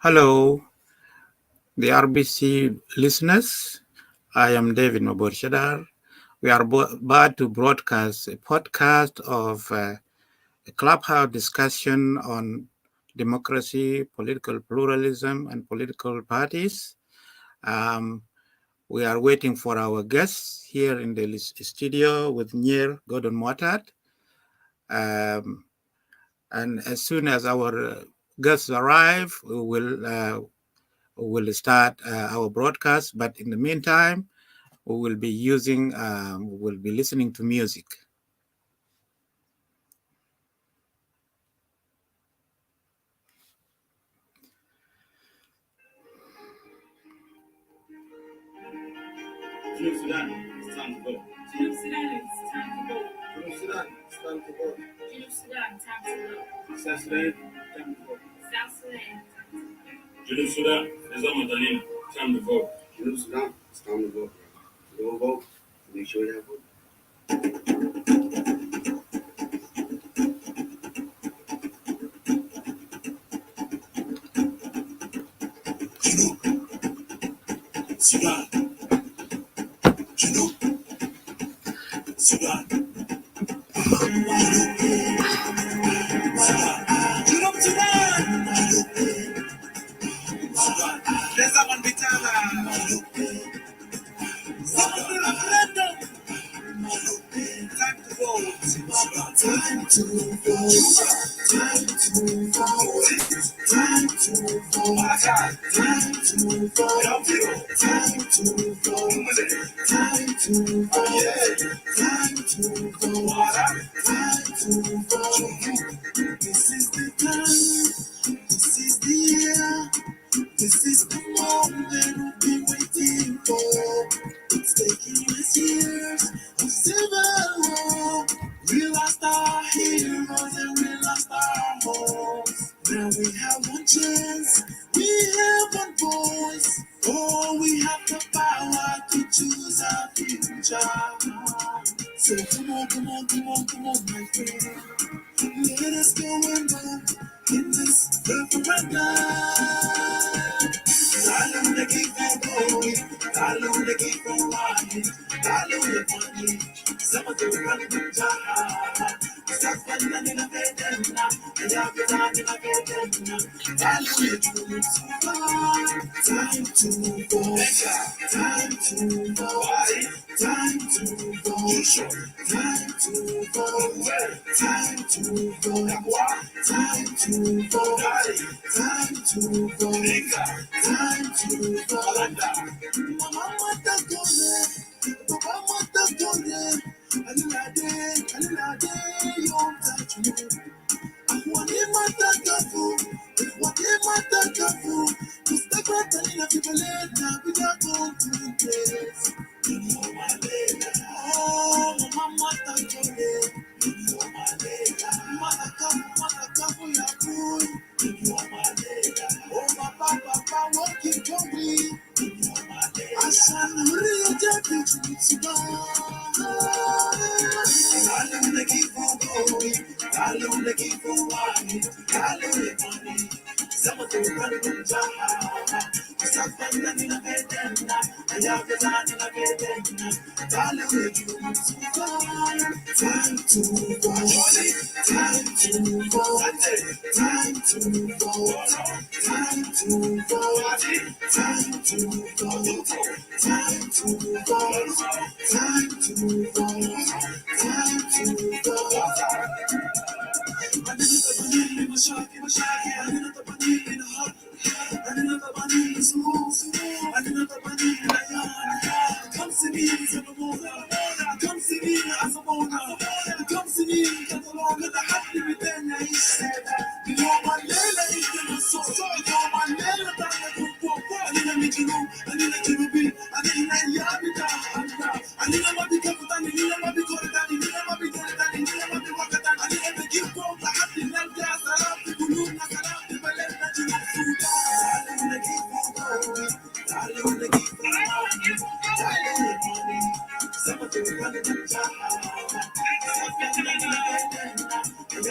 Hello, the RBC listeners. I am David Maborshadar. We are about to broadcast a podcast of a clubhouse discussion on democracy, political pluralism, and political parties. Um, we are waiting for our guests here in the studio with Nir Gordon Motat. Um, and as soon as our guests arrive, we will start our broadcast. But in the meantime, we will be listening to music. Sudan, it's time to vote. Sudan, it's time to vote. Sudan, it's time to vote. Sudan, time to vote. South Sudan, time to vote. South Sudan. Sudan, it's time to vote. Sudan, it's time to vote. Go vote. Make sure you have vote. Sudan. Sudan. There's a one big time. Time to vote. Time to vote. Time to vote. Time to vote. Time to vote. Time to vote. Time to vote. Time to vote. Time to vote. This is the time. This is the year. This is the moment we've been waiting for. It's taking us years of civil war. We lost our heroes and we lost our homes. Now we have one chance, we have one voice. Oh, we have the power to choose our future. So come on, come on, come on, come on, my friend. Let us go and vote in this referendum. Hallelujah, keep on going. Hallelujah, keep on riding. Hallelujah, funny. Some of the running to Jaha. Start running in a bed and now. And I'll be running in a bed and now. Hallelujah, to time to go. Time to go. Time to go. Time to go. Time to go. Time to go. Time to go. Time to go. Mama Takone, Mama Takone, Alilade, Yom Tatu. Wani matakafu, wani matakafu. Mustaqbal na kibalena bila confidence. Mama Lela, oh Mama Takone, Mama Lela, matakafu ya kui. Mama Lela, oh Papa, working for me. Mama Lela, asanuri ojaki chutsuba. Hallelujah, keep on going. Hallelujah, keep on walking. Hallelujah, money. Some of the running to Jaha. Stop running in a bed and I have the time in a bed and hallelujah, you to go. Time to go. Time to go. Time to go. Time to go. Time to go. Time to go. Time to go. Time to go. I didn't have a need in the shock, I didn't have a need in the heart. I didn't have a need in school. I didn't have a need in the yard. Come see me as a woman. Come see me as a woman. Come see me as a woman. The happy with them, I said. You know my name is in the soul. You know my name is in the book. I didn't need you know. I didn't need you be. I didn't need you be down. I didn't want to be careful. I didn't want to be good. I didn't want to be good. I didn't want to be rocket. I didn't want to give up. I had to let gas. I had to do nothing. I had to let that you know. Hallelujah, keep on going. Hallelujah, keep on walking. Hallelujah, money. Some of the running to Jaha. Some of the running to Jaha.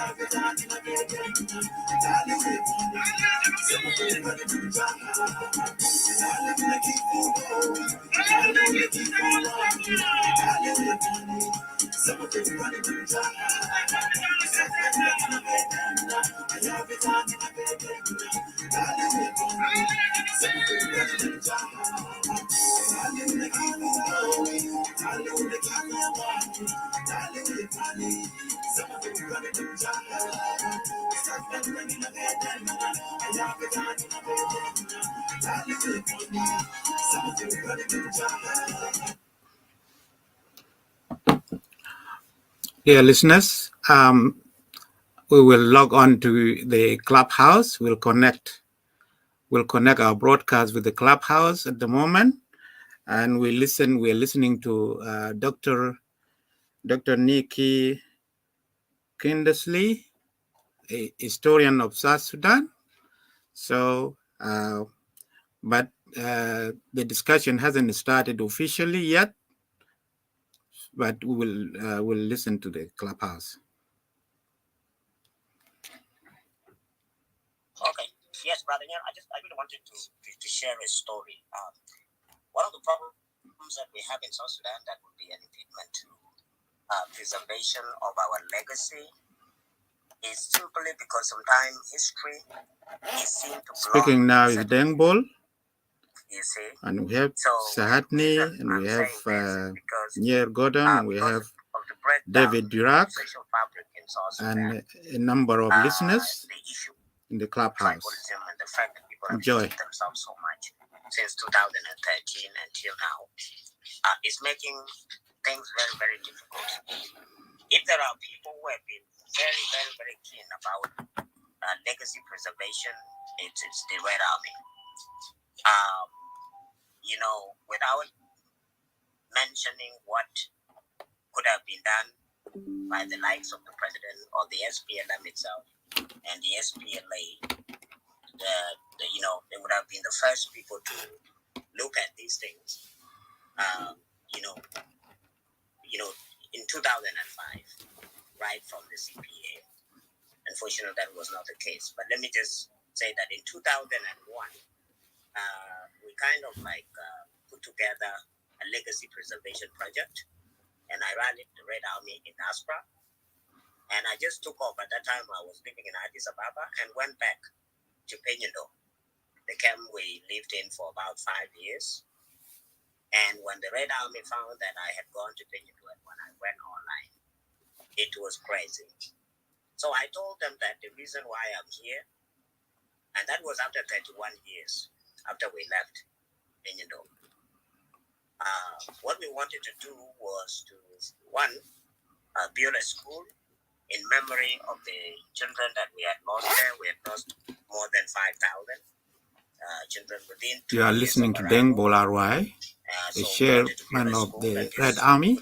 Dear listeners, we will log on to the Clubhouse. We'll connect our broadcast with the Clubhouse at the moment, and we're listening to Dr. Nikki Kindersley, a historian of South Sudan. So, but the discussion hasn't started officially yet, but we'll listen to the Clubhouse. Okay. Yes, brother. Yeah, I really wanted to share a story. One of the problems that we have in South Sudan that would be an impediment to preservation of our legacy is simply because sometimes history is seen to Speaking now is Dengbol, you see, and we have so Sahatni, and we have Nyer Gordon, and we have David Durack, and a number of listeners in the Clubhouse. And the fact that people Enjoy. have themselves so much since 2013 until now is making things very, very difficult. If there are people who have been very, very, very keen about legacy preservation, it's the Red Army. You know, without mentioning what could have been done by the likes of the president or the SPLM itself and the SPLA, you know, they would have been the first people to look at these things. You know, in 2005, right from the CPA. Unfortunately, that was not the case. But let me just say that in 2001, we kind of put together a legacy preservation project, and I ran it, the Red Army in Aspra. And I just took off. At that time, I was living in Addis Ababa and went back to Peñundo, the camp we lived in for about 5 years. And when the Red Army found that I had gone to Peñundo and when I went online, it was crazy. So I told them that the reason why I'm here, and that was after 31 years after we left Peñundo, what we wanted to do was to, one, build a school in memory of the children that we had lost there. We had lost more than 5,000 children within 2 years. You are listening to Deng Bolarwai, the chairman of the Red Army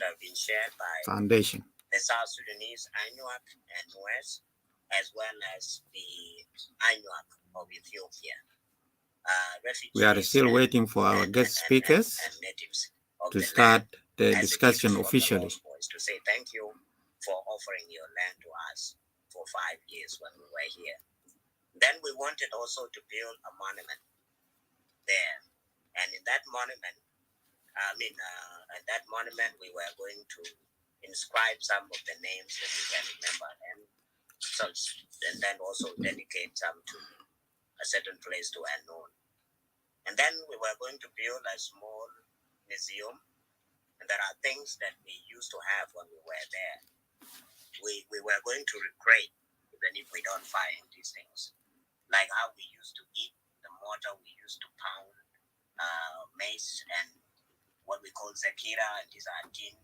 Foundation. The South Sudanese Anuak and Nuez, as well as the Anuak of Ethiopia. We are still waiting for our guest speakers to start the discussion officially. To say thank you for offering your land to us for 5 years when we were here. Then we wanted also to build a monument there. And in that monument, we were going to inscribe some of the names that we can remember, and then also dedicate some to a certain place to unknown. And then we were going to build a small museum, and there are things that we used to have when we were there. We were going to recreate, even if we don't find these things, like how we used to eat, the mortar we used to pound, maize and what we call zakira, and these are tin,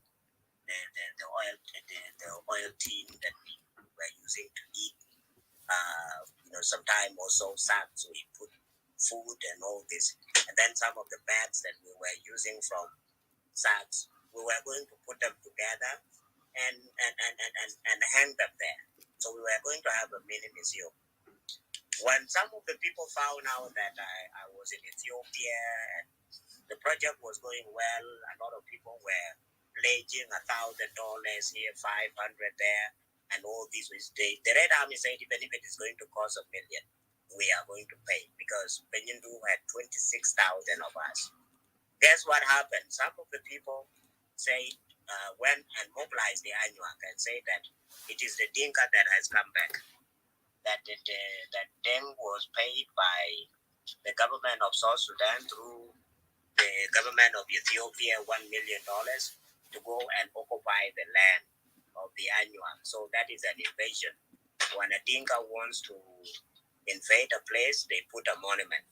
the oil tin that we were using to eat. Sometimes also sacks we put food and all this, and then some of the bags that we were using from sacks, we were going to put them together and hang them there. So we were going to have a mini museum. When some of the people found out that I was in Ethiopia and the project was going well, a lot of people were pledging $1,000 here, 500 there. and all this. The Red Army said even if it is going to cost $1 million, we are going to pay, because Benyindu had 26,000 of us. Guess what happened? Some of the people say went and mobilized the Anuak and say that it is the Dinka that has come back. That Deng was paid by the government of South Sudan through the government of Ethiopia $1 million to go and occupy the land of the Anuak. So that is an invasion. When a Dinka wants to invade a place, they put a monument.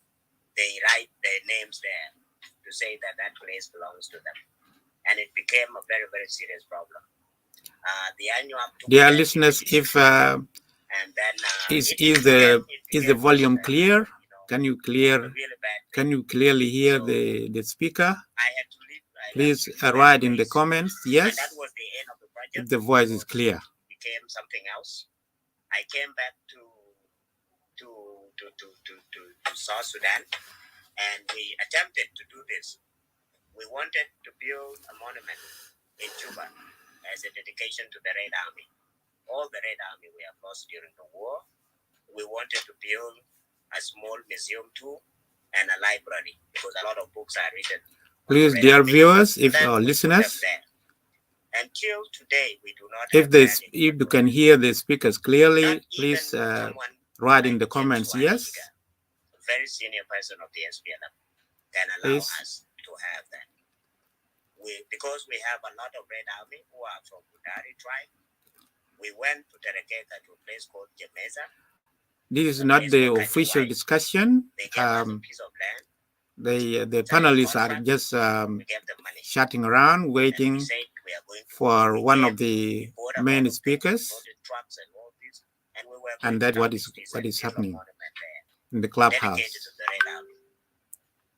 They write their names there to say that that place belongs to them. And it became a very, very serious problem. The Anuak took Dear listeners, if and then is the volume clear? Can you clearly hear the speaker? I had to leave. Please write in the comments yes. And that was the end of the project. If the voice is clear. It became something else. I came back to South Sudan, and we attempted to do this. We wanted to build a monument in Juba as a dedication to the Red Army. All the Red Army we have lost during the war. We wanted to build a small museum too, and a library, because a lot of books are written. Please, dear viewers, if our listeners, until today we do not. If you can hear the speakers clearly, please write in the comments yes. A very senior person of the SPLM can allow us to have that. Because we have a lot of Red Army who are from Budari tribe. We went to Terekeka to a place called Jemeza. This is not the official discussion. They gave us a piece of land. The panelists are just chatting around, waiting for one of the main speakers, and that's what is happening in the clubhouse.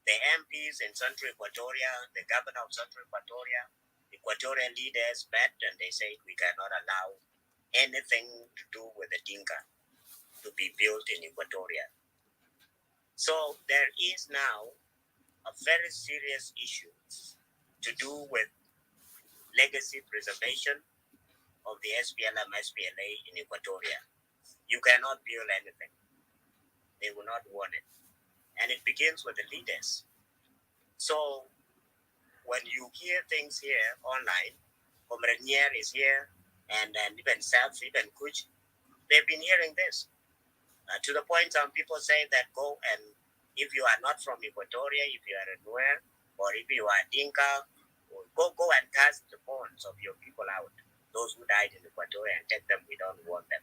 The MPs in Central Equatoria, the governor of Central Equatoria, Equatorian leaders met, and they said we cannot allow anything to do with the Dinka to be built in Equatoria. So there is now a very serious issue to do with legacy preservation of the SPLM, SPLA in Equatoria. You cannot build anything. They will not want it. And it begins with the leaders. So when you hear things here online, Comrade Nier is here, and even Self, even Kuch, they've been hearing this. To the point some people say that go and, if you are not from Equatoria, if you are a Nuer, or if you are Dinka, go and cast the bones of your people out. Those who died in Equatoria, and take them, we don't want them.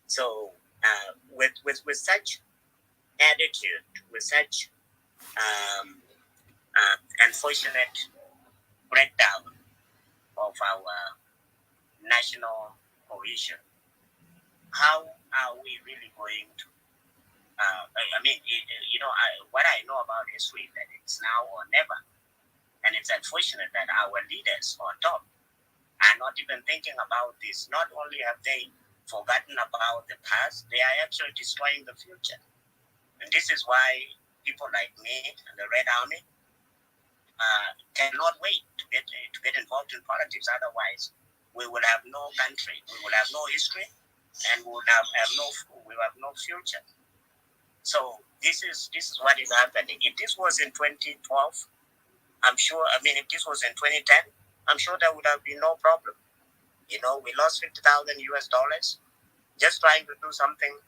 So with such attitude, with such unfortunate breakdown of our national cohesion, how are we really going to? What I know about history, that it's now or never. And it's unfortunate that our leaders on top are not even thinking about this. Not only have they forgotten about the past, they are actually destroying the future. And this is why people like me and the Red Army cannot wait to get involved in politics. Otherwise, we will have no country, we will have no history, and we will have no future. So this is what is happening. If this was in 2012, I'm sure. If this was in 2010, I'm sure there would have been no problem. We lost $50,000 just trying to do something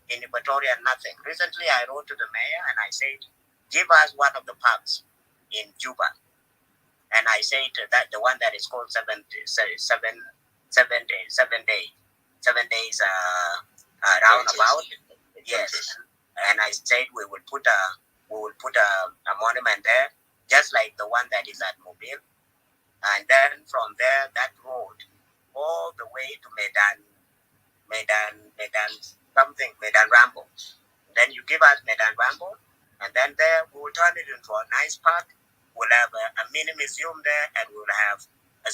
in Equatoria, nothing. Recently, I wrote to the mayor and I said, give us one of the parks in Juba. And I said that the one that is called 7 days roundabout. Yes. And I said we will put a monument there, just like the one that is at Mobile. And then from there, that road all the way to Medan Rambo. Then you give us Medan Rambo, and then there we will turn it into a nice park. We'll have a mini museum there, and we'll have a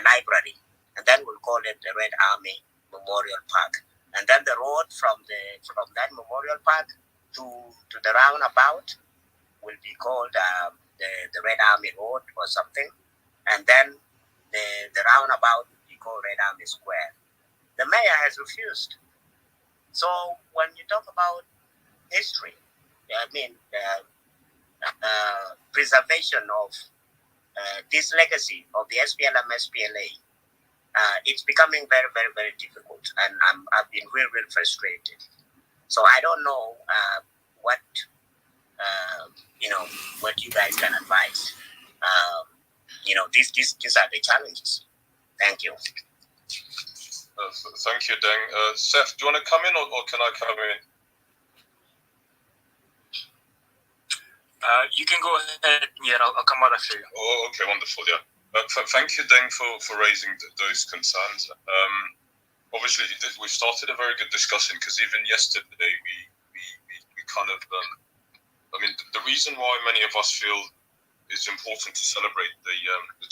library, and then we'll call it the Red Army Memorial Park. And then the road from that Memorial Park to the roundabout will be called the Red Army Road or something, and then the roundabout will be called Red Army Square. The mayor has refused. So when you talk about history, I mean, preservation of this legacy of the SPLM-SPLA, it's becoming very, very, very difficult, and I've been really, really frustrated. So I don't know what what you guys can advise. These are the challenges. Thank you. Thank you, Deng. Seth, do you want to come in, or can I come in? You can go ahead. Yeah, I'll come out after you. Oh, okay, wonderful. Yeah. Thank you, Deng, for raising those concerns. Obviously, we started a very good discussion, because even yesterday we kind of, the reason why many of us feel it's important to celebrate the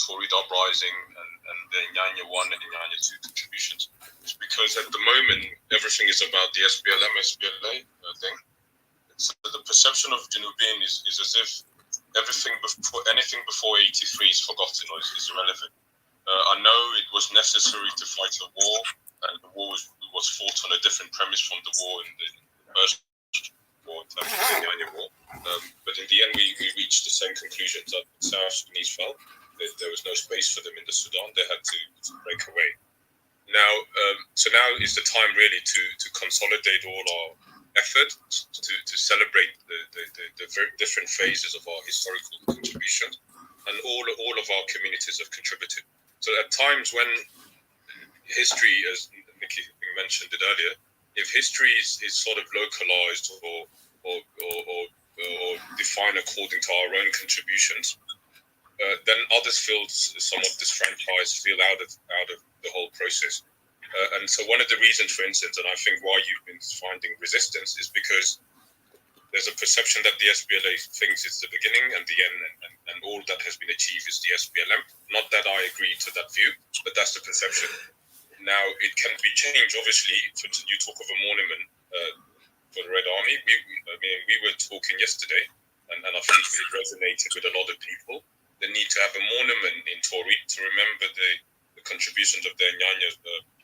Tory uprising and the Nyanya 1 and Nyanya 2 contributions is because at the moment everything is about the SPLM, SPLA thing. So the perception of Junubin is as if anything before 83 is forgotten or is irrelevant. I know it was necessary to fight a war, and the war was fought on a different premise from the war in the first war, in terms of the Nyanya war. But in the end, we reached the same conclusions that South Sudanese felt that there was no space for them in the Sudan. They had to break away. So now is the time really to consolidate all our effort to celebrate the very different phases of our historical contribution, and all of our communities have contributed. So at times when history, as Nikki mentioned it earlier, if history is sort of localized or defined according to our own contributions, then others feel somewhat disfranchised, feel out of the whole process. And so one of the reasons, for instance, and I think why you've been finding resistance, is because there's a perception that the SPLA thinks it's the beginning and the end, and all that has been achieved is the SPLM. Not that I agree to that view, but that's the perception. Now, it can be changed, obviously. You talk of a monument for the Red Army. We were talking yesterday, and I think it resonated with a lot of people. The need to have a monument in Tori to remember the contributions of the Nyanya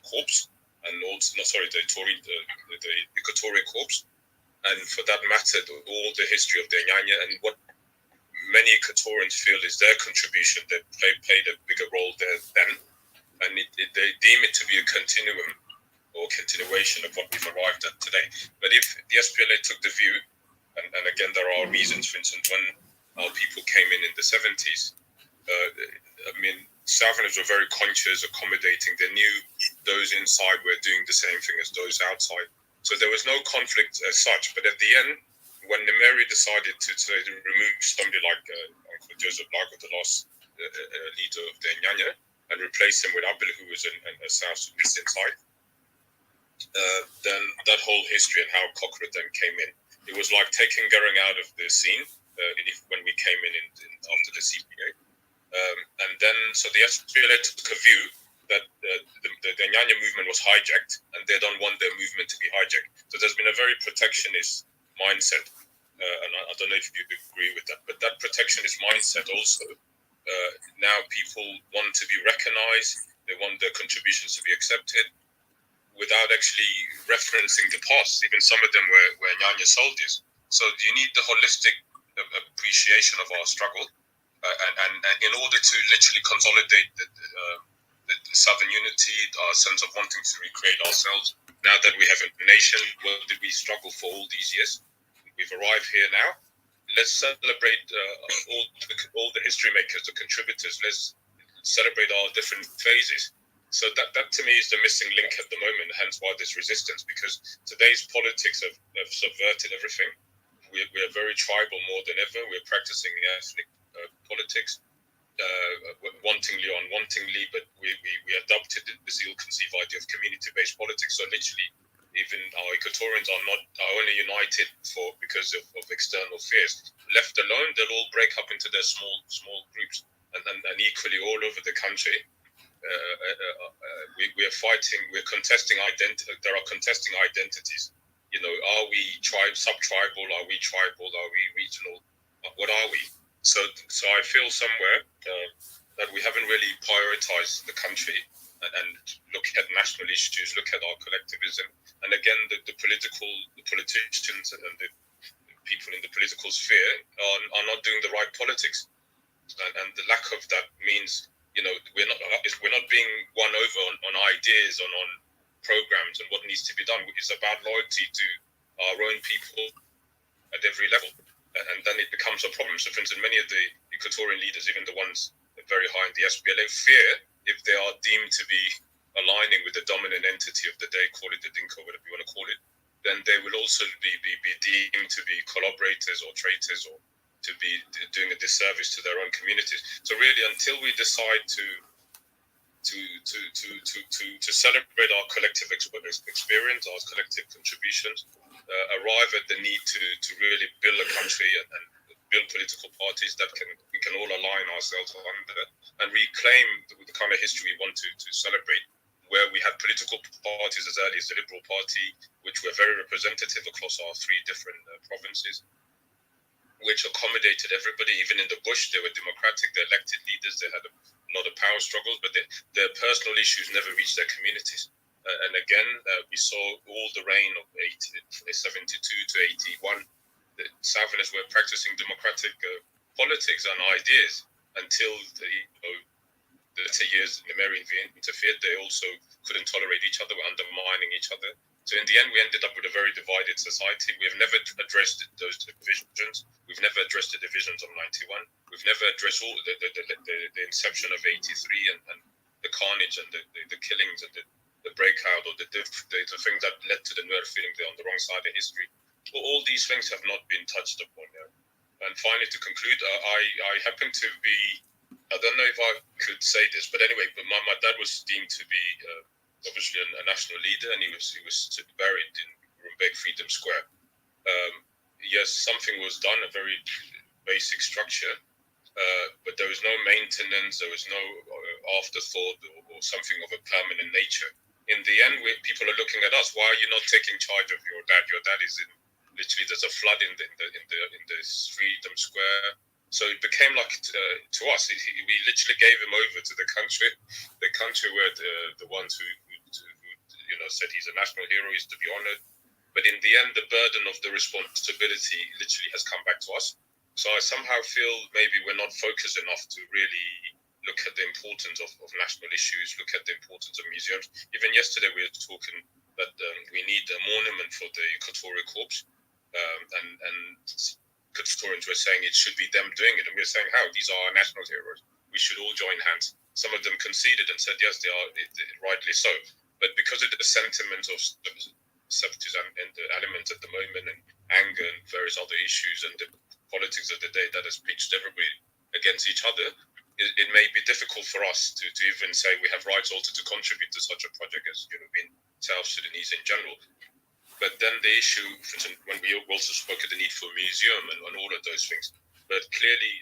Corps, and also, the Tori, the Equatorial Corps, and for that matter, all the history of the Nyanya and what many Equatorians feel is their contribution. They played a bigger role there then, and they deem it to be a continuum or continuation of what we've arrived at today. But if the SPLA took the view, and again, there are reasons, for instance, when our people came in the 70s, Southerners were very conscious, accommodating. They knew those inside were doing the same thing as those outside. So there was no conflict as such. But at the end, when Nimeri decided to remove somebody like Uncle Joseph Lago, the last leader of the Nyanya, and replace him with Abel, who was a South Sudanese inside, then that whole history and how Cochrane then came in, it was like taking Gering out of the scene when we came in after the CPA. And then, so the SPLA took a view that the Nyanya movement was hijacked, and they don't want their movement to be hijacked. So there's been a very protectionist mindset, and I don't know if you agree with that, but that protectionist mindset also, now people want to be recognized, they want their contributions to be accepted, without actually referencing the past. Even some of them were Nyanya soldiers. So you need the holistic appreciation of our struggle, and in order to literally consolidate the Southern unity, our sense of wanting to recreate ourselves. Now that we have a nation, what did we struggle for all these years? We've arrived here now. Let's celebrate all the history makers, the contributors. Let's celebrate our different phases. So that to me is the missing link at the moment, hence why there's resistance, because today's politics have subverted everything. We're very tribal more than ever. We're practicing ethnic politics, wantingly or unwantingly, but we adopted this ill-conceived idea of community-based politics. So literally, even our Equatorians are only united because of external fears. Left alone, they'll all break up into their small groups, and equally all over the country. We are fighting. We're contesting identity. There are contesting identities. Are we sub-tribal? Are we tribal? Are we regional? What are we? So I feel somewhere that we haven't really prioritized the country and look at national issues, look at our collectivism. And again, the politicians and the people in the political sphere are not doing the right politics. And the lack of that means, we're not being won over on ideas, on programs and what needs to be done. It's about loyalty to our own people at every level. And then it becomes a problem. So, for instance, many of the Equatorian leaders, even the ones very high in the SPLA, fear if they are deemed to be aligning with the dominant entity of the day, call it the Dinka, whatever you want to call it, then they will also be deemed to be collaborators or traitors, or to be doing a disservice to their own communities. So really, until we decide to celebrate our collective experience, our collective contributions, arrive at the need to really build a country and build political parties that we can all align ourselves under and reclaim the kind of history we want to celebrate, where we had political parties as early as the Liberal Party, which were very representative across our 3 different provinces, which accommodated everybody. Even in the bush, they were democratic, they elected leaders, they had a lot of power struggles, but their personal issues never reached their communities. And again, we saw all the reign of 72 to 81. The Southerners were practicing democratic politics and ideas until the later years in the Merovingian interfered. They also couldn't tolerate each other, were undermining each other. So in the end, we ended up with a very divided society. We have never addressed those divisions. We've never addressed the divisions of 91. We've never addressed all the inception of 83 and the carnage and the killings and the breakout, or the things that led to the Nuer feeling they're on the wrong side of history. All these things have not been touched upon. And finally, to conclude, I happen to be, I don't know if I could say this, but anyway, but my dad was deemed to be obviously a national leader, and he was buried in Rumbek Freedom Square. Yes, something was done, a very basic structure, but there was no maintenance, there was no afterthought or something of a permanent nature. In the end, people are looking at us. Why are you not taking charge of your dad? Your dad is literally, there's a flood in this Freedom Square. So it became like to us, we literally gave him over to the country where the ones who said he's a national hero, he's to be honored. But in the end, the burden of the responsibility literally has come back to us. So I somehow feel maybe we're not focused enough to really look at the importance of national issues, look at the importance of museums. Even yesterday we were talking that we need a monument for the Equatorial Corps, and Equatorians were saying it should be them doing it, and we were saying, how? These are our national heroes. We should all join hands. Some of them conceded and said, yes, they are, rightly so. But because of the sentiments of separatism and the elements at the moment, and anger and various other issues, and the politics of the day that has pitched everybody against each other, it may be difficult for us to even say we have rights also to contribute to such a project as being South Sudanese in general. But then the issue, for instance, when we also spoke of the need for a museum and all of those things, but clearly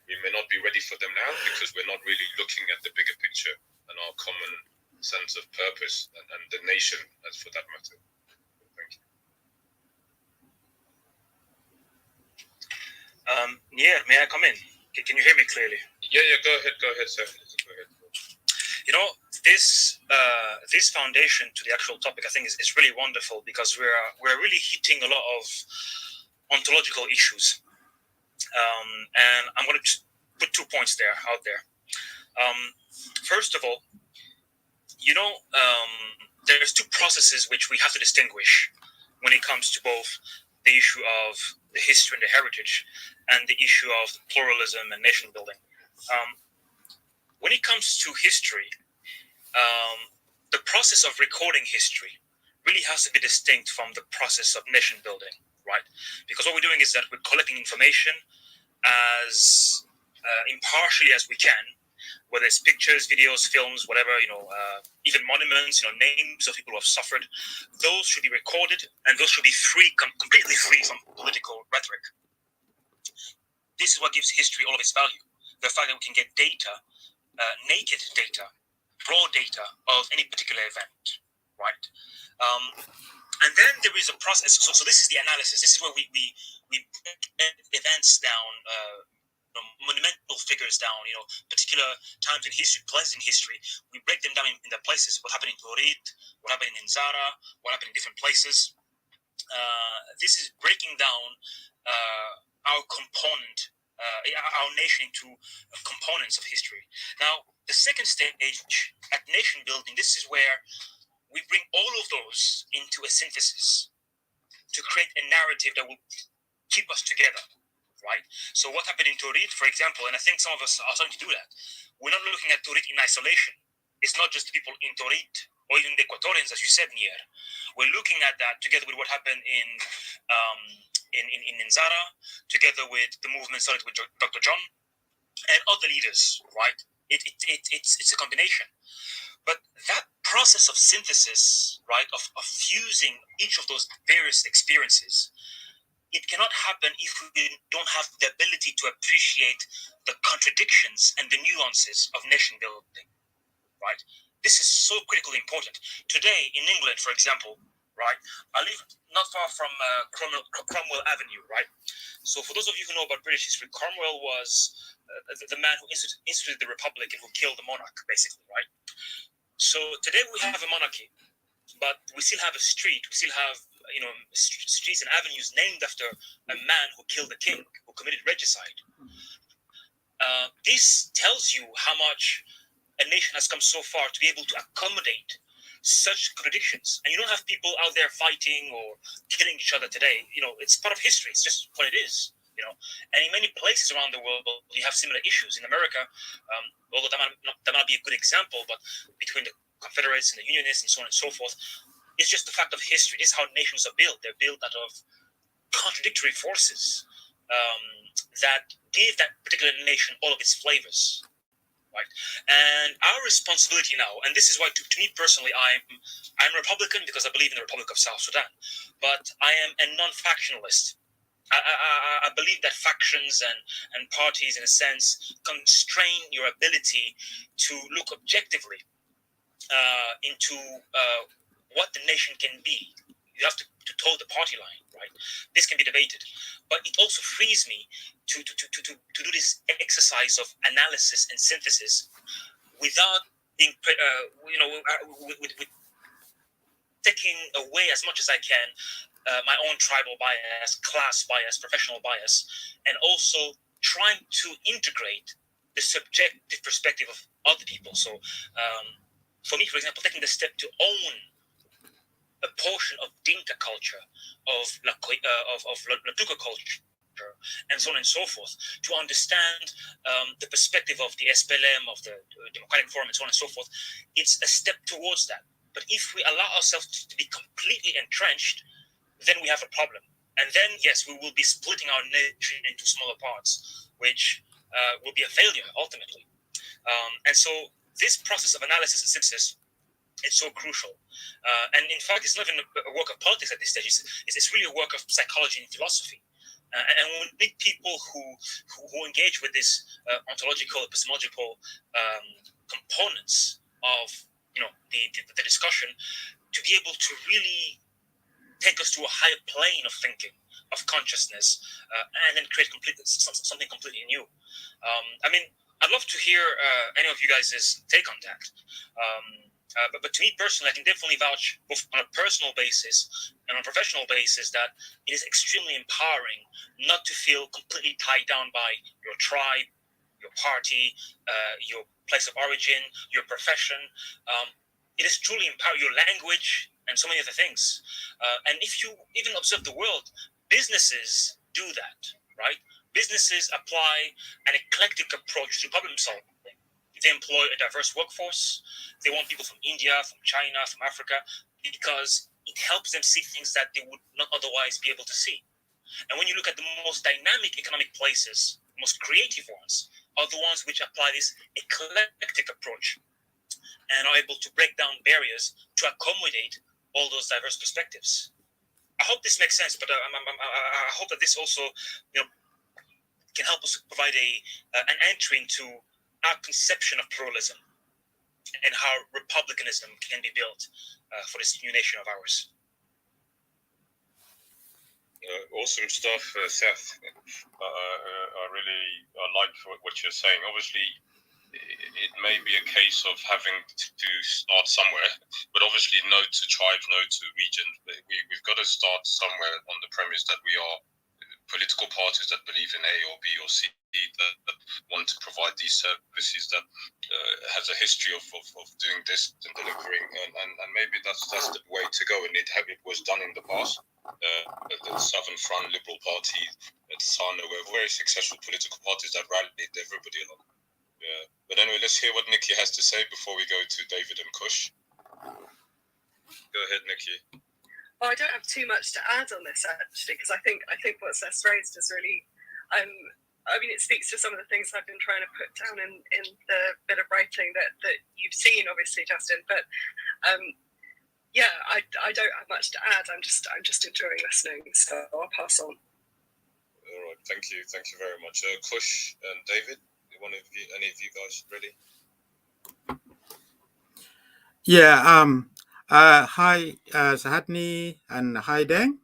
we may not be ready for them now because we're not really looking at the bigger picture and our common sense of purpose and the nation, as for that matter. Thank you. Yeah, may I come in? Can you hear me clearly? Yeah, go ahead, sir. Go ahead. This foundation to the actual topic, I think, is really wonderful because we're really hitting a lot of ontological issues, and I'm going to put 2 points out there. First of all, there's 2 processes which we have to distinguish when it comes to both the issue of the history and the heritage and the issue of pluralism and nation building. When it comes to history, the process of recording history really has to be distinct from the process of nation building, right? Because what we're doing is that we're collecting information as impartially as we can, whether it's pictures, videos, films, whatever, even monuments, names of people who have suffered. Those should be recorded, and those should be completely free from political rhetoric. This is what gives history all of its value. The fact that we can get data, naked data, raw data of any particular event, right? And then there is a process. So this is the analysis. This is where we break events down monumental figures down, particular times in history, places in history. We break them down in their places. What happened in Turid, what happened in Zara, what happened in different places. This is breaking down our component, our nation into components of history. Now, the second stage at nation building, this is where we bring all of those into a synthesis to create a narrative that will keep us together. Right. So what happened in Turid, for example, and I think some of us are starting to do that. We're not looking at Turid in isolation. It's not just the people in Turid or even the Equatorians, as you said, Nier. We're looking at that together with what happened in Zara, together with the movement started with Dr. John and other leaders. Right. It's a combination. But that process of synthesis, right, of fusing each of those various experiences, it cannot happen if we don't have the ability to appreciate the contradictions and the nuances of nation building, right? This is so critically important. Today in England, for example, right, I live not far from Cromwell Avenue, right? So for those of you who know about British history, Cromwell was the man who instituted the Republic and who killed the monarch, basically, right? So today we have a monarchy, but we still have a street, we still have streets and avenues named after a man who killed the king, who committed regicide. This tells you how much a nation has come so far to be able to accommodate such contradictions. And you don't have people out there fighting or killing each other today. It's part of history. It's just what it is. And in many places around the world, you have similar issues. In America, although that might be a good example, but between the Confederates and the Unionists and so on and so forth, it's just the fact of history. This is how nations are built. They're built out of contradictory forces that give that particular nation all of its flavors, right? And our responsibility now, and this is why, to me personally, I'm Republican because I believe in the Republic of South Sudan, but I am a non-factionalist. I believe that factions and parties, in a sense, constrain your ability to look objectively into what the nation can be. You have to toe the party line, right? This can be debated, but it also frees me to do this exercise of analysis and synthesis without being, with taking away as much as I can my own tribal bias, class bias, professional bias, and also trying to integrate the subjective perspective of other people. So, for me, for example, taking the step to own a portion of Dinka culture, of Latuka culture, and so on and so forth, to understand the perspective of the SPLM, of the Democratic Forum, and so on and so forth. It's a step towards that. But if we allow ourselves to be completely entrenched, then we have a problem. And then, yes, we will be splitting our nation into smaller parts, which will be a failure, ultimately. And so this process of analysis and synthesis, it's so crucial. And in fact, it's not even a work of politics at this stage. It's really a work of psychology and philosophy. And we need people who engage with this ontological, epistemological components of the discussion to be able to really take us to a higher plane of thinking, of consciousness, and then create something completely new. I'd love to hear any of you guys' take on that. But to me personally, I can definitely vouch both on a personal basis and on a professional basis that it is extremely empowering not to feel completely tied down by your tribe, your party, your place of origin, your profession. It is truly empowering, your language, and so many other things. And if you even observe the world, businesses do that, right? Businesses apply an eclectic approach to problem solving. They employ a diverse workforce. They want people from India, from China, from Africa, because it helps them see things that they would not otherwise be able to see. And when you look at the most dynamic economic places, most creative ones, are the ones which apply this eclectic approach and are able to break down barriers to accommodate all those diverse perspectives. I hope this makes sense, but I hope that this also, can help us provide an entry into our conception of pluralism and how republicanism can be built for this new nation of ours. Awesome stuff, Seth. I really like what you're saying. Obviously, it may be a case of having to start somewhere, but obviously no to tribes, no to regions. We've got to start somewhere on the premise that we are political parties that believe in A or B or C, that want to provide these services, that has a history of doing this and delivering, and maybe that's the way to go. And it was done in the past. The Southern Front, Liberal Party, SANA were very successful political parties that rallied everybody along. But anyway, let's hear what Nikki has to say before we go to David and Kush. Go ahead, Nikki. Well, I don't have too much to add on this actually, because I think what Seth's raised is really, I mean, it speaks to some of the things I've been trying to put down in the bit of writing that you've seen, obviously, Justin. But yeah, I don't have much to add. I'm just enjoying listening, so I'll pass on. All right, thank you very much. Kush and David, any of you guys ready? Yeah. Hi, Sahatni, and hi, Deng.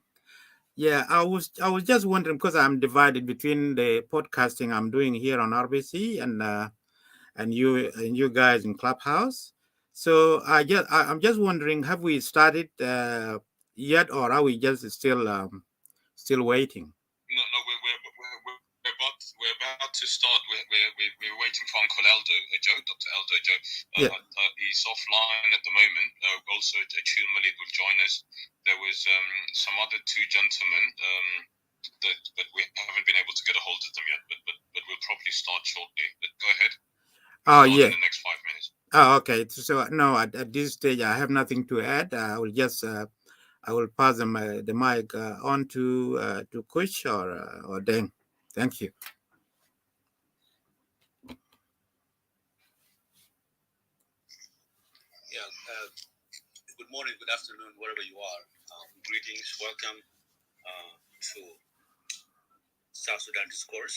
Yeah, I was just wondering, because I'm divided between the podcasting I'm doing here on RBC and you guys in Clubhouse. So I'm just wondering, have we started yet, or are we just still waiting? No, we're about to start. We're waiting for Uncle Eldo, Dr. Eldo Joe. He's offline at the moment. Also, Achil Malik will join us. There was some other two gentlemen that we haven't been able to get a hold of them yet, but we'll probably start shortly. But go ahead. Oh, yeah. In the next 5 minutes. Oh, okay. So no, at this stage, I have nothing to add. I will just I will pass the mic on to Kush or Deng. Thank you. Yeah. Good morning, good afternoon, wherever you are. Greetings, welcome to South Sudan Discourse.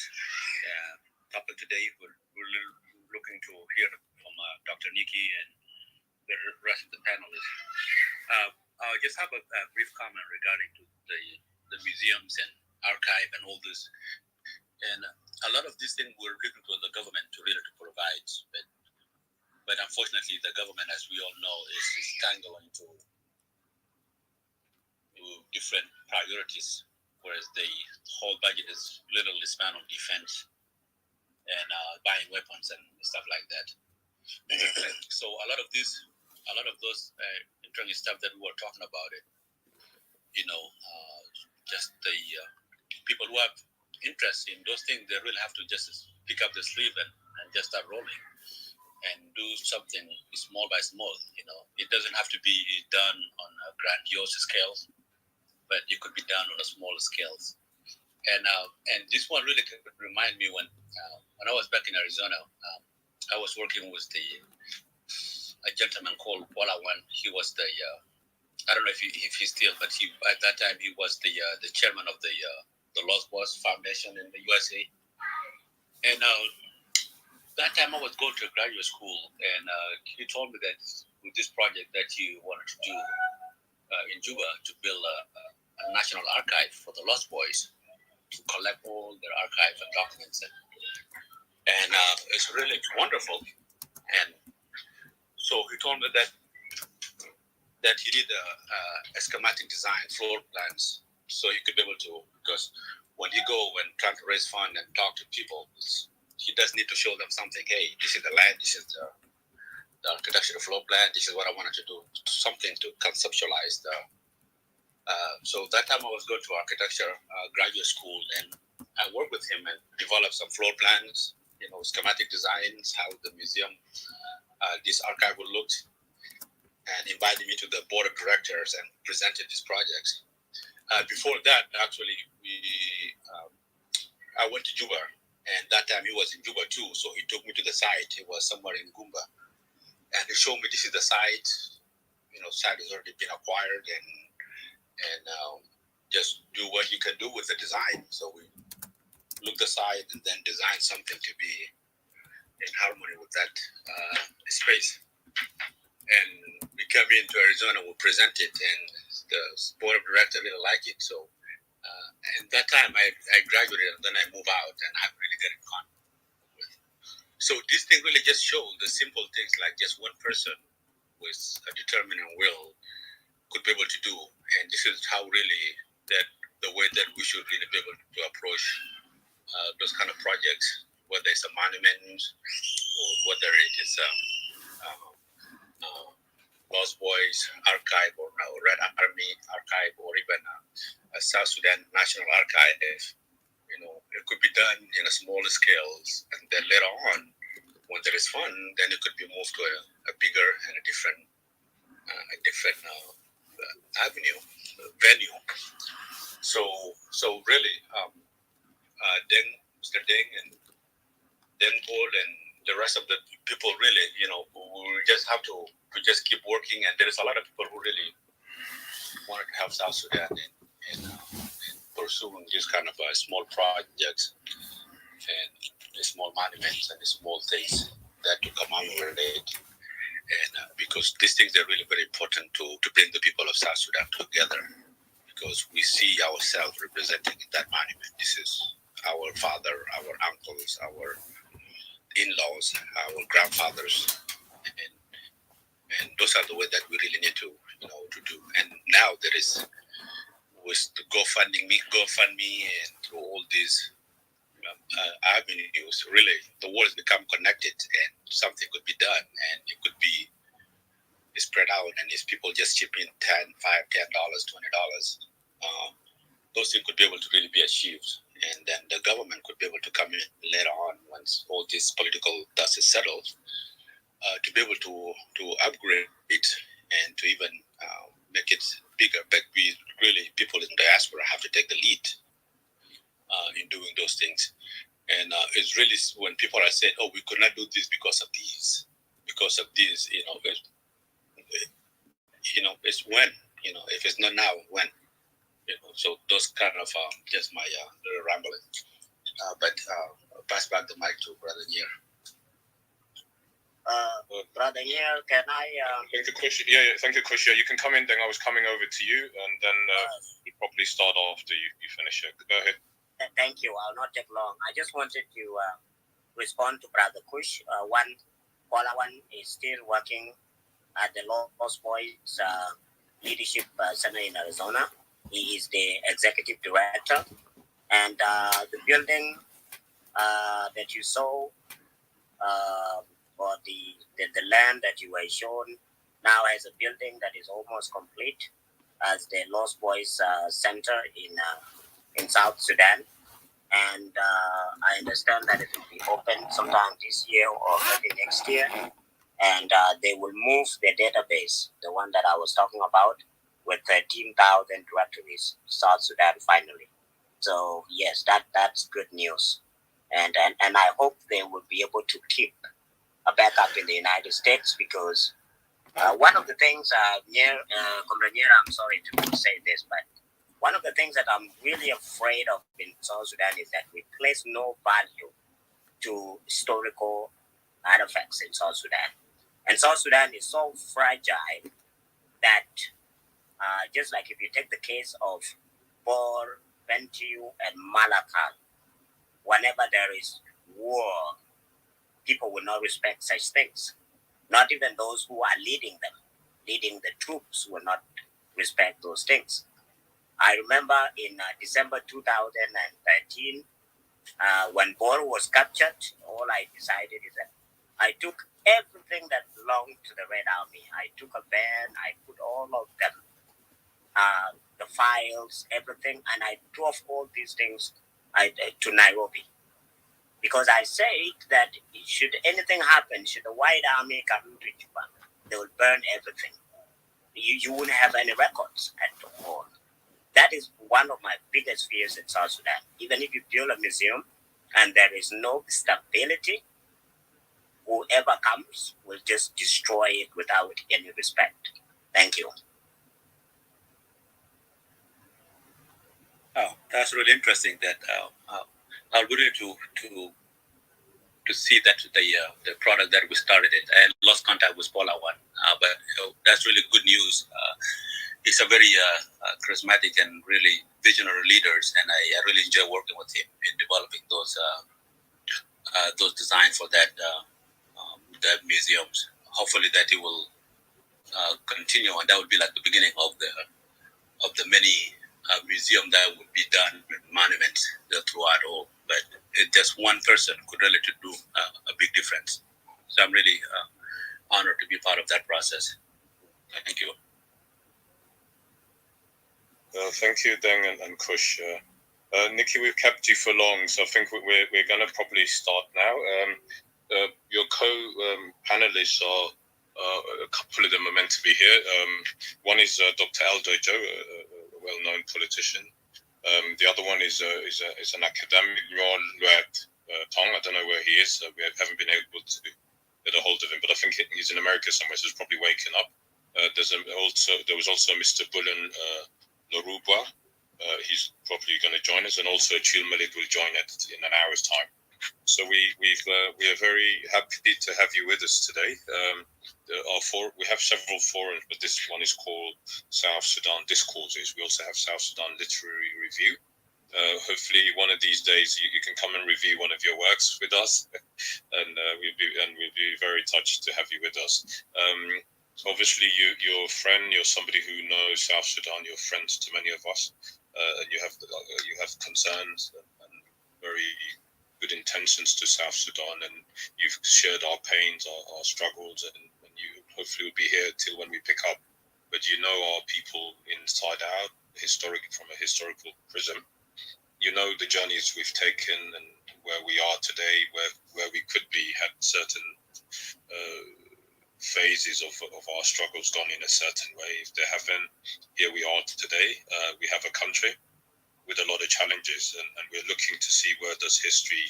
Topic today, we're looking to hear from Dr. Nikki and the rest of the panelists. I just have a brief comment regarding to the museums and archive and all this. And a lot of these things we're looking for the government to really to provide, but unfortunately, the government, as we all know, is tangled into different priorities, whereas the whole budget is literally spent on defense and buying weapons and stuff like that. So a lot of those interesting stuff that we were talking about it, just the people who have interest in those things, they really have to just pick up the sleeve and just start rolling and do something small by small. It doesn't have to be done on a grandiose scale, but it could be done on a smaller scales. And this one really remind me when I was back in Arizona, I was working with a gentleman called Walawan. He was the I don't know if he's still, but at that time he was the chairman of the Lost Boys Foundation in the USA. And that time I was going to graduate school, and he told me that with this project that he wanted to do in Juba, to build a national archive for the Lost Boys, to collect all their archives and documents. And it's really wonderful. And so he told me that he did a schematic design, floor plans, so he could be able to, because when you go and try to raise funds and talk to people, he does need to show them something. Hey, this is the land, this is the architectural floor plan, this is what I wanted to do, something to conceptualize the. So that time I was going to architecture graduate school, and I worked with him and developed some floor plans, schematic designs, how the museum, this archive would look, and invited me to the board of directors and presented these projects. Before that, actually, I went to Juba, and that time he was in Juba too, so he took me to the site. He was somewhere in Gumba, and he showed me this is the site. Site has already been acquired, and just do what you can do with the design. So we looked the site and then designed something to be in harmony with that space. And we came into Arizona, we presented, and the board of directors really liked it. So And that time I graduated and then I moved out and I'm really getting con with. So this thing really just shows the simple things like just one person with a determined will could be able to do. And this is how really that the way that we should really be able to approach those kind of projects, whether it's a monument or whether it is Lost Boys Archive or Red Army Archive or even a South Sudan National Archive. You know, it could be done in a smaller scales, and then later on, when there is fun, then it could be moved to a bigger and a different avenue, venue. So really, Mr. Deng and Den Paul and the rest of the people really, you know, we just have to just keep working. And there is a lot of people who really wanted to help South Sudan in pursuing these kind of small projects and the small monuments and the small things that to come out with it. And because these things are really very important to bring the people of South Sudan together, because we see ourselves representing in that monument. This is our father, our uncles, our in-laws, our grandfathers, and those are the way that we really need to, you know, to do. And now there is with the GoFundMe, and through all these avenues, really the world has become connected, and something could be done, and it could be spread out. And if people just chip in $10, $5, $10, $20, those things could be able to really be achieved. And then the government could be able to come in later on once all this political dust is settled, to be able to upgrade it and to even make it bigger. But we really, people in diaspora have to take the lead in doing those things. And it's really when people are saying, "Oh, we could not do this because of these," you know, it's when, you know, if it's not now, when. You know, so those kind of just my little rambling. But pass back the mic to Brother Nier. Brother Nier, can I? Thank you, Kush. Yeah, thank you, Kush. You can come in. Then I was coming over to you, and then we probably start after you finish it. Go ahead. Thank you. I'll not take long. I just wanted to respond to Brother Kush. One is still working at the Lost Boys Leadership Center in Arizona. He is the executive director, and the building that you saw, or the land that you were shown, now has a building that is almost complete as the Lost Boys Center in South Sudan. And I understand that it will be open sometime this year or maybe next year. And they will move the database, the one that I was talking about, with 13,000 directories, South Sudan finally. So yes, that's good news, and I hope they will be able to keep a backup in the United States, because one of the things, Comrade Nier, I'm sorry to say this, but one of the things that I'm really afraid of in South Sudan is that we place no value to historical artifacts in South Sudan, and South Sudan is so fragile that. Just like if you take the case of Bor, Bentiu, and Malakal, whenever there is war, people will not respect such things. Not even those who are leading the troops will not respect those things. I remember in December 2013, when Bor was captured, all I decided is that I took everything that belonged to the Red Army. I took a van, I put all of them, the files, everything, and I drove all these things to Nairobi, because I said that should anything happen, should the White Army come to Juba, they will burn everything. You wouldn't have any records at all. That is one of my biggest fears in South Sudan. Even if you build a museum and there is no stability, whoever comes will just destroy it without any respect. Thank you. Oh, that's really interesting. That I wanted to see that the product that we started it. I lost contact with Paula one, but that's really good news. he's a very charismatic and really visionary leaders, and I really enjoy working with him in developing those designs for that museums. Hopefully, that it will continue, and that would be like the beginning of the many museum that would be done with monuments throughout all. But just one person could really to do a big difference. So I'm really honored to be part of that process. Thank you. Thank you, Deng and Kush. Nikki, we've kept you for long, so I think we're going to probably start now. Your co-panelists are a couple of them are meant to be here. One is Dr. Aldo Jo, a well-known politician. The other one is an academic, Nguyen Luat Tong. I don't know where he is. We haven't been able to get a hold of him, but I think he's in America somewhere, so he's probably waking up. There was also Mr. Bulan Norubwa. He's probably going to join us, and also Chil Malik will join us in an hour's time. So we are very happy to have you with us today. We have several forums, but this one is called South Sudan Discourses. We also have South Sudan Literary Review. Hopefully, one of these days you can come and review one of your works with us, and we'll be very touched to have you with us. Obviously, you're a friend. You're somebody who knows South Sudan. You're friends to many of us, and you have concerns and very good intentions to South Sudan, and you've shared our pains, our struggles, and you hopefully will be here till when we pick up. But you know our people inside out, from a historical prism. You know the journeys we've taken and where we are today, where we could be had certain phases of our struggles gone in a certain way. If they haven't, here we are today. We have a country with a lot of challenges, and we're looking to see where does history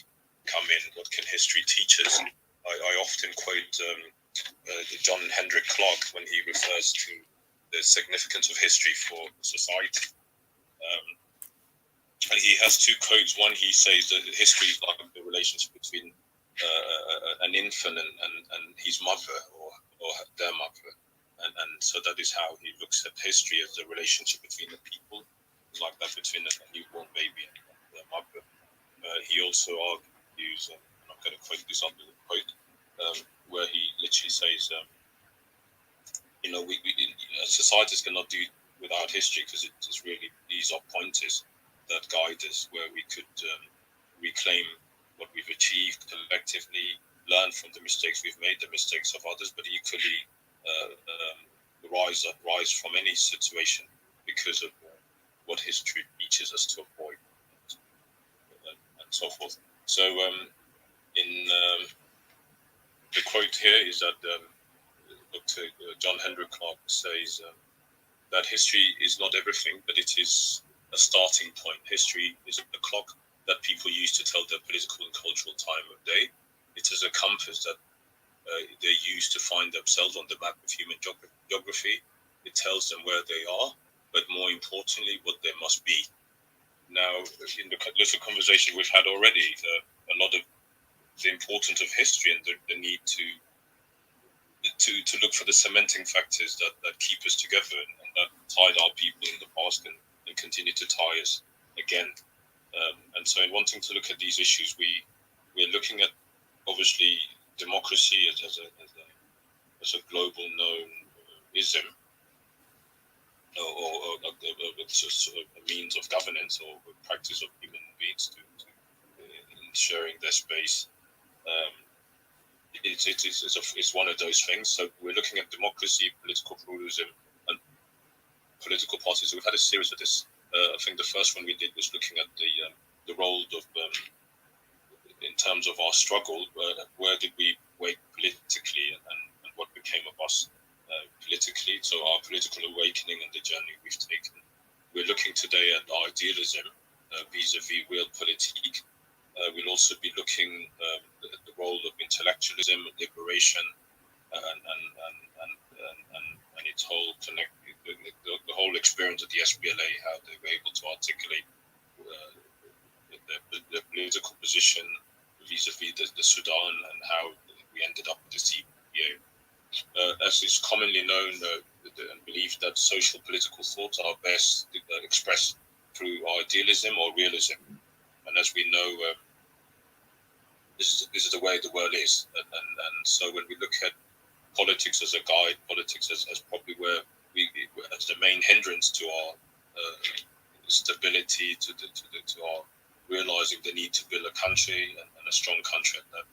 come in, what can history teach us. I often quote John Hendrik Clark when he refers to the significance of history for society. And he has two quotes. One, he says that history is like the relationship between an infant and his mother or their mother. And so that is how he looks at history, as the relationship between the people, like that between a newborn baby and their mother. He also argues, and I'm going to quote this under the quote, where he literally says, societies cannot do without history, because it's really, these are pointers that guide us, where we could reclaim what we've achieved collectively, learn from the mistakes we've made, the mistakes of others, but equally rise from any situation because of what history teaches us to avoid, and so forth. So in the quote here is that Dr. John Hendrik Clark says that history is not everything, but it is a starting point. History is a clock that people use to tell their political and cultural time of day. It is a compass that they use to find themselves on the map of human geography. It tells them where they are, but more importantly, what they must be. Now, in the little conversation we've had already, a lot of the importance of history and the need to look for the cementing factors that keep us together and that tied our people in the past and continue to tie us again. And so in wanting to look at these issues, we're looking at, obviously, democracy as a global known ism, or a means of governance or a practice of human beings to ensuring their space. It's one of those things. So we're looking at democracy, political pluralism, and political parties. So we've had a series of this. I think the first one we did was looking at the role of, in terms of our struggle, where did we wake politically, and what became of us politically. So our political awakening and the journey we've taken. We're looking today at idealism vis-a-vis realpolitik. We'll also be looking at the role of intellectualism, liberation, and its whole the whole experience of the SPLA, how they were able to articulate the political position vis-a-vis the Sudan, and how we ended up with the CPA. As is commonly known, and believe that social political thoughts are best expressed through idealism or realism. And as we know, this is the way the world is. And so when we look at politics as a guide, politics as probably where we as the main hindrance to our stability, to our realizing the need to build a country and a strong country, that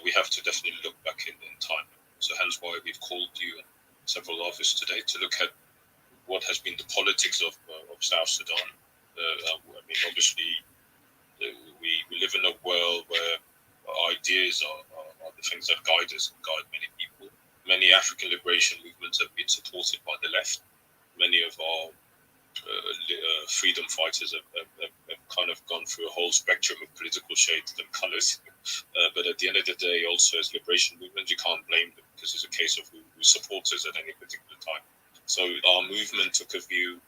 we have to definitely look back in time. So hence why we've called you and several others today to look at what has been the politics of South Sudan. I mean, obviously, we live in a world where ideas are the things that guide us and guide many people. Many African liberation movements have been supported by the left. Many of our freedom fighters have kind of gone through a whole spectrum of political shades and colors. But at the end of the day, also as liberation movements, you can't blame them because it's a case of who supports us at any particular time. So our movement took a view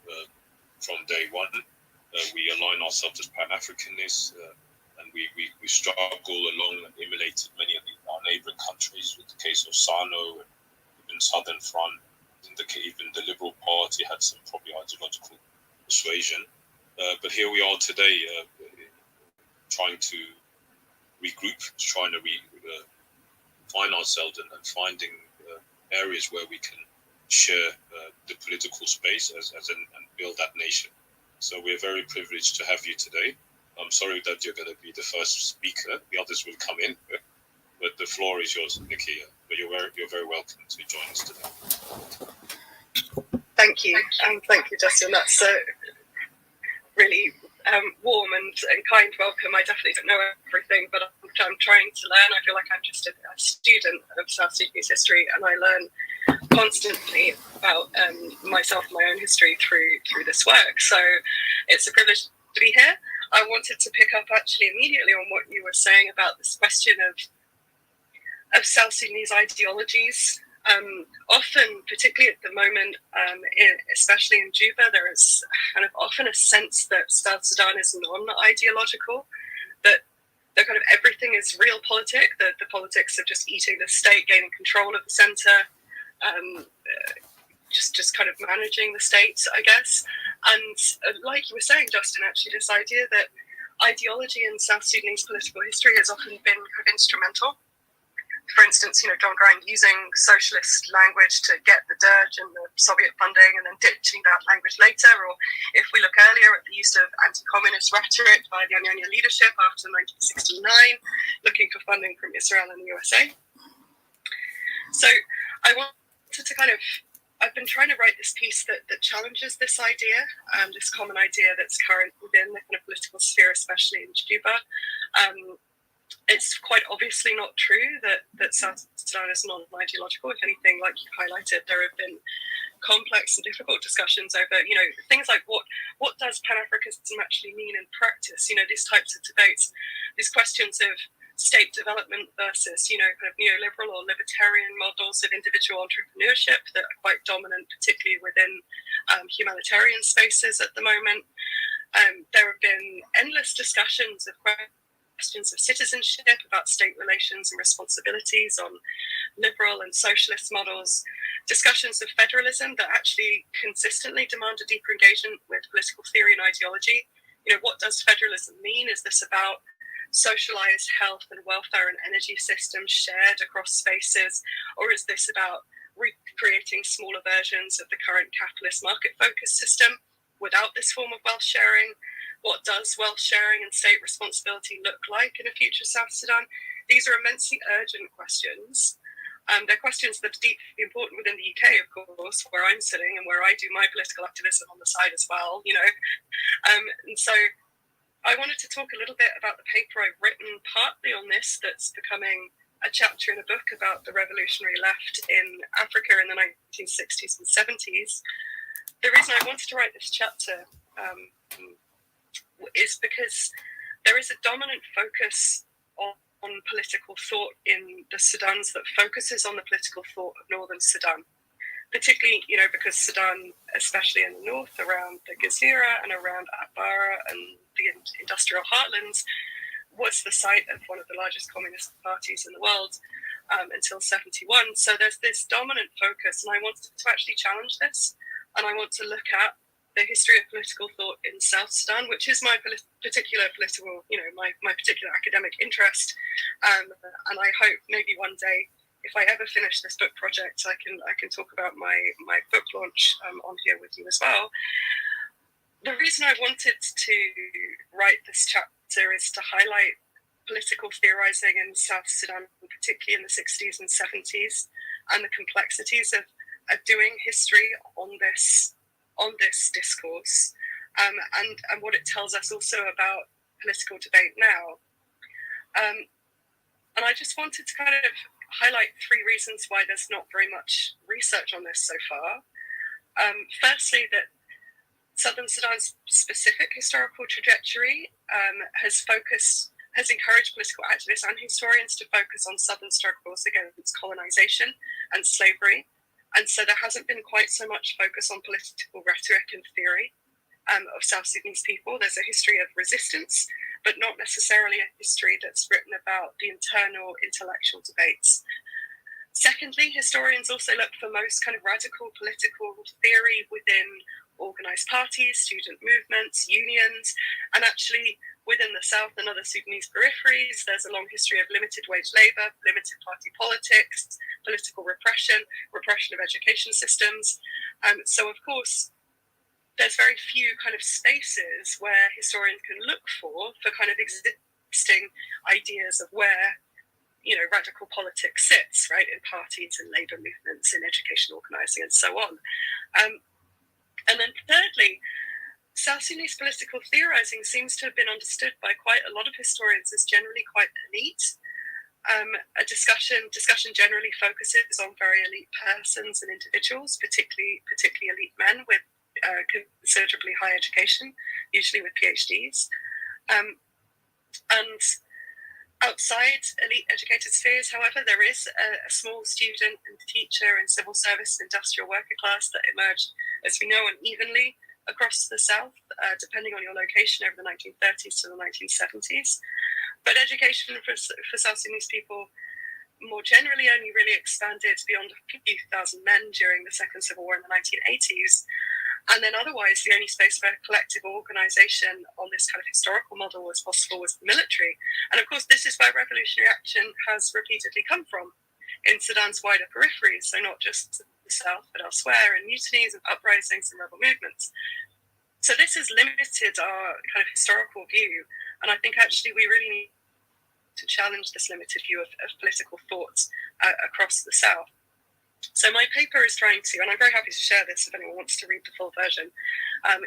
from day one. We align ourselves as Pan-Africanists, and we struggle along and emulated many of our neighboring countries, with the case of SANO and even Southern Front. Even the Liberal Party had some probably ideological persuasion. But here we are today, trying to regroup, trying to find ourselves and finding areas where we can share the political space and build that nation. So we're very privileged to have you today. I'm sorry that you're going to be the first speaker. The others will come in, but the floor is yours, Nikki. But you're very welcome to join us today. Thank you, and thank you, Justin. That's a really warm and kind welcome. I definitely don't know everything, but I'm trying to learn. I feel like I'm just a student of South Sudanese history, and I learn constantly about myself and my own history through this work. So it's a privilege to be here. I wanted to pick up actually immediately on what you were saying about this question of South Sudanese ideologies. Often, particularly at the moment, especially in Juba, there is kind of often a sense that South Sudan is non-ideological, that kind of everything is realpolitik, that the politics of just eating the state, gaining control of the centre, just kind of managing the state, I guess. And like you were saying, Justin, actually, this idea that ideology in South Sudanese political history has often been kind of instrumental. For instance, John Garang using socialist language to get the dirge and the Soviet funding and then ditching that language later. Or if we look earlier at the use of anti-communist rhetoric by the Anyanya leadership after 1969, looking for funding from Israel and the USA. So I wanted to I've been trying to write this piece that challenges this idea, this common idea that's current within the kind of political sphere, especially in Juba. It's quite obviously not true that South Sudan is non-ideological. If anything, like you highlighted, there have been complex and difficult discussions over, things like what does Pan-Africanism actually mean in practice? These types of debates, these questions of state development versus, kind of neoliberal or libertarian models of individual entrepreneurship that are quite dominant, particularly within humanitarian spaces at the moment. There have been endless discussions of questions of citizenship, about state relations and responsibilities on liberal and socialist models, discussions of federalism that actually consistently demand a deeper engagement with political theory and ideology. What does federalism mean? Is this about socialized health and welfare and energy systems shared across spaces, or is this about recreating smaller versions of the current capitalist market-focused system without this form of wealth sharing? What does wealth sharing and state responsibility look like in a future South Sudan? These are immensely urgent questions. They're questions that are deeply important within the UK, of course, where I'm sitting and where I do my political activism on the side as well, And so I wanted to talk a little bit about the paper I've written partly on this that's becoming a chapter in a book about the revolutionary left in Africa in the 1960s and 70s. The reason I wanted to write this chapter is because there is a dominant focus on political thought in the Sudans that focuses on the political thought of northern Sudan, particularly, because Sudan, especially in the north, around the Gezira and around Atbara and the industrial heartlands, was the site of one of the largest communist parties in the world. until 71. So there's this dominant focus, and I wanted to actually challenge this, and I want to look at the history of political thought in South Sudan, which is my particular political, my particular academic interest. And I hope maybe one day, if I ever finish this book project, I can talk about my book launch on here with you as well. The reason I wanted to write this chapter is to highlight political theorizing in South Sudan, particularly in the 60s and 70s, and the complexities of doing history on this discourse, and what it tells us also about political debate now. And I just wanted to kind of highlight 3 reasons why there's not very much research on this so far. Firstly, that Southern Sudan's specific historical trajectory has encouraged political activists and historians to focus on Southern struggles against colonization and slavery. And so there hasn't been quite so much focus on political rhetoric and theory of South Sudanese people. There's a history of resistance, but not necessarily a history that's written about the internal intellectual debates. Secondly, historians also look for most kind of radical political theory within organized parties, student movements, unions, and actually within the South and other Sudanese peripheries, there's a long history of limited wage labor, limited party politics, political repression of education systems. So of course, there's very few kind of spaces where historians can look for kind of existing ideas of where, radical politics sits, right, in parties and labor movements, in education organizing and so on. And then thirdly, South Sudanese political theorizing seems to have been understood by quite a lot of historians as generally quite elite. A discussion generally focuses on very elite persons and individuals, particularly elite men with considerably high education, usually with PhDs. And outside elite educated spheres, however, there is a small student and teacher and civil service and industrial worker class that emerged, as we know, unevenly across the South, depending on your location over the 1930s to the 1970s. But education for South Sudanese people more generally only really expanded beyond a few thousand men during the Second Civil War in the 1980s. And then otherwise, the only space where collective organization on this kind of historical model was possible was the military. And of course, this is where revolutionary action has repeatedly come from in Sudan's wider peripheries, so not just the South, but elsewhere, in mutinies and uprisings and rebel movements. So this has limited our kind of historical view, and I think actually we really need to challenge this limited view of political thought across the South. So my paper is trying to, and I'm very happy to share this if anyone wants to read the full version.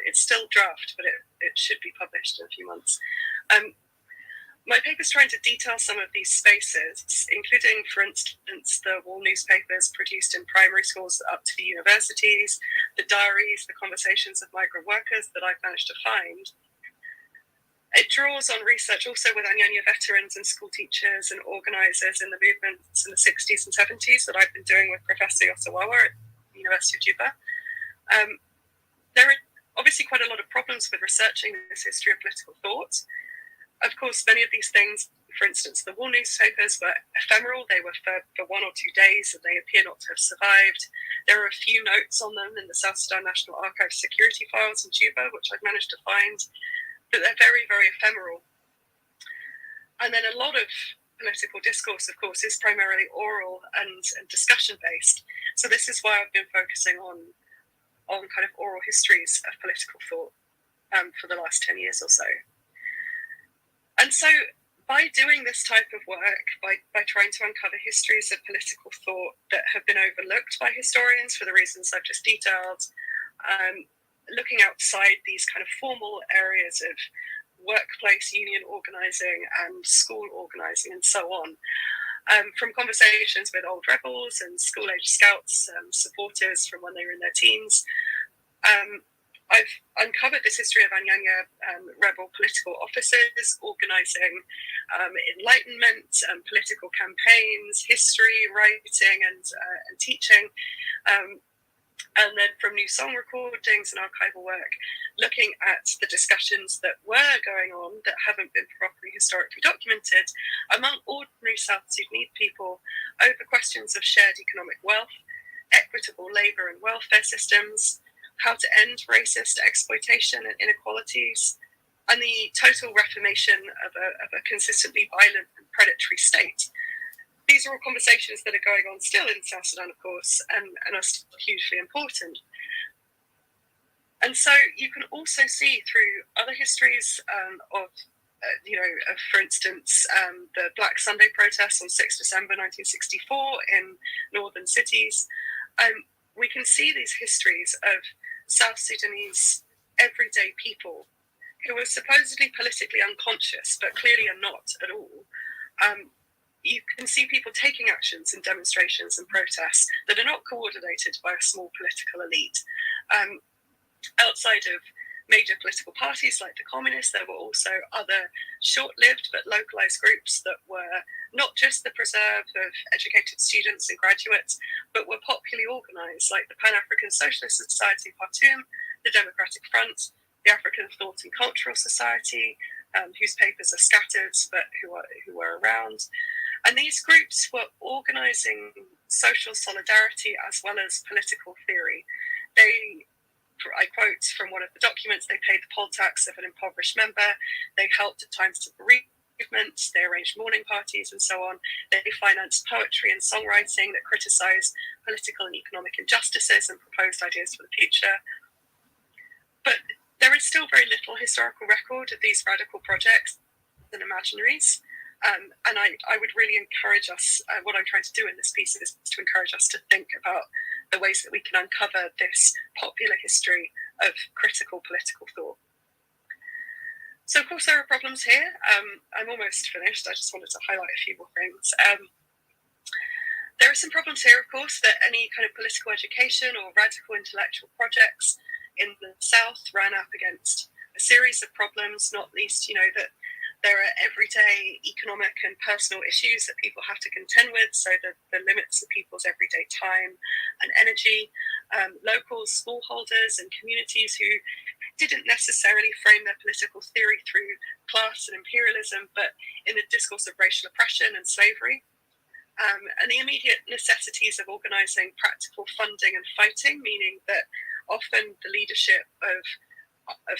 It's still draft, but it should be published in a few months. My paper is trying to detail some of these spaces, including, for instance, the wall newspapers produced in primary schools up to universities, the diaries, the conversations of migrant workers that I've managed to find. It draws on research also with Anyanya veterans and school teachers and organisers in the movements in the 60s and 70s that I've been doing with Professor Yosawawa at the University of Juba. There are obviously quite a lot of problems with researching this history of political thought. Of course, many of these things, for instance, the wall newspapers were ephemeral. They were for 1 or 2 days, and they appear not to have survived. There are a few notes on them in the South Sudan National Archive security files in Juba, which I've managed to find, but they're very, very ephemeral. And then a lot of political discourse, of course, is primarily oral and discussion-based. So this is why I've been focusing on kind of oral histories of political thought for the last 10 years or so. And so by doing this type of work, by trying to uncover histories of political thought that have been overlooked by historians for the reasons I've just detailed, looking outside these kind of formal areas of workplace union organizing and school organizing and so on, from conversations with old rebels and school-age scouts, supporters from when they were in their teens, I've uncovered this history of Anyanya rebel political officers organizing enlightenment, political campaigns, history, writing, and teaching. And then from new song recordings and archival work, looking at the discussions that were going on that haven't been properly historically documented among ordinary South Sudanese people over questions of shared economic wealth, equitable labour and welfare systems, how to end racist exploitation and inequalities, and the total reformation of a consistently violent and predatory state. These are all conversations that are going on still in South Sudan, of course, and are still hugely important. And so you can also see through other histories for instance, the Black Sunday protests on 6 December 1964 in northern cities. We can see these histories of South Sudanese everyday people who are supposedly politically unconscious, but clearly are not at all. You can see people taking actions in demonstrations and protests that are not coordinated by a small political elite. Outside of major political parties like the Communists, there were also other short-lived but localized groups that were not just the preserve of educated students and graduates, but were popularly organized, like the Pan-African Socialist Society Khartoum, the Democratic Front, the African Thought and Cultural Society, whose papers are scattered but who are around. And these groups were organizing social solidarity as well as political theory. I quote from one of the documents, they paid the poll tax of an impoverished member, they helped at times to bereavement, they arranged mourning parties and so on, they financed poetry and songwriting that criticized political and economic injustices and proposed ideas for the future. But there is still very little historical record of these radical projects and imaginaries. And I would really encourage us, what I'm trying to do in this piece is to encourage us to think about the ways that we can uncover this popular history of critical political thought. So of course there are problems here. I'm almost finished. I just wanted to highlight a few more things. There are some problems here, of course, that any kind of political education or radical intellectual projects in the South ran up against a series of problems, not least, that there are everyday economic and personal issues that people have to contend with, so the limits of people's everyday time and energy. Locals, smallholders and communities who didn't necessarily frame their political theory through class and imperialism, but in the discourse of racial oppression and slavery. And the immediate necessities of organising practical funding and fighting, meaning that often the leadership of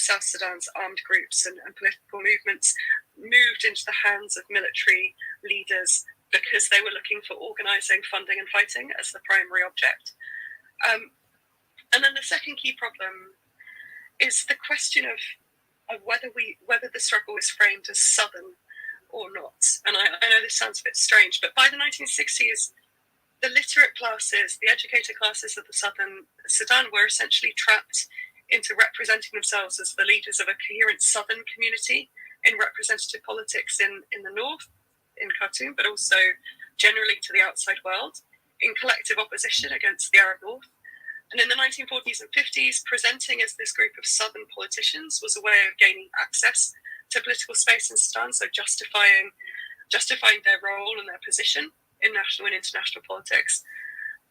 South Sudan's armed groups and political movements moved into the hands of military leaders because they were looking for organising, funding and fighting as the primary object. And then the second key problem is the question of whether the struggle is framed as Southern or not. And I know this sounds a bit strange, but by the 1960s, the literate classes, the educated classes of the Southern Sudan were essentially trapped into representing themselves as the leaders of a coherent Southern community in representative politics in the North, in Khartoum, but also generally to the outside world, in collective opposition against the Arab North. And in the 1940s and 50s, presenting as this group of Southern politicians was a way of gaining access to political space in Sudan, so justifying their role and their position in national and international politics.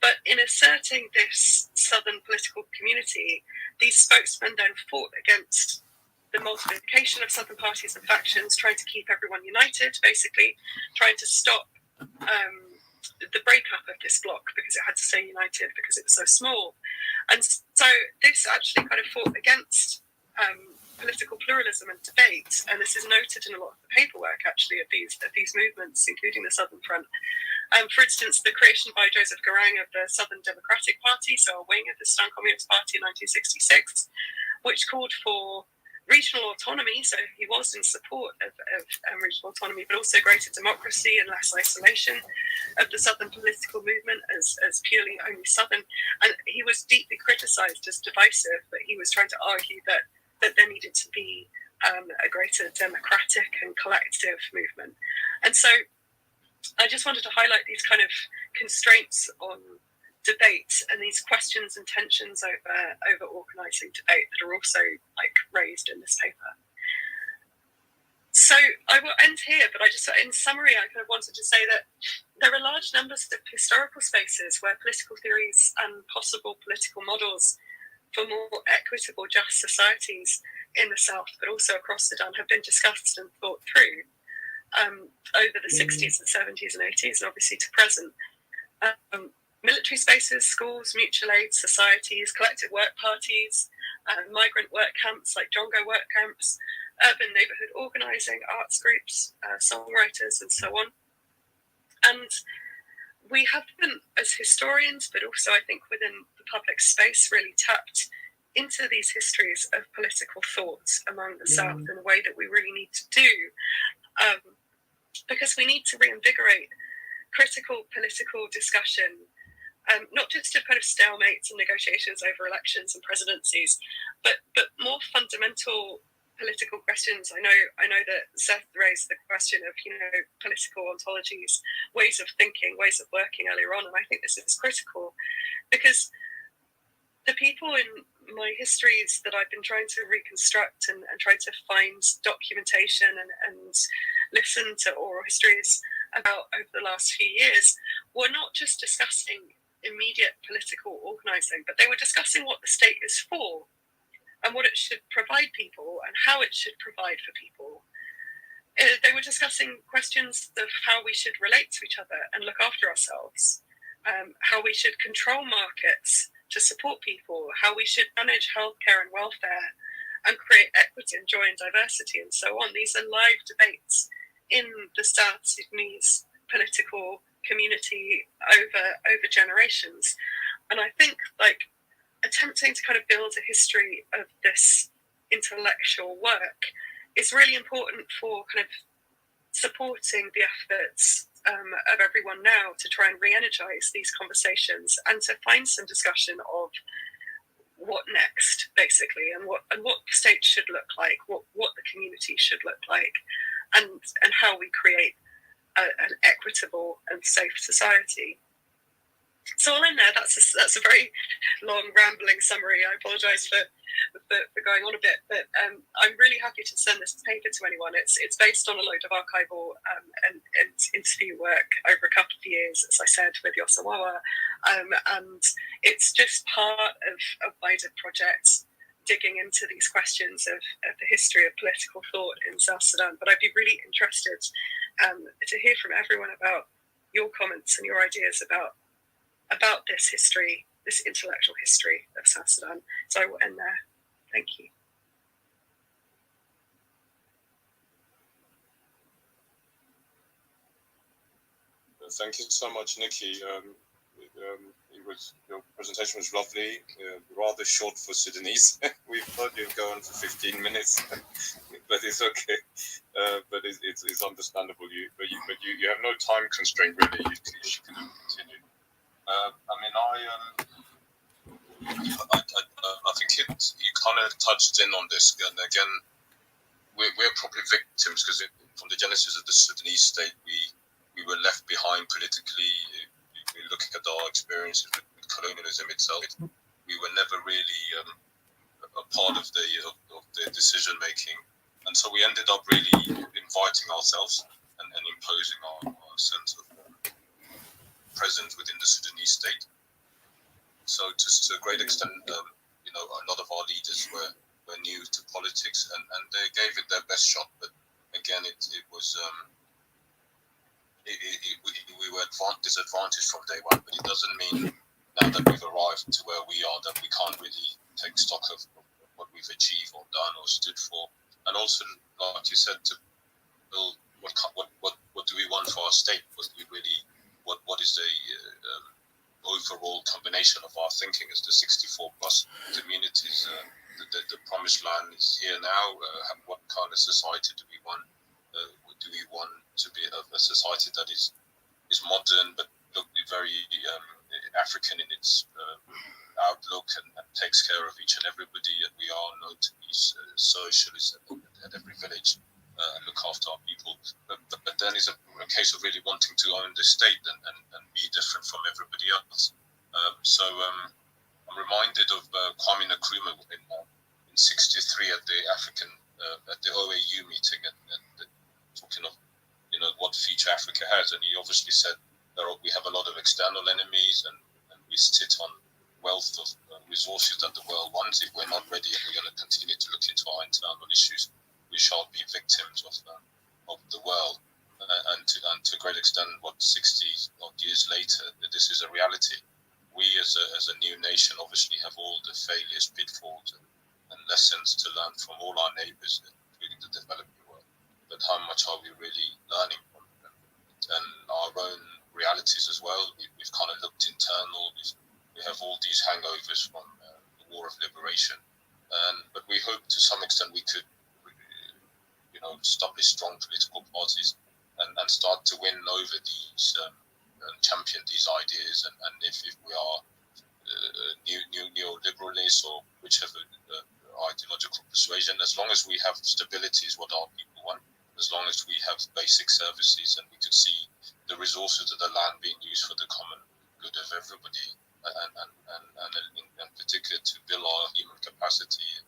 But in asserting this Southern political community, these spokesmen then fought against the multiplication of Southern parties and factions, trying to keep everyone united, basically trying to stop the breakup of this bloc because it had to stay united because it was so small. And so this actually kind of fought against political pluralism and debate, and this is noted in a lot of the paperwork actually of these movements, including the Southern Front. For instance, the creation by Joseph Garang of the Southern Democratic Party, so a wing of the Sudan Communist Party in 1966, which called for regional autonomy, so he was in support of regional autonomy, but also greater democracy and less isolation of the Southern political movement as purely only Southern. And he was deeply criticised as divisive, but he was trying to argue that there needed to be a greater democratic and collective movement. And so I just wanted to highlight these kind of constraints on debate and these questions and tensions over organising debate that are also raised in this paper. So I will end here, but in summary, I kind of wanted to say that there are large numbers of historical spaces where political theories and possible political models for more equitable, just societies in the South, but also across Sudan, have been discussed and thought through over the 60s and 70s and 80s, and obviously to present. Military spaces, schools, mutual aid societies, collective work parties, migrant work camps like Jongo work camps, urban neighbourhood organising, arts groups, songwriters, and so on. And we haven't, as historians, but also I think within the public space, really tapped into these histories of political thought among the South in a way that we really need to do, because we need to reinvigorate critical political discussion, not just of kind of stalemates and negotiations over elections and presidencies, but more fundamental political questions. I know that Seth raised the question of, political ontologies, ways of thinking, ways of working earlier on, and I think this is critical because the people in my histories that I've been trying to reconstruct and try to find documentation and listen to oral histories about over the last few years were not just discussing immediate political organising, but they were discussing what the state is for and what it should provide people and how it should provide for people. They were discussing questions of how we should relate to each other and look after ourselves, how we should control markets to support people, how we should manage healthcare and welfare and create equity and joy and diversity and so on. These are live debates in the South Sudanese political community over generations. And I think attempting to kind of build a history of this intellectual work is really important for kind of supporting the efforts of everyone now to try and re-energize these conversations and to find some discussion of what next, basically, and what the state should look like, what the community should look like, and how we create an equitable and safe society. So I'll end there. That's a very long, rambling summary. I apologise for going on a bit, but I'm really happy to send this paper to anyone. It's based on a load of archival and interview work over a couple of years, as I said, with Yosawawa, and it's just part of a wider project digging into these questions of the history of political thought in South Sudan. But I'd be really interested to hear from everyone about your comments and your ideas about this history, this intellectual history of South Sudan. So I will end there. Thank you. Thank you so much, Nikki. Your presentation was lovely, rather short for Sudanese. We thought you'd go on for 15 minutes, but it's okay. But it's understandable. But you have no time constraint, really. You can continue. I think you kind of touched in on this, and again, we're probably victims because from the genesis of the Sudanese state, we were left behind politically. We look at our experiences with colonialism itself. We were never really a part of the decision making, and so we ended up really inviting ourselves and imposing our sense of presence within the Sudanese state. So to a great extent, a lot of our leaders were new to politics and they gave it their best shot. But again, it was we were disadvantaged from day one. But it doesn't mean now that we've arrived to where we are that we can't really take stock of what we've achieved or done or stood for. And also, like you said, to build what do we want for our state? What is the overall combination of our thinking as the 64 plus communities? The promised land is here now. What kind of society do we want? Do we want to be a society that is modern but very African in its outlook and takes care of each and everybody, and we are known to be socialists at every village and look after our people. But then it's a case of really wanting to own the state and be different from everybody else. So I'm reminded of Kwame Nkrumah in '63 at the OAU meeting, and talking of, what future Africa has, and he obviously said we have a lot of external enemies, and we sit on wealth of resources that the world wants. If we're not ready and we're going to continue to look into our internal issues, we shall be victims of the world. And to a great extent, 60 odd years later, this is a reality. We as a new nation obviously have all the failures, pitfalls, and lessons to learn from all our neighbors, including the developing world. But how much are we really learning from them? And our own realities as well. We've kind of looked internal. We have all these hangovers from the War of Liberation, but we hope to some extent we could, establish strong political parties and start to win over these and champion these ideas. And if we are neoliberalists or whichever ideological persuasion, as long as we have stability is what our people want. As long as we have basic services and we could see the resources of the land being used for the common good of everybody, and in particular to build our human capacity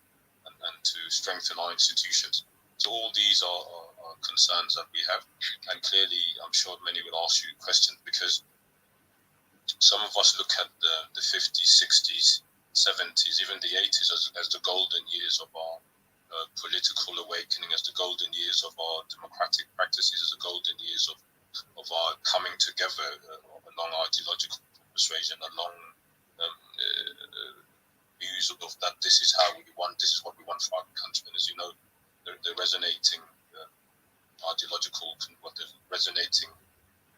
and to strengthen our institutions. So all these are concerns that we have, and clearly I'm sure many will ask you questions, because some of us look at the 50s, 60s, 70s, even the 80s as the golden years of our political awakening, as the golden years of our democratic practices, as the golden years of our coming together along ideological persuasion, along views of that this is how we want, this is what we want for our country. And as you know, the resonating ideological, what the resonating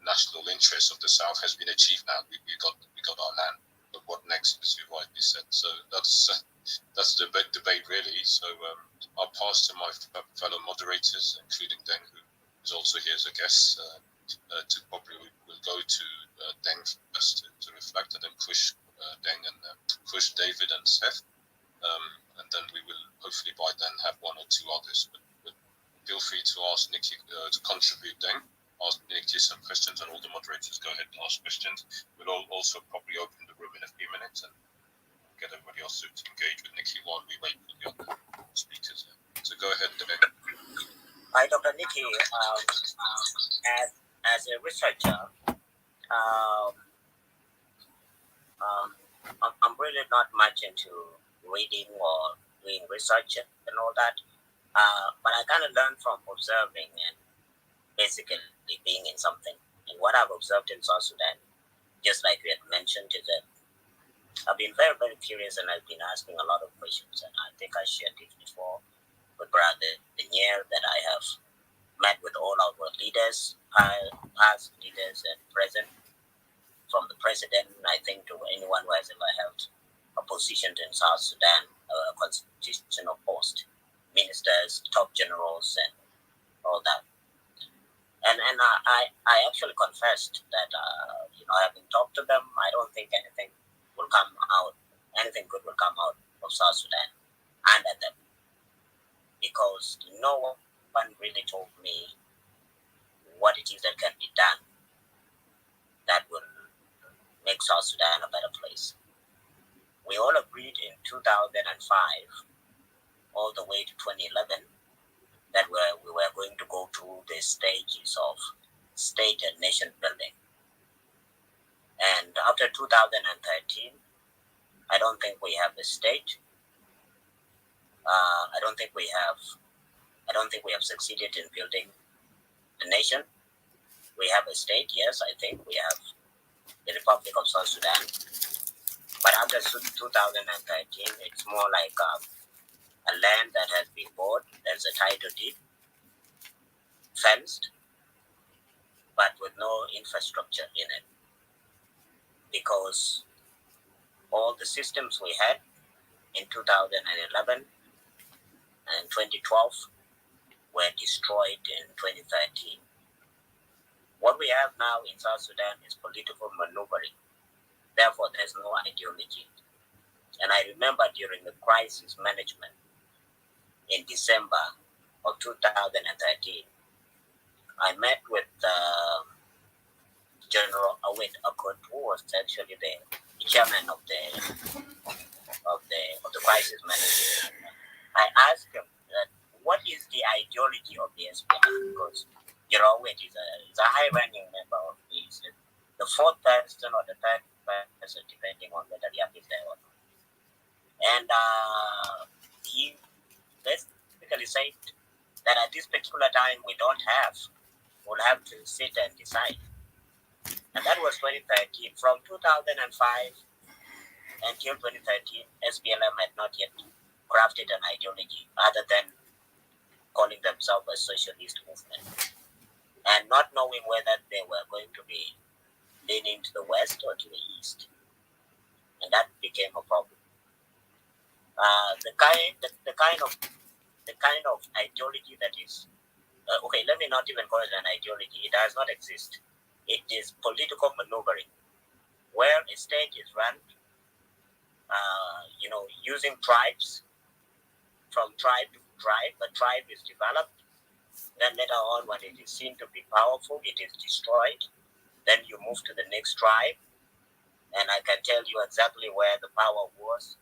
national interest of the South has been achieved now. We got our land, but what next, as you rightly said. So that's the debate really. So I'll pass to my fellow moderators, including Deng, who is also here as a guest. To probably we'll go to Deng first to reflect, and then Kush, Deng, and Kush, David, and Seth, and then we will hopefully by then have one or two others. But feel free to ask Nikki to contribute. Deng, ask Nikki some questions, and all the moderators go ahead and ask questions. We'll also probably open the room in a few minutes and get everybody else to engage with Nikki while we wait for the other speakers. So go ahead, Deng. Hi, Dr. Nikki. As a researcher, I'm really not much into reading or doing research and all that, but I kind of learn from observing and basically being in something. And what I've observed in South Sudan, just like we had mentioned, is that I've been very, very curious, and I've been asking a lot of questions. And I think I shared it before with Brother Denier that I have met with all our leaders, past leaders and present, from the president, I think, to anyone who has ever held a position in South Sudan, a constitutional post, ministers, top generals, and all that. And I actually confessed that, having talked to them, I don't think anything good will come out of South Sudan under them, because no one really told me what it is that can be done that will make South Sudan a better place. We all agreed in 2005 all the way to 2011 that we were going to go through the stages of state and nation building. And after 2013, I don't think we have a state. I don't think we have succeeded in building the nation. We have a state, yes. I think we have the Republic of South Sudan. But after 2013, it's more like a land that has been bought. There's a title deed, fenced, but with no infrastructure in it, because all the systems we had in 2011 and 2012 were destroyed in 2013. What we have now in South Sudan is political maneuvering. Therefore, there's no ideology. And I remember during the crisis management in December of 2013, I met with General Awit Akut, who was actually the chairman of the crisis management. I asked him that what is the ideology of the SPLM, because it's a high-ranking member of the fourth person or the third person, depending on whether the app is there or not. And he basically said that at this particular time we'll have to sit and decide. And that was 2013. From 2005 until 2013, SPLM had not yet crafted an ideology other than calling themselves a socialist movement, and not knowing whether they were going to be leaning to the west or to the east, and that became a problem. The kind of ideology that is let me not even call it an ideology. It does not exist. It is political maneuvering, where a state is run, using tribes. From tribe to tribe, a tribe is developed. Then later on, when it is seen to be powerful, it is destroyed. Then you move to the next tribe. And I can tell you exactly where the power was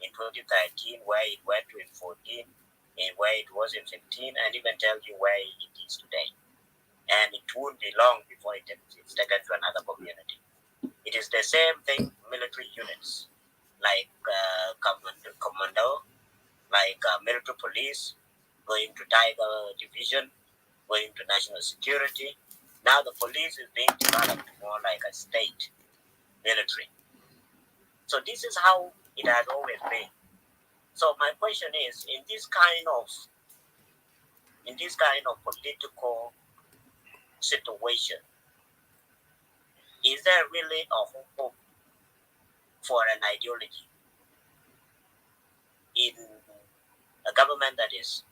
in 2013, where it went to in 14, and where it was in 15, and even tell you where it is today. And it won't be long before it's taken to another community. It is the same thing, military units, like commando, like military police, going to Tiger Division, going to national security. Now the police is being developed more like a state military. So this is how it has always been. So my question is, in this kind of political situation, is there really a hope for an ideology in a government that is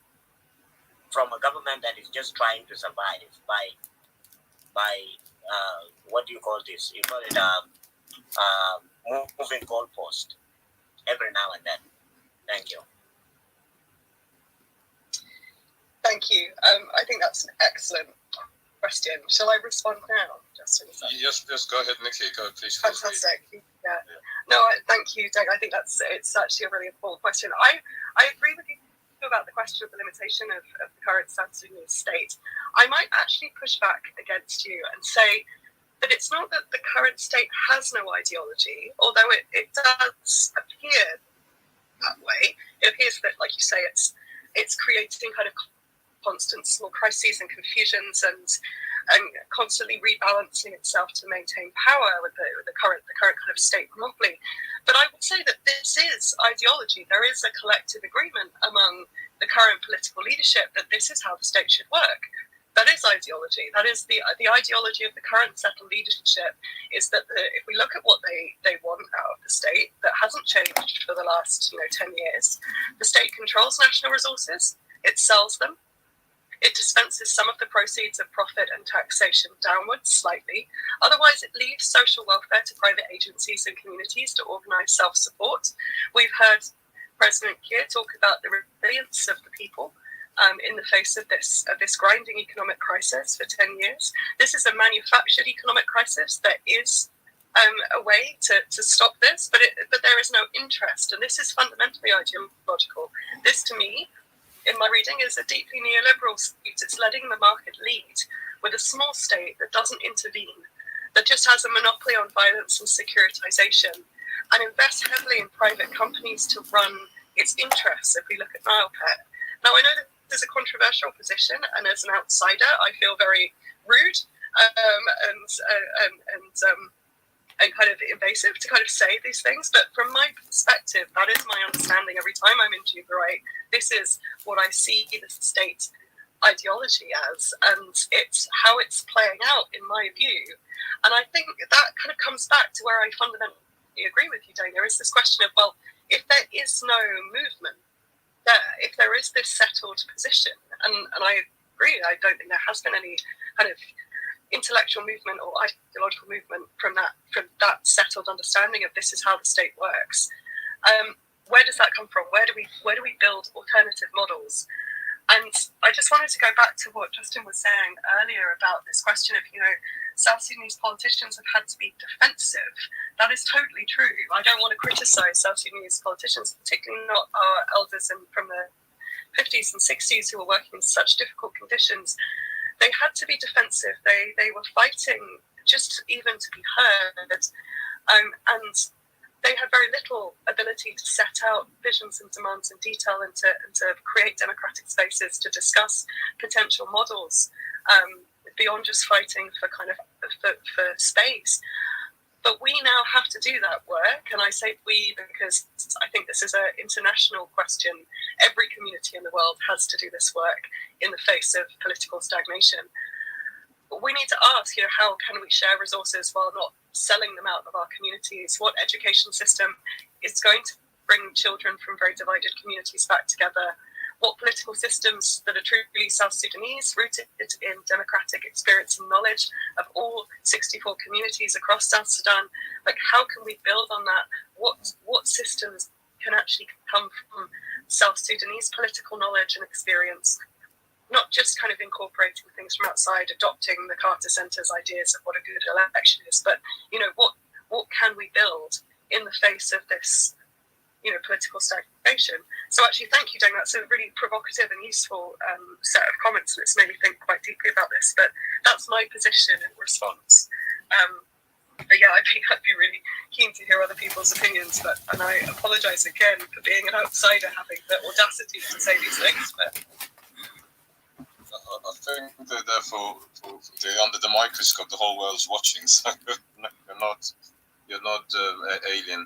just trying to survive by what do you call this? You call it moving goalpost every now and then. Thank you. Thank you. I think that's an excellent question. Shall I respond now, Justin? Yes, go ahead, Nikki. Go, please. Fantastic. Yeah. No, thank you, Doug. I think it's actually a really important question. I agree with you about the question of the limitation of the current South Sudanese state. I might actually push back against you and say that it's not that the current state has no ideology, although it does appear that way. It appears that, like you say, it's creating kind of constant small crises and confusions and constantly rebalancing itself to maintain power with the current kind of state monopoly. But I would say that this is ideology. There is a collective agreement among the current political leadership that this is how the state should work. That is ideology. That is the ideology of the current settled leadership, is that if we look at what they want out of the state, that hasn't changed for the last 10 years. The state controls national resources. It sells them. It dispenses some of the proceeds of profit and taxation downwards slightly. Otherwise, it leaves social welfare to private agencies and communities to organise self-support. We've heard President Kiir talk about the resilience of the people in the face of this grinding economic crisis for 10 years. This is a manufactured economic crisis. There is a way to stop this, but there is no interest, and this is fundamentally ideological. This, to me, in my reading, is a deeply neoliberal state. It's letting the market lead with a small state that doesn't intervene, that just has a monopoly on violence and securitization, and invests heavily in private companies to run its interests, if we look at Nilepet. Now, I know that this is a controversial position, and as an outsider, I feel very rude and kind of invasive to kind of say these things, but from my perspective, that is my understanding. Every time I'm in Jubilee, this is what I see the state ideology as, and it's how it's playing out in my view. And I think that kind of comes back to where I fundamentally agree with you, Dana, is this question of, well, if there is no movement there, if there is this settled position, and I agree, I don't think there has been any kind of intellectual movement or ideological movement from that settled understanding of this is how the state works. Where does that come from? Where do we build alternative models? And I just wanted to go back to what Justin was saying earlier about this question of, South Sudanese politicians have had to be defensive. That is totally true. I don't want to criticize South Sudanese politicians, particularly not our elders from the 50s and 60s who were working in such difficult conditions. they had to be defensive. They were fighting just even to be heard, and they had very little ability to set out visions and demands in detail and to create democratic spaces to discuss potential models beyond just fighting for for space. But we now have to do that work, and I say we because I think this is an international question. Every community in the world has to do this work in the face of political stagnation. But we need to ask, how can we share resources while not selling them out of our communities? What education system is going to bring children from very divided communities back together? What political systems that are truly South Sudanese, rooted in democratic experience and knowledge of all 64 communities across South Sudan? Like, how can we build on that? What systems can actually come from South Sudanese political knowledge and experience? Not just kind of incorporating things from outside, adopting the Carter Center's ideas of what a good election is, but what can we build in the face of this political stagnation? So actually, thank you, Deng. That's a really provocative and useful set of comments, and it's made me think quite deeply about this. But that's my position in response. But yeah, I'd be really keen to hear other people's opinions. And I apologise again for being an outsider, having the audacity to say these things. But I think that therefore, under the microscope, the whole world's watching. So you're not alien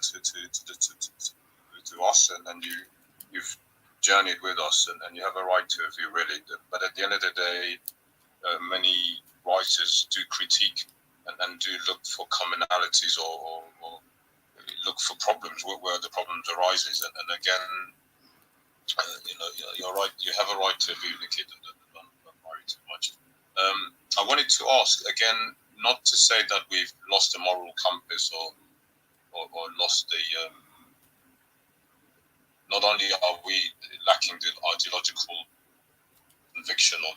to us, and you've journeyed with us, and you have a right to a view, really. But at the end of the day, many writers do critique and do look for commonalities or look for problems where the problems arises. And again, you're right. You have a right to a view, Nikki. Don't worry too much. I wanted to ask again, not to say that we've lost a moral compass or lost the. Not only are we lacking the ideological conviction or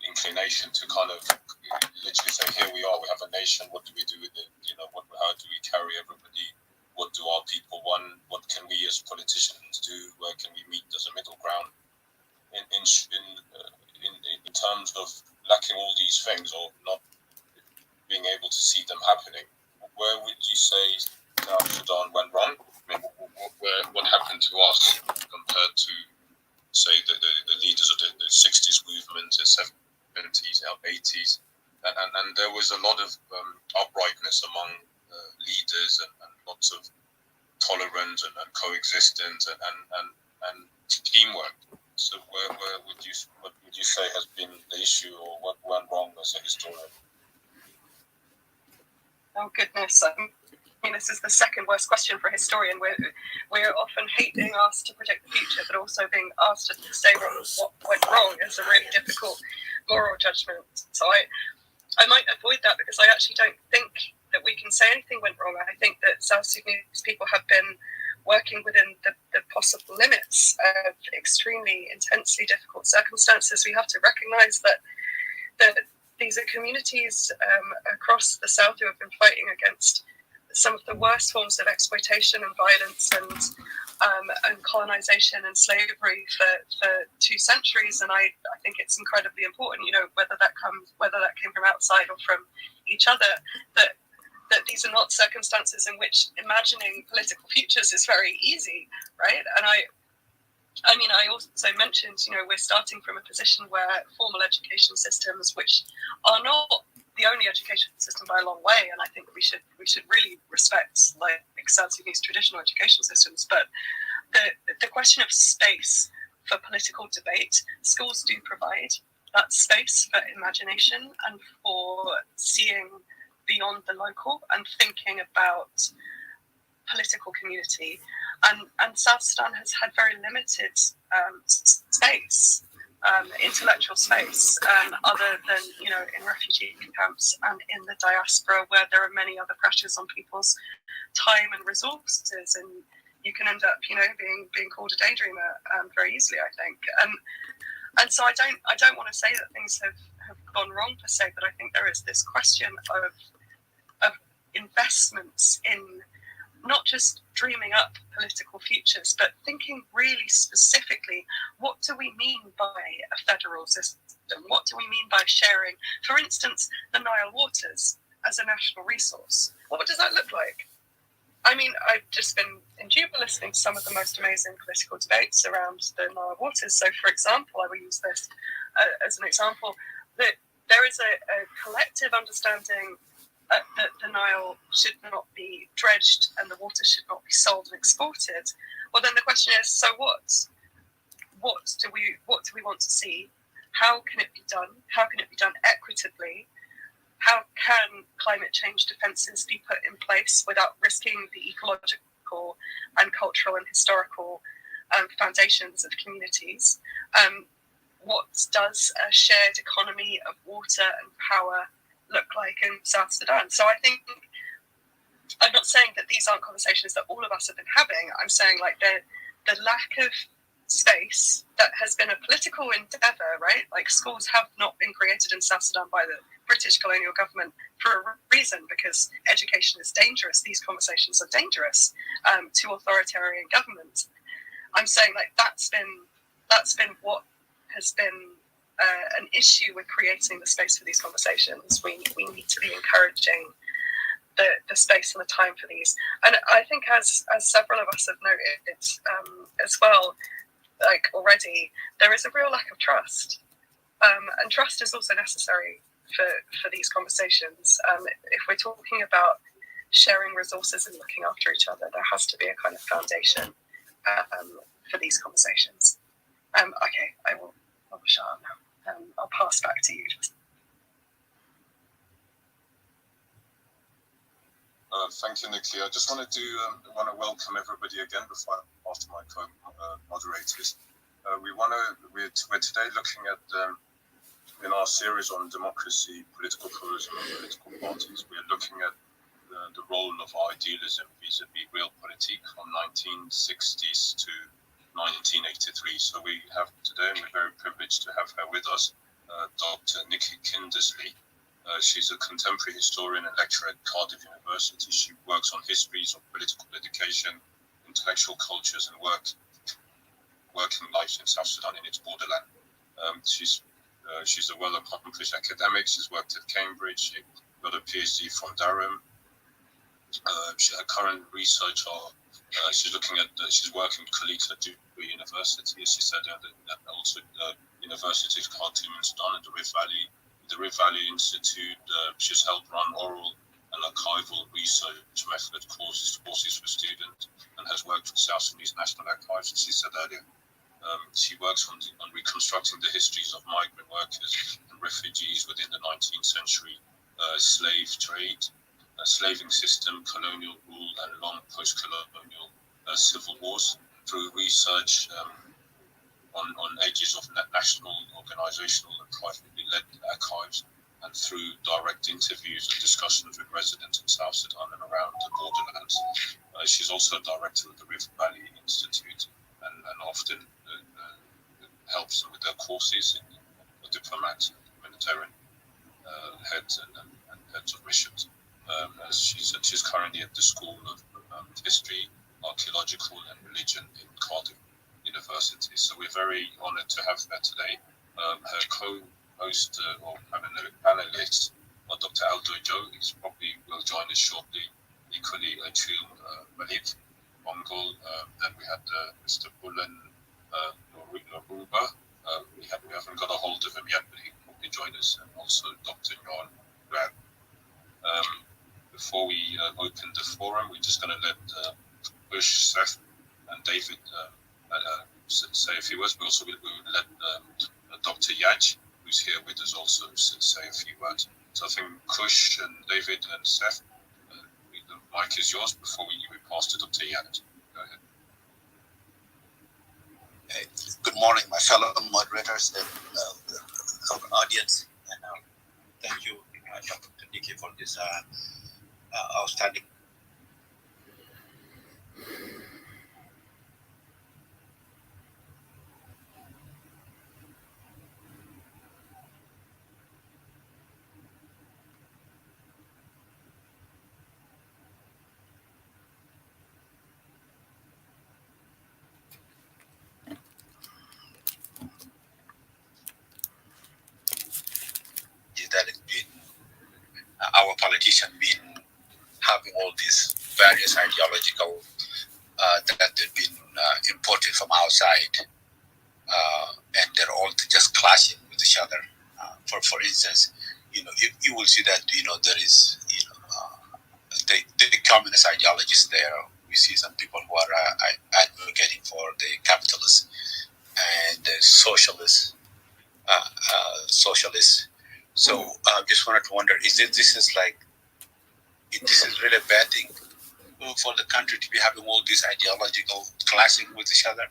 inclination to kind of literally say, here we are, we have a nation, what do we do with it? How do we carry everybody? What do our people want? What can we as politicians do? Where can we meet as a middle ground? In terms of lacking all these things or not being able to see them happening, where would you say South Sudan went wrong? I mean, what happened to us compared to, say, the leaders of the 60s movement, the 70s, 80s, and there was a lot of uprightness among leaders and lots of tolerance and coexistence and teamwork. So what would you say has been the issue, or what went wrong as a historian? Oh goodness. This is the second worst question for a historian. We're often being asked to predict the future, but also being asked to say what went wrong is a really difficult moral judgment. So I might avoid that because I actually don't think that we can say anything went wrong. I think that South Sudanese people have been working within the possible limits of extremely intensely difficult circumstances. We have to recognise that these are communities across the South who have been fighting against some of the worst forms of exploitation and violence and colonization and slavery for 2 centuries. And I think it's incredibly important, whether that came from outside or from each other, that these are not circumstances in which imagining political futures is very easy, right? And I also mentioned, we're starting from a position where formal education systems, which are not the only education system by a long way, and I think we should really respect like South Sudanese traditional education systems. But the question of space for political debate, schools do provide that space for imagination and for seeing beyond the local and thinking about political community. And South Sudan has had very limited space, intellectual space, other than, in refugee camps and in the diaspora, where there are many other pressures on people's time and resources, and you can end up, being called a daydreamer very easily, I think. And so I don't want to say that things have gone wrong per se, but I think there is this question of investments in not just dreaming up political futures, but thinking really specifically, what do we mean by a federal system? What do we mean by sharing, for instance, the Nile waters as a national resource? What does that look like? I mean, I've just been in Juba listening to some of the most amazing political debates around the Nile waters. So, for example, I will use this as an example, that there is a collective understanding that the Nile should not be dredged and the water should not be sold and exported. Well, then the question is, so what? What do we want to see? How can it be done? How can it be done equitably? How can climate change defences be put in place without risking the ecological and cultural and historical foundations of communities? What does a shared economy of water and power look like in South Sudan? So I think, I'm not saying that these aren't conversations that all of us have been having. I'm saying like the lack of space that has been a political endeavour, right? Like schools have not been created in South Sudan by the British colonial government for a reason, because education is dangerous. These conversations are dangerous to authoritarian governments. I'm saying like that's been what has been an issue with creating the space for these conversations. We need to be encouraging the space and the time for these. And I think as several of us have noted as well, like already, there is a real lack of trust. And trust is also necessary for these conversations. If we're talking about sharing resources and looking after each other, there has to be a kind of foundation for these conversations. Okay, I'll shut up now. I'll pass back to you. Thank you, Nikki. I just want to welcome everybody again before I pass to my co-moderators. We're today looking at in our series on democracy, political pluralism, and political parties. We're looking at the role of idealism vis-a-vis realpolitik from 1960s to 1983. So we have today, and we're very privileged to have her with us, Dr. Nikki Kindersley. She's a contemporary historian and lecturer at Cardiff University. She works on histories of political education, intellectual cultures, and working lives in South Sudan in its borderland. She's a well-accomplished academic. She's worked at Cambridge. She got a PhD from Durham. Her current research she's working with colleagues at Juba University, as she said, and also University of Khartoum in Sudan and the Rift Valley Institute. She's helped run oral and archival research method courses for students, and has worked with South Sudanese National Archives, as she said earlier. She works on reconstructing the histories of migrant workers and refugees within the 19th century slave trade, slaving system, colonial rule, and long post-colonial civil wars through research on ages of national, organizational, and privately led archives, and through direct interviews and discussions with residents in South Sudan and around the borderlands. She's also director of the Rift Valley Institute and often helps them with their courses in diplomats and humanitarian heads and heads of missions. She's currently at the School of History, Archaeological and Religion in Cardiff University. So we're very honoured to have her today. Her co-host or panelist, Dr. Aldo Joe, will join us shortly. Equally, Atul Malik Mongol. Then we had Mr. Bulan Noruba. We haven't got a hold of him yet, but he will probably join us. And also Dr. Nyon Grab. Before we open the forum, we're just going to let Bush, Seth, and David say a few words. But also we will let Dr. Yaj, who's here with us, also say a few words. So I think Kush and David and Seth, the mic is yours before we pass to Dr. Yaj. Go ahead. Hey, good morning, my fellow moderators and audience. And thank you, Dr. Nikki, for this outstanding. politicians been having all these various ideological that they've been imported from outside, and they're all just clashing with each other. For instance, you will see that there is the communist ideologies there. We see some people who are advocating for the capitalists and the socialists. So I just wanted to wonder: this is really a bad thing for the country to be having all these ideological clashing with each other?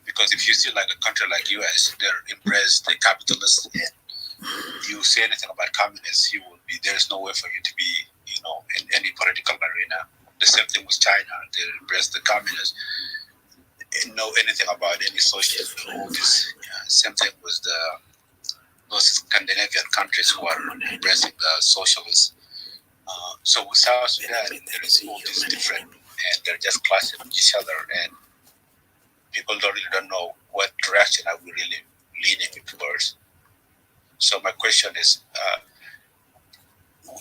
Because if you see like a country like US, they're embraced the capitalists, and you say anything about communists, there's no way for you to be in any political arena. The same thing with China; they embrace the communists. Know anything about any socialism? All this same thing with those Scandinavian countries who are embracing the socialists. So with South Sudan, there is all this different, and they're just clashing with each other, and people don't know what direction are we really leaning towards. So my question is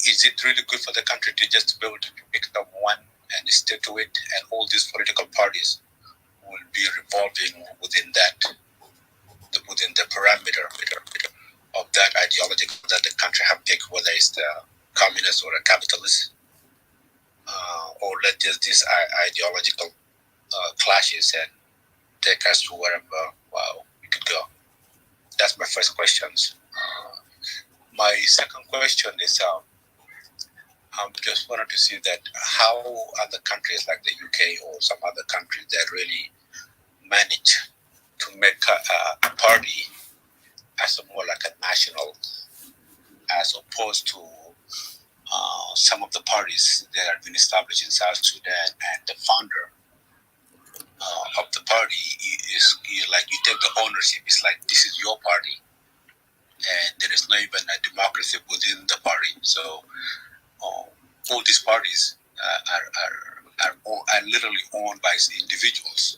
it really good for the country to just be able to pick up one and stick to it, and all these political parties will be revolving within the parameter of that ideology that the country have picked, whether it's the communist or a capitalist, or let just these ideological clashes and take us to wherever we could go. That's my first question. My second question is just wanted to see that how other countries like the UK or some other countries that really manage to make a party as more like a national, as opposed to some of the parties that have been established in South Sudan, and the founder of the party is like you take the ownership. It's like this is your party, and there is not even a democracy within the party. So all these parties are literally owned by individuals,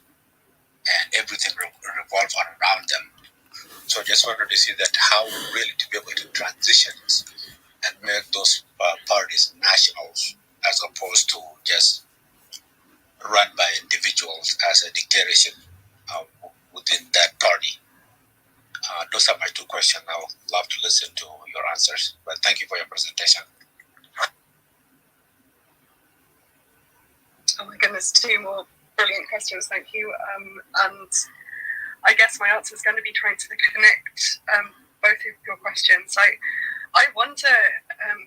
and everything revolves around them. So I just wanted to see that how really to be able to transition and make those parties nationals, as opposed to just run by individuals as a dictatorship within that party. Those are my two questions. I would love to listen to your answers. But thank you for your presentation. Oh my goodness, two more brilliant questions, thank you. And I guess my answer is going to be trying to connect both of your questions. I wonder,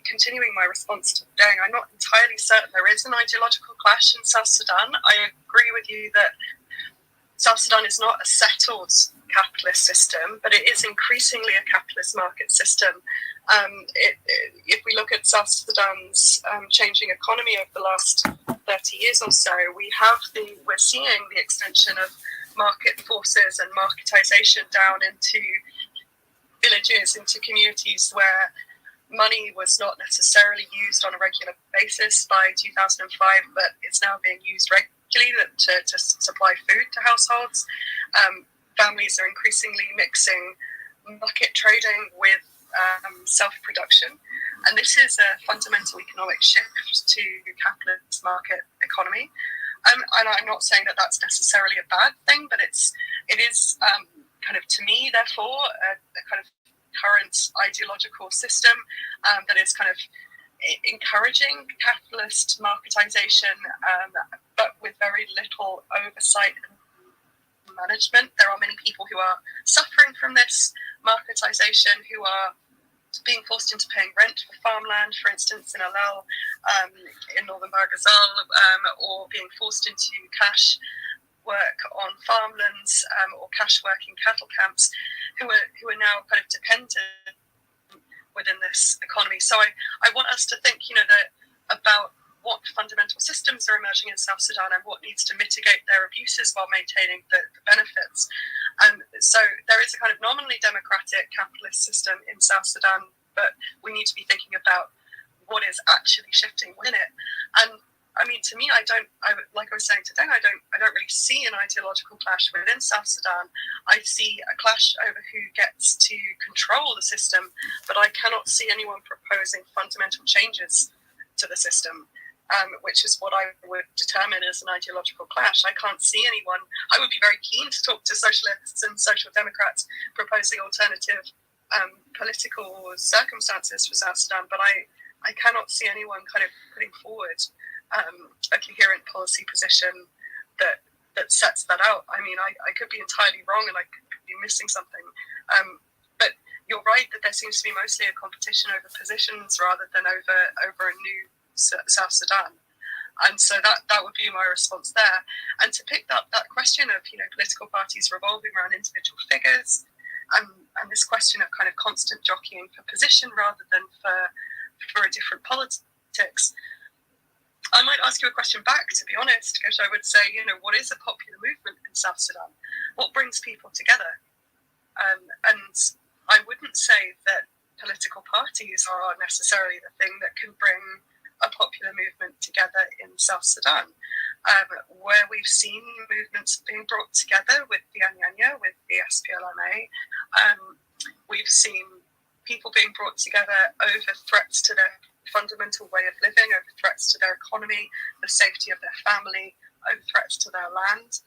continuing my response to Deng, I'm not entirely certain there is an ideological clash in South Sudan. I agree with you that South Sudan is not a settled capitalist system, but it is increasingly a capitalist market system. If we look at South Sudan's changing economy over the last 30 years or so, we're seeing the extension of market forces and marketization down into villages, into communities where money was not necessarily used on a regular basis by 2005, but it's now being used regularly to supply food to households. Families are increasingly mixing market trading with self-production, and this is a fundamental economic shift to capitalist market economy. And I'm not saying that that's necessarily a bad thing, but it is kind of, to me, therefore, a kind of current ideological system that is kind of encouraging capitalist marketization, but with very little oversight and management. There are many people who are suffering from this marketization, who are being forced into paying rent for farmland, for instance, in Alel, in northern Barghazal, or being forced into cash work on farmlands, or cash work in cattle camps, who are now kind of dependent within this economy. So I want us to think, that about what fundamental systems are emerging in South Sudan and what needs to mitigate their abuses while maintaining the benefits. So there is a kind of nominally democratic capitalist system in South Sudan, but we need to be thinking about what is actually shifting within it. And I mean, to me, like I was saying today, I don't really see an ideological clash within South Sudan. I see a clash over who gets to control the system, but I cannot see anyone proposing fundamental changes to the system, which is what I would determine as an ideological clash. I can't see anyone. I would be very keen to talk to socialists and social democrats proposing alternative political circumstances for South Sudan, but I cannot see anyone kind of putting forward a coherent policy position that sets that out. I mean, I could be entirely wrong and I could be missing something. But you're right that there seems to be mostly a competition over positions rather than over a new South Sudan. And so that would be my response there. And to pick up that question of, political parties revolving around individual figures, and this question of kind of constant jockeying for position rather than for a different politics, I might ask you a question back, to be honest, because I would say, what is a popular movement in South Sudan? What brings people together? And I wouldn't say that political parties are necessarily the thing that can bring a popular movement together in South Sudan. Where we've seen movements being brought together with the Anyanya, with the SPLMA, we've seen people being brought together over threats to their fundamental way of living, over threats to their economy, the safety of their family, over threats to their land,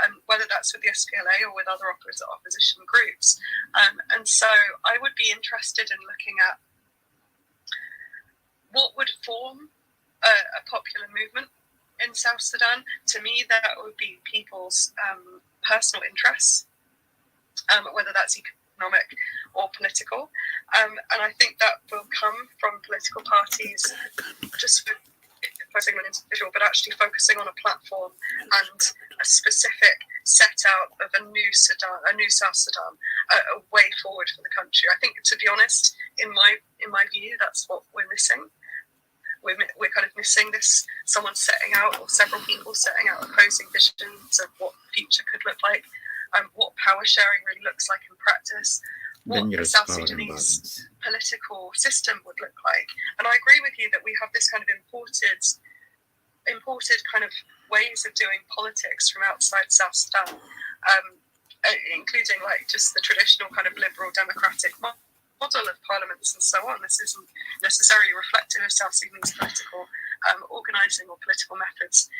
and whether that's with the SPLA or with other opposition groups. And so I would be interested in looking at what would form a popular movement in South Sudan. To me, that would be people's personal interests, whether that's economic or political. And I think that will come from political parties just focusing on an individual, but actually focusing on a platform and a specific set out of a new South Sudan, a way forward for the country. I think, to be honest, in my view, that's what we're missing. We're kind of missing this, someone setting out, or several people setting out opposing visions of what the future could look like, what power sharing really looks like in practice, what the South Sudanese political system would look like. And I agree with you that we have this kind of imported kind of ways of doing politics from outside South Sudan, including like just the traditional kind of liberal democratic model of parliaments and so on. This isn't necessarily reflective of South Sudanese political organising or political methods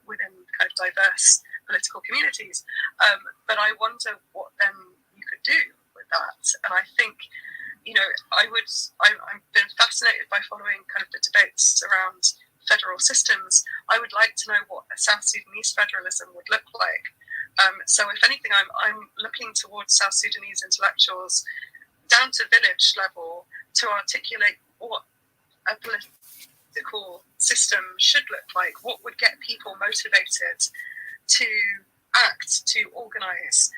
within kind of diverse political communities. But I wonder what then you could do with that. And I think, I've been fascinated by following kind of the debates around federal systems. I would like to know what a South Sudanese federalism would look like. So if anything, I'm looking towards South Sudanese intellectuals down to village level to articulate what a political system should look like, what would get people motivated to act, to organise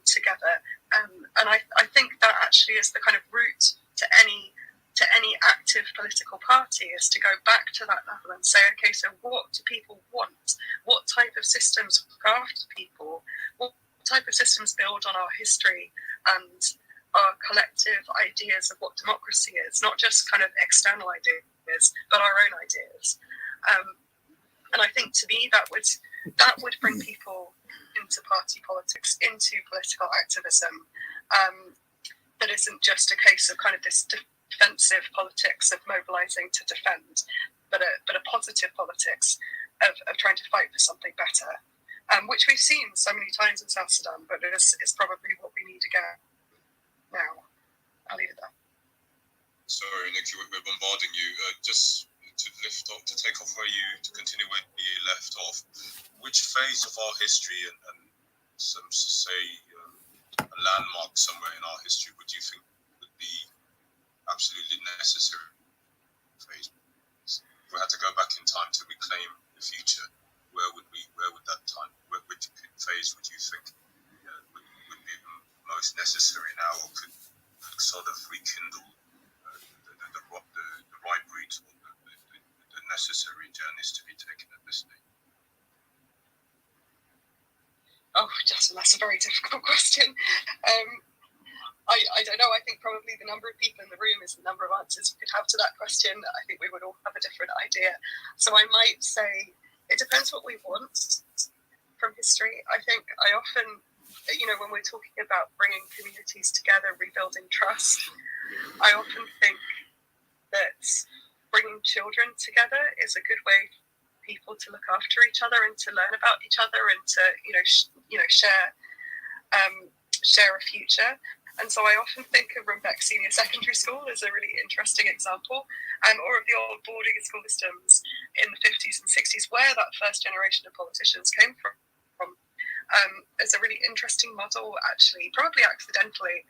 together. And I think that actually is the kind of route to any active political party, is to go back to that level and say, okay, so what do people want? What type of systems look after people? What type of systems build on our history and our collective ideas of what democracy is, not just kind of external ideas, but our own ideas. And I think, to me, that would bring people into party politics, into political activism. That isn't just a case of kind of this defensive politics of mobilising to defend, but a positive politics of trying to fight for something better, which we've seen so many times in South Sudan, but it's probably what we need again now. I'll leave it there. Sorry, Nikki, we're bombarding you. Just to take off where to continue where you left off. Which phase of our history and some say a landmark somewhere in our history would you think would be absolutely necessary phase? If we had to go back in time to reclaim the future, where would that time? Which phase would you think would be most necessary now, or could sort of rekindle the right route, or the necessary journeys to be taken at this stage? Oh, Justin, that's a very difficult question. I don't know. I think probably the number of people in the room is the number of answers you could have to that question. I think we would all have a different idea. So I might say it depends what we want from history. I think I often, when we're talking about bringing communities together, rebuilding trust, I often think that bringing children together is a good way for people to look after each other and to learn about each other and to, share a future. And so I often think of Rumbek Senior Secondary School as a really interesting example, or of the old boarding school systems in the 50s and 60s, where that first generation of politicians came from. As a really interesting model, actually, probably accidentally,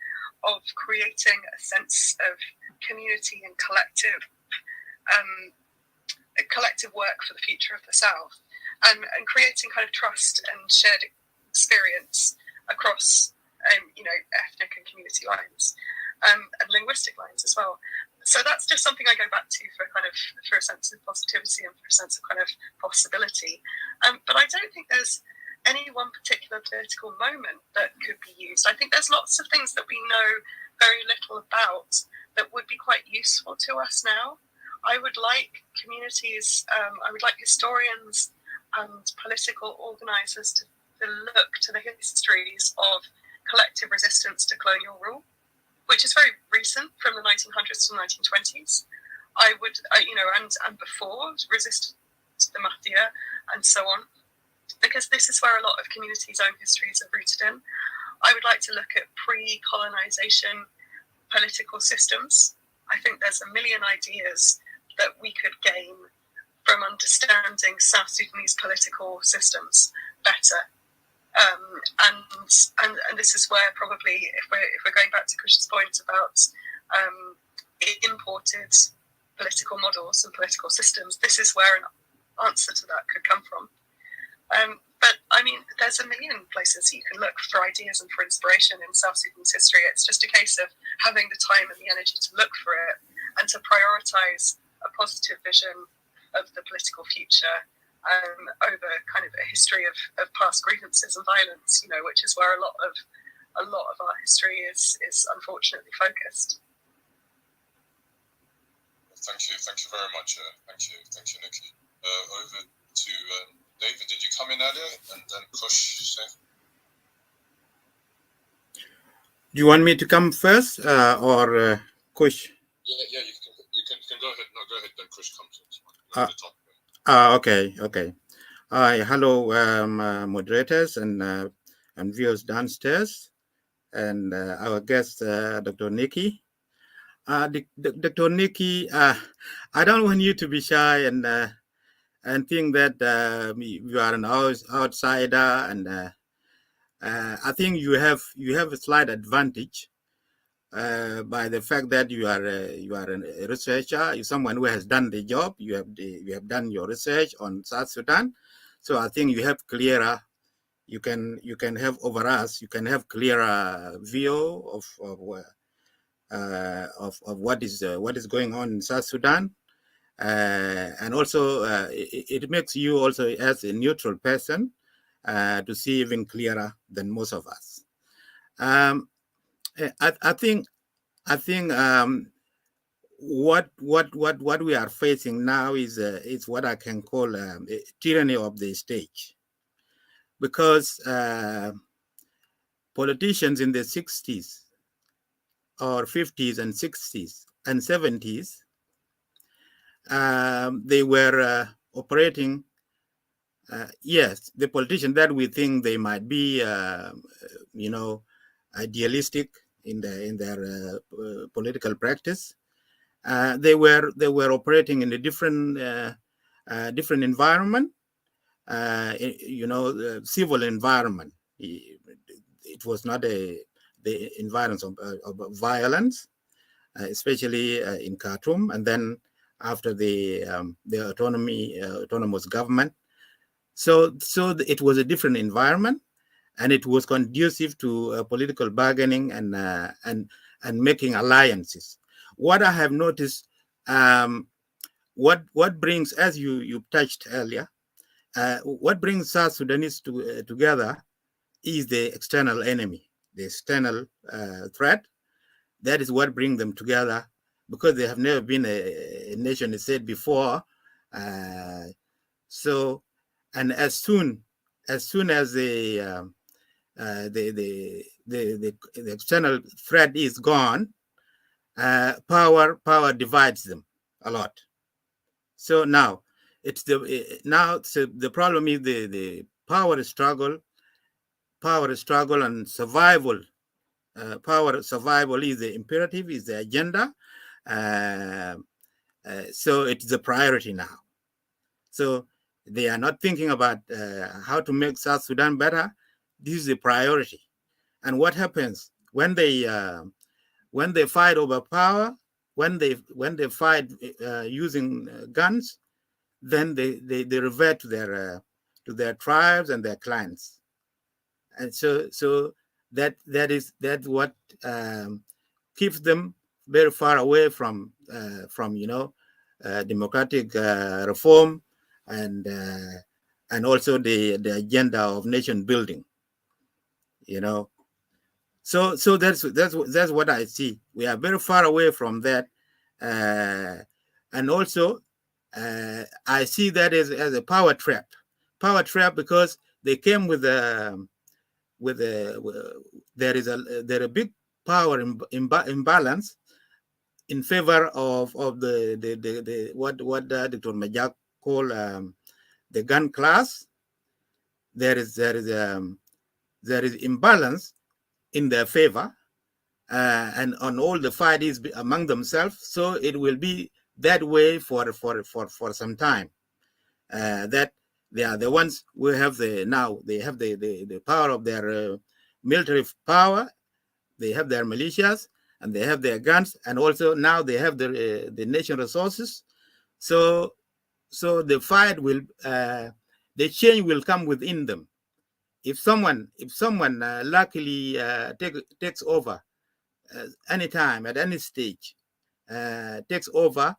of creating a sense of community and collective work for the future of the South, and creating kind of trust and shared experience across ethnic and community lines, and linguistic lines as well. So that's just something I go back to for a sense of positivity and for a sense of kind of possibility. But I don't think there's any one particular political moment that could be used. I think there's lots of things that we know very little about that would be quite useful to us now. I would like communities, I would like historians and political organisers to look to the histories of collective resistance to colonial rule, which is very recent, from the 1900s to the 1920s. I would, and before, resistance to the mafia and so on, because this is where a lot of communities' own histories are rooted in. I would like to look at pre-colonisation political systems. I think there's a million ideas that we could gain from understanding South Sudanese political systems better. And this is where probably, if we're going back to Kush's point about imported political models and political systems, this is where an answer to that could come from. But I mean, there's a million places you can look for ideas and for inspiration in South Sudan's history. It's just a case of having the time and the energy to look for it and to prioritise a positive vision of the political future over kind of a history of past grievances and violence, which is where a lot of our history is unfortunately focused. Thank you very much. Thank you, Nikki. Over to David. Did you come in earlier? And then Kush. Do you want me to come first, or Kush? Yeah, you can go ahead. No, go ahead. Then Kush comes in. Okay. Hello, moderators and viewers downstairs, and our guest, Dr. Nikki. Dr. Nikki, I don't want you to be shy and think that you are an outsider, and I think you have a slight advantage by the fact that you are a researcher. You're someone who has done the job. You have done your research on South Sudan, so I think you have clearer. You can have over us. You can have clearer view of what is going on in South Sudan, and also it makes you also as a neutral person to see even clearer than most of us. I think what we are facing now is what I can call a tyranny of the stage, because politicians in the 60s or 50s and 60s and 70s, they were operating. Yes, the politicians that we think they might be, idealistic in their political practice, they were operating in a different environment, civil environment. It was not the environment of violence, especially in Khartoum, and then after the autonomous government. So it was a different environment, and it was conducive to political bargaining and making alliances. What I have noticed, what brings, as you touched earlier, what brings South Sudanese together is the external enemy, the external threat, that is what brings them together, because they have never been a nation state before. So, and as soon as the external threat is gone, power divides them a lot. So now it's the problem is the power struggle and survival. Power survival is the imperative, is the agenda. So it's the priority now. So they are not thinking about how to make South Sudan better. This is the priority. And what happens when they fight over power, when they fight using guns, then they revert to their tribes and their clans. And so that's what keeps them very far away from democratic reform and also the agenda of nation building. So that's what I see. We are very far away from that, and also I see that as a power trap because they came with a there is a big power imbalance in favor of the what Dr. Majak called the gun class. There is imbalance in their favor, and on all the fight is among themselves. So it will be that way for some time. That they are the ones who have they have the power of their military power. They have their militias and they have their guns, and also now they have the nation resources. So the fight will the change will come within them. If someone luckily takes over anytime at any stage, takes over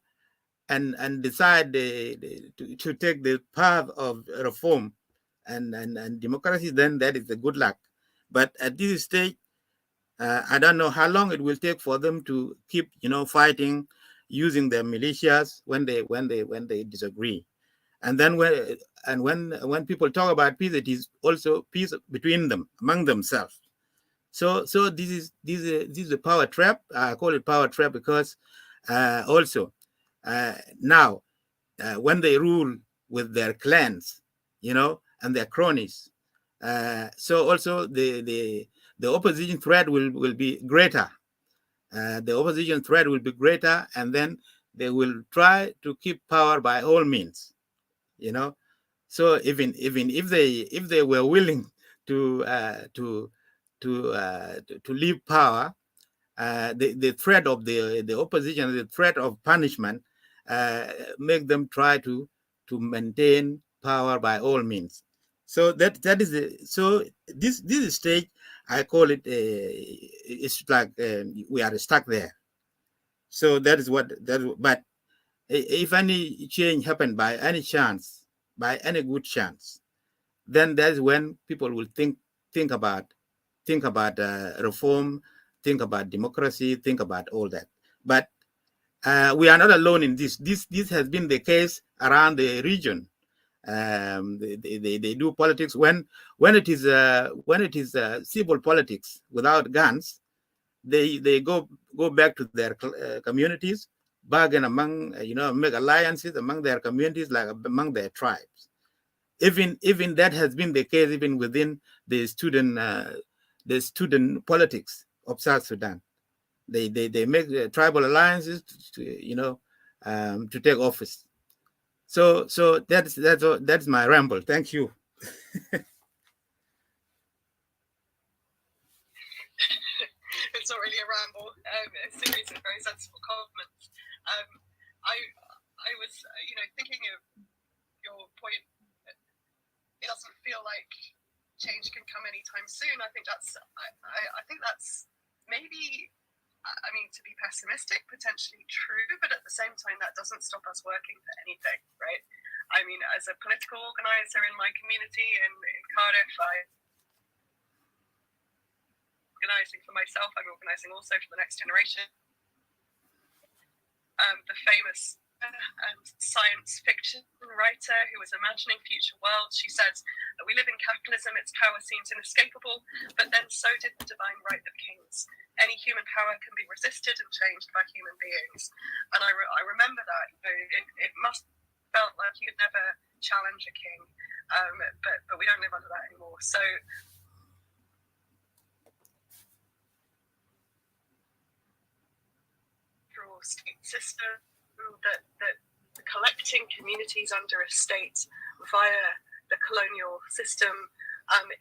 and decide to take the path of reform and democracy, then that is a good luck. But at this stage, I don't know how long it will take for them to keep fighting, using their militias when they disagree. And then when people talk about peace, it is also peace between them, among themselves. So this is a power trap. I call it power trap because also now when they rule with their clans, and their cronies, so also the opposition threat will be greater. The opposition threat will be greater, and then they will try to keep power by all means. So even if they were willing to leave power, the threat of the opposition, the threat of punishment, make them try to maintain power by all means. So that is so this stage, I call it it's like we are stuck there. So that is what that. But if any change happened by any chance, by any good chance, then that's when people will think about reform, think about democracy, think about all that. But we are not alone in this. This has been the case around the region. They do politics when it is civil politics without guns. They go back to their communities, bargain among make alliances among their communities, like among their tribes. Even that has been the case even within the student politics of South Sudan. They make tribal alliances to take office. So that's my ramble. Thank you. It's not really a ramble. A series of very sensible comments. I was thinking of your point. It doesn't feel like change can come anytime soon. I think that's maybe, I mean, to be pessimistic, potentially true, but at the same time, that doesn't stop us working for anything, right? I mean, as a political organizer in my community in Cardiff, organising for myself, I'm organising also for the next generation. The famous science fiction writer who was imagining future worlds, she said, we live in capitalism, its power seems inescapable, but then so did the divine right of kings. Any human power can be resisted and changed by human beings. And I remember that, you know, it must have felt like you could never challenge a king, but we don't live under that anymore. So state system that collecting communities under a state via the colonial system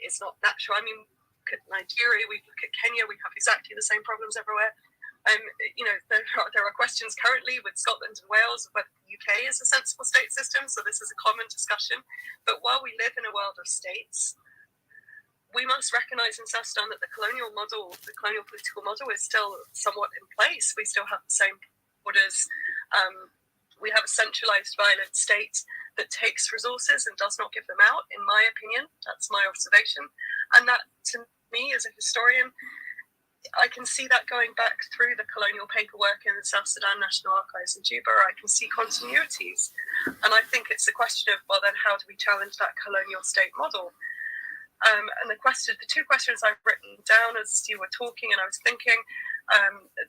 is not natural. I mean, look at Nigeria, we look at Kenya, we have exactly the same problems everywhere. You know, there are questions currently with Scotland and Wales whether the UK is a sensible state system, so this is a common discussion. But while we live in a world of states, we must recognise in South Sudan that the colonial model, the colonial political model, is still somewhat in place. We still have the same borders. We have a centralised, violent state that takes resources and does not give them out, in my opinion. That's my observation. And that, to me, as a historian, I can see that going back through the colonial paperwork in the South Sudan National Archives in Juba. I can see continuities. And I think it's a question of, well, then how do we challenge that colonial state model? And the two questions I've written down as you were talking and I was thinking,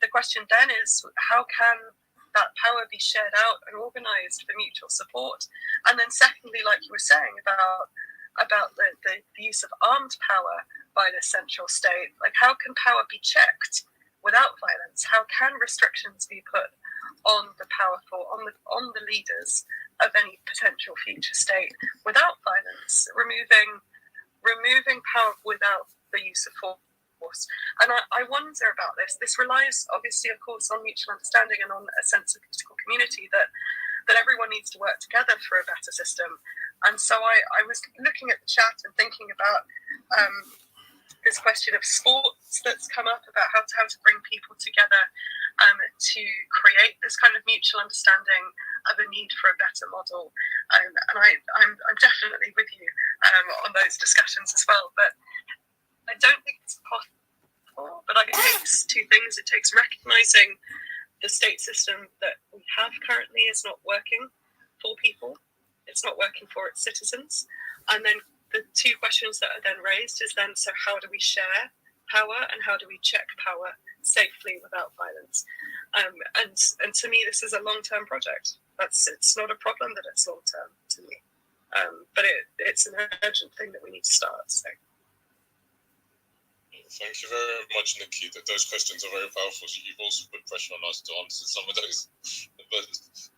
the question then is, how can that power be shared out and organised for mutual support? And then secondly, like you were saying about the use of armed power by the central state, like how can power be checked without violence? How can restrictions be put on the powerful, on the leaders of any potential future state without violence, removing power without the use of force? And I wonder about this. This relies, obviously, of course, on mutual understanding and on a sense of political community that everyone needs to work together for a better system. And so I was looking at the chat and thinking about this question of sports that's come up, about how to bring people together to create this kind of mutual understanding of a need for a better model. And I'm definitely with you on those discussions as well. But I don't think it's possible. But I think it takes two things. It takes recognising the state system that we have currently is not working for people. It's not working for its citizens. And then the two questions that are then raised is then, so how do we share power and how do we check power safely without violence? And to me, this is a long-term project. It's not a problem that it's long-term to me. But it's an urgent thing that we need to start. So. Thank you very much, Nikki. Those questions are very powerful. You've also put pressure on us to answer some of those, but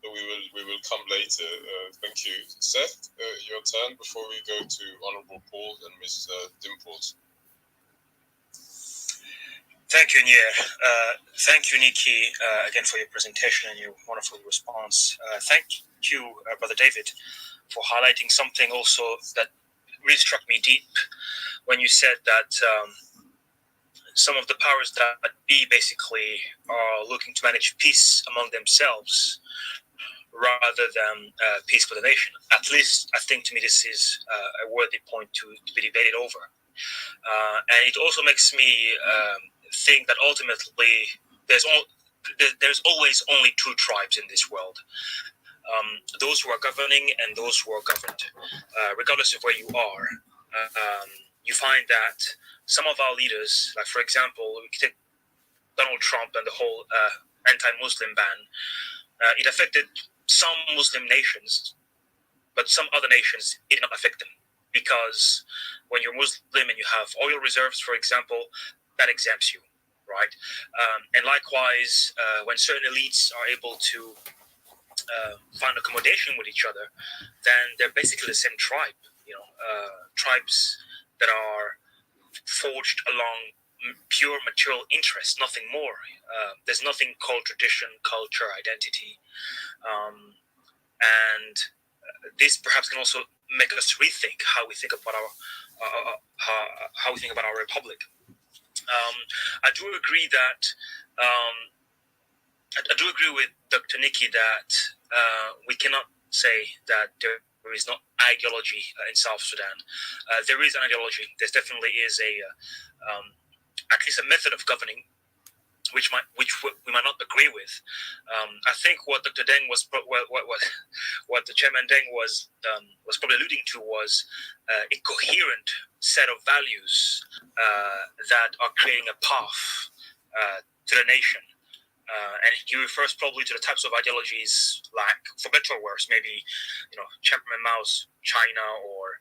we will come later. Thank you, Seth. Your turn before we go to Honourable Paul and Ms. Dimples. Thank you, Nier. Thank you, Nikki, again for your presentation and your wonderful response. Thank you, Brother David, for highlighting something also that really struck me deep when you said that some of the powers that be basically are looking to manage peace among themselves rather than peace for the nation. At least, I think to me this is a worthy point to be debated over. And it also makes me think that ultimately there's always only two tribes in this world. Those who are governing and those who are governed. Regardless of where you are, you find that some of our leaders, like for example, we could take Donald Trump and the whole anti-Muslim ban. It affected some Muslim nations, but some other nations it did not affect them, because when you're Muslim and you have oil reserves, for example, that exempts you, right? And likewise, when certain elites are able to find accommodation with each other, then they're basically the same tribe. Tribes that are forged along pure material interest, nothing more. There's nothing called tradition, culture, identity, and this perhaps can also make us rethink how we think about our republic. I do agree that I do agree with Dr. Nikki that we cannot say that there is not ideology in South Sudan. There is an ideology. There definitely is at least a method of governing, which we might not agree with. I think what Dr. Deng was, what the Chairman Deng was probably alluding to was a coherent set of values that are creating a path to the nation. And he refers probably to the types of ideologies, like, for better or worse, maybe, Chairman Mao's China, or,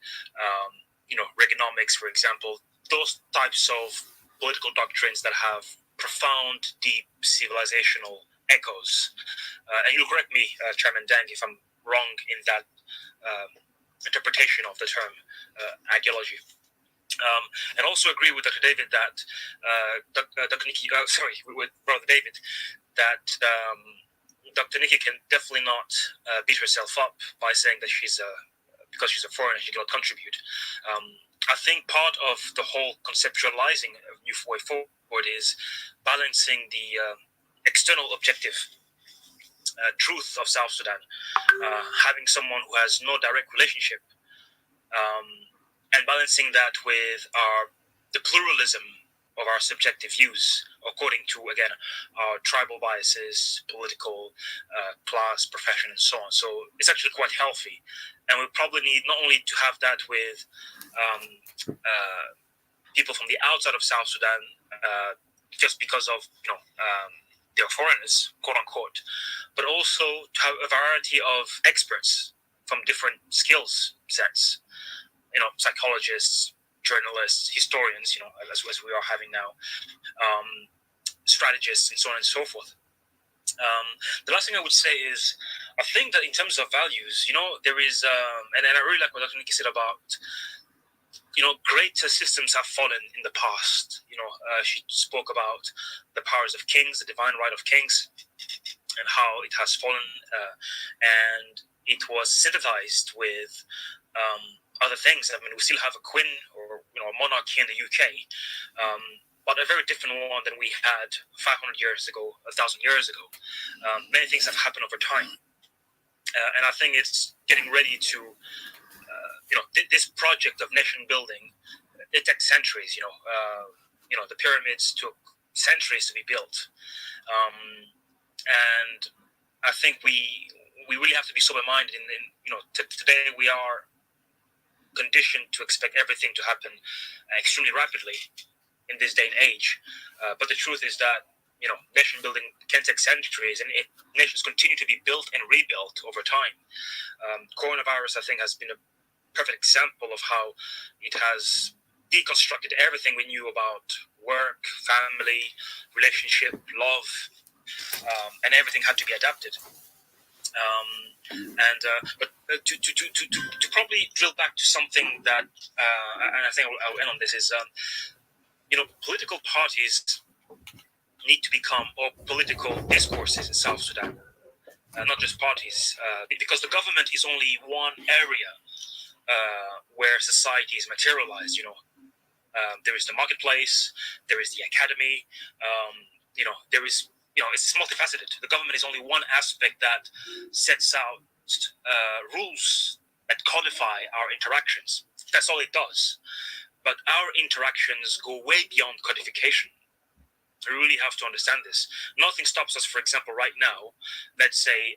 Reaganomics, for example, those types of political doctrines that have profound, deep civilizational echoes. And you'll correct me, Chairman Deng, if I'm wrong in that interpretation of the term ideology. And also agree with Dr. David that with Brother David, that Dr. Nikki can definitely not beat herself up by saying that because she's a foreigner, she cannot contribute. I think part of the whole conceptualizing of New Way Forward is balancing the external objective truth of South Sudan, having someone who has no direct relationship, and balancing that with the pluralism of our subjective views, according to, again, our tribal biases, political, class, profession, and so on. So it's actually quite healthy. And we probably need not only to have that with people from the outside of South Sudan, just because of, they're foreigners, quote unquote, but also to have a variety of experts from different skills sets, psychologists, journalists, historians, as we are having now, strategists, and so on and so forth. The last thing I would say is, I think that in terms of values, there is, and I really like what Dr. Nikki said about, greater systems have fallen in the past. She spoke about the powers of kings, the divine right of kings, and how it has fallen, and it was synthesized with other things. I mean, we still have a queen, or a monarchy in the UK, but a very different one than we had 500 years ago, 1,000 years ago. Many things have happened over time, and I think it's getting ready to, this project of nation building. It takes centuries. The pyramids took centuries to be built, and I think we really have to be sober-minded. Today we are conditioned to expect everything to happen extremely rapidly in this day and age. But the truth is that, nation building can take centuries, and nations continue to be built and rebuilt over time. Coronavirus, I think, has been a perfect example of how it has deconstructed everything we knew about work, family, relationship, love, and everything had to be adapted. But to probably drill back to something that, and I think I'll end on this, is, political parties need to become, or political discourses in South Sudan, not just parties, because the government is only one area where society is materialized. There is the marketplace, there is the academy, there is, it's multifaceted. The government is only one aspect that sets out rules that codify our interactions. That's all it does. But our interactions go way beyond codification. We really have to understand this. Nothing stops us, for example, right now, let's say,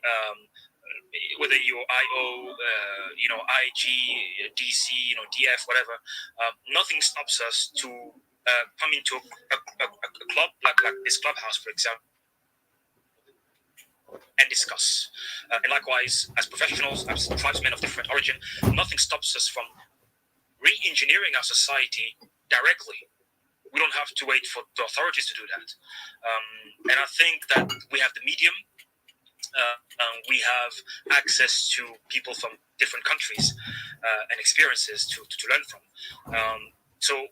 whether you're IO, IG, DC, DF, whatever, nothing stops us to come into a club like this clubhouse, for example, and discuss. And likewise, as professionals, as tribesmen of different origin, nothing stops us from re-engineering our society directly. We don't have to wait for the authorities to do that. And I think that we have the medium. We have access to people from different countries and experiences to learn from. So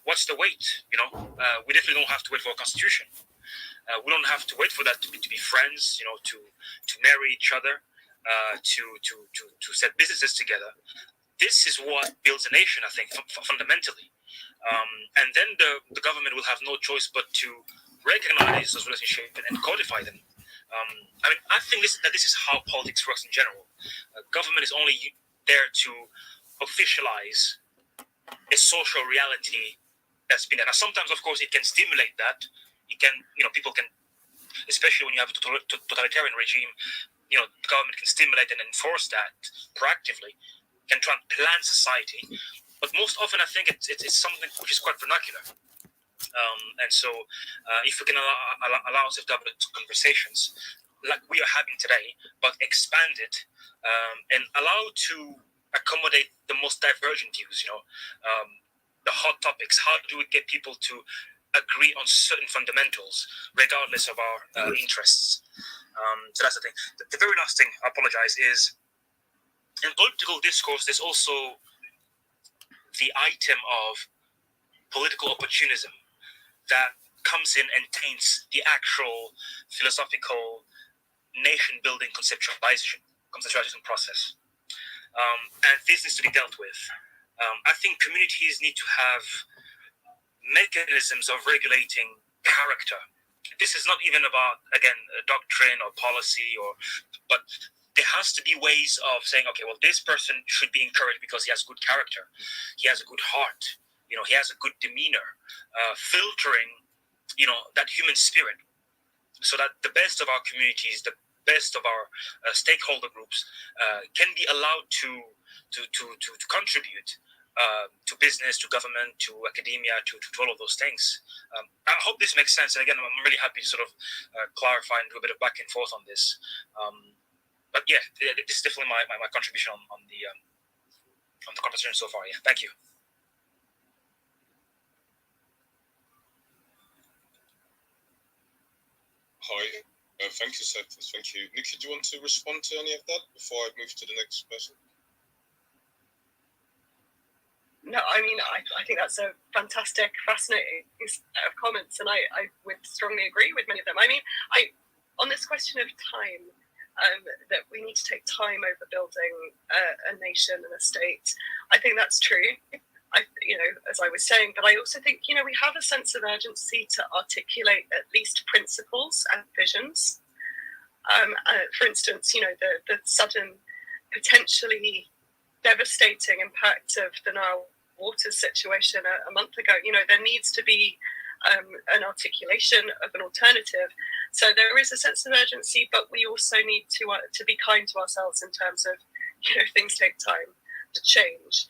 what's the wait? We definitely don't have to wait for a constitution. We don't have to wait for that to be friends, to marry each other, to set businesses together. This is what builds a nation, I think, fundamentally. And then the government will have no choice but to recognize those relationships and codify them. I think that this is how politics works in general. Government is only there to officialize a social reality, a that's been there. Now, sometimes, of course, it can stimulate that. It can, people can, especially when you have a totalitarian regime, the government can stimulate and enforce that proactively, can try and plan society. But most often, I think it's something which is quite vernacular. And so, if we can allow ourselves to have conversations like we are having today, but expand it and allow to accommodate the most divergent views, the hot topics. How do we get people to agree on certain fundamentals, regardless of our interests? So that's the thing. The very last thing, I apologize, is in political discourse, there's also the item of political opportunism that comes in and taints the actual philosophical nation-building conceptualization process. And this needs to be dealt with. I think communities need to have mechanisms of regulating character. This is not even about, again, a doctrine or policy, but there has to be ways of saying, okay, well, this person should be encouraged because he has good character, he has a good heart, he has a good demeanor, filtering, that human spirit, so that the best of our communities, the best of our stakeholder groups can be allowed to contribute to business, to government, to academia, to all of those things. I hope this makes sense. And again, I'm really happy to sort of clarify and do a bit of back and forth on this. But yeah, this is definitely my contribution on the conversation so far. Yeah, thank you. Hi, thank you, Seth. Thank you. Nikki, do you want to respond to any of that before I move to the next person? No, I mean, I think that's a fantastic, fascinating set of comments, and I would strongly agree with many of them. I mean, on this question of time, that we need to take time over building a nation and a state, I think that's true. As I was saying, but I also think, we have a sense of urgency to articulate at least principles and visions. For instance, the sudden, potentially devastating impact of the Nile water situation a month ago, there needs to be an articulation of an alternative. So there is a sense of urgency, but we also need to be kind to ourselves in terms of, things take time to change.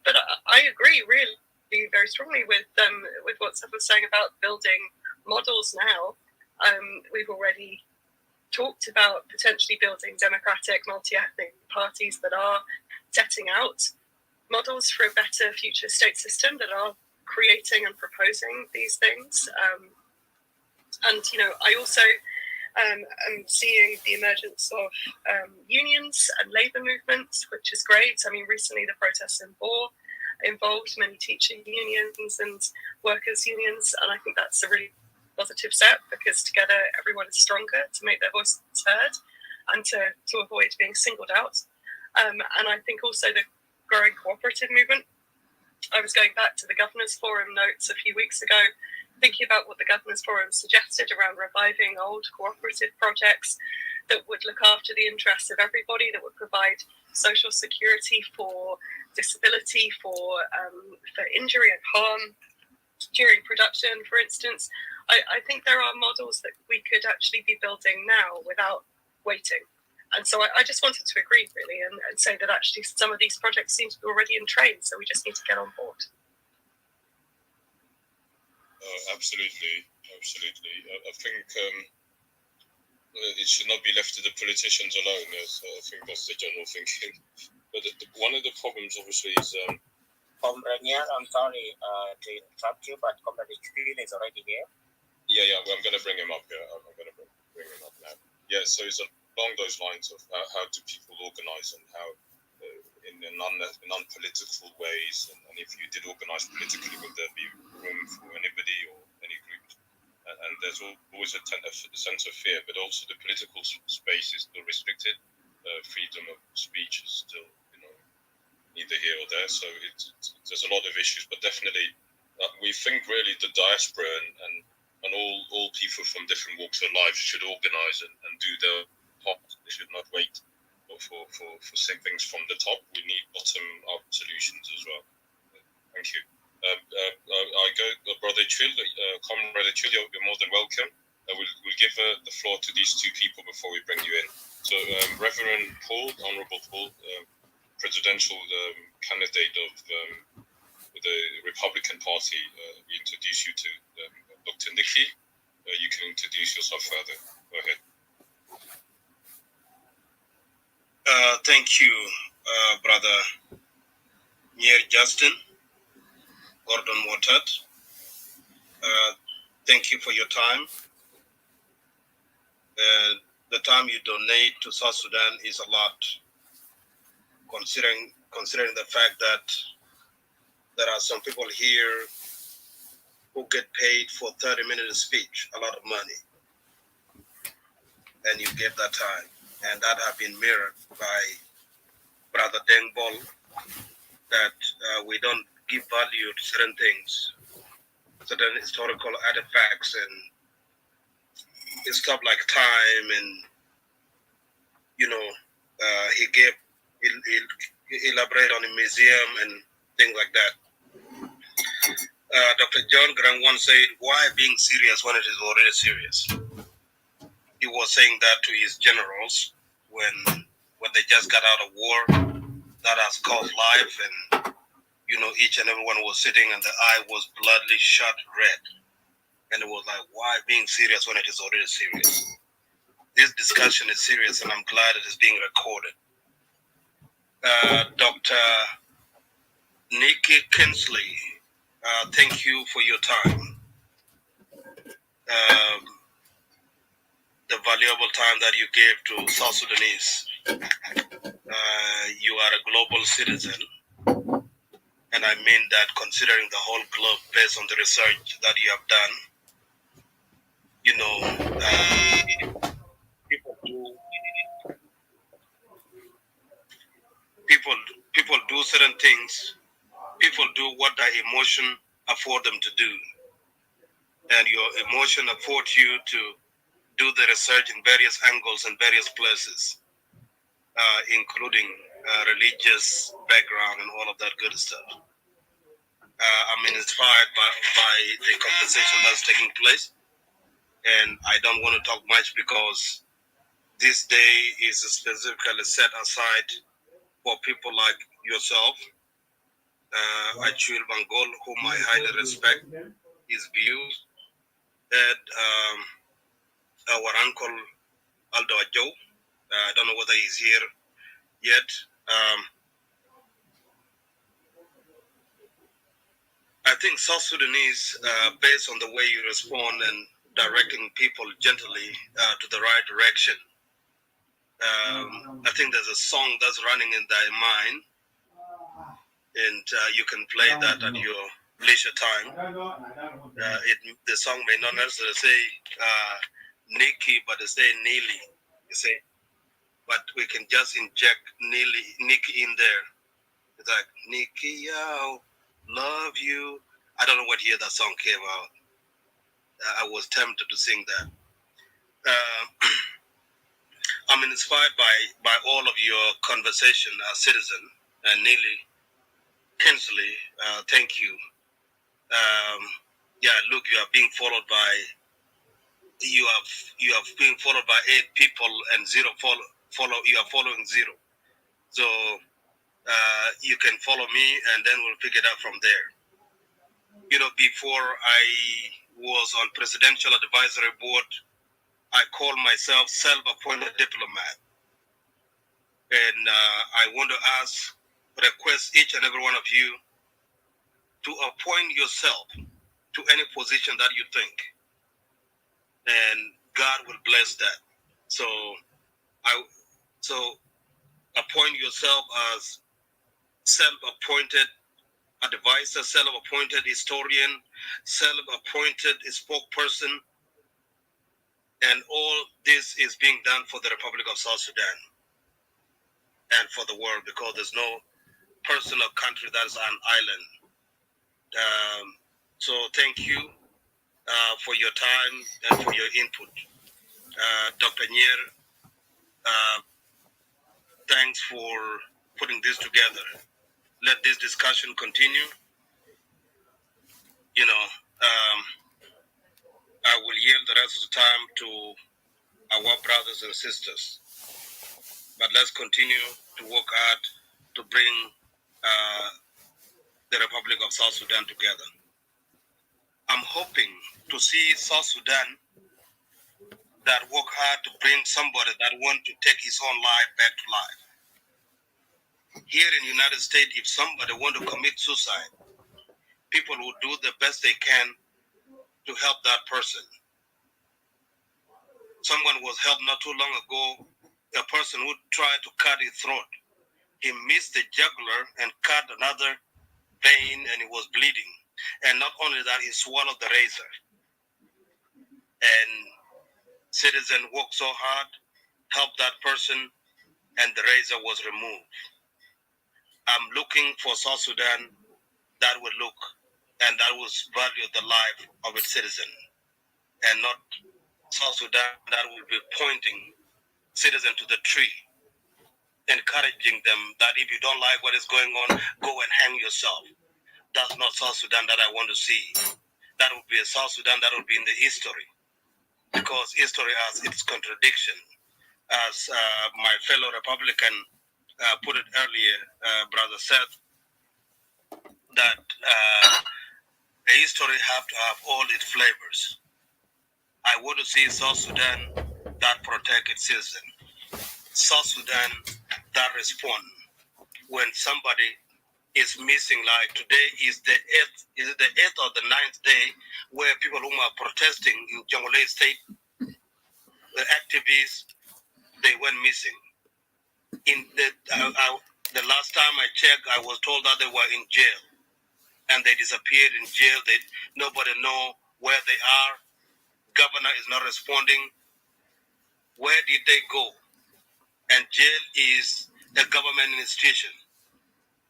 But I agree really very strongly with what Seth was saying about building models now. We've already talked about potentially building democratic, multi-ethnic parties that are setting out models for a better future state system, that are creating and proposing these things. And I also am seeing the emergence of unions and labour movements, which is great. I mean, recently the protests in Bor involved many teaching unions and workers' unions, and I think that's a really positive step, because together everyone is stronger to make their voices heard and to avoid being singled out. And I think also the growing cooperative movement. I was going back to the Governors Forum notes a few weeks ago, thinking about what the Governors Forum suggested around reviving old cooperative projects that would look after the interests of everybody, that would provide social security for disability, for injury and harm during production, for instance. I think there are models that we could actually be building now without waiting. And so I just wanted to agree, really, and say that actually some of these projects seem to be already in train, so we just need to get on board. Absolutely. I think it should not be left to the politicians alone. Yes, I think that's the general thinking. But one of the problems, obviously, is... Comrade, I'm sorry to interrupt you, but Comrade Julian is already here. Yeah, well, I'm going to bring him up here. I'm going to bring him up now. Yeah, so it's along those lines of how do people organise, and how in non-political ways, and if you did organise politically, would there be room for anybody or any group? And there's always a sense of fear, but also the political space is still restricted. Freedom of speech is still, neither here or there. So there's a lot of issues, but definitely we think really the diaspora and all people from different walks of life should organise and do their part. They should not wait for things from the top. We need bottom-up solutions as well. Thank you. I Achille, Comrade Achille, you're more than welcome. We'll give the floor to these two people before we bring you in. So, Reverend Paul, Honorable Paul, presidential candidate of the Republican Party, we introduce you to Dr. Nikki. You can introduce yourself further. Go ahead. Thank you, Brother Nier Justin, Gordon Motat. Thank you for your time. The time you donate to South Sudan is a lot, considering the fact that there are some people here who get paid for 30-minute speech, a lot of money, and you get that time. And that have been mirrored by Brother Deng Bol, that we don't give value to certain things, certain historical artifacts and stuff like time, and he elaborate on a museum and things like that. Dr. John Grant once said, "Why being serious when it is already serious?" He was saying that to his generals when they just got out of war that has cost life, and each and everyone was sitting and the eye was bloodily shot red, and it was like, why being serious when it is already serious? This discussion is serious, and I'm glad it is being recorded. Dr. Nikki Kinsley, thank you for your time. The valuable time that you gave to South Sudanese. You are a global citizen, and I mean that considering the whole globe based on the research that you have done. People do certain things. People do what their emotion afford them to do, and your emotion affords you to do the research in various angles and various places, including religious background and all of that good stuff. I'm inspired by the conversation that's taking place, and I don't want to talk much because this day is specifically set aside for people like yourself, Achille Bangol, whom I highly respect his views, and our uncle Aldo Ajo. I don't know whether he's here yet. I think South Sudanese, based on the way you respond and directing people gently to the right direction, I think there's a song that's running in their mind, and you can play that at your leisure time. The song may not necessarily say Nikki, but they say Neely. You see, but we can just inject Nikki in there. It's like Nikki, yo, love you. I don't know what year that song came out. I was tempted to sing that. I'm inspired by all of your conversation as citizen, and Neely Kinsley, thank you. Look, you are being followed by you have been followed by 8 people, and 0 follow. You are following 0. So you can follow me, and then we'll pick it up from there. Before I was on Presidential Advisory Board, I call myself self-appointed diplomat, and I want to request each and every one of you to appoint yourself to any position that you think, and God will bless that. So appoint yourself as self-appointed advisor, self-appointed historian, self-appointed spokesperson, and all this is being done for the Republic of South Sudan and for the world, because there's no person or country that is an island. So thank you for your time and for your input. Dr. Nier, thanks for putting this together. Let this discussion continue. brothers and sisters. But let's continue to work hard to bring the Republic of South Sudan together. I'm hoping to see South Sudan that work hard to bring somebody that want to take his own life back to life. Here in the United States, if somebody want to commit suicide, people will do the best they can to help that person. Someone was helped not too long ago, a person who tried to cut his throat. He missed the jugular and cut another vein and he was bleeding. And not only that, he swallowed the razor. And citizens worked so hard, helped that person, and the razor was removed. I'm looking for South Sudan that will look and that will value the life of its citizen, and not South Sudan that will be pointing citizens to the tree, encouraging them that if you don't like what is going on, go and hang yourself. That's not South Sudan that I want to see. That would be a South Sudan that would be in the history, because history has its contradiction. As my fellow Republican put it earlier, Brother Seth, that a history have to have all its flavors. I want to see South Sudan that protect its citizens. South Sudan that respond when somebody is missing. Like today is the 8th or the 9th day where people who are protesting in Jonglei State, the activists, they went missing. In the last time I checked, I was told that they were in jail, and they disappeared in jail. Nobody know where they are. Governor is not responding. Where did they go? And jail is a government institution.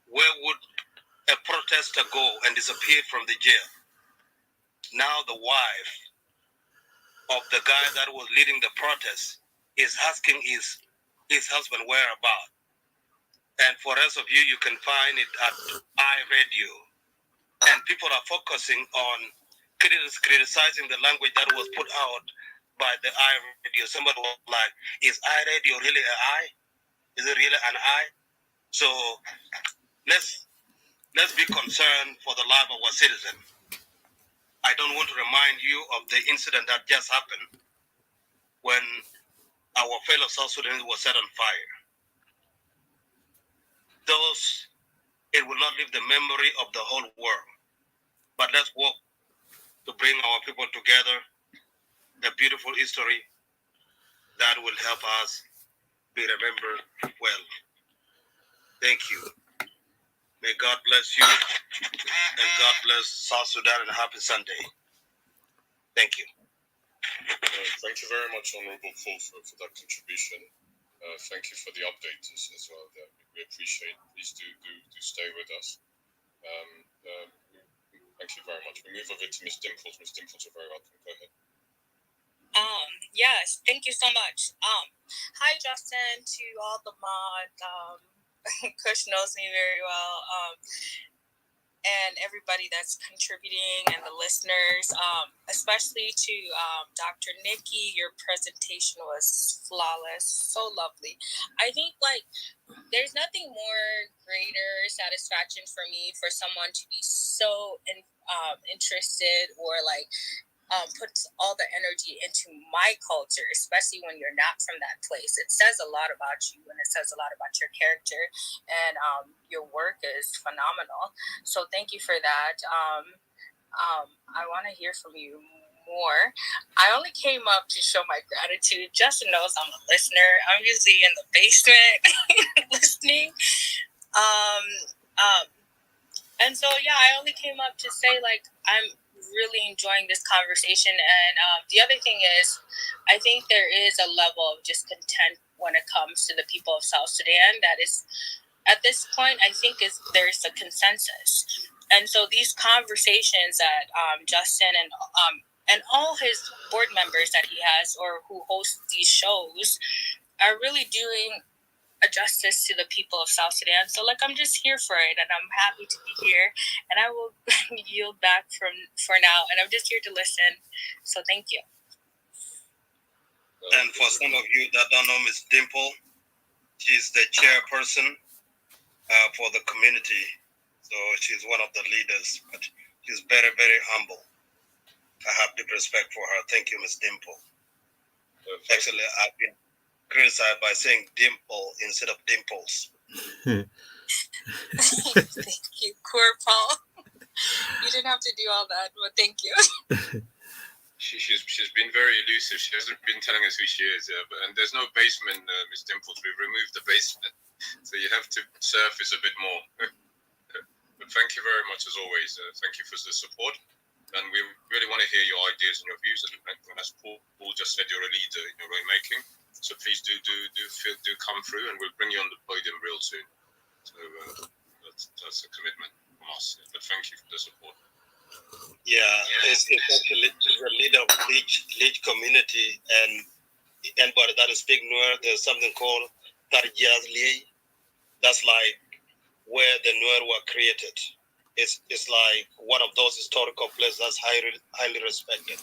Where would a protester go and disappear from the jail? Now the wife of the guy that was leading the protest is asking his husband whereabouts. And for rest of you, you can find it at iRadio. And people are focusing on criticizing the language that was put out by the iRadio. Somebody was like, is iRadio really an I? Is it really an I? So let's be concerned for the life of our citizen. I don't want to remind you of the incident that just happened when our fellow South Sudanese was set on fire. It will not leave the memory of the whole world. But let's work to bring our people together, a beautiful history that will help us be remembered well. Thank you. May God bless you, and God bless South Sudan, and happy Sunday. Thank you. Thank you very much, Honorable Full, for that contribution. Thank you for the update as well. We appreciate. Please do stay with us. Thank you very much. We move over to Ms. Dimples. Ms. Dimples, you're very welcome. Go ahead. Yes, thank you so much. Hi, Justin, to all the mods. Kush knows me very well. And everybody that's contributing and the listeners, especially to Dr. Nikki, your presentation was flawless, so lovely. I think there's nothing more greater satisfaction for me for someone to be so interested or puts all the energy into my culture, especially when you're not from that place. It says a lot about you, and it says a lot about your character, and your work is phenomenal. So thank you for that. I want to hear from you more. I only came up to show my gratitude. Justin knows I'm a listener. I'm usually in the basement listening. And so, yeah, I only came up to say, I'm really enjoying this conversation. And the other thing is, I think there is a level of discontent when it comes to the people of South Sudan that is, at this point, I think there's a consensus. And so these conversations that Justin and all his board members that he has or who host these shows are really doing a justice to the people of South Sudan. So I'm just here for it, and I'm happy to be here, and I will yield back for now, and I'm just here to listen. So thank you. And for some of you that don't know Ms. Dimple, she's the chairperson for the community. So she's one of the leaders, but she's very, very humble. I have deep respect for her. Thank you, Ms. Dimple. Actually, I've been criticized by saying dimple instead of dimples. Thank you, Paul. You didn't have to do all that, but thank you. She's been very elusive. She hasn't been telling us who she is. And there's no basement, Miss Dimples. We've removed the basement, so you have to surface a bit more. But thank you very much as always. Thank you for the support, and we really want to hear your ideas and your views. And as Paul just said, you're a leader in your own making. So please do come through, and we'll bring you on the podium real soon. So that's a commitment from us. But thank you for the support. It's actually a leader of Leech community, and anybody that is speaking Nuer, there's something called Tarjaz Liye. That's like where the Nuer were created. It's like one of those historical places that's highly respected.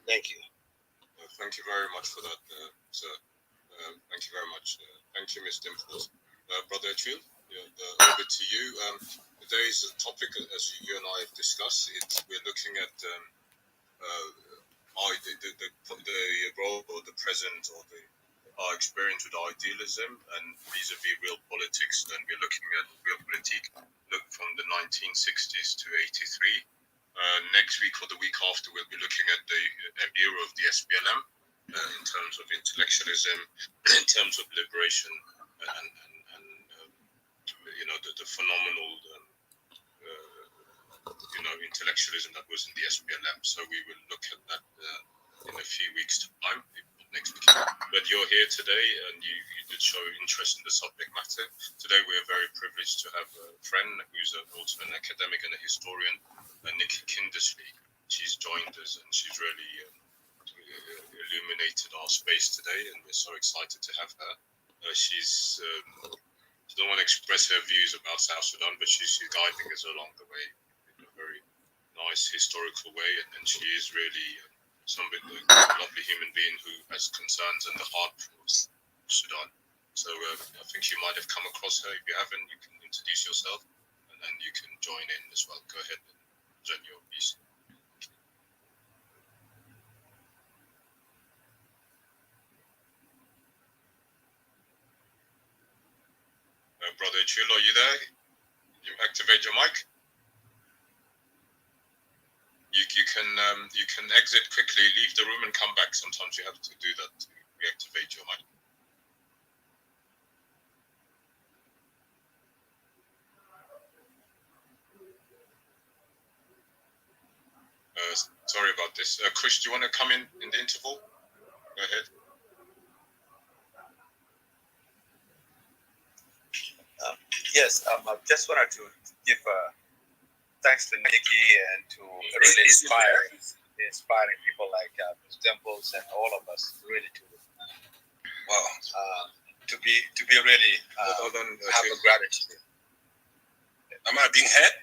Thank you. Thank you very much for that, sir. Thank you very much. Thank you, Ms. Dimples. Brother Achille, over to you. Today's topic, as you and I have discussed, we're looking at the role or the present or our experience with idealism and vis-a-vis real politics. And we're looking at realpolitik, look from the 1960s to 83. Next week or the week after, we'll be looking at the era of the SPLM in terms of intellectualism, in terms of liberation, and the phenomenal intellectualism that was in the SPLM. So we will look at that in a few weeks' time, next week. But you're here today, and you did show interest in the subject matter. Today we're very privileged to have a friend who's also an academic and a historian, Nikki Kindersley. She's joined us, and she's really illuminated our space today, and we're so excited to have her. She don't want to express her views about South Sudan, but she's guiding us along the way in a very nice historical way, and she is really somebody, a lovely human being who has concerns in the heart for Sudan. So I think you might have come across her. If you haven't, you can introduce yourself, and then you can join in as well. Go ahead and present your piece. Brother Achille, are you there? You activate your mic. You can exit quickly, leave the room, and come back. Sometimes you have to do that to reactivate your mic. Sorry about this. Kush, do you want to come in the interval? Go ahead. Yes, I just wanted to give thanks to Nikki and to really inspiring people like Ms. Dimples and all of us really to be really hold on, have a gratitude. Am I being heard?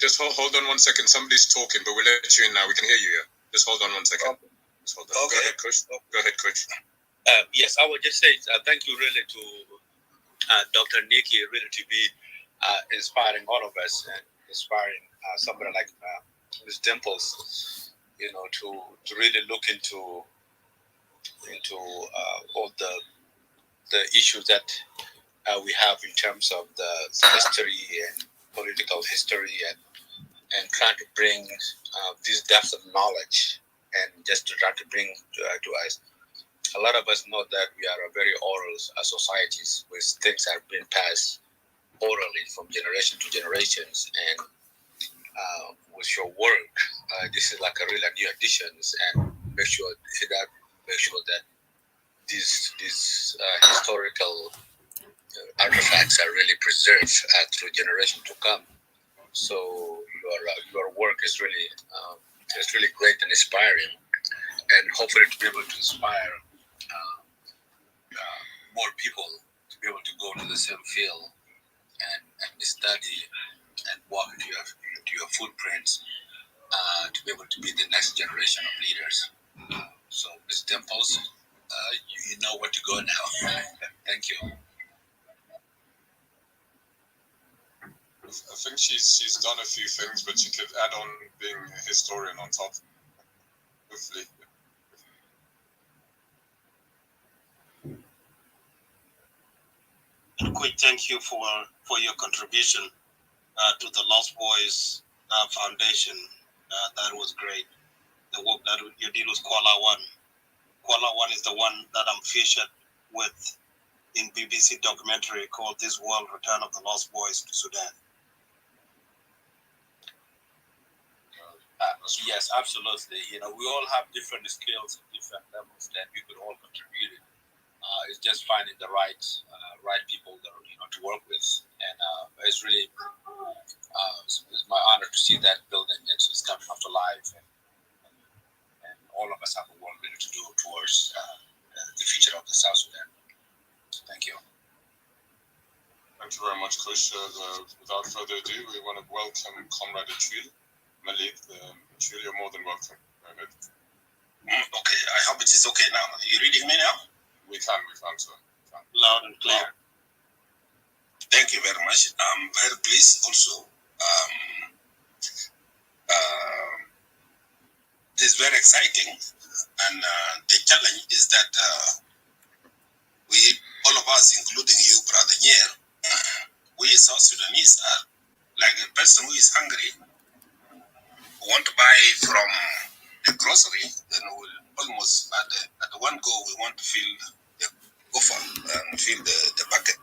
Just hold on 1 second. Somebody's talking, but we'll let you in now. We can hear you. Yeah. Just hold on 1 second. Just hold on. Okay. Go ahead, Kush. Go ahead, Kush. Yes, I would just say thank you really to Dr. Nikki, really to be inspiring all of us and inspiring somebody like Ms. Dimples, to really look into all the issues that we have in terms of the history and political history and trying to bring this depth of knowledge and just to try to bring to us. A lot of us know that we are a very oral societies where things are being passed orally from generation to generations. And with your work, this is like a really new additions, and make sure that these historical artifacts are really preserved through generation to come. So your work is really great and inspiring, and hopefully to be able to inspire more people to be able to go to the same field and study and walk into your footprints to be able to be the next generation of leaders. So temples, you know where to go now. Thank you. I think she's done a few things, but she could add on being a historian on top. Hopefully. A quick thank you for your contribution to the Lost Boys Foundation. That was great. The work that you did with Kuala One. Kuala One is the one that I'm featured with in BBC documentary called This World: Return of the Lost Boys to Sudan. Yes, absolutely. You know, we all have different skills at different levels that we could all contribute. It's just finding the right people that to work with, and it's really it's my honor to see that building. It's coming up to life, and all of us have a work to do towards the future of the South Sudan. Thank you. Thank you very much, Kush. Without further ado, we want to welcome Comrade Achille. Malik, Achille, you're more than welcome. Okay, I hope it is okay now. Are you reading me now? We can, sir. Loud and clear. Thank you very much. I'm very pleased also. It is very exciting, and the challenge is that we, all of us, including you, Brother Nyer, we South Sudanese are like a person who is hungry, who want to buy from the grocery, then we'll almost at the one go we want to fill the coffer and fill the bucket.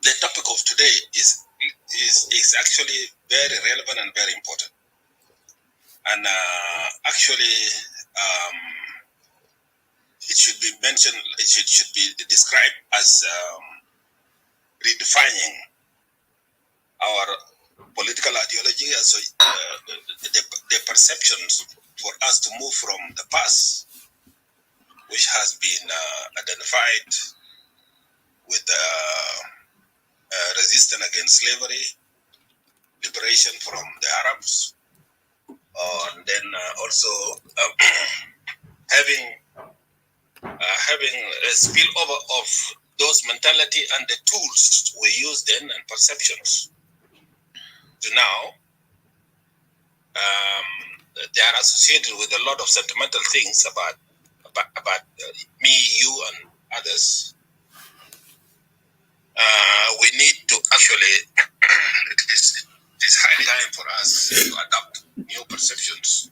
The topic of today is actually very relevant and very important. And actually, it should be mentioned, it should be described as redefining our political ideology, as the perceptions for us to move from the past, which has been identified with resistance against slavery, liberation from the Arabs, and then also having a spillover of those mentality and the tools we used then and perceptions to now. They are associated with a lot of sentimental things about me, you, and others. We need to actually, it is high time for us to adopt new perceptions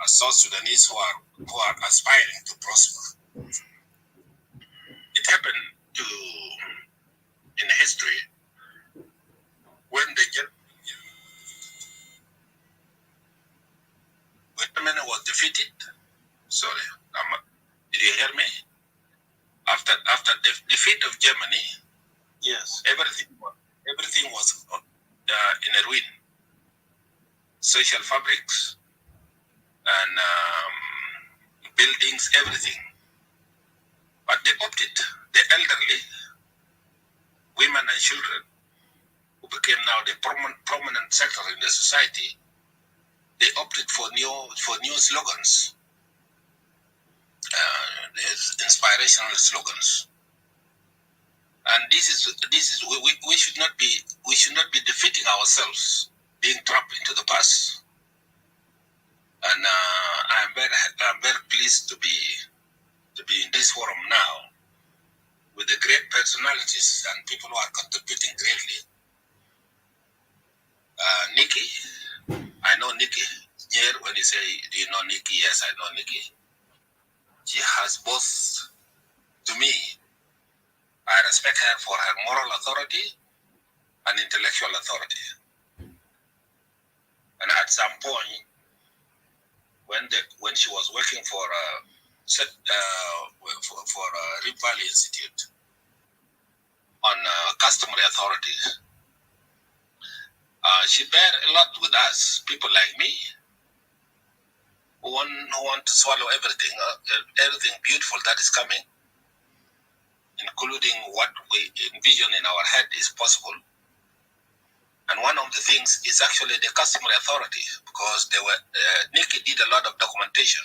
as South Sudanese who are aspiring to prosper. It happened in history when Germany was defeated. Sorry, did you hear me? After the defeat of Germany, yes, everything was in a ruin. Social fabrics and buildings, everything. But they opted, the elderly, women and children, who became now the prominent sector in the society, they opted for new slogans, inspirational slogans. And this is we should not be defeating ourselves, being trapped into the past. And I'm very pleased to be in this forum now with the great personalities and people who are contributing greatly. Nikki, I know Nikki. Here, when you say, do you know Nikki? Yes, I know Nikki. She has both, to me, I respect her for her moral authority and intellectual authority. And at some point, when she was working for Rip Valley Institute on customary authorities, she bear a lot with us, people like me, who want to swallow everything beautiful that is coming, including what we envision in our head is possible. And one of the things is actually the customary authority, because Nikki did a lot of documentation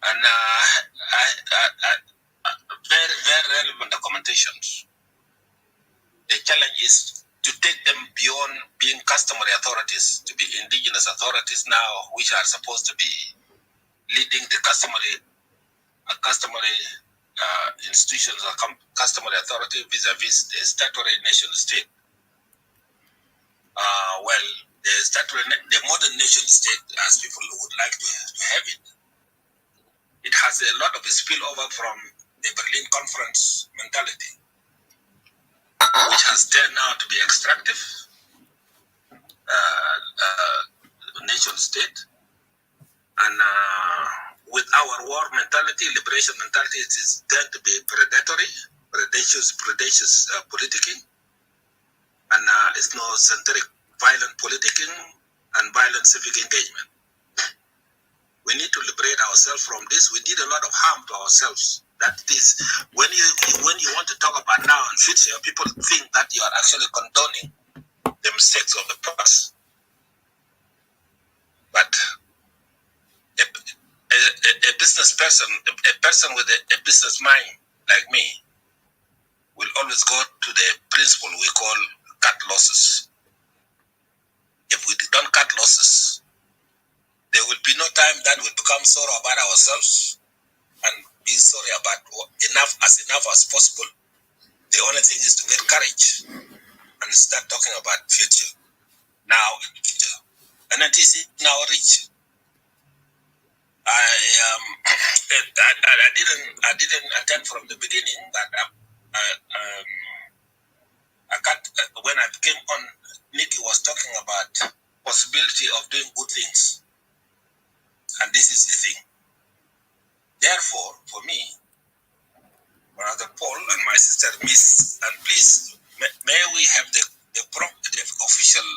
and very, very relevant documentations. The challenge is to take them beyond being customary authorities to be indigenous authorities now, which are supposed to be leading the customary institutions or customary authority vis-a-vis the statutory nation state. Well, the modern nation state, as people would like to have it, it has a lot of spillover from the Berlin Conference mentality, which has turned out to be extractive nation state. And with our war mentality, liberation mentality, it is tend to be predatory, predacious politicking, and it's no centric violent politicking and violent civic engagement. We need to liberate ourselves from this. We did a lot of harm to ourselves. That is, when you want to talk about now and future, people think that you are actually condoning the mistakes of the past. But a business person, a person with a business mind like me, will always go to the principle we call cut losses. If we don't cut losses, there will be no time that we become sorry about ourselves and being sorry about enough as possible. The only thing is to get courage and start talking about future, now and future. And it is now rich. I didn't attend from the beginning, but when I came on, Nikki was talking about possibility of doing good things, and this is the thing. Therefore, for me, Brother Paul and my sister Miss, and please, may we have the official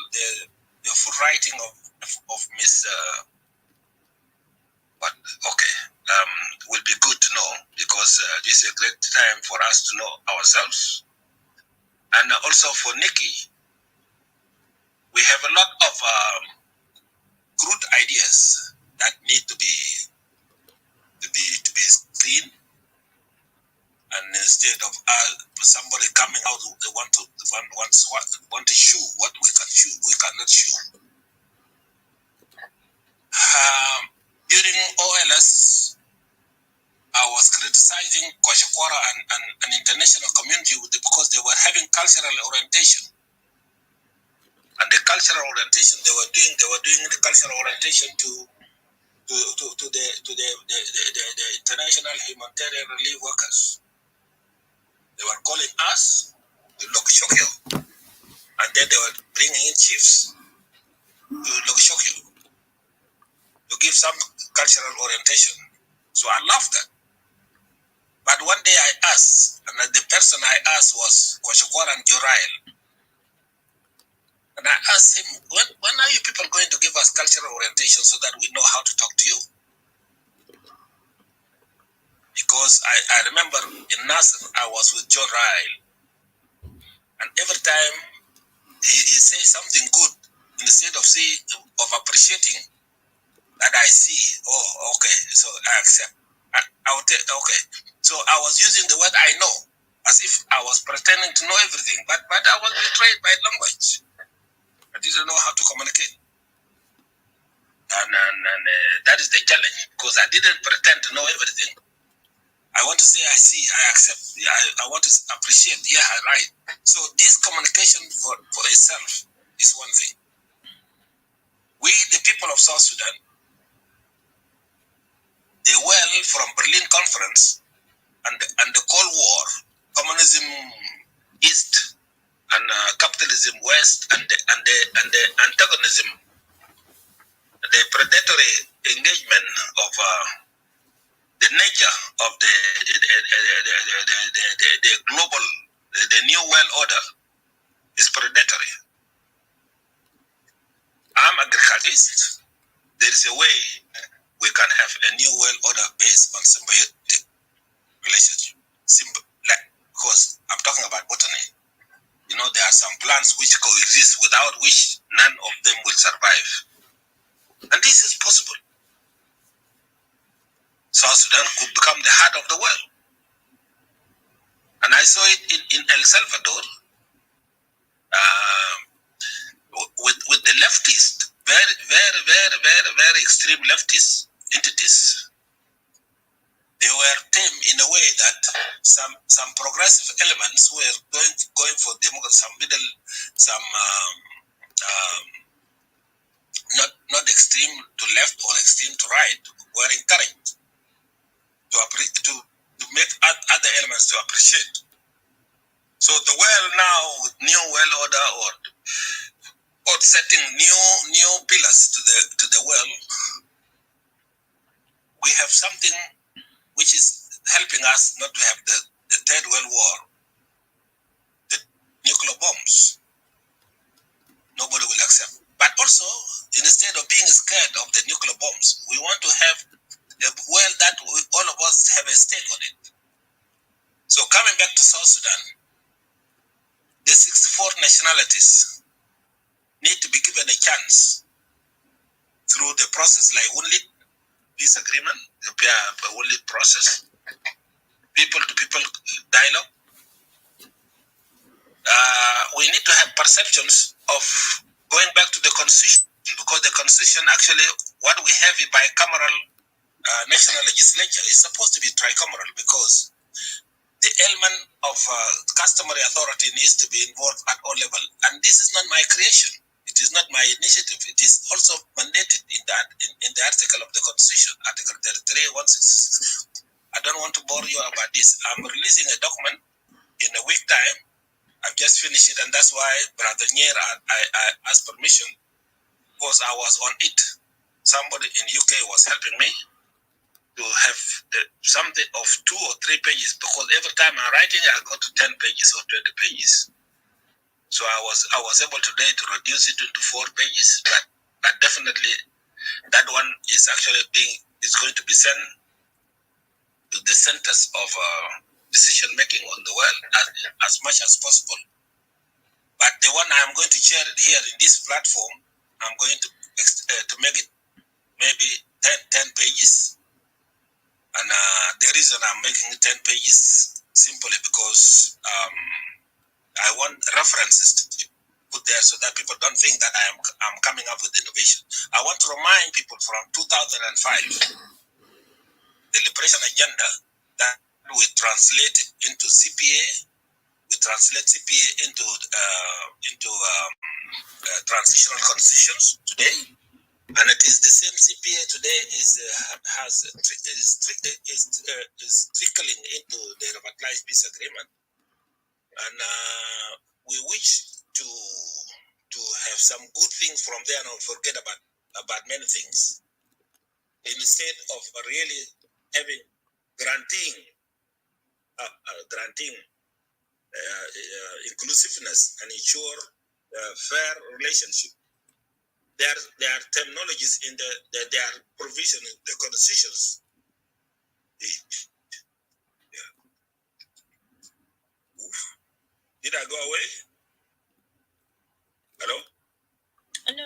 the full writing of Miss. But okay, will be good to know, because this is a great time for us to know ourselves, and also for Nikki. We have a lot of crude ideas that need to be seen, and instead of somebody coming out, they want to show what we can show, we cannot show. During OLS, I was criticizing Kwashikwara and international community because they were having cultural orientation. And the cultural orientation they were doing the cultural orientation to the international humanitarian relief workers. They were calling us to Lokshokyo, and then they were bringing in chiefs to Lokshokyo to give some cultural orientation. So I loved that. But one day I asked, and the person I asked was Kwashikwara and Jorail. And I asked him, when are you people going to give us cultural orientation so that we know how to talk to you? Because I remember in Nasser, I was with John Ryle, and every time he says something good, instead of appreciating, that I see, oh, okay, so I accept. I would take, okay. So I was using the word I know, as if I was pretending to know everything, but I was betrayed by language. I didn't know how to communicate. And that is the challenge, because I didn't pretend to know everything. I want to say I see, I accept, I want to appreciate, yeah, right. So this communication for itself is one thing. We, the people of South Sudan, the well from Berlin Conference and the Cold War, communism East and capitalism West, and the antagonism, the predatory engagement of the nature of the global, the new world order is predatory. I'm agriculturist. There is a way we can have a new world order based on symbiotic relationship. Because I'm talking about botany. You know, there are some plants which coexist without which none of them will survive. And this is possible. South Sudan could become the heart of the world. And I saw it in El Salvador with the leftists, very extreme leftist entities. They were tamed in a way that some progressive elements were going for democracy, some middle, some not extreme to left or extreme to right, were encouraged to make other elements to appreciate. So the world now with new world order or setting new pillars to the world, we have something which is helping us not to have the third world war, the nuclear bombs. Nobody will accept. But also, instead of being scared of the nuclear bombs, we want to have a world that all of us have a stake on it. So coming back to South Sudan, the 64 nationalities need to be given a chance through the process like UNLID peace agreement, the UNLID process, people-to-people dialogue. We need to have perceptions of going back to the constitution, because the constitution actually, what we have is bicameral national legislature is supposed to be tricameral, because the element of customary authority needs to be involved at all levels. And this is not my creation. It is not my initiative. It is also mandated in the article of the Constitution, Article 33, 166. I don't want to bore you about this. I'm releasing a document in a week time. I've just finished it, and that's why Brother Nyer, I asked permission, because I was on it. Somebody in UK was helping me to have something of 2 or 3 pages, because every time I'm writing, I go to 10 pages or 20 pages. So I was able today to reduce it into 4 pages, but definitely that one is actually going to be sent to the centers of decision making on the world as much as possible. But the one I'm going to share it here in this platform, I'm going to make it maybe 10 pages. And the reason I'm making it 10 pages simply because I want references to put there so that people don't think that I'm coming up with innovation. I want to remind people from 2005, the liberation agenda that we translate into CPA. We translate CPA into transitional constitutions today, and it is the same CPA today is trickling into the revitalized peace agreement, and we wish to have some good things from there and not forget about many things. Instead of really having granting inclusiveness and ensure fair relationship. There are terminologies in there are provision in the constitutions. Did I go away? Hello? No,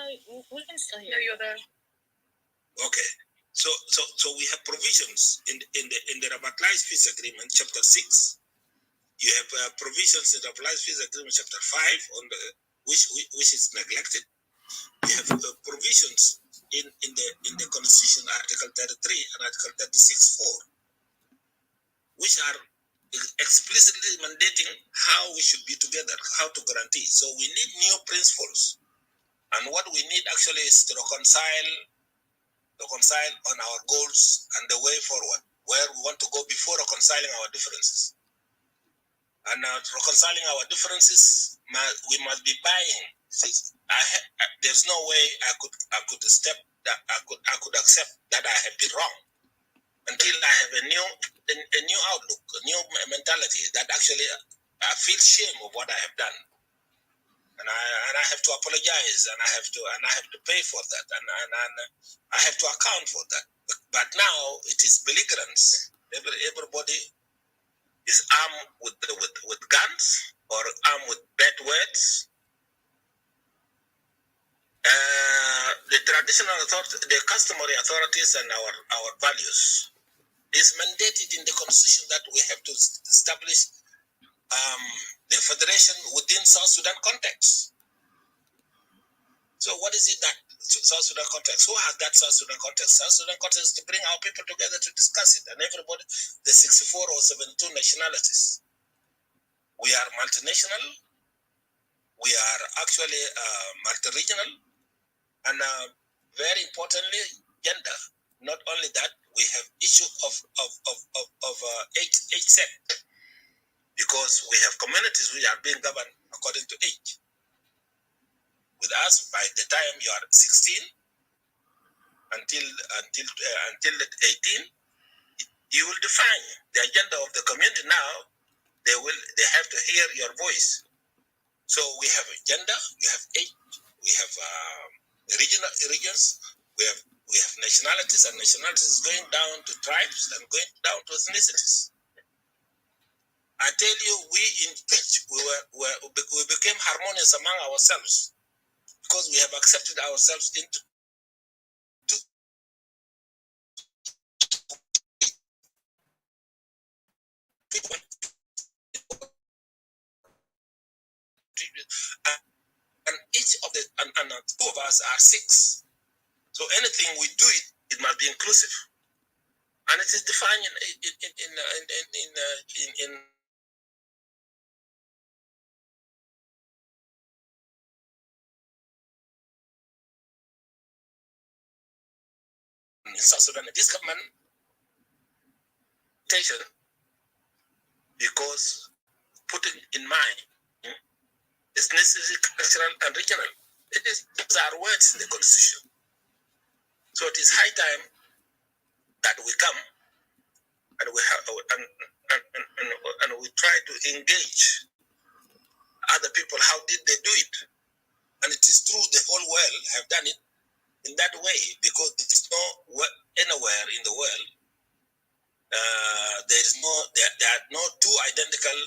we can still hear. No, you're there. Okay. So we have provisions in the revitalized peace agreement, chapter 6. You have provisions in the revitalized peace agreement, chapter 5, on the which is neglected. You have provisions in the constitution, article 33 and article 36.4, which are explicitly mandating how we should be together, how to guarantee. So we need new principles, and what we need actually is to reconcile on our goals and the way forward, where we want to go before reconciling our differences. And reconciling our differences, we must be buying. There's no way I could accept that I have been wrong until I have a new outlook, a new mentality that actually I feel shame of what I have done, and I have to apologize, and I have to pay for that, and I have to account for that. But now it is belligerence. Everybody is armed with guns or armed with bad words. The traditional authorities, the customary authorities, and our values It's mandated in the constitution that we have to establish the federation within South Sudan context. So what is it that South Sudan context? Who has that South Sudan context? South Sudan context is to bring our people together to discuss it, and everybody, the 64 or 72 nationalities. We are multinational. We are actually multi-regional, and very importantly, gender. Not only that, we have issue of age set, because we have communities which are being governed according to age. With us, by the time you are 16 until 18, you will define the agenda of the community. Now they have to hear your voice. So we have a gender, we have age, we have regions, we have nationalities, and nationalities going down to tribes and going down to ethnicities. I tell you, we in pitch we became harmonious among ourselves because we have accepted ourselves into two people, and each of the and two of us are six. So anything we do, it must be inclusive, and it is defined in South Sudan. This government because putting in mind is necessary, cultural, and regional. Those are words in the constitution. So it is high time that we come and we have and we try to engage other people. How did they do it? And it is true the whole world have done it in that way, because there is no anywhere in the world there are no two identical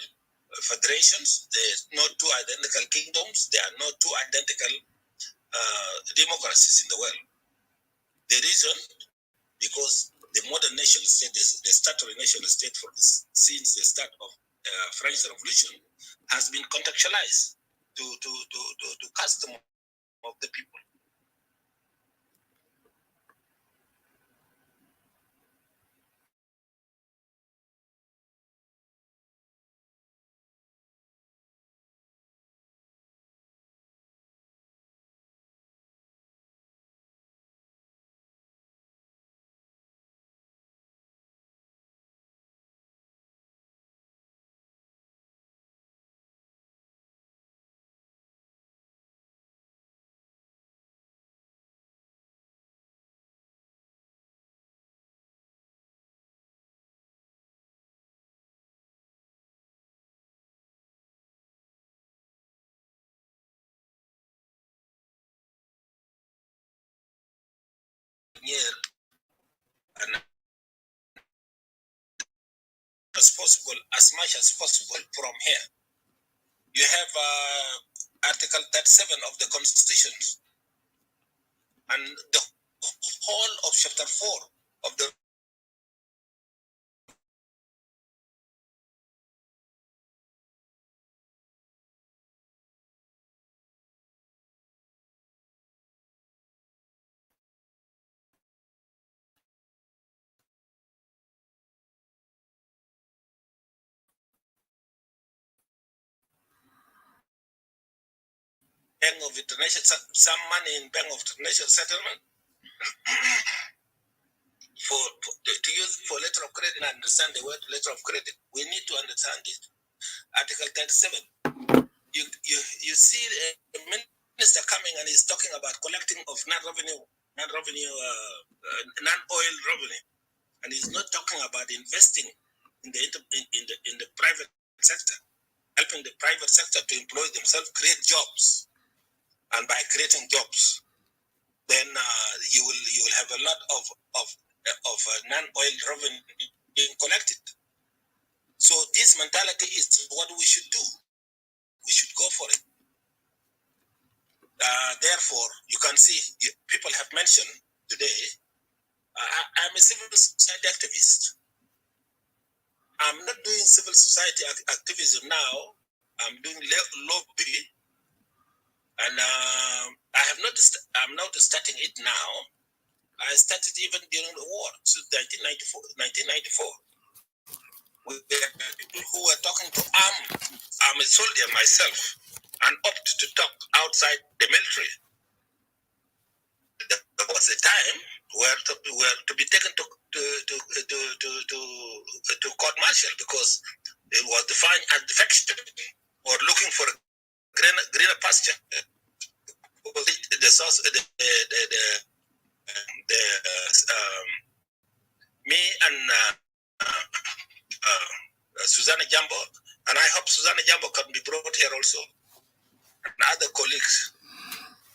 federations. There is no two identical kingdoms. There are no two identical democracies in the world. The reason, because the modern nation state, the statutory nation state since the start of French Revolution, has been contextualized to custom of the people. Here and as much as possible from here. You have Article 37 of the Constitution and the whole of Chapter 4 of the Bank of International, some money in Bank of International Settlement to use for letter of credit. And understand the word letter of credit. We need to understand it. Article 37. You see the minister coming and he's talking about collecting of non-oil revenue, and he's not talking about investing in the private sector, helping the private sector to employ themselves, create jobs. And by creating jobs, then you will have a lot of non-oil revenue being collected. So this mentality is what we should do. We should go for it. Therefore, you can see people have mentioned today. I'm a civil society activist. I'm not doing civil society activism now. I'm doing lobby, and I'm not starting it now. I started even during the war, so 1994. With people who were talking to arm. I'm a soldier myself, and opt to talk outside the military. There was a time where to be taken to court martial because it was defined as defection or looking for a greener pasture. Me and Susanna Jambo, and I hope Susanna Jambo can be brought here also, and other colleagues.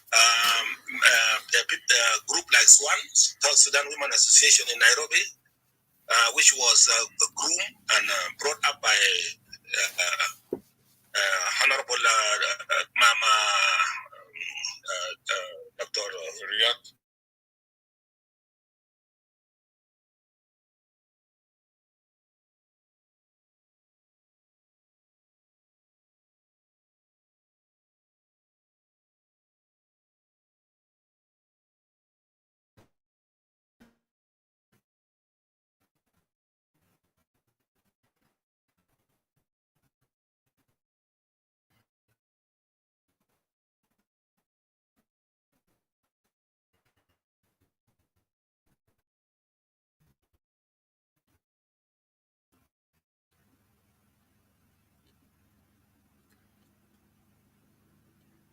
A group like SWAN, South Sudan Women Association in Nairobi, which was groomed and brought up by Honorable Mama Dr. Riyad.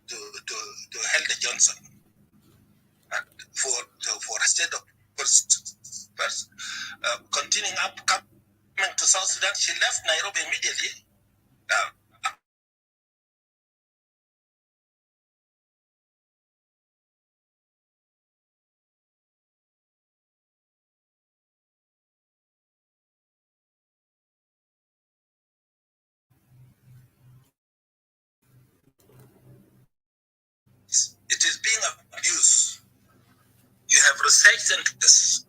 To Helder Johnson for a state of continuing up coming to South Sudan. She left Nairobi immediately. It is being abused. You have research centers.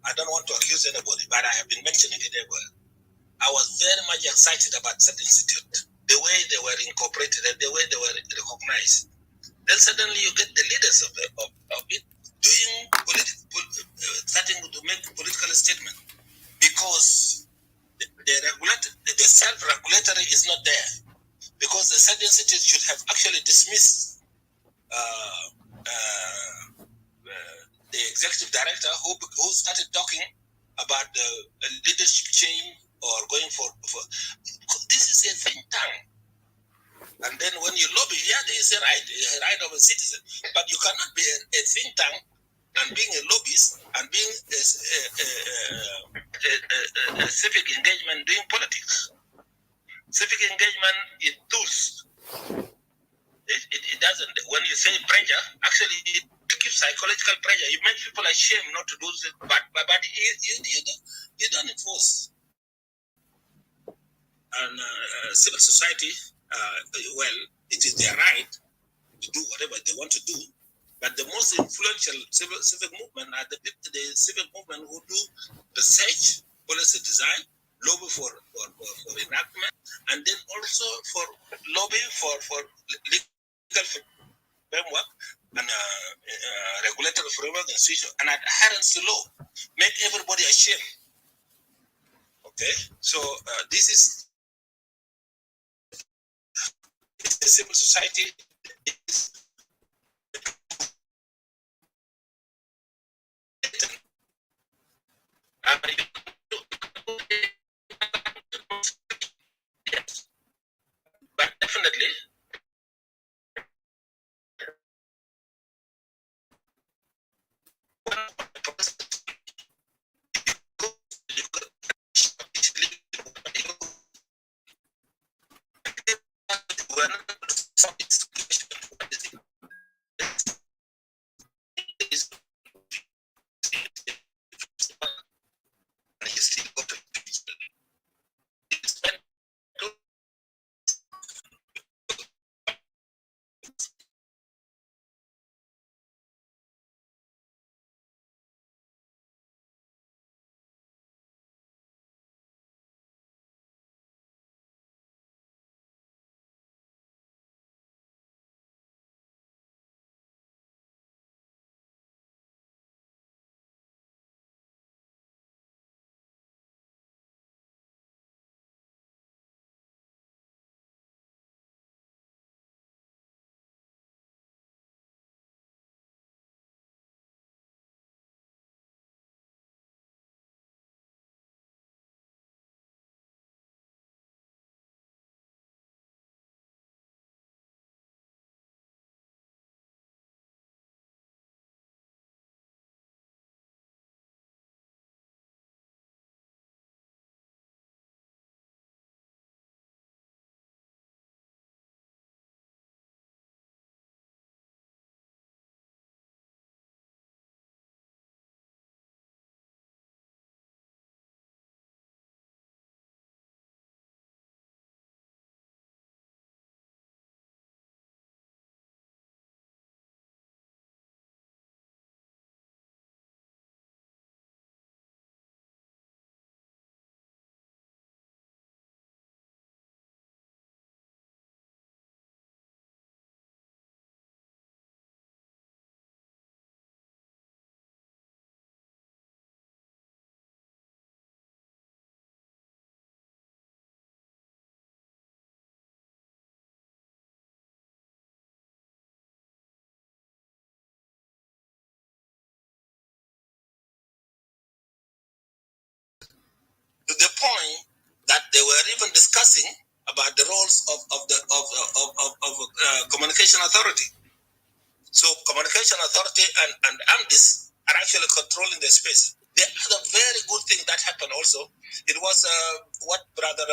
I don't want to accuse anybody, but I have been mentioning it everywhere. I was very much excited about that institute, the way they were incorporated and the way they were recognized. Then suddenly you get the leaders of it doing starting to make political statement because the self-regulatory is not there. Because the said institute should have actually dismissed the executive director who started talking about the leadership change or going for this is a think tank. And then when you lobby, yeah, there is a right of a citizen. But you cannot be a think tank and being a lobbyist and being a civic engagement doing politics. Civic engagement is tools. It doesn't. When you say pressure, actually it gives psychological pressure. You make people ashamed not to do it, but you don't enforce. And civil society, well, it is their right to do whatever they want to do. But the most influential civic movement are the civic movement who do research, policy design, lobby for enactment, and then also for lobby for legal framework and regulatory framework institution and adherence to law. Make everybody ashamed. Okay, so this is the civil society. Yes, but definitely. to the point that they were even discussing about the roles of communication authority. So communication authority and AMDIS are actually controlling the space. The other very good thing that happened also, it was what brother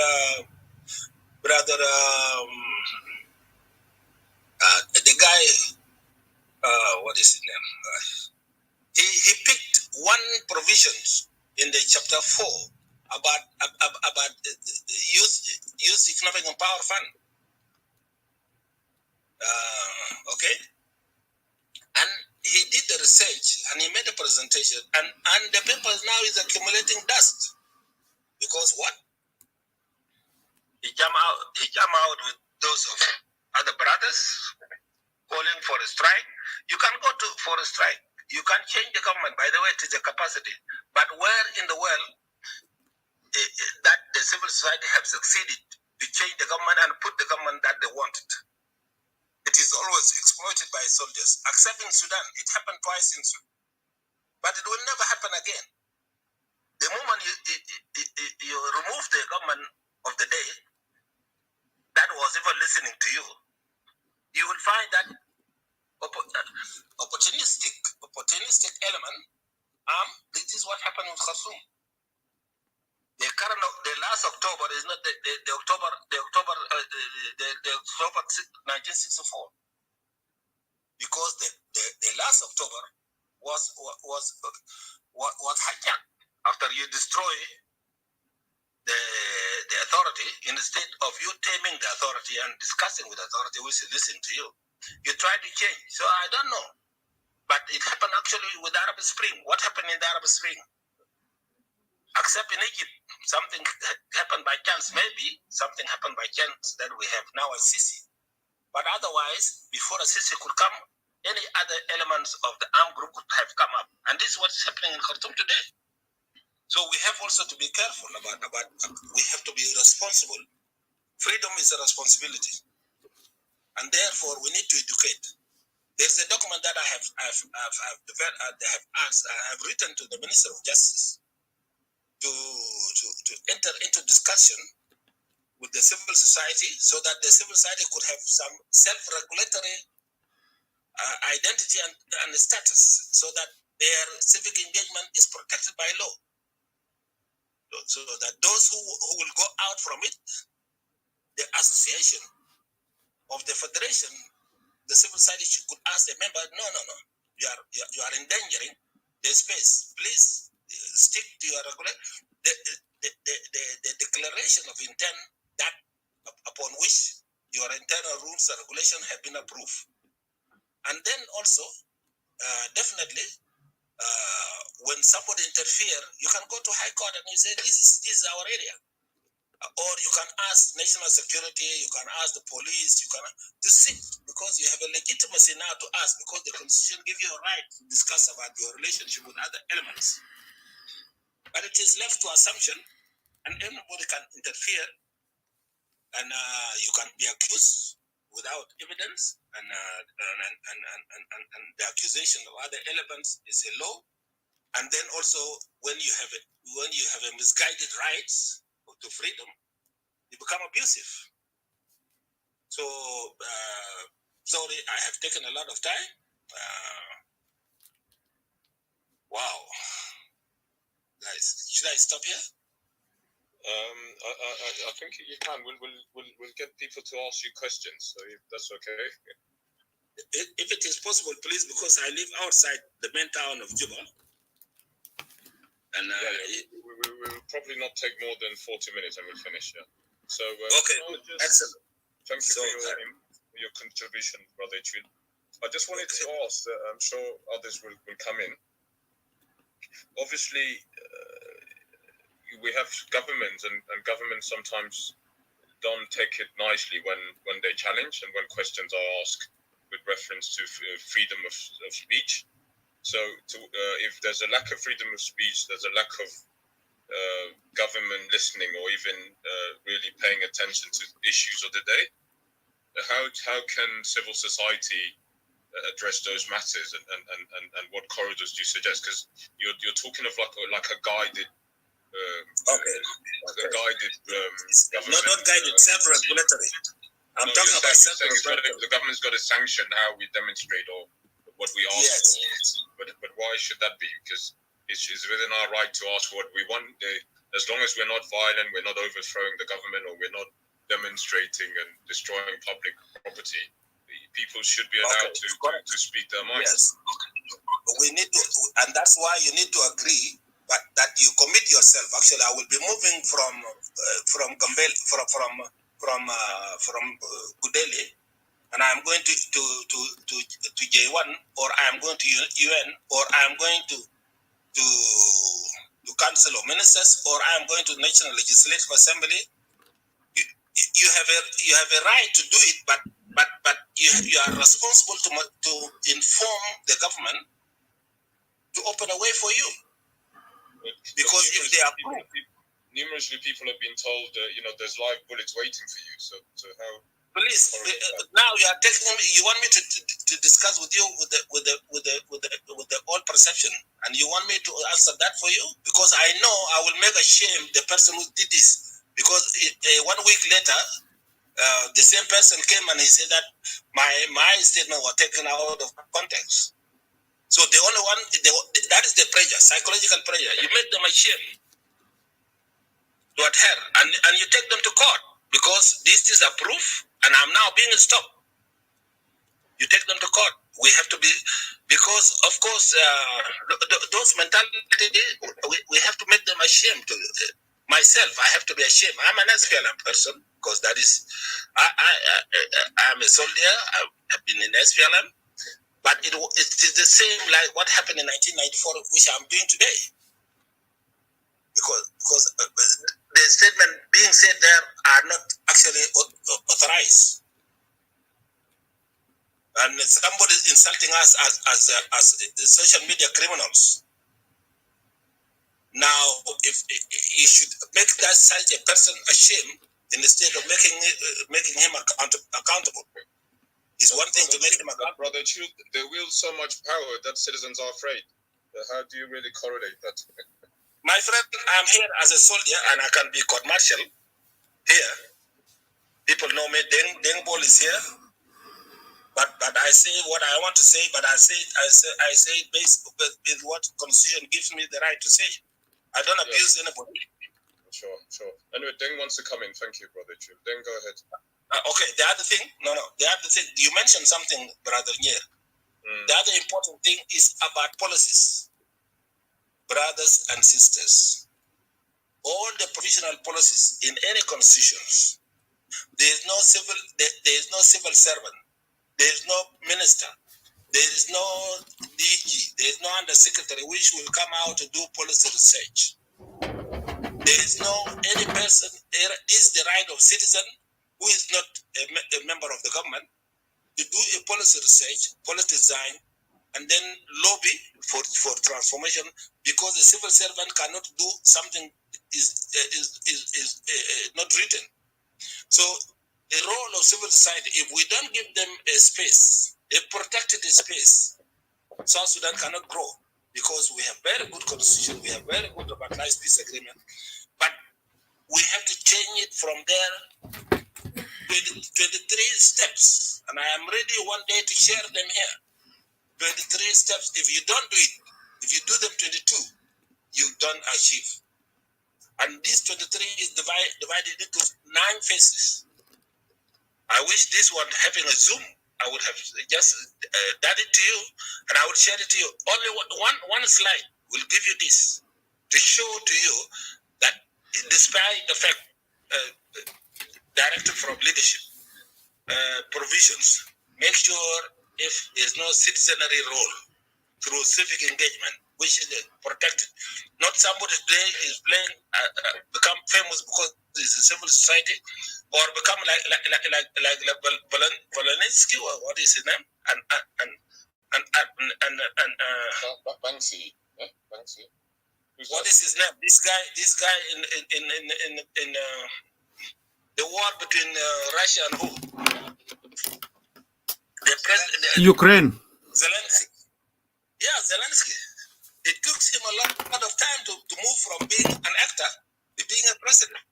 the guy, what is his name? He picked one provisions in the chapter 4 about youth economic empower fund. Okay, and he did the research and he made a presentation, and the paper now is accumulating dust because what? He jam out with those of other brothers calling for a strike. You can go for a strike. You can change the government. By the way, it is a capacity. But where in the world that the civil society have succeeded to change the government and put the government that they wanted? It is always exploited by soldiers. Except in Sudan, it happened twice in Sudan. But it will never happen again. The moment you remove the government of the day that was even listening to you, you will find that opportunistic element. This is what happened with Khartoum. The last October is not the October 1964, because the last October was hijacked after you destroy the authority. Instead of you taming the authority and discussing with authority, which is listening to you, you try to change. So I don't know, but it happened actually with the Arab Spring. What happened in the Arab Spring? Except in Egypt, something happened by chance. Maybe something happened by chance that we have now a Sisi. But otherwise, before a Sisi could come, any other elements of the armed group could have come up. And this is what's happening in Khartoum today. So we have also to be careful about we have to be responsible. Freedom is a responsibility. And therefore, we need to educate. There's a document that I have written to the Minister of Justice to enter into discussion with the civil society, so that the civil society could have some self-regulatory identity and status, so that their civic engagement is protected by law. So that those who will go out from it, the association of the federation, the civil society could ask the member, no, you are endangering the space. Please stick to your regulation. The declaration of intent that upon which your internal rules and regulation have been approved. And then also, definitely, when somebody interfere, you can go to High Court and you say, this is our area. Or you can ask national security, you can ask the police, you can to sit, because you have a legitimacy now to ask, because the Constitution gives you a right to discuss about your relationship with other elements. But it is left to assumption, and anybody can interfere, and you can be accused without evidence, and the accusation of other elements is a law. And then also, when you have a misguided rights to freedom, you become abusive. So, sorry, I have taken a lot of time. Wow, guys, should I stop here? I think you can. We'll get people to ask you questions, so if that's okay. If it is possible, please, because I live outside the main town of Juba. And we will probably not take more than 40 minutes and we'll finish. Yeah. So okay, excellent. Thank you for your contribution, Brother Chud. I just wanted to ask, I'm sure others will come in. Obviously, we have governments, and governments sometimes don't take it nicely when they challenge and when questions are asked with reference to freedom of speech. So if there's a lack of freedom of speech, there's a lack of government listening or even really paying attention to issues of the day. How can civil society address those matters, and what corridors do you suggest? Because you're talking of like a guided guided. Not guided, self-regulatory. I'm talking about self-regulatory. The government's got to sanction how we demonstrate or what we ask for. But why should that be? Because it's within our right to ask what we want. As long as we're not violent, we're not overthrowing the government, or we're not demonstrating and destroying public property, people should be allowed to speak their minds. Yes. We need to, and that's why you need to agree that you commit yourself. Actually, I will be moving from Gambel, from Kudeli, and I'm going to J1, or I'm going to UN, or I'm going to Council of Ministers, or I'm going to National Legislative Assembly. You have a right to do it, but you are responsible to inform the government to open a way for you. Because if they approve, numerously people have been told, there's live bullets waiting for you. So how? Please, now you are taking me. You want me to discuss with you with the old perception, and you want me to answer that for you? Because I know I will make ashamed the person who did this. Because 1 week later, the same person came and he said that my statement was taken out of context. So the only one, that is the pressure, psychological pressure. You make them ashamed to adhere, and you take them to court because this is a proof, and I'm now being stopped. You take them to court. We have to be, because of course, those mentality, we have to make them ashamed. Myself, I have to be ashamed. I'm an SPLM person because that is, I'm a soldier. I've been in SPLM, but it is the same like what happened in 1994, which I'm doing today. Because the statement being said there are not actually authorized, and somebody is insulting us as social media criminals. Now, if you should make that such a person ashamed instead of making him accountable. It's one thing to make him accountable. Brother Chu, they wield so much power that citizens are afraid. How do you really correlate that? My friend, I'm here as a soldier, and I can be court-martial here. People know me. Deng Bol is here, but I say what I want to say. But I say it based with what Constitution gives me the right to say. I don't abuse anybody. Sure. Anyway, Deng wants to come in. Thank you, Brother Chu. Deng, go ahead. Okay, the other thing, you mentioned something, Brother Nyer. The other important thing is about policies. Brothers and sisters, all the provisional policies in any constitutions, there is no civil servant, there is no minister, there is no DG, there is no undersecretary which will come out to do policy research. There is no any person. This is the right of citizen who is not a member of the government to do a policy research, policy design, and then lobby for transformation, because the civil servant cannot do something is not written. So the role of civil society, if we don't give them a space, a protected space, South Sudan cannot grow, because we have very good constitution, we have very good revitalized peace agreement, but we have to change it from there. 23 steps, and I am ready one day to share them here. 23 steps. If you don't do it, if you do them 22, you don't achieve. And this 23 is divided into 9 phases. I wish this one having a Zoom, I would have just done it to you, and I would share it to you. Only one slide will give you this, to show to you that despite the fact, directive from leadership, provisions, make sure if there's no citizenry role through civic engagement, which is protected. Not somebody today is playing, become famous because it's a civil society, or become like Volensky, or what is his name, and Banksy. Yeah? Banksy. What is his name? This guy in the war between Russia and who? The president. Ukraine. Zelensky. Yeah, Zelensky. It took him a lot of time to move from being an actor to being a president.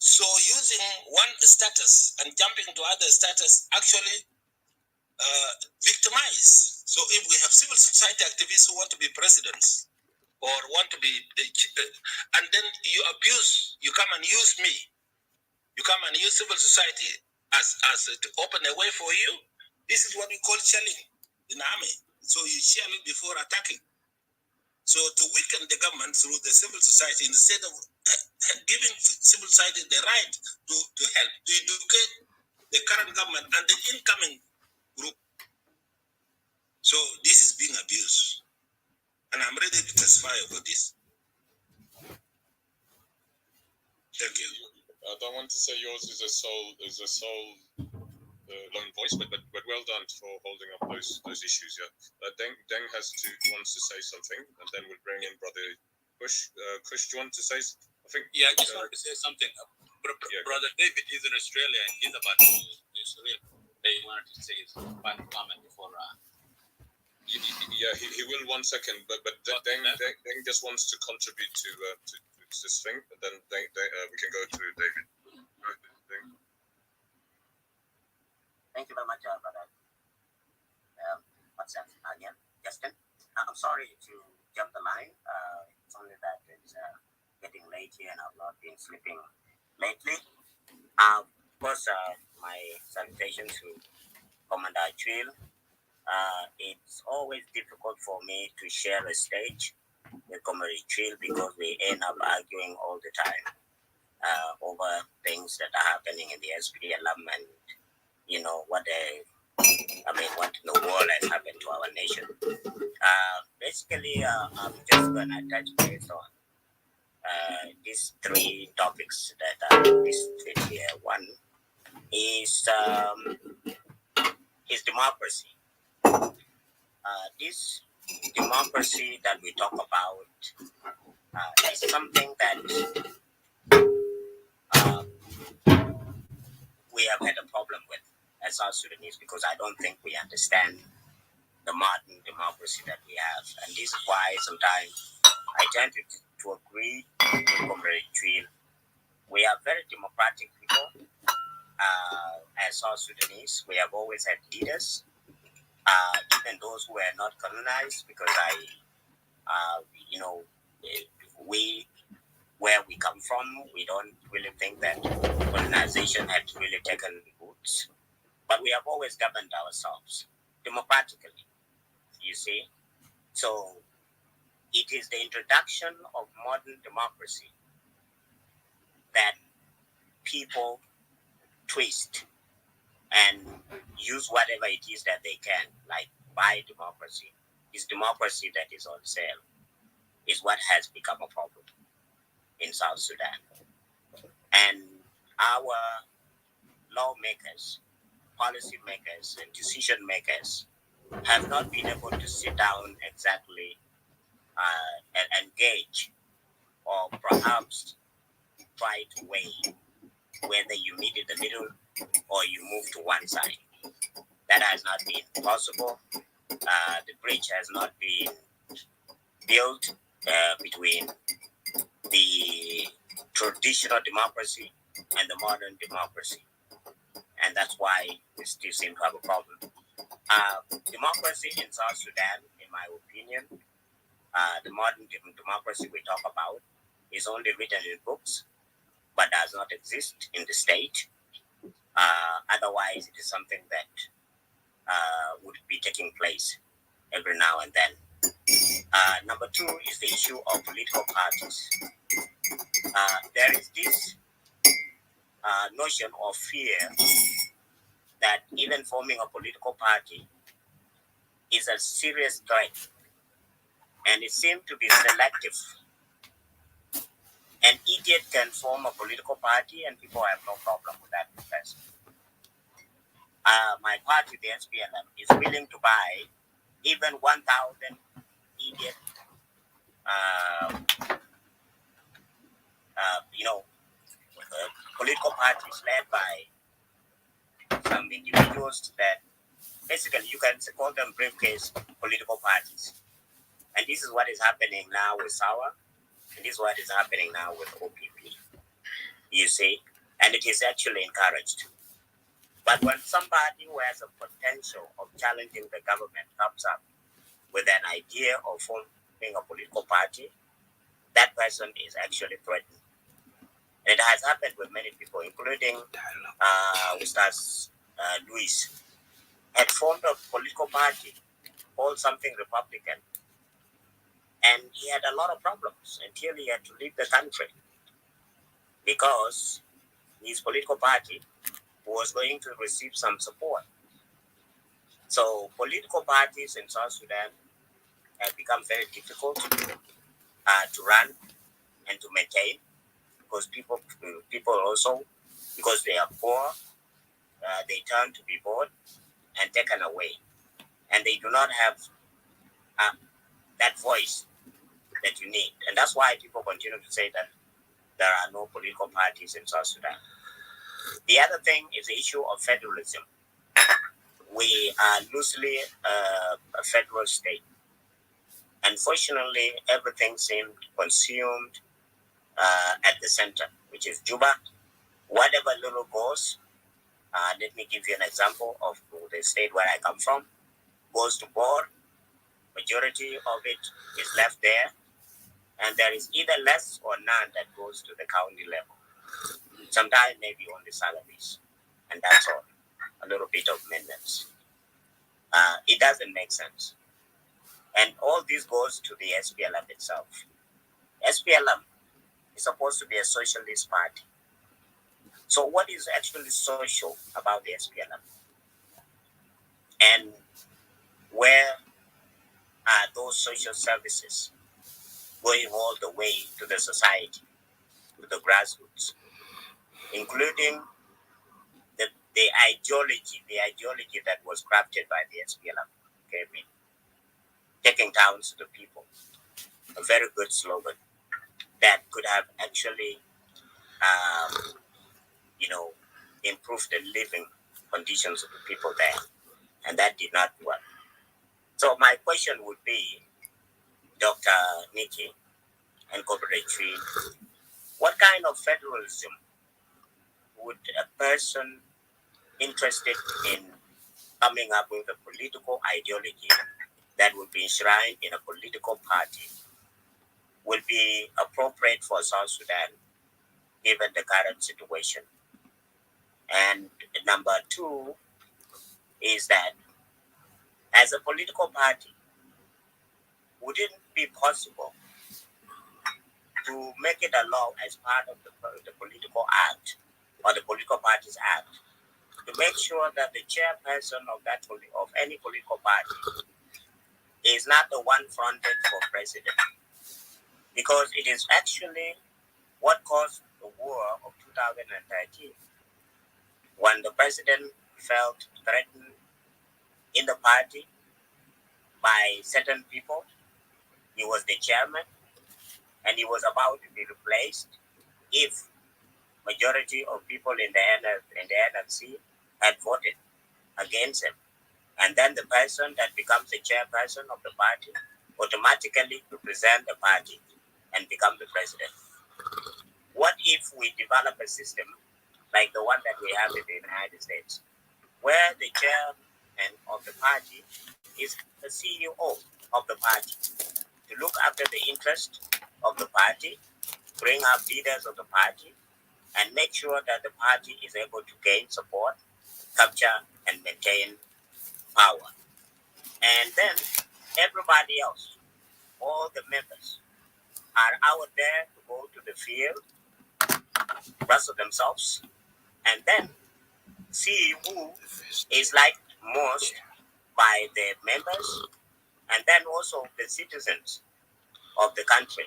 So using one status and jumping to other status actually victimize. So if we have civil society activists who want to be presidents or want to be, and then you come and use me, you come and use civil society as to open a way for you. This is what we call shelling in the army. So you shell it before attacking. So to weaken the government through the civil society, instead of giving civil society the right to help to educate the current government and the incoming group. So this is being abused, and I'm ready to testify about this. Thank you. I don't want to say yours is a sole lone voice, but well done for holding up those issues. Yeah, Deng wants to say something, and then we'll bring in Brother Kush. Kush, do you want to say? I think. Yeah, I just want to say something. Brother David is in Australia, and he's about to Israel. They wanted to say his final comment before. Yeah, he will 1 second, but Deng just wants to contribute to this thing, and then we can go to David. Thank you very much, brother. What's that again, Justin? I'm sorry to jump the line. It's only that it's getting late here, and I've not been sleeping lately. Of course, my salutation to Commander Achille. It's always difficult for me to share a stage with Commander Achille because we end up arguing all the time over things that are happening in the SPLM and what in the world has happened to our nation. Basically, I'm just gonna touch base on these three topics that are listed here. One is democracy. This democracy that we talk about is something that we have had a problem with as South Sudanese because I don't think we understand the modern democracy that we have. And this is why sometimes I tend to agree with Comrade Trill. We are very democratic people as South Sudanese. We have always had leaders, even those who were not colonized, because where we come from, we don't really think that colonization had really taken roots. But we have always governed ourselves democratically, you see. So it is the introduction of modern democracy that people twist and use whatever it is that they can, like buy democracy. This democracy that is on sale is what has become a problem in South Sudan. And our lawmakers, policy makers, and decision makers have not been able to sit down exactly and engage, or perhaps try to weigh whether you meet in the middle or you move to one side. That has not been possible. The bridge has not been built between the traditional democracy and the modern democracy. And that's why we still seem to have a problem. Democracy in South Sudan, in my opinion, the modern democracy we talk about is only written in books, but does not exist in the state. Otherwise, it is something that would be taking place every now and then. Number two is the issue of political parties. There is this notion of fear that even forming a political party is a serious threat, and it seems to be selective. An idiot can form a political party, and people have no problem with that because my party, the SPLM, is willing to buy even 1,000 idiot, political parties led by some individuals that basically you can call them briefcase political parties. And this is what is happening now with SAWA, and this is what is happening now with OPP, you see, and it is actually encouraged. But when somebody who has a potential of challenging the government comes up with an idea of forming a political party, that person is actually threatened. And it has happened with many people, including Ustaz Luis, had formed a political party called something Republican, and he had a lot of problems until he had to leave the country because his political party was going to receive some support. So political parties in South Sudan have become very difficult to run and to maintain because people also, because they are poor, they turn to be bought and taken away, and they do not have that voice that you need. And that's why people continue to say that there are no political parties in South Sudan. The other thing is the issue of federalism. We are loosely a federal state. Unfortunately, everything seemed consumed at the center, which is Juba. Whatever little goes, let me give you an example of the state where I come from, goes to board. Majority of it is left there, and there is either less or none that goes to the county level. Sometimes maybe only salaries, and that's all. A little bit of maintenance. It doesn't make sense. And all this goes to the SPLM itself. SPLM is supposed to be a socialist party. So what is actually social about the SPLM? And where are those social services going all the way to the society, to the grassroots, including the ideology that was crafted by the SPLM, okay, taking towns to the people, a very good slogan that could have actually, improved the living conditions of the people there, and that did not work. So my question would be, Dr. Nikki and Corporate Tree, what kind of federalism would a person interested in coming up with a political ideology that would be enshrined in a political party will be appropriate for South Sudan given the current situation? And number two is that as a political party, would it be possible to make it a law as part of the political act or the political parties act to make sure that the chairperson of any political party is not the one fronted for president? Because it is actually what caused the war of 2013 when the president felt threatened in the party by certain people. He was the chairman and he was about to be replaced if majority of people in the NLC had voted against him. And then the person that becomes the chairperson of the party automatically represent the party and become the president. What if we develop a system like the one that we have in the United States, where the chairman of the party is the CEO of the party, to look after the interest of the party, bring up leaders of the party, and make sure that the party is able to gain support, capture, and maintain power. And then everybody else, all the members, are out there to go to the field, wrestle themselves, and then see who is liked most by the members and then also the citizens of the country,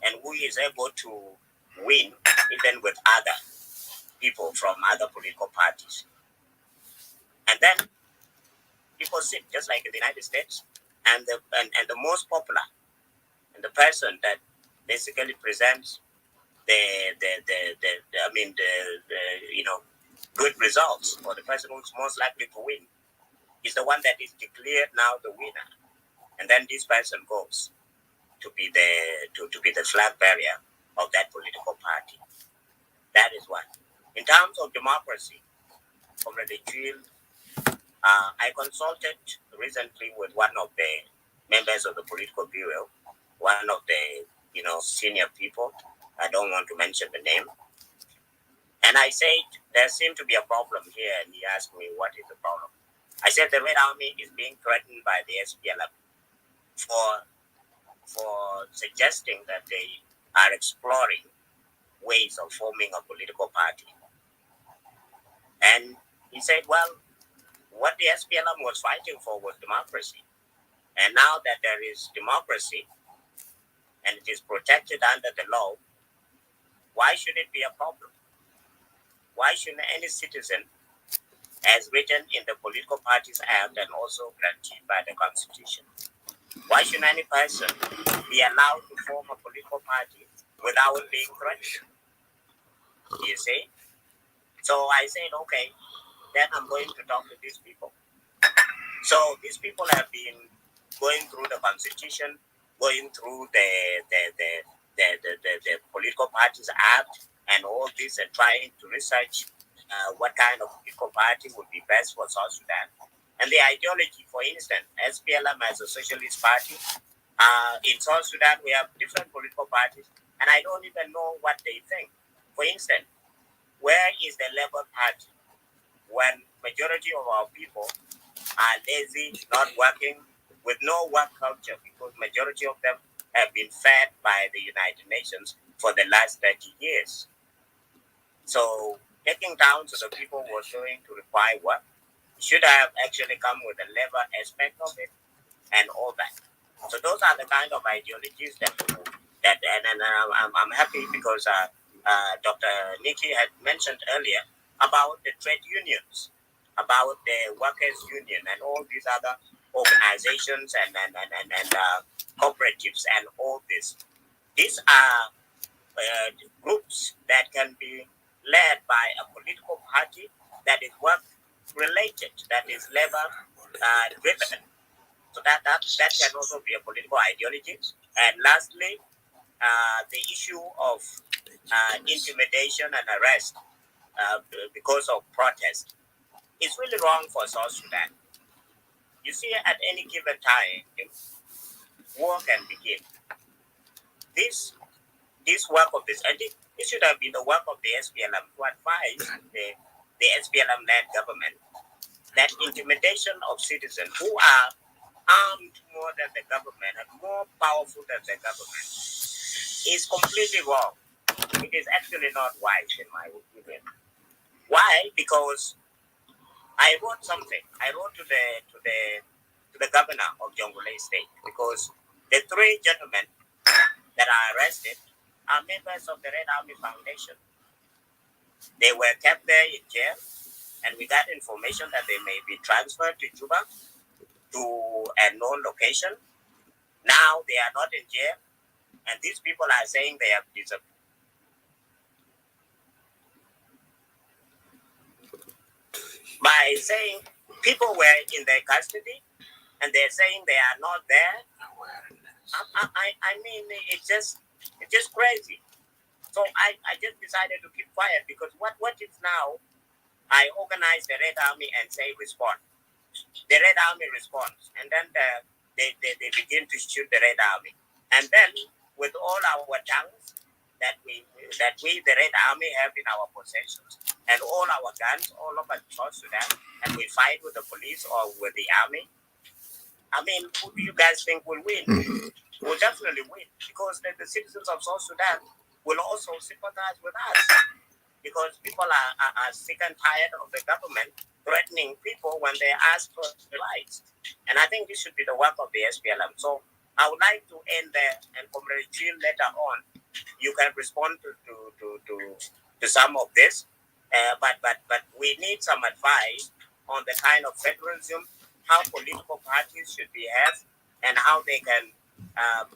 and who is able to win even with other people from other political parties. And then people sit just like in the United States, and the most popular and the person that basically presents the good results, or the person who's most likely to win, is the one that is declared now the winner. and then this person goes to be the flag bearer of that political party. That is one. In terms of democracy, Comrade Jill, I consulted recently with one of the members of the political bureau, one of the senior people. I don't want to mention the name. And I said, there seemed to be a problem here. And he asked me, what is the problem? I said, the Red Army is being threatened by the SPLM for suggesting that they are exploring ways of forming a political party. And he said, well, what the SPLM was fighting for was democracy. And now that there is democracy and it is protected under the law, why should it be a problem? Why shouldn't any citizen, as written in the Political Parties Act and also guaranteed by the Constitution, why should any person be allowed to form a political party without being threatened? You see? So I said, okay, then I'm going to talk to these people. So these people have been going through the Constitution, going through the Political Parties Act and all this, and trying to research what kind of political party would be best for South Sudan. And the ideology, for instance, SPLM as a socialist party, in South Sudan we have different political parties, and I don't even know what they think. For instance, where is the Labour Party when majority of our people are lazy, not working, with no work culture, because majority of them have been fed by the United Nations for the last 30 years. So taking down to the people who are going to require work should have actually come with a labor aspect of it and all that. So those are the kind of ideologies that I'm happy because Dr. Nikki had mentioned earlier about the trade unions, about the workers' union and all these other organizations and cooperatives and all this. These are groups that can be led by a political party that is work related, that is labor driven. So that can also be a political ideology. And lastly, the issue of intimidation and arrest because of protest is really wrong for South Sudan. You see, at any given time, war can begin. This work of this, and it should have been the work of the SPLM to advise the SPLM-led government that intimidation of citizens who are armed more than the government and more powerful than the government is completely wrong. It is actually not wise, in my opinion. Why? Because I wrote something. I wrote to the governor of Jonglei State, because the three gentlemen that are arrested are members of the Red Army Foundation. They were kept there in jail, and we got information that they may be transferred to Juba to a known location. Now they are not in jail, and these people are saying they have disappeared. By saying people were in their custody, and they're saying they are not there. I mean, it's just crazy. So I just decided to keep quiet, because what if now I organize the Red Army and say respond? The Red Army responds, and then they begin to shoot the Red Army. And then with all our tanks that we the Red Army have in our possessions, and all our guns all over South Sudan, and we fight with the police or with the army, I mean, who do you guys think will win? We'll definitely win, because the citizens of South Sudan will also sympathize with us, because people are sick and tired of the government threatening people when they ask for their rights. And I think this should be the work of the SPLM. So I would like to end there, and Comrade Chill, later on, you can respond to some of this. But we need some advice on the kind of federalism, how political parties should behave, and how they can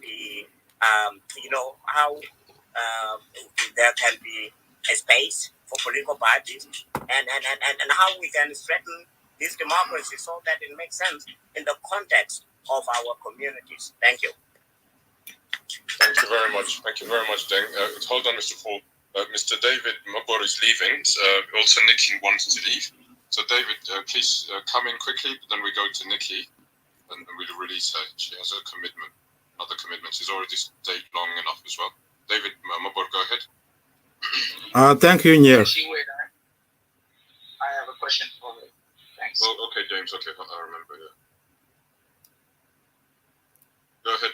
be, how there can be a space for political parties, and how we can strengthen this democracy so that it makes sense in the context of our communities. Thank you. Thank you very much. Thank you very much, Deng. Hold on, Mr. Paul. Mr. David Mabor is leaving. Also, Nikki wants to leave. So, David, please come in quickly, but then we go to Nikki, and we'll release her. She has a commitment, another commitment. She's already stayed long enough as well. David Mabor, go ahead. Thank you, Nyer. I have a question for you. Thanks. Oh, okay, James. Okay, I remember. Yeah. Go ahead,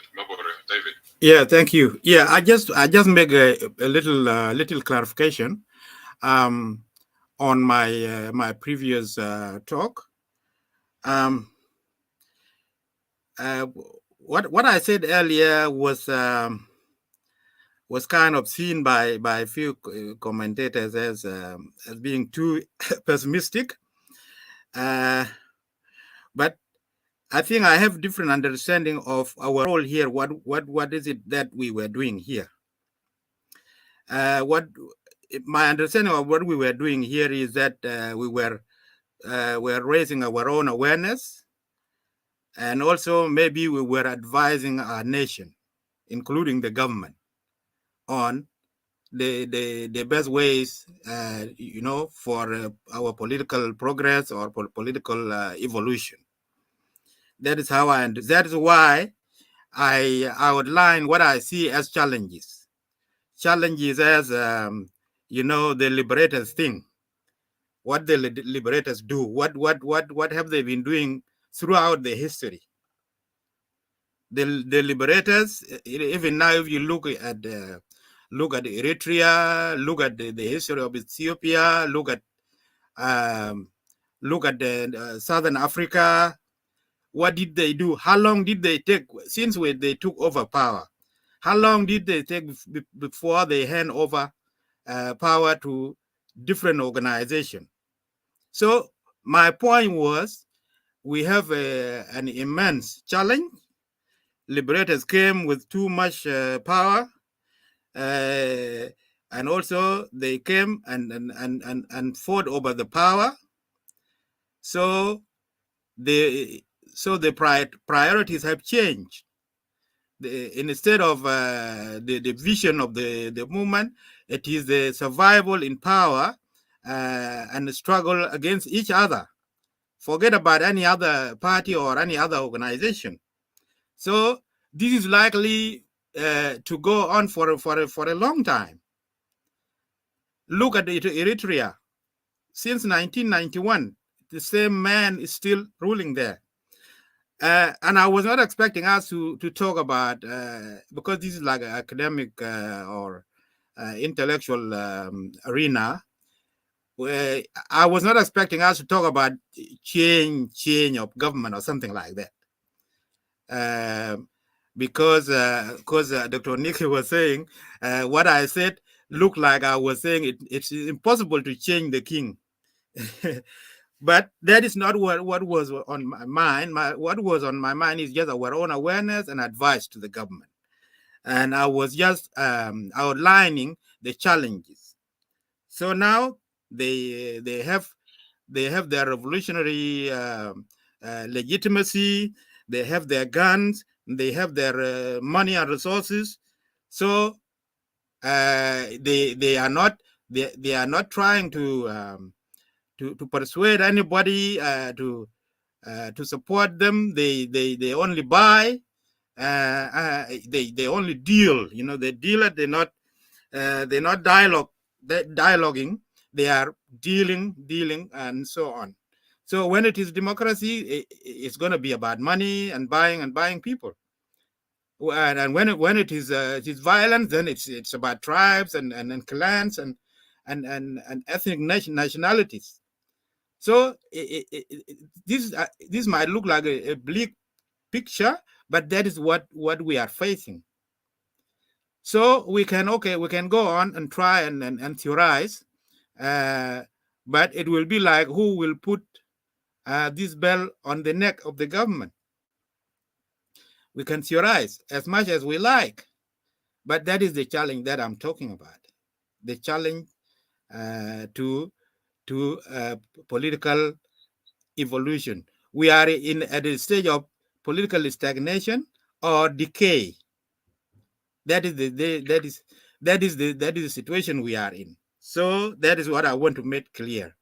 David. Yeah, thank you. Yeah, I just make a little clarification on my my previous talk. What I said earlier was kind of seen by a few commentators as being too pessimistic, but I think I have different understanding of our role here. What is it that we were doing here? What my understanding of what we were doing here is that we were raising our own awareness, and also maybe we were advising our nation, including the government, on the best ways, you know, for our political progress or political evolution. That is how that is why I outline what I see as challenges. Challenges as, you know, the liberators think, what the liberators do, what have they been doing throughout the history. The liberators, even now, if you look at Eritrea, look at the history of Ethiopia, look at the Southern Africa. What did they do? How long did they take since they took over power? How long did they take before they hand over power to different organizations? So my point was, we have an immense challenge. Liberators came with too much power, and also they came and fought over the power. So the priorities have changed. Instead of the vision of the movement, it is the survival in power and the struggle against each other. Forget about any other party or any other organization. So this is likely to go on for a long time. Look at Eritrea. Since 1991, the same man is still ruling there. And I was not expecting us to talk about, because this is like an academic or intellectual arena, where I was not expecting us to talk about change of government or something like that. Because Dr. Nikki was saying, what I said looked like I was saying it's impossible to change the king. But that is not what was on my mind. What was on my mind is just our own awareness and advice to the government. And I was just outlining the challenges. So now they have their revolutionary legitimacy. They have their guns. They have their money and resources. So they are not trying to persuade anybody to support them. They only buy. They only deal. You know, they deal it. They're not dialoguing. They are dealing, and so on. So when it is democracy, it's going to be about money and buying people. And when it is violence, then it's about tribes and clans and ethnic nationalities. So this might look like a bleak picture, but that is what we are facing. So we can go on and try and theorize, but it will be like, who will put this bell on the neck of the government? We can theorize as much as we like, but that is the challenge that I'm talking about. The challenge to political evolution. We are at a stage of political stagnation or decay. That is the situation we are in. So that is what I want to make clear.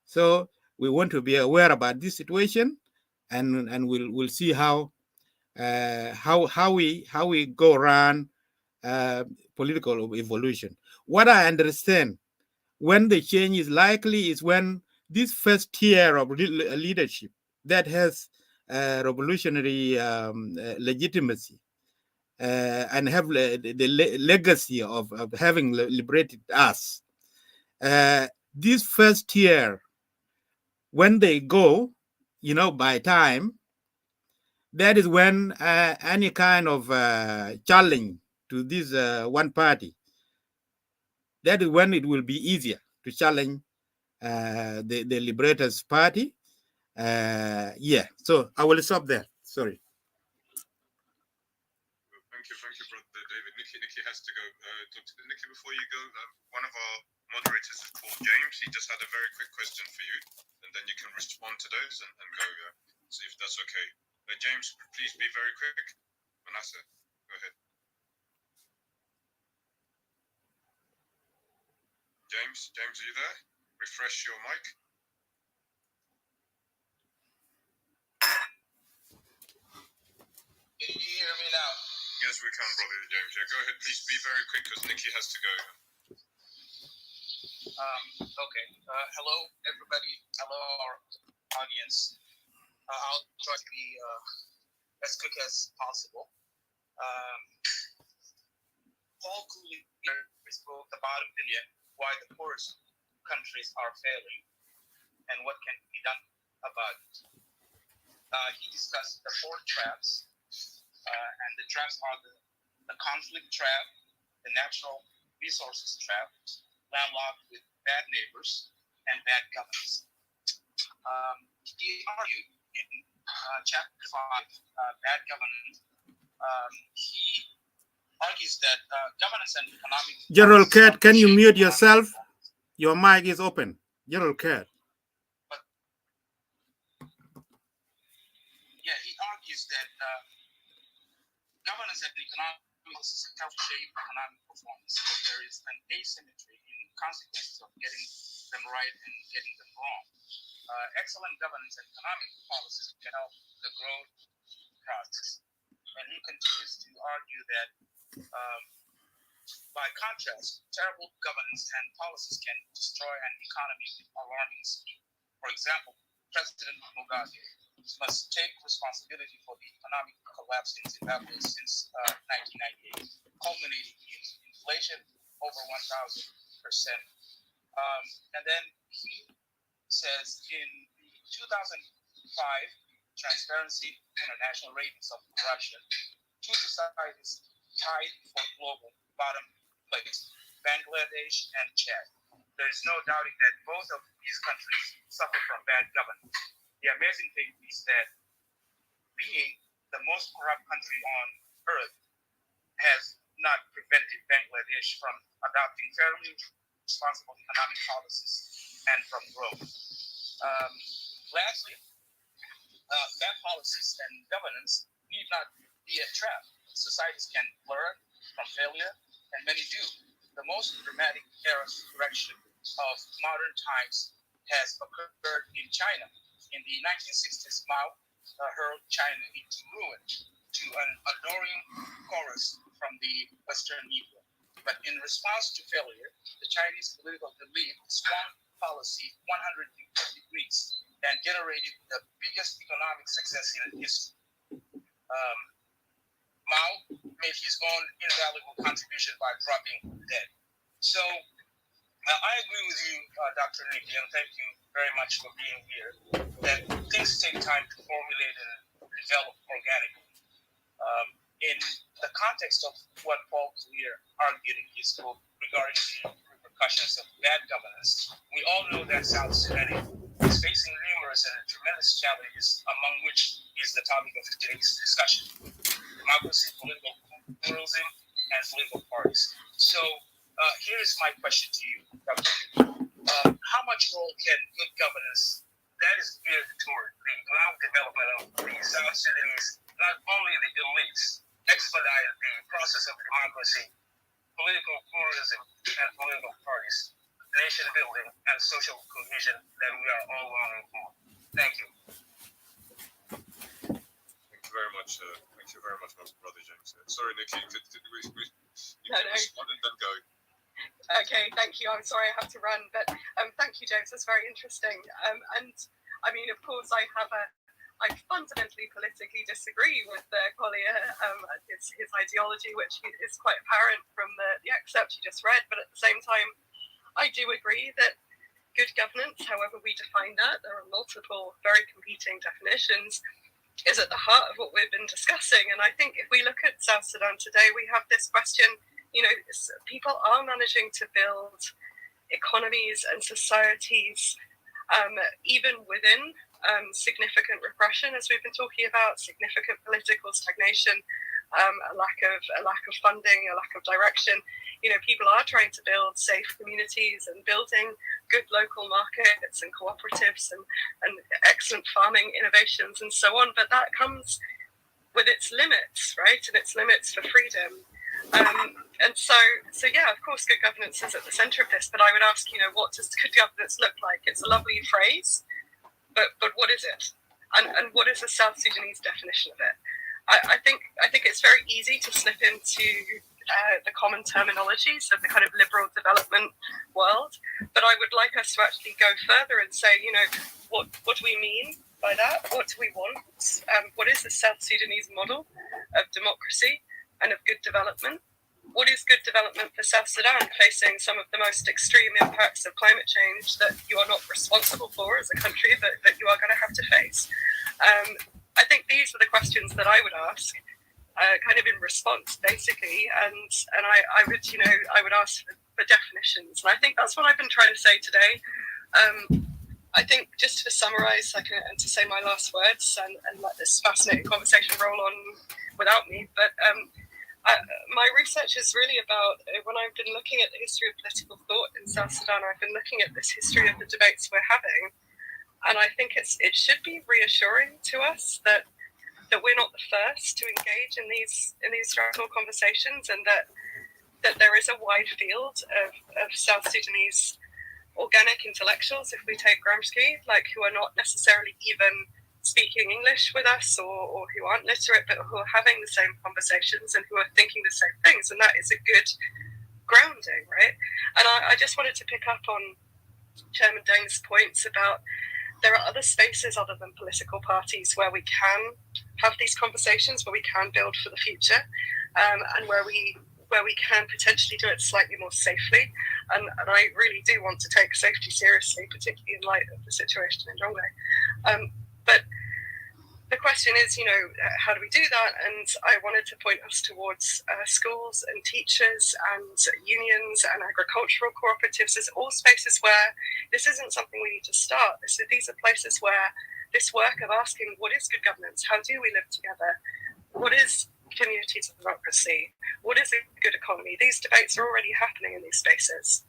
So we want to be aware about this situation, and we'll see how we go around political evolution. What I understand, when the change is likely is when this first tier of leadership that has revolutionary legitimacy and have the legacy of having liberated us. This first tier, when they go, by time, that is when any kind of challenge to this one party, that is when it will be easier to challenge the Liberators Party. Yeah, so I will stop there. Sorry. Thank you, Brother David. Nikki has to go. Dr. Nikki, before you go, one of our moderators is called James. He just had a very quick question for you, and then you can respond to those and go. See if that's okay. James, please be very quick. Manasseh, go ahead. James, are you there? Refresh your mic. Can you hear me now? Yes, we can, Brother James. Yeah, go ahead. Please be very quick because Nikki has to go. Okay. Hello, everybody. Hello, our audience. I'll try to be as quick as possible. Paul Cooley spoke about $1 billion, why the poorest countries are failing, and what can be done about it. He discussed the 4 traps, and the traps are the conflict trap, the natural resources trap, landlocked with bad neighbors, and bad governance. He argued in chapter 5, bad governance, he argues that governance and economic... General Kurt, can you mute yourself? Your mic is open. General Kurt. Yeah, he argues that governance and economic policies help shape economic performance, but there is an asymmetry in consequences of getting them right and getting them wrong. Excellent governance and economic policies can help the growth process. And he continues to argue that, by contrast, terrible governance and policies can destroy an economy with alarming speed. For example, President Mugabe must take responsibility for the economic collapse in Zimbabwe since 1998, culminating in inflation over 1,000%. And then he says in the 2005 Transparency International ratings of corruption, 2 societies tied for global bottom place, Bangladesh and Chad. There is no doubting that both of these countries suffer from bad governance. The amazing thing is that being the most corrupt country on earth has not prevented Bangladesh from adopting fairly responsible economic policies and from growth. Lastly, bad policies and governance need not be a trap. Societies can learn from failure, and many do. The most dramatic era correction of modern times has occurred in China. In the 1960s, Mao hurled China into ruin to an adoring chorus from the Western media. But in response to failure, the Chinese political elite swung policy 100 degrees and generated the biggest economic success in history. Mao made his own invaluable contribution by dropping dead. So I agree with you, Dr. Nikki, and thank you very much for being here, that things take time to formulate and develop organically. In the context of what Paul Clear argued in his book regarding the repercussions of bad governance, we all know that South Sudan is facing numerous and tremendous challenges, among which is the topic of today's discussion: democracy, political pluralism, and political parties. So here's my question to you, Dr. How much role can good governance, that is geared toward the economic development of the South Sudanese not only the elites, expedite the process of democracy, political pluralism, and political parties, nation building, and social cohesion that we are all longing for. Thank you. Thank you very much. Thank you very much, Brother James. Sorry, Nikki, you No. respond and then go. Okay, thank you. I'm sorry I have to run, but thank you, James. That's very interesting. And I mean, of course, I fundamentally politically disagree with Collier, his ideology, which is quite apparent from the excerpt you just read. But at the same time, I do agree that good governance, however we define that, there are multiple very competing definitions, is at the heart of what we've been discussing. And I think if we look at South Sudan today, we have this question, people are managing to build economies and societies even within significant repression, as we've been talking about, significant political stagnation, a lack of funding, a lack of direction. People are trying to build safe communities and building good local markets and cooperatives and excellent farming innovations and so on. But that comes with its limits, right? And its limits for freedom. And so yeah, of course, good governance is at the center of this. But I would ask, what does good governance look like? It's a lovely phrase, but what is it? And what is the South Sudanese definition of it? I think it's very easy to slip into the common terminologies of the kind of liberal development world, but I would like us to actually go further and say, what do we mean by that? What do we want? What is the South Sudanese model of democracy and of good development? What is good development for South Sudan, facing some of the most extreme impacts of climate change that you are not responsible for as a country, but that you are going to have to face? I think these are the questions that I would ask, kind of in response, basically, and I would ask for definitions, and I think that's what I've been trying to say today. I think, just to summarize, and to say my last words, and let this fascinating conversation roll on without me, but my research is really about, when I've been looking at the history of political thought in South Sudan, I've been looking at this history of the debates we're having, and I think it should be reassuring to us that we're not the first to engage in these stressful conversations, and that there is a wide field of South Sudanese organic intellectuals, if we take Gramsci, who are not necessarily even speaking English with us, or who aren't literate, but who are having the same conversations and who are thinking the same things, and that is a good grounding, right? And I just wanted to pick up on Chairman Deng's points about there are other spaces other than political parties where we can have these conversations, where we can build for the future, and where we can potentially do it slightly more safely. And I really do want to take safety seriously, particularly in light of the situation in Jonglei. But the question is, how do we do that? And I wanted to point us towards schools and teachers and unions and agricultural cooperatives as all spaces where this isn't something we need to start. These are places where this work of asking, what is good governance? How do we live together? What is communities of democracy? What is a good economy? These debates are already happening in these spaces.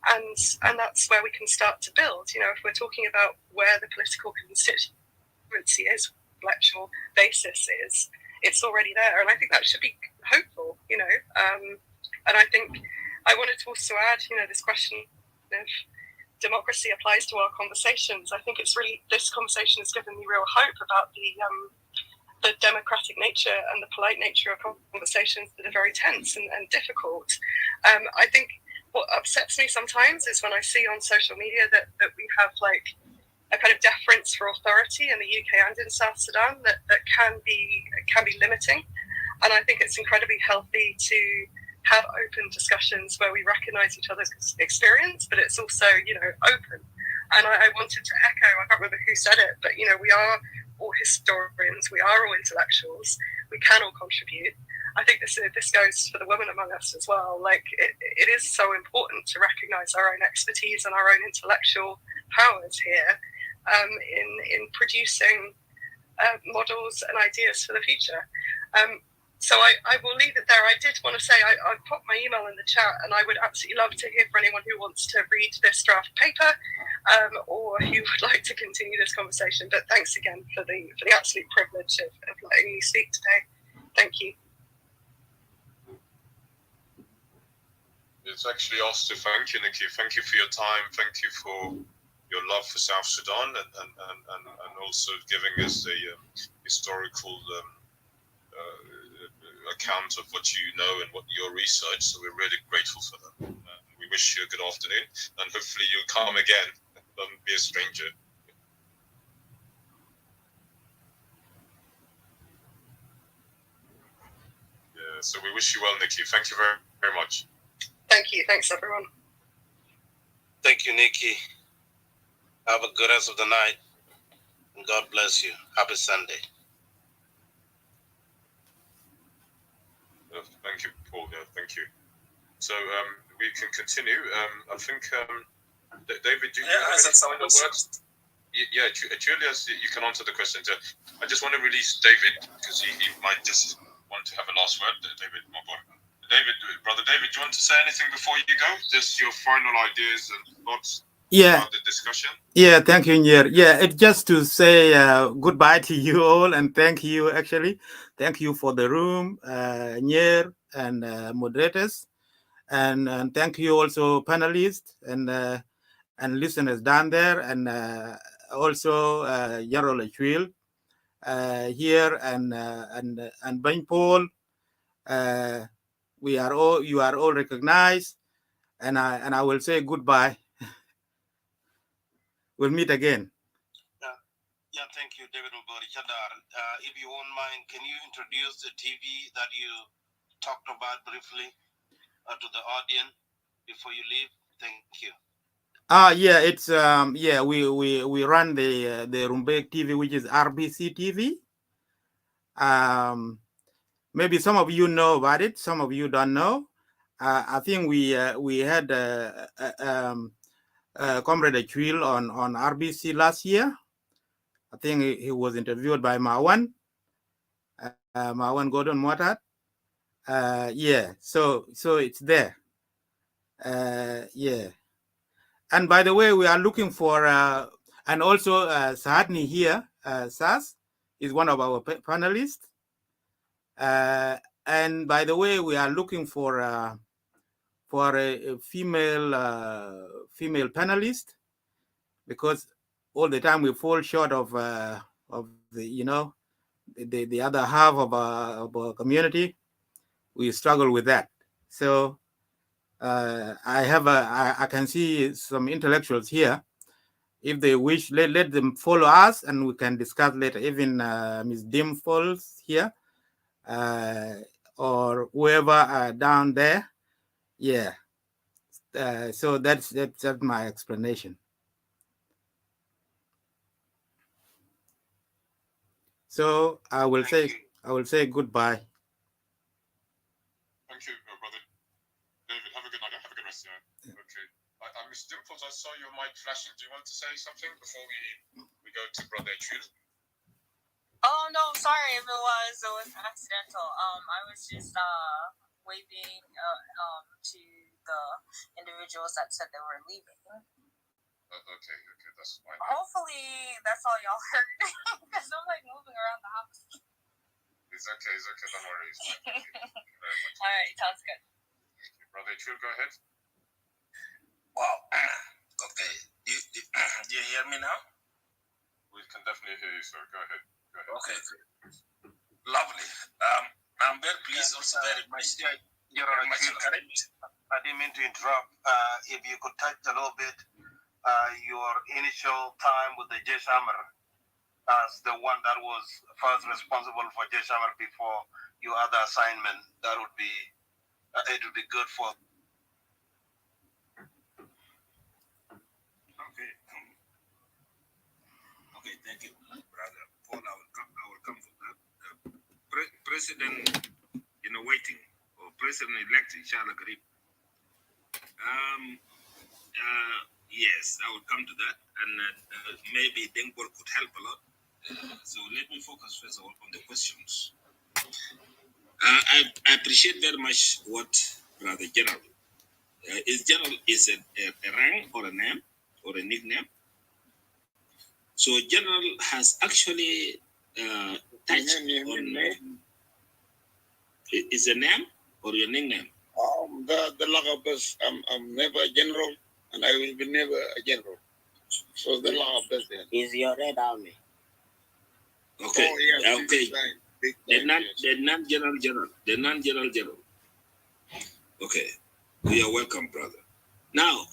And that's where we can start to build. If we're talking about where the political constituency is, intellectual basis is, it's already there, and I think that should be hopeful, and I think I wanted to also add, this question of democracy applies to our conversations. I think it's really, this conversation has given me real hope about the democratic nature and the polite nature of conversations that are very tense and difficult. I think what upsets me sometimes is when I see on social media that we have a kind of deference for authority in the UK and in South Sudan that can be limiting. And I think it's incredibly healthy to have open discussions where we recognise each other's experience, but it's also, open. And I wanted to echo, I can't remember who said it, but, we are all historians, we are all intellectuals, we can all contribute. I think this goes for the women among us as well. It is so important to recognise our own expertise and our own intellectual powers here in producing models and ideas for the future. So I will leave it there. I did want to say I popped my email in the chat, and I would absolutely love to hear from anyone who wants to read this draft paper, or who would like to continue this conversation. But thanks again for the absolute privilege of letting me speak today. Thank you. It's actually us to thank you, Nikki. Thank you for your time. Thank you for your love for South Sudan, and also giving us a historical account of what you know and what your research. So we're really grateful for that. We wish you a good afternoon, and hopefully you'll come again. Don't be a stranger. Yeah, so we wish you well, Nikki. Thank you very, very much. Thank you. Thanks, everyone. Thank you, Nikki. Have a good rest of the night. And God bless you. Happy Sunday. Thank you, Paul. Yeah, thank you. So we can continue. I think David, do you have any final words? Yeah, Julius, you can answer the question. I just want to release David because he might just want to have a last word. David, my boy. Brother David, do you want to say anything before you go? Just your final ideas and thoughts about the discussion. Yeah, thank you, Nyer. Yeah, it's just to say goodbye to you all, and thank you, actually. Thank you for the room, Nyer, and moderators. And thank you also panelists and listeners down there, and also Yarol Achwil here, and Ben Paul. You are all recognized, and I will say goodbye. We'll meet again. Yeah, thank you, David Mabori Chadar. If you won't mind, can you introduce the TV that you talked about briefly to the audience before you leave? Thank you. Yeah, it's we run the Rumbek TV, which is RBC TV. Maybe some of you know about it, some of you don't know. I think we had Comrade Achwil on RBC last year. I think he was interviewed by Marwan Gordon Motat. Yeah, so it's there. Yeah. And by the way, we are looking for, and also Saadni here, Sas, is one of our panelists. And by the way, we are looking for a female panelist, because all the time we fall short of the the other half of our community. We struggle with that. So I can see some intellectuals here. If they wish, let them follow us, and we can discuss later. Even Ms. Dimfalls here, or whoever down there. Yeah. So that's my explanation. So I will say goodbye. Thank you, brother David. Have a good night. Have a good rest. Okay. Ms. Dimples, I saw your mic flashing. Do you want to say something before we go to Brother Achwil? Oh no, sorry if it was accidental. I was just waving to the individuals that said they were leaving. Okay, that's fine. Hopefully that's all y'all heard, because I'm like moving around the house. It's okay, don't worry. It's fine. Thank you very much. All right, sounds good. Thank you. Brother Achwil, go ahead. Wow. Okay. Do you hear me now? We can definitely hear you, sir. Go ahead. Okay. Lovely. I'm very pleased, also very much. I didn't mean to interrupt. If you could touch a little bit your initial time with the Jesh Hammer as the one that was first responsible for Jesh Hammer before your other assignment, that would be it would be good for. Okay, thank you, brother Paul. I will come to that. President in waiting, or President-elect Inshallah Garib. Yes, I will come to that, and maybe Dengbor could help a lot. So let me focus first of all on the questions. I appreciate very much what Brother General. General is a rank or a name or a nickname. So General has actually touched on is a name or your nickname? The lack of I'm never a general and I will be never a general. So the lack of best is your Red Army. Okay. Oh, yeah, okay. The non-general general. The non-general general. Okay. You are welcome, brother. Now,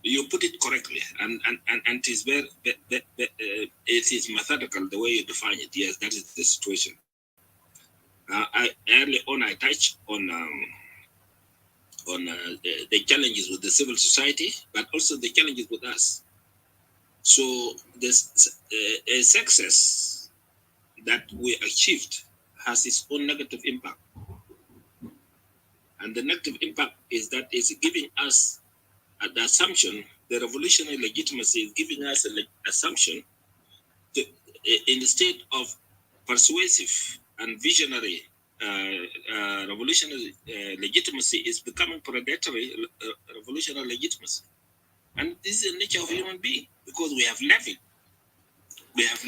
you put it correctly, and it is very, it is methodical the way you define it. Yes, that is the situation. Early on, I touched on the challenges with the civil society, but also the challenges with us. So this a success that we achieved has its own negative impact. And the negative impact is that it's giving us the assumption, the revolutionary legitimacy is giving us an assumption to, instead of persuasive and visionary revolutionary legitimacy is becoming predatory revolutionary legitimacy. And this is the nature of human being because we have left it. We have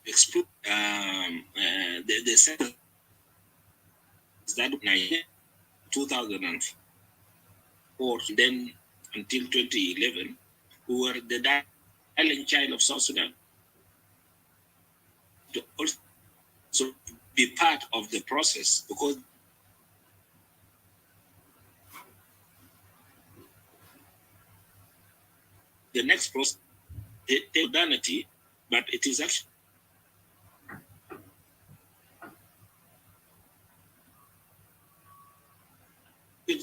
explored the sentence that 2004, then until 2011, who were the darling child of South Sudan, to also be part of the process because the next process, the modernity, but it is actually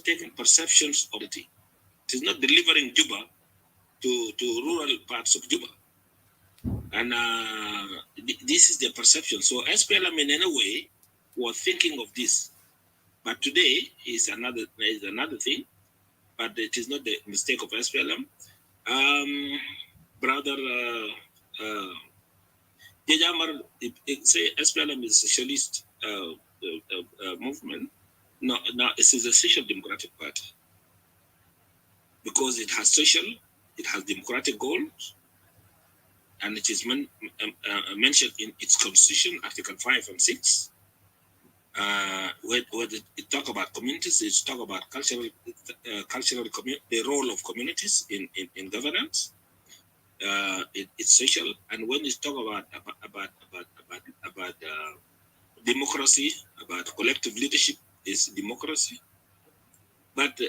taking perceptions of it. It is not delivering Juba to rural parts of Juba. And this is the perception. So SPLM in any way was thinking of this. But today is another thing, but it is not the mistake of SPLM. Brother Jajamar, say SPLM is a socialist movement. No, it is a social democratic party because it has social, it has democratic goals, and it is mentioned in its constitution, Article 5 and 6. Where it talk about communities, it talk about cultural the role of communities in governance. It's social, and when it talk about democracy, about collective leadership, is democracy. But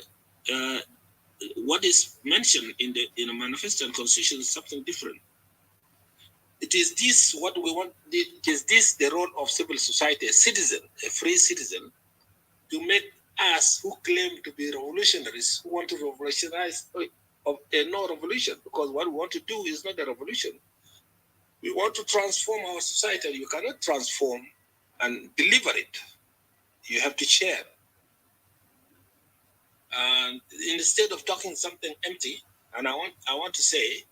what is mentioned in a manifesto and constitution is something different. It is this what we want. It is this the role of civil society, a citizen, a free citizen, to make us who claim to be revolutionaries, who want to revolutionize of a no revolution, because what we want to do is not a revolution. We want to transform our society. You cannot transform and deliver it. You have to share. And instead of talking something empty, and I want to say,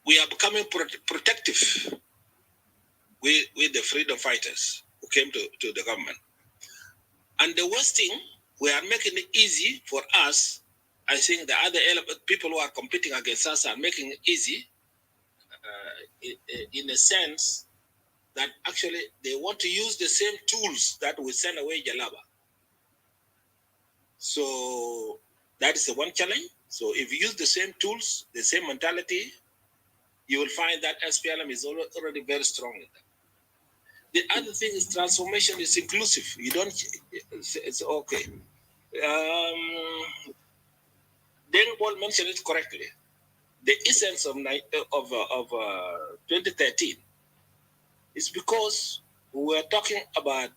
we are becoming protective with the freedom fighters who came to the government. And the worst thing, we are making it easy for us. I think the other people who are competing against us are making it easy in a sense that actually they want to use the same tools that will send away Jalaba. So that is the one challenge. So if you use the same tools, the same mentality, you will find that SPLM is already very strong in that. The other thing is transformation is inclusive. You don't, it's okay. Then Paul mentioned it correctly. The essence of 2013 is because we were talking about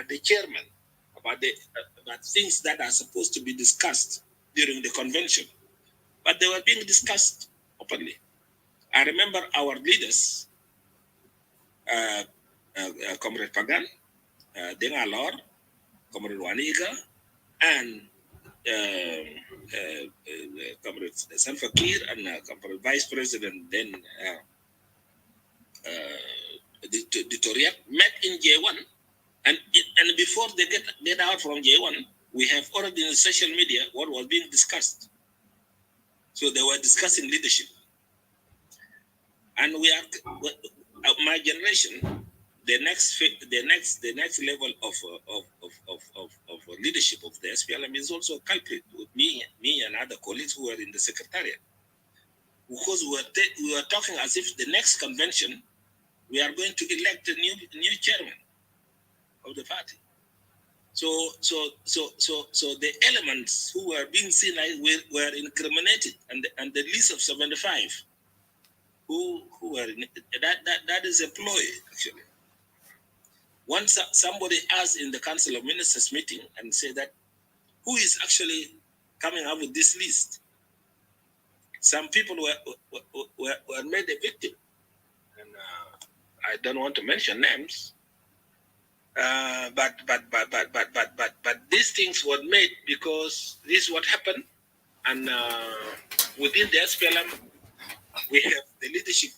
the chairman, about things that are supposed to be discussed during the convention, but they were being discussed openly. I remember our leaders, Comrade Pagan, Dengalor, Comrade Waniga, and Comrade Salva Kiir and Comrade Vice President then the Toriak met in J1, and before they get out from J1, we have already in social media what was being discussed. So they were discussing leadership, and we are my generation. The next level of leadership of the SPLM is also a culprit with me and other colleagues who are in the secretariat, because we were talking as if the next convention we are going to elect a new chairman of the party. So the elements who were being seen were incriminated, and the list of 75 who were in that is a ploy actually. Once somebody asked in the Council of Ministers meeting and said that who is actually coming up with this list, some people were made a victim, and I don't want to mention names. But these things were made because this is what happened, and within the SPLM we have the leadership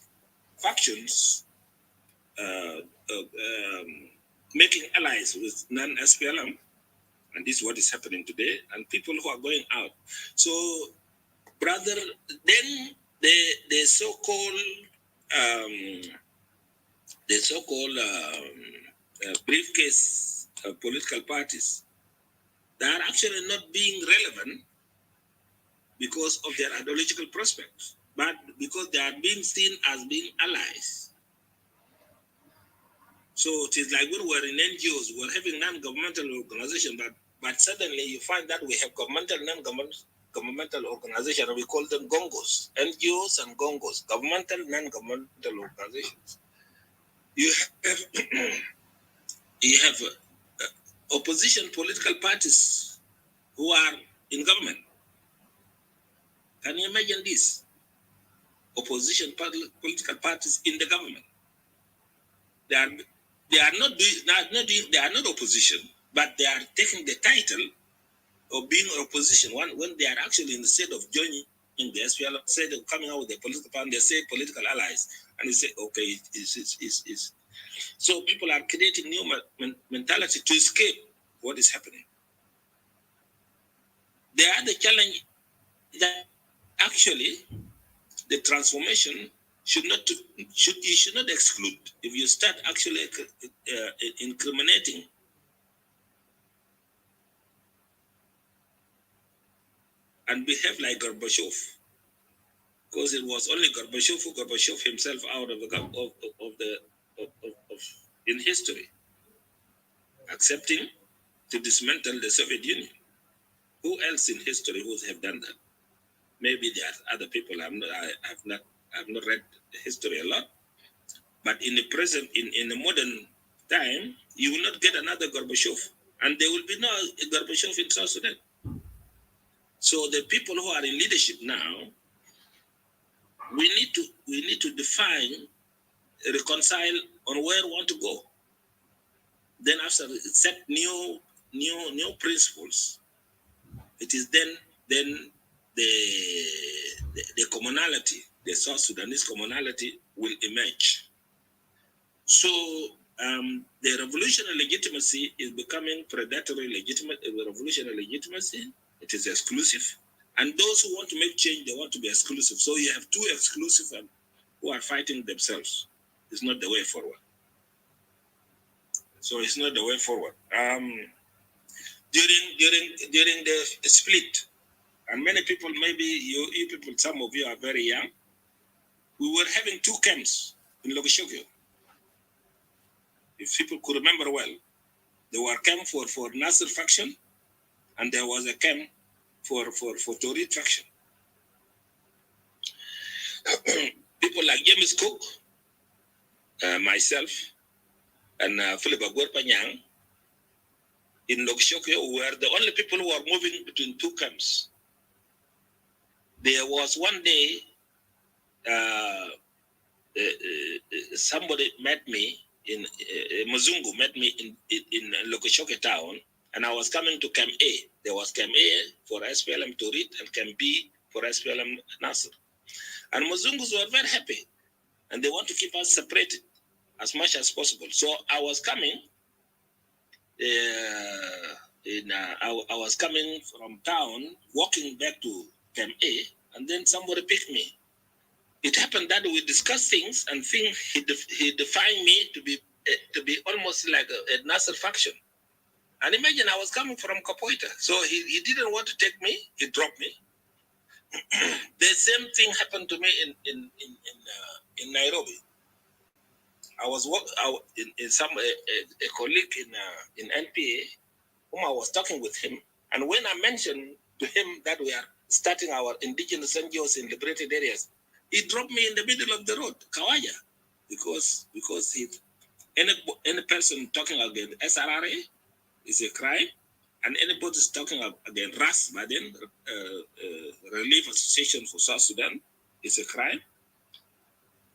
factions making allies with non-SPLM, and this is what is happening today, and people who are going out. So, brother, then the so-called briefcase political parties, they are actually not being relevant because of their ideological prospects, but because they are being seen as being allies. So it is like when we're in NGOs, we're having non-governmental organization, but suddenly you find that we have governmental, non-governmental organization, and we call them gongos, NGOs and gongos, governmental, non-governmental organizations. You have opposition political parties who are in government. Can you imagine this? Opposition political parties in the government. They are not opposition, but they are taking the title of being opposition when they are actually in the state of joining the SPLM, instead of coming out with a political party, they say political allies, and they say, okay, it's. So people are creating new mentality to escape what is happening. The other challenge that actually the transformation you should not exclude. If you start actually incriminating and behave like Gorbachev, because it was only Gorbachev who Gorbachev himself out of in history, accepting to dismantle the Soviet Union. Who else in history would have done that? Maybe there are other people. I have not read history a lot, but in the present, in the modern time, you will not get another Gorbachev, and there will be no Gorbachev in South Sudan. So the people who are in leadership now, we need to define, reconcile on where we want to go. Then after set new principles, it is then the commonality, the South Sudanese commonality will emerge. So the revolutionary legitimacy is becoming predatory revolutionary legitimacy. It is exclusive. And those who want to make change, they want to be exclusive. So you have two exclusive and who are fighting themselves. It's not the way forward. So it's not the way forward. During the split, and many people, maybe you people, some of you are very young, we were having two camps in Logoshogo. If people could remember well, there were camp for Nasser faction, and there was a camp for Torit faction. People like James Cook, myself, and Philip Agüero in Logoshogo were the only people who were moving between two camps. There was one day, somebody met me in Muzungu met me in Logoshogo town, and I was coming to Camp A. There was Camp A for SPLM to read and Camp B for SPLM Nasser. And Muzungus were very happy, and they want to keep us separated as much as possible. So I was coming, I was coming from town, walking back to Camp A, and then somebody picked me. It happened that we discussed things, and he defined me to be almost like a Nasser faction. And imagine I was coming from Kapoita, so he didn't want to take me. He dropped me. The same thing happened to me in Nairobi. I was a colleague in NPA, whom I was talking with him, and when I mentioned to him that we are starting our indigenous NGOs in liberated areas, he dropped me in the middle of the road, Kawaja, because any person talking against SRRA is a crime, and anybody is talking against RAS, but then Relief Association for South Sudan, is a crime.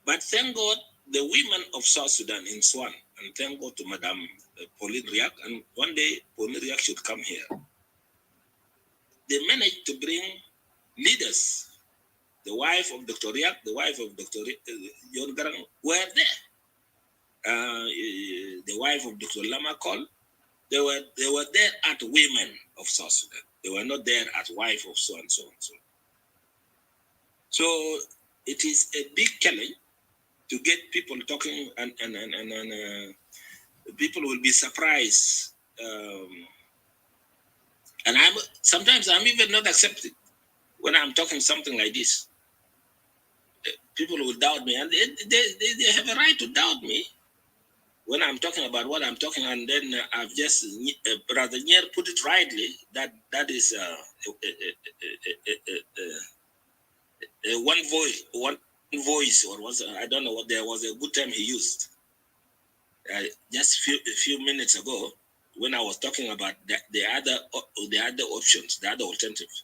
But thank God, the women of South Sudan in Swan, and thank God to Madame Pauline Riak, and one day Pauline Riak should come here. They managed to bring leaders. The wife of Dr. Riak, the wife of Dr. John Garang were there. The wife of Dr. Lama Kol, they were there at women of South Sudan. They were not there at wife of so and so and so. So it is a big challenge to get people talking, and people will be surprised. And sometimes I'm even not accepted when I'm talking something like this. People will doubt me, and they have a right to doubt me when I'm talking about what I'm talking. And then I've just Brother Nyer put it rightly that is one voice, or was I don't know what, there was a good term he used just a few minutes ago when I was talking about the other options, the other alternatives.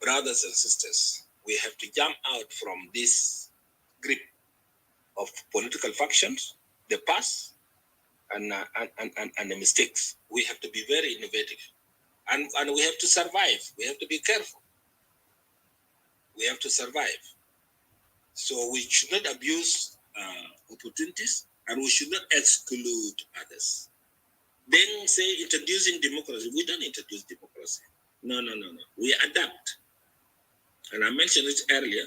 Brothers and sisters, we have to jump out from this grip of political factions, the past, and the mistakes. We have to be very innovative, and we have to survive. We have to be careful. We have to survive. So we should not abuse opportunities, and we should not exclude others. Then say introducing democracy. We don't introduce democracy. No. We adapt. And I mentioned it earlier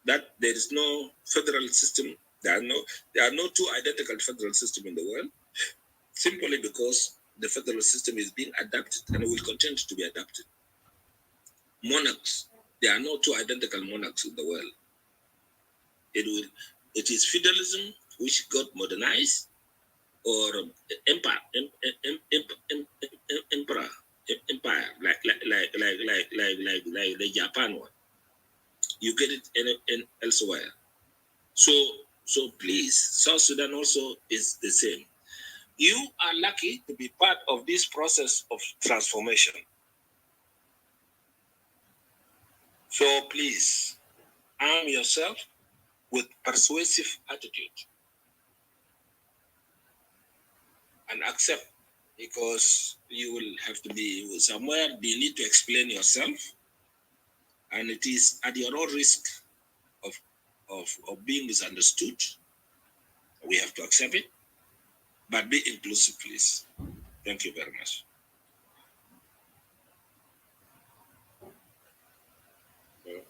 that there is no federal system. There are no two identical federal systems in the world, simply because the federal system is being adapted and will continue to be adapted. Monarchs, there are no two identical monarchs in the world. It is feudalism which got modernized, or empire, like the Japan one. You get it elsewhere. So please, South Sudan also is the same. You are lucky to be part of this process of transformation. So please, arm yourself with persuasive attitude and accept, because you will have to be somewhere. You need to explain yourself, and it is at your own risk of being misunderstood. We have to accept it, but be inclusive, please. Thank you very much.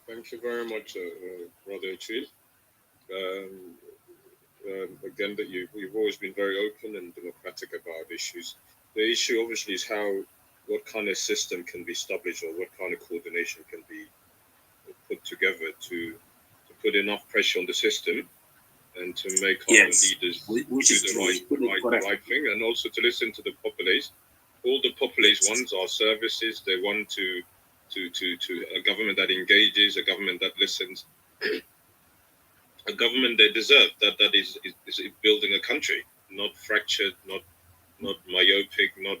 Thank you very much, Brother Achil. Again, that you've always been very open and democratic about issues. The issue, obviously, is what kind of system can be established, or what kind of coordination can be put together to put enough pressure on the system and to make our leaders do the right thing, and also to listen to the populace. All the populace wants are services. They want to a government that engages, a government that listens, a government they deserve, that is building a country, not fractured, not myopic, not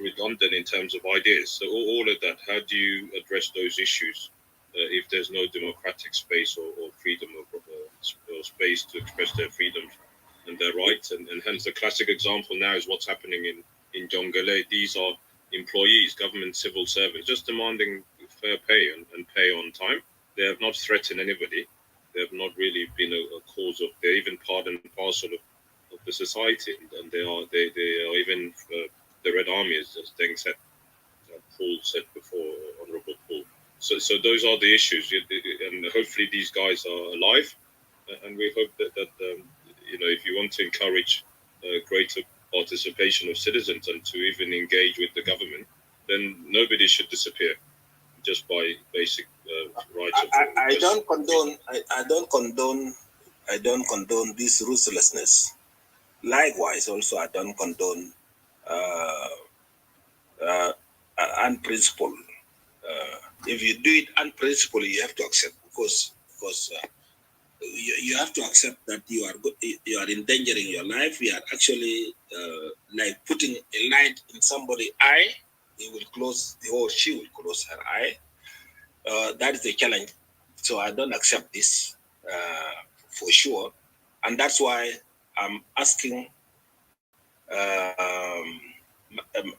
redundant in terms of ideas. So all of that, how do you address those issues if there's no democratic space or freedom or space to express their freedoms and their rights? And hence the classic example now is what's happening in Jonglei. These are employees, government civil servants, just demanding fair pay and pay on time. They have not threatened anybody. They have not really been a cause of. They're even part and parcel of the society, and they are even the Red Army, as Deng said, Paul said before, Honourable Paul. So those are the issues, and hopefully these guys are alive, and we hope that if you want to encourage greater participation of citizens and to even engage with the government, then nobody should disappear just by basic rights. I don't condone. I don't condone this ruthlessness. Likewise, also I don't condone unprincipled. If you do it unprincipled, you have to accept because you have to accept that you are endangering your life. You are actually like putting a light in somebody's eye. He or she will close her eye. That is the challenge. So I don't accept this for sure, and that's why I'm asking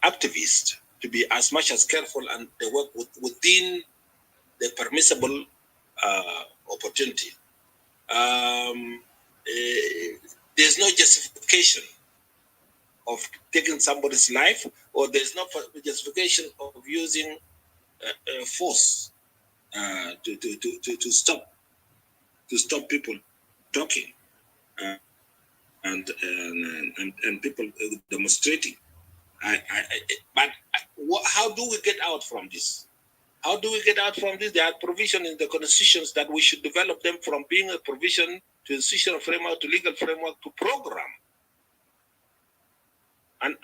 activists to be as much as careful and they work within the permissible opportunity. There's no justification of taking somebody's life, or there's no justification of using force to stop people talking and people demonstrating. But how do we get out from this? How do we get out from this? There are provisions in the constitutions that we should develop them from being a provision to institutional framework to legal framework to program. And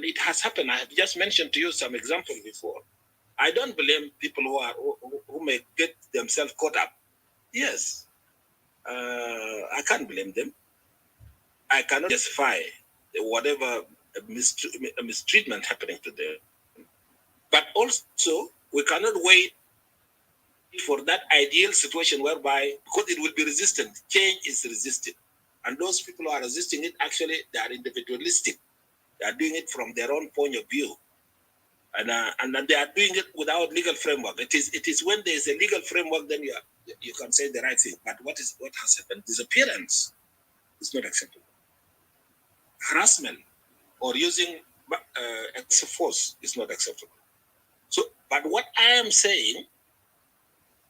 it has happened. I have just mentioned to you some examples before. I don't blame people who may get themselves caught up. Yes, I can't blame them. I cannot justify whatever mistreatment happening to them. But also, we cannot wait for that ideal situation whereby, because it will be resistant, change is resisted. And those people who are resisting it, actually, they are individualistic. They are doing it from their own point of view. And they are doing it without legal framework. It is when there is a legal framework, then you can say the right thing. But what has happened? Disappearance is not acceptable. Harassment or using excessive force is not acceptable. So, but what I am saying,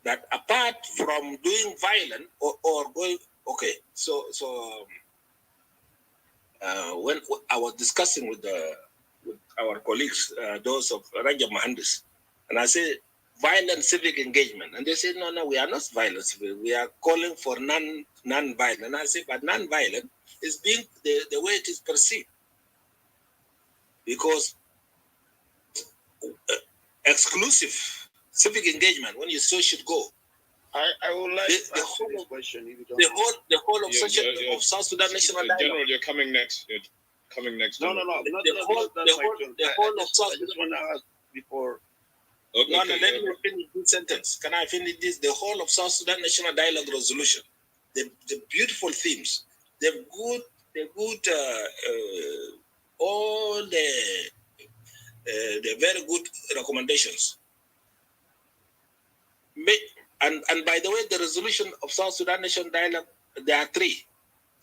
that apart from doing violent or going, okay, so when I was discussing with our colleagues, those of Raja Mahandis, and I said violent civic engagement, and they said no, we are not violent civic. We are calling for non-violent. And I said, but non-violent is being the way it is perceived, because exclusive civic engagement, when you so should go. I would like the whole of question. If you don't the whole of South Sudan national dialogue. General, you're coming next. You're coming next. No. The whole of South Sudan before. Okay, let me finish this sentence. Can I finish this? The whole of South Sudan national dialogue resolution. The beautiful themes. The good. All the very good recommendations. And by the way, the resolution of South Sudan Nation Dialogue, there are three.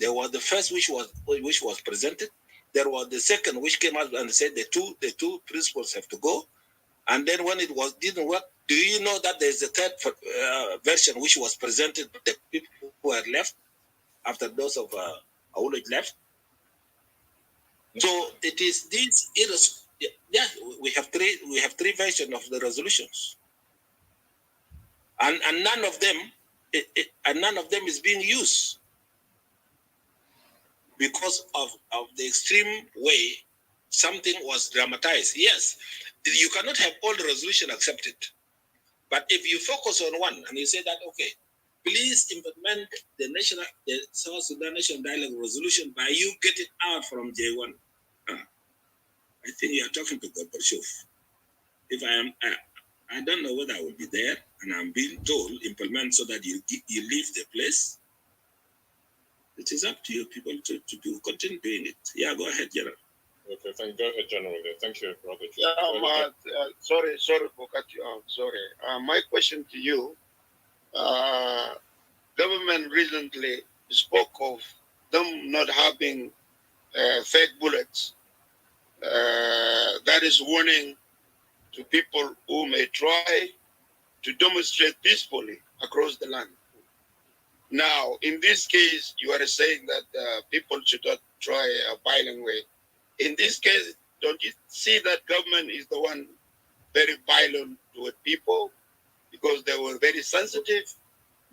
There was the first which was presented. There was the second which came out and said the two principles have to go. And then when it didn't work, do you know that there is a third version which was presented to the people who are left after those of Aulaj left? So it is this. Yeah, we have three versions of the resolutions. And none of them is being used because of the extreme way something was dramatized. Yes, you cannot have all the resolution accepted, but if you focus on one and you say that, okay, please implement the South Sudan National Dialogue resolution by you getting out from J1. I think you are talking to Gorbachev. If I don't know whether I will be there, and I'm being told implement so that you leave the place. It is up to you people to continue doing it. Yeah, go ahead, Gerald. Okay, go ahead, General. Thank you, Brother. Sorry for cut you off. Sorry. My question to you, government recently spoke of them not having fake bullets. That is warning to people who may try to demonstrate peacefully across the land. Now, in this case, you are saying that people should not try a violent way. In this case, don't you see that government is the one very violent toward people because they were very sensitive?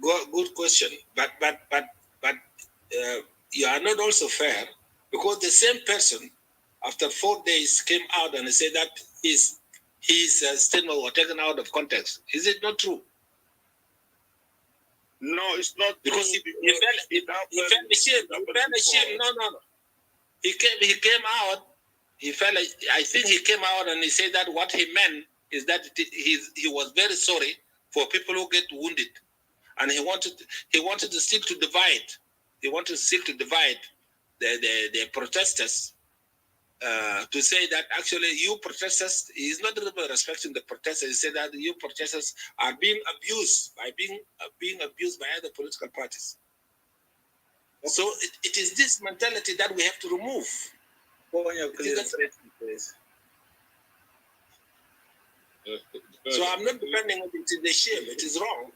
Good question, but you are not also fair, because the same person after 4 days came out and said that his statement was taken out of context. Is it not true? No, it's not because true. He felt ashamed. No. He came out. He felt. I think he came out and he said that what he meant is that he was very sorry for people who get wounded, and he wanted to seek to divide. He wanted to seek to divide the protesters. To say that actually you protesters, he is not really respecting the protesters. He said that you protesters are being abused by other political parties. So it is this mentality that we have to remove. So I'm not defending it. It is a shame. It is wrong.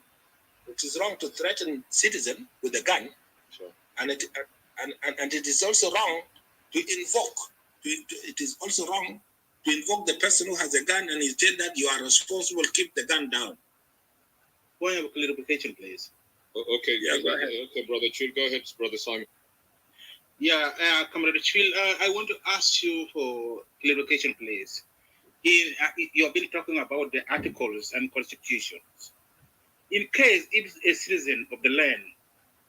It is wrong to threaten citizen with a gun, sure. and it is also wrong to invoke. It is also wrong to invoke the person who has a gun and you tell that you are responsible, keep the gun down. Point of clarification, please. Okay, yeah, go ahead. Okay, Brother Chil, go ahead, Brother Simon. Yeah, Comrade Chil, I want to ask you for clarification, please. You have been talking about the articles and constitutions. In case if a citizen of the land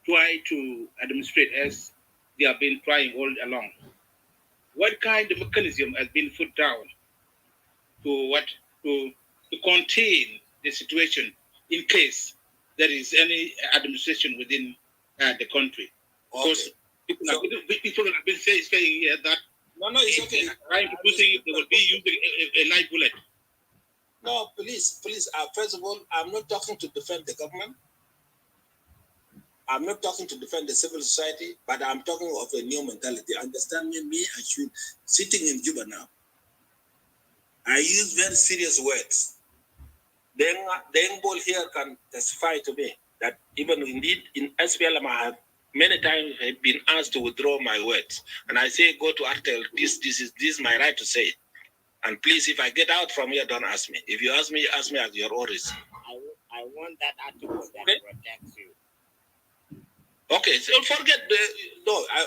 try to administrate as they have been trying all along, what kind of mechanism has been put down to contain the situation in case there is any administration within the country? Because people have been saying here that it's okay. Trying to do things, they will be using a live bullet. No, please. First of all, I'm not talking to defend the government. I'm not talking to defend the civil society, but I'm talking of a new mentality. Understand me, I should sitting in Juba now. I use very serious words. The young boy here can testify to me that even indeed in SPLM I have many times been asked to withdraw my words. And I say, go to article, this is my right to say. And please, if I get out from here, don't ask me. If you ask me at your orders. I want that article that protects you. Okay, so forget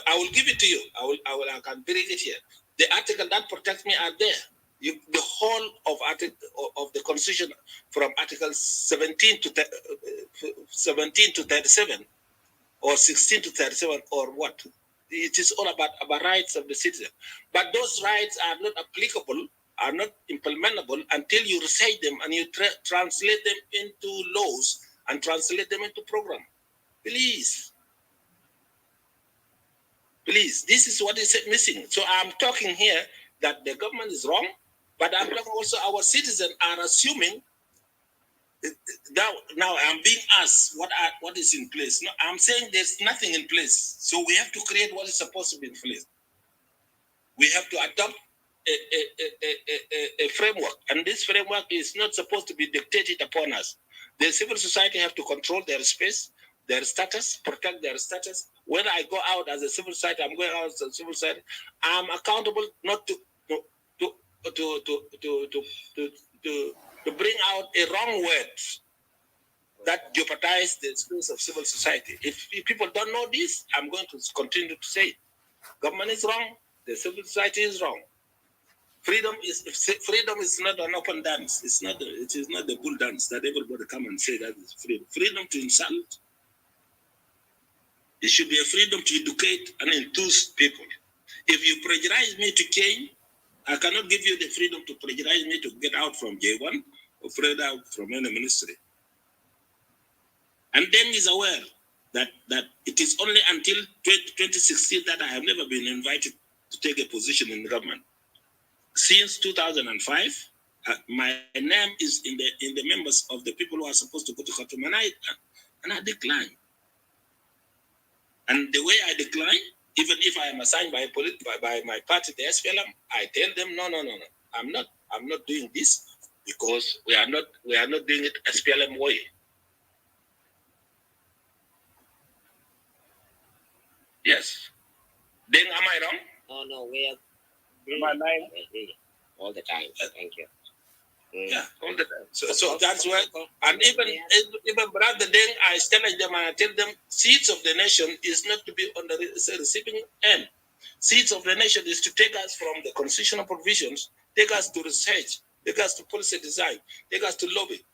I will give it to you. I can bring it here. The article that protects me are there. The whole of the Constitution from Article 17 to 37, or 16 to 37, or what? It is all about rights of the citizen. But those rights are not applicable, are not implementable until you recite them and you translate them into laws and translate them into program. Please, this is what is missing. So I'm talking here that the government is wrong, but I'm talking also our citizens are assuming that now I'm being asked what is in place. No, I'm saying there's nothing in place. So we have to create what is supposed to be in place. We have to adopt a framework, and this framework is not supposed to be dictated upon us. The civil society have to control their space, their status, protect their status. When I go out as a civil society, I'm going out as a civil society. I'm accountable not to bring out a wrong word that jeopardize the space of civil society. If people don't know this, I'm going to continue to say it. Government is wrong. The civil society is wrong. Freedom is not an open dance. It is not the bull dance that everybody come and say that is freedom. Freedom to insult. It should be a freedom to educate and enthuse people. If you pressurize me to change, I cannot give you the freedom to pressurize me to get out from J1 or get out from any ministry. And then is aware that it is only until 2016 that I have never been invited to take a position in the government. since 2005, my name is in the members of the people who are supposed to go to Khartoum, and I decline. And the way I decline, even if I am assigned by my party, the SPLM, I tell them no. I'm not doing this because we are not doing it SPLM way. Yes. Then am I wrong? No, we are all the time. Thank you. Yeah, all the time. So that's why, and even brother, then I challenge them and I tell them, seeds of the nation is not to be on the receiving end. Seeds of the nation is to take us from the constitutional provisions, take us to research, take us to policy design, take us to lobby.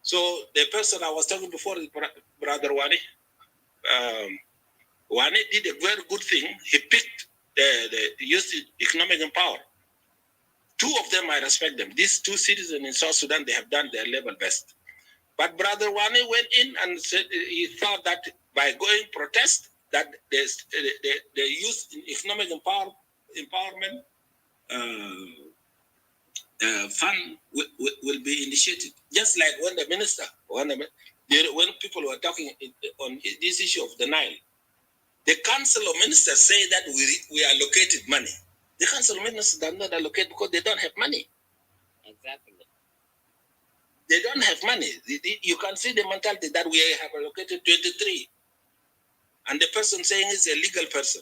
So the person I was talking before, Brother Wani, Wani did a very good thing. He picked the used economic power. Two of them, I respect them. These two citizens in South Sudan, they have done their level best. But Brother Wani went in and said he thought that by going protest, that the youth economic empowerment fund will be initiated. Just like when the minister, when people were talking on this issue of the Nile, the council of ministers say that we allocated money. The council of ministers do not allocate because they don't have money. Exactly. They don't have money. You can see the mentality that we have allocated 23. And the person saying is a legal person.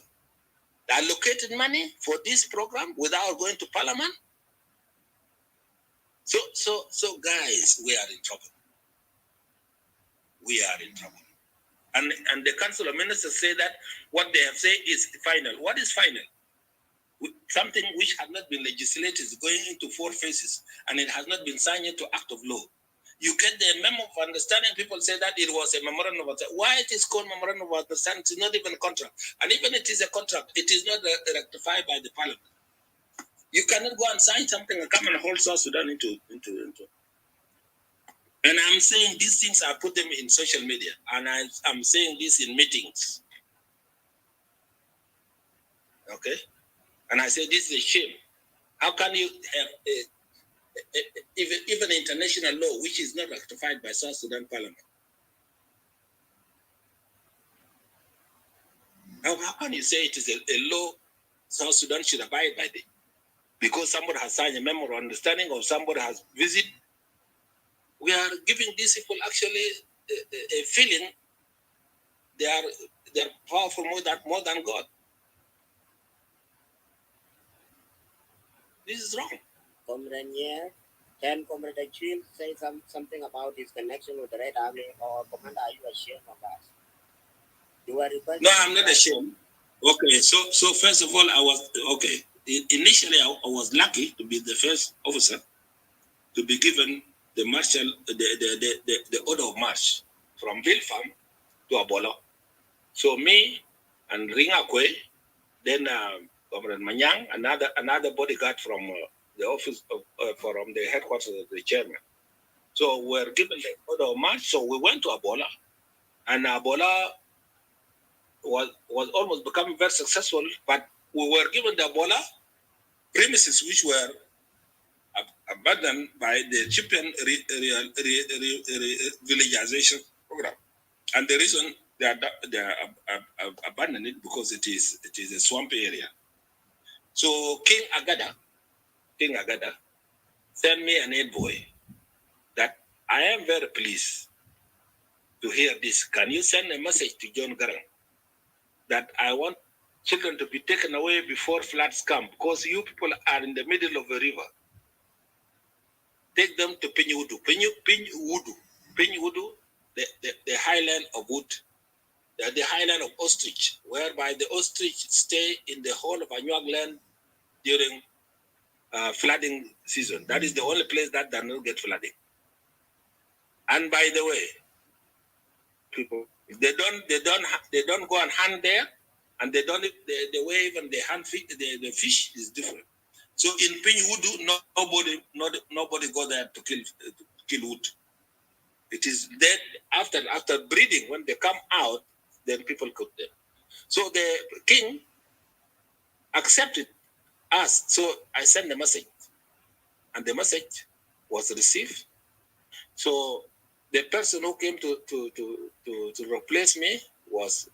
They allocated money for this program without going to parliament. So guys, we are in trouble. We are in trouble. And the council of ministers say that what they have said is final. What is final? Something which has not been legislated is going into 4 phases, and it has not been signed into act of law. You get the memo of understanding. People say that it was a memorandum of understanding. Why it is called memorandum of understanding? It's not even a contract. And even it is a contract, it is not rectified by the parliament. You cannot go and sign something and come and hold South Sudan into. And I'm saying these things, I put them in social media, and I'm saying this in meetings. Okay? And I say this is a shame. How can you have even international law which is not ratified by South Sudan Parliament? How can you say it is a law South Sudan should abide by it? Because somebody has signed a memorandum of understanding or somebody has visited. We are giving these people actually a feeling they are powerful more than God. This is wrong. Comrade, can Comrade Achille say something about his connection with the Red Army, or Commander, are you ashamed of that? No, I'm not ashamed. Okay, so first of all, I was okay. Initially, I was lucky to be the first officer to be given the martial, the order of march from Vilfarm to Abolo. So me and Ringakwe, then Comrade Manyang, another bodyguard from the office from the headquarters of the chairman. So we were given the order of march. So we went to Abola, and Abola was almost becoming very successful. But we were given the Abola premises which were abandoned by the Chipian villagization program, and the reason they are abandoned it because it is a swampy area. So King Agada sent me an envoy that I am very pleased to hear this. Can you send a message to John Garang that I want children to be taken away before floods come, because you people are in the middle of a river. Take them to Pinyudu, the highland of wood, the highland of ostrich, whereby the ostrich stay in the whole of Anuag land during flooding season. That is the only place that does not get flooding. And by the way, people, they don't go and hunt there, and they don't the way even they hunt fish, the fish is different. So in Pinyudu, nobody go there to kill wood. It is then after breeding, when they come out, then people cook them. So the king accepted asked. So I sent the message, and the message was received. So the person who came to replace me was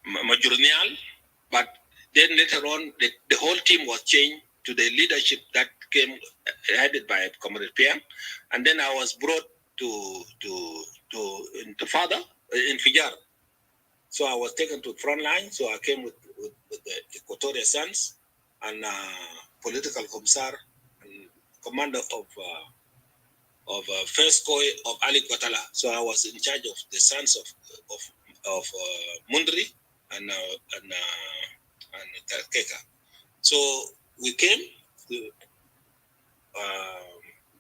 Majornial, but then later on the whole team was changed to the leadership that came headed by Comrade PM, and then I was brought to Fada in Fijar. So I was taken to front line. So I came with the Equatorial Sons and political commissar and commander of first Koi of Ali Guatala. So I was in charge of the sons of Mundri and Keka. So we came to,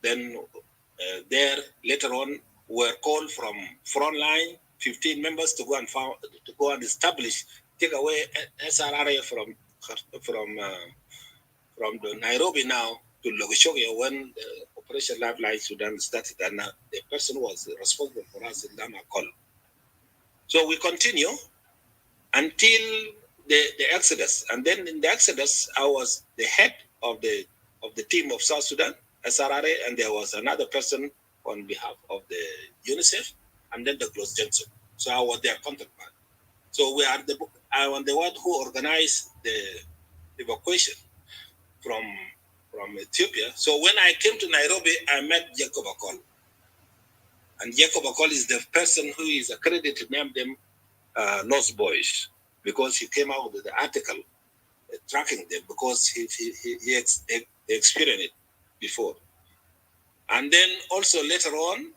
then there later on were called from front line 15 members to go and establish, take away SRRA from the Nairobi now to Logoshogia when the Operation Lifeline Sudan started, and the person who was responsible for us in Dama call. So we continue until the Exodus, and then in the Exodus, I was the head of the team of South Sudan, SRRA, and there was another person on behalf of the UNICEF, and then the Close Johnson. So I was their counterpart. So we are I am the one who organized the evacuation from Ethiopia. So when I came to Nairobi, I met Jacob Akol. And Jacob Akol is the person who is accredited to name them Lost Boys, because he came out with the article tracking them, because he experienced it before. And then also later on,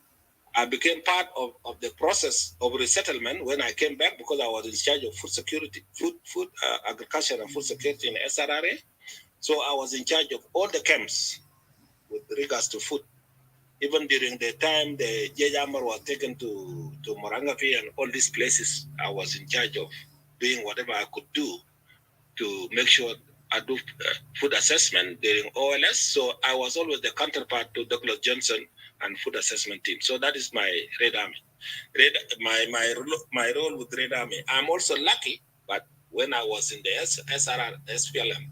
I became part of the process of resettlement when I came back, because I was in charge of food security, agriculture and food security in SRRA. So I was in charge of all the camps with regards to food. Even during the time the Jayamar was taken to Morangapi and all these places, I was in charge of doing whatever I could do to make sure I do food assessment during OLS. So I was always the counterpart to Douglas Johnson and food assessment team. So that is my Red Army. My role with Red Army. I'm also lucky, but when I was in the SPLM,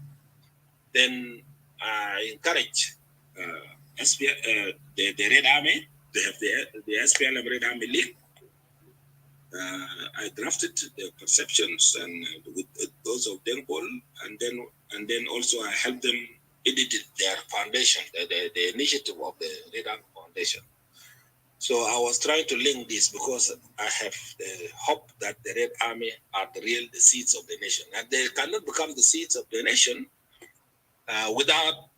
then I encourage the Red Army. They have the SPLM Red Army League. I drafted the perceptions and with those of Dengpol, and then also I helped them edit their foundation, the initiative of the Red Army Foundation. So I was trying to link this because I have the hope that the Red Army are the seeds of the nation, and they cannot become the seeds of the nation without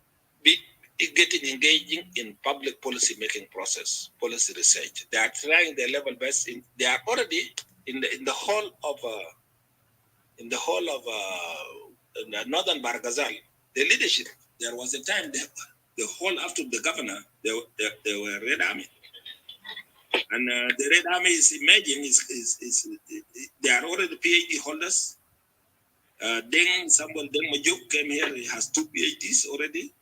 getting engaging in public policy making process, policy research. They are trying their level best. They are already in the whole of northern Barghazal. The leadership. There was a time the whole after the governor they were Red Army, and the Red Army is emerging. They are already PhD holders. Then Majuk came here. He has 2 PhDs already.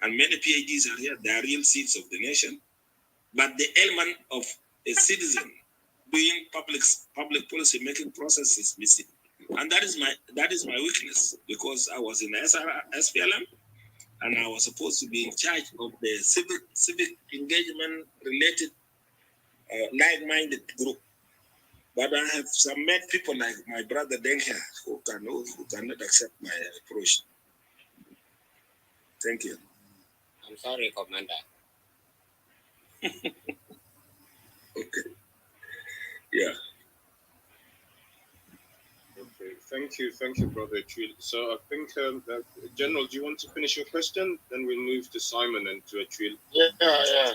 And many PhDs are here. They are real seeds of the nation. But the element of a citizen doing public policy making process is missing. And that is my weakness, because I was in the SPLM and I was supposed to be in charge of the civic engagement related like-minded group. But I have some mad people like my brother Denka who cannot accept my approach. Thank you. I'm sorry, Commander. Okay. Yeah. Okay. Thank you, Brother Achille. So I think, General, do you want to finish your question? Then we'll move to Simon and to Achille. Yeah.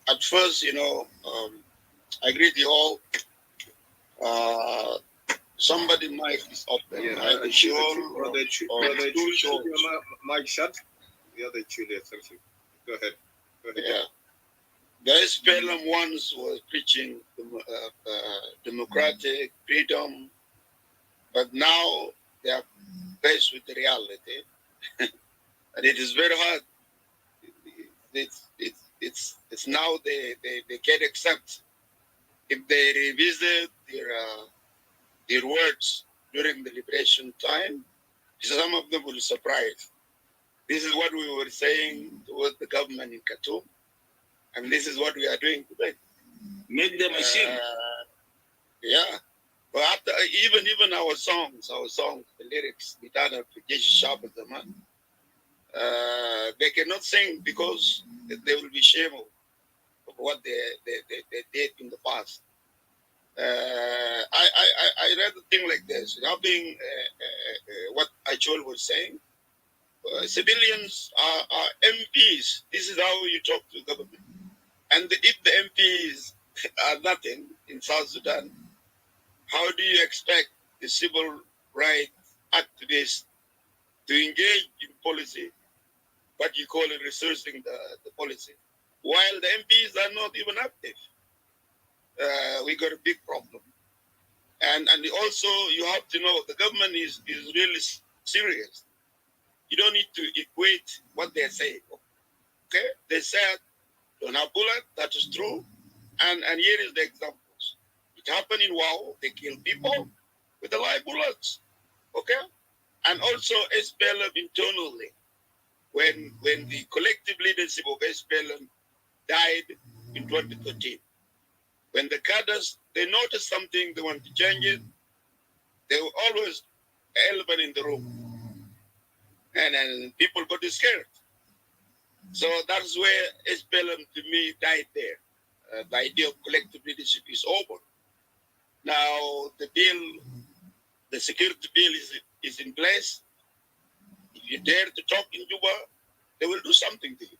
At first, I greet you all. Somebody mic is open. Yeah, Brother Achille, your mic shut. The other Achille, thank you. Go ahead. Yeah. The SPLM ones were preaching democratic freedom, but now they are faced with the reality, and it is very hard. It's now they can't accept if they revisit their words during the liberation time, some of them will surprise. This is what we were saying towards the government in Khartoum, and this is what we are doing today. Make them ashamed. Yeah. But after, even our songs, the lyrics, they cannot sing because they will be ashamed of what they did in the past. I read a thing like this. Having what Achol was saying, civilians are MPs. This is how you talk to government. And if the MPs are nothing in South Sudan, how do you expect the civil rights activists to engage in policy, what you call it, researching the policy, while the MPs are not even active? We got a big problem. And also you have to know the government is really serious. You don't need to equate what they're saying. Okay? They said don't have bullet, that is true. And here is the examples. It happened in Wow, they killed people with the live bullets. Okay? And also SPLM internally, when the collective leadership of SPLM died in 2013. When the cadres, they noticed something, they want to change it, they were always elephant in the room. And people got scared. So that's where SPLM to me died there. The idea of collective leadership is over. Now the bill, the security bill is in place. If you dare to talk in Juba, they will do something to you.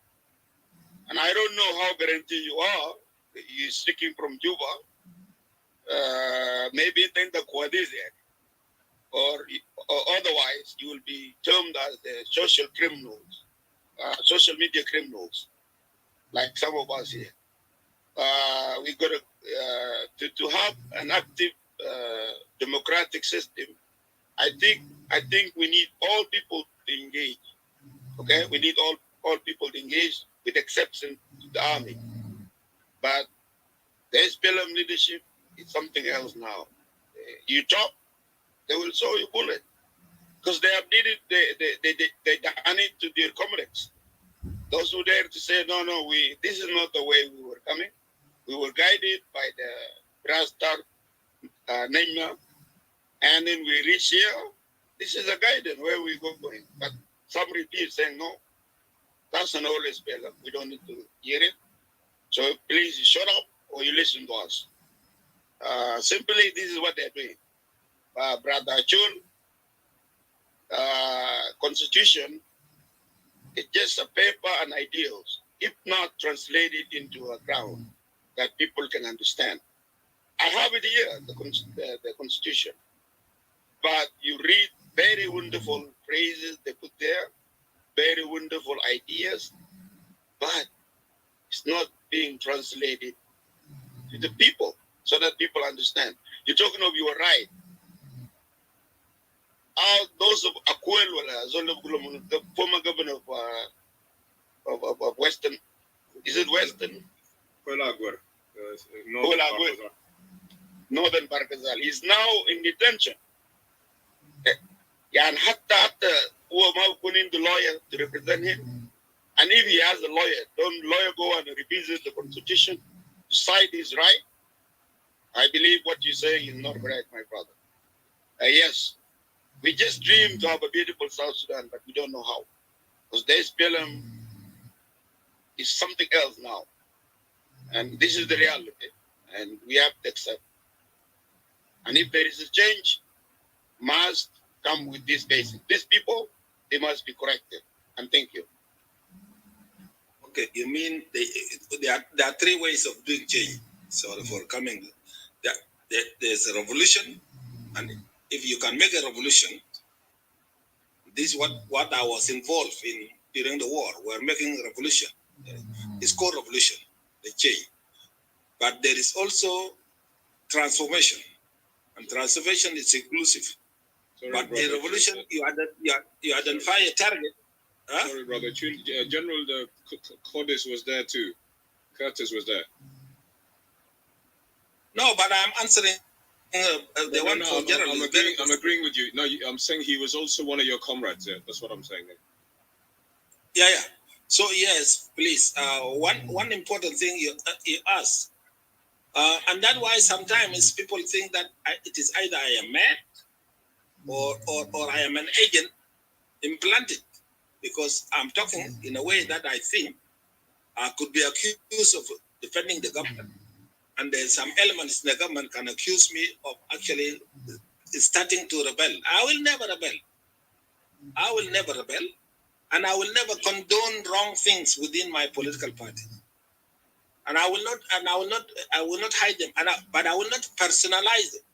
And I don't know how guaranteed you are. You're speaking from Juba. Maybe then the Quadizia. Or otherwise, you will be termed as the social criminals, social media criminals, like some of us here. We got to have an active democratic system. I think we need all people to engage. Okay, we need all people to engage, with exception to the army. But the SPLM leadership is something else now. You talk, they will show you bullet. Because they have needed, they done it to their comrades. Those who dare to say, no, this is not the way we were coming. We were guided by the brass star Nenya, and then we reach here. This is a guidance where we go going. But some repeat saying, no, that's an old SPLM. We don't need to hear it. So please shut up or you listen to us. Simply, this is what they're doing. Brother Chul, Constitution, it's just a paper and ideals, if not translated into a ground that people can understand. I have it here, the Constitution. But you read very wonderful phrases they put there, very wonderful ideas, but it's not being translated to the people so that people understand. You're talking of your right. Those of Akwel, the former governor of Western, is it Western? Northern Barkazal. He's now in detention. And hatta who the lawyer to represent him. And if he has a lawyer, don't lawyer go and revisit the constitution to cite his right? I believe what you say is not correct, my brother. Yes, we just dream to have a beautiful South Sudan, but we don't know how. Because the SPLM is something else now. And this is the reality. And we have to accept. And if there is a change, must come with this basis. These people, they must be corrected. And thank you. Okay, you mean there are three ways of doing change. Sorry for coming. There's a revolution, and if you can make a revolution, this is what I was involved in during the war. We're making a revolution. It's called revolution, the change. But there is also transformation, and transformation is inclusive. Sorry, but brother, in revolution, you identify a target. Huh? Sorry, brother. General Curtis was there too. Curtis was there. No, but I'm answering the one for Gerald. I'm agreeing with you. No, I'm saying he was also one of your comrades. Yeah, that's what I'm saying. Yeah. So yes, please. One important thing you asked, and that's why sometimes people think that it is either I am mad or I am an agent implanted, because I'm talking in a way that I think I could be accused of defending the government, and there's some elements in the government can accuse me of actually starting to rebel. I will never rebel. I will never rebel, and I will never condone wrong things within my political party. And I will not hide them. But I will not personalize it.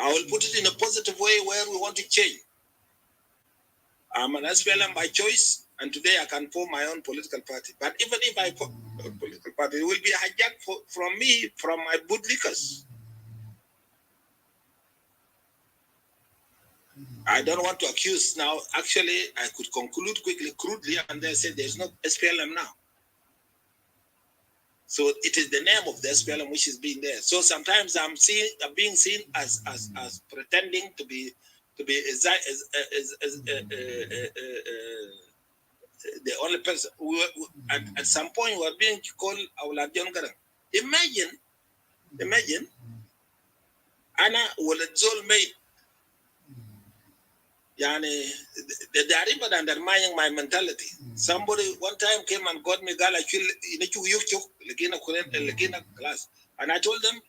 I will put it in a positive way where we want to change. I'm an SPLM by choice, and today I can form my own political party. But even if I form a political party, it will be hijacked from me, from my bootlickers. I don't want to accuse now. Actually, I could conclude quickly, crudely, and then say there's no SPLM now. So it is the name of the SPLM which is being there. So sometimes I'm being seen as pretending to be the only person. At some point we are being called Awlad John Garang. Imagine, Anna will Zol made. Yani, they are even undermining my mentality. Somebody one time came and got me gala class, and I told them,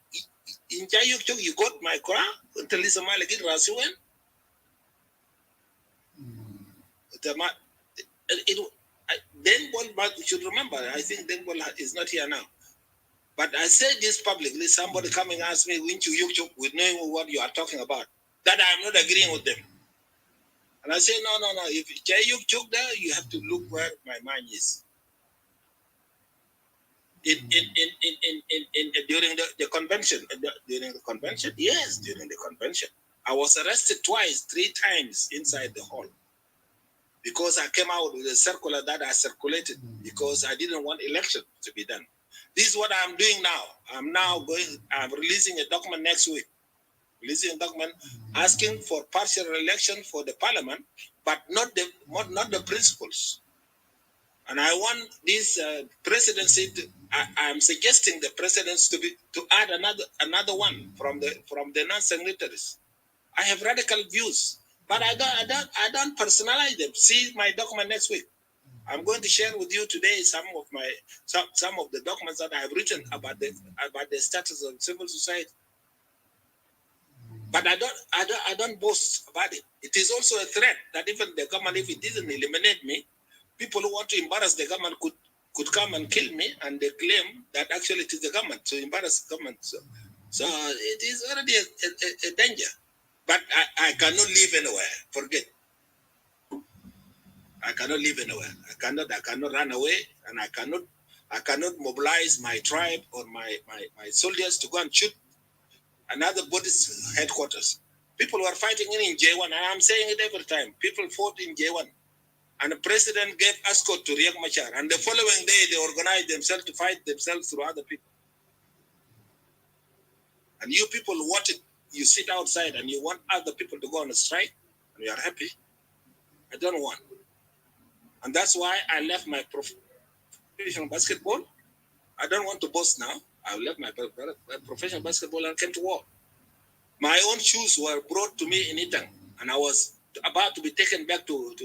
in Jayuk you got my Quran until this Malagin Rasiwen. Then one should remember, I think then is not here now. But I said this publicly, somebody coming ask me, when you with knowing what you are talking about, that I am not agreeing with them. And I say, no. If Jayuk took there, you have to look where my mind is. During the convention, yes, during the convention, I was arrested twice, 3 times inside the hall, because I came out with a circular that I circulated because I didn't want election to be done. This is what I'm doing now. I'm releasing a document next week. Releasing a document asking for partial election for the parliament, but not the principles. And I want this presidency I'm suggesting the presidents to add another one from the non-signatories. I have radical views, but I don't personalize them. See my document next week. I'm going to share with you today some of the documents that I have written about the status of civil society. But I don't boast about it. It is also a threat that even the government, if it doesn't eliminate me, people who want to embarrass the government could come and kill me, and they claim that actually it is the government to embarrass the government. So it is already a danger. But I cannot live anywhere. Forget. I cannot live anywhere. I cannot run away, and I cannot mobilize my tribe or my soldiers to go and shoot another body's headquarters. People were fighting in J1, and I'm saying it every time. People fought in J1. And the president gave escort to Riek Machar. And the following day, they organized themselves to fight themselves through other people. And you people you sit outside and you want other people to go on a strike, and you are happy. I don't want. And that's why I left my professional basketball. I don't want to boast now. I left my professional basketball and came to war. My own shoes were brought to me in Itang, and I was about to be taken back to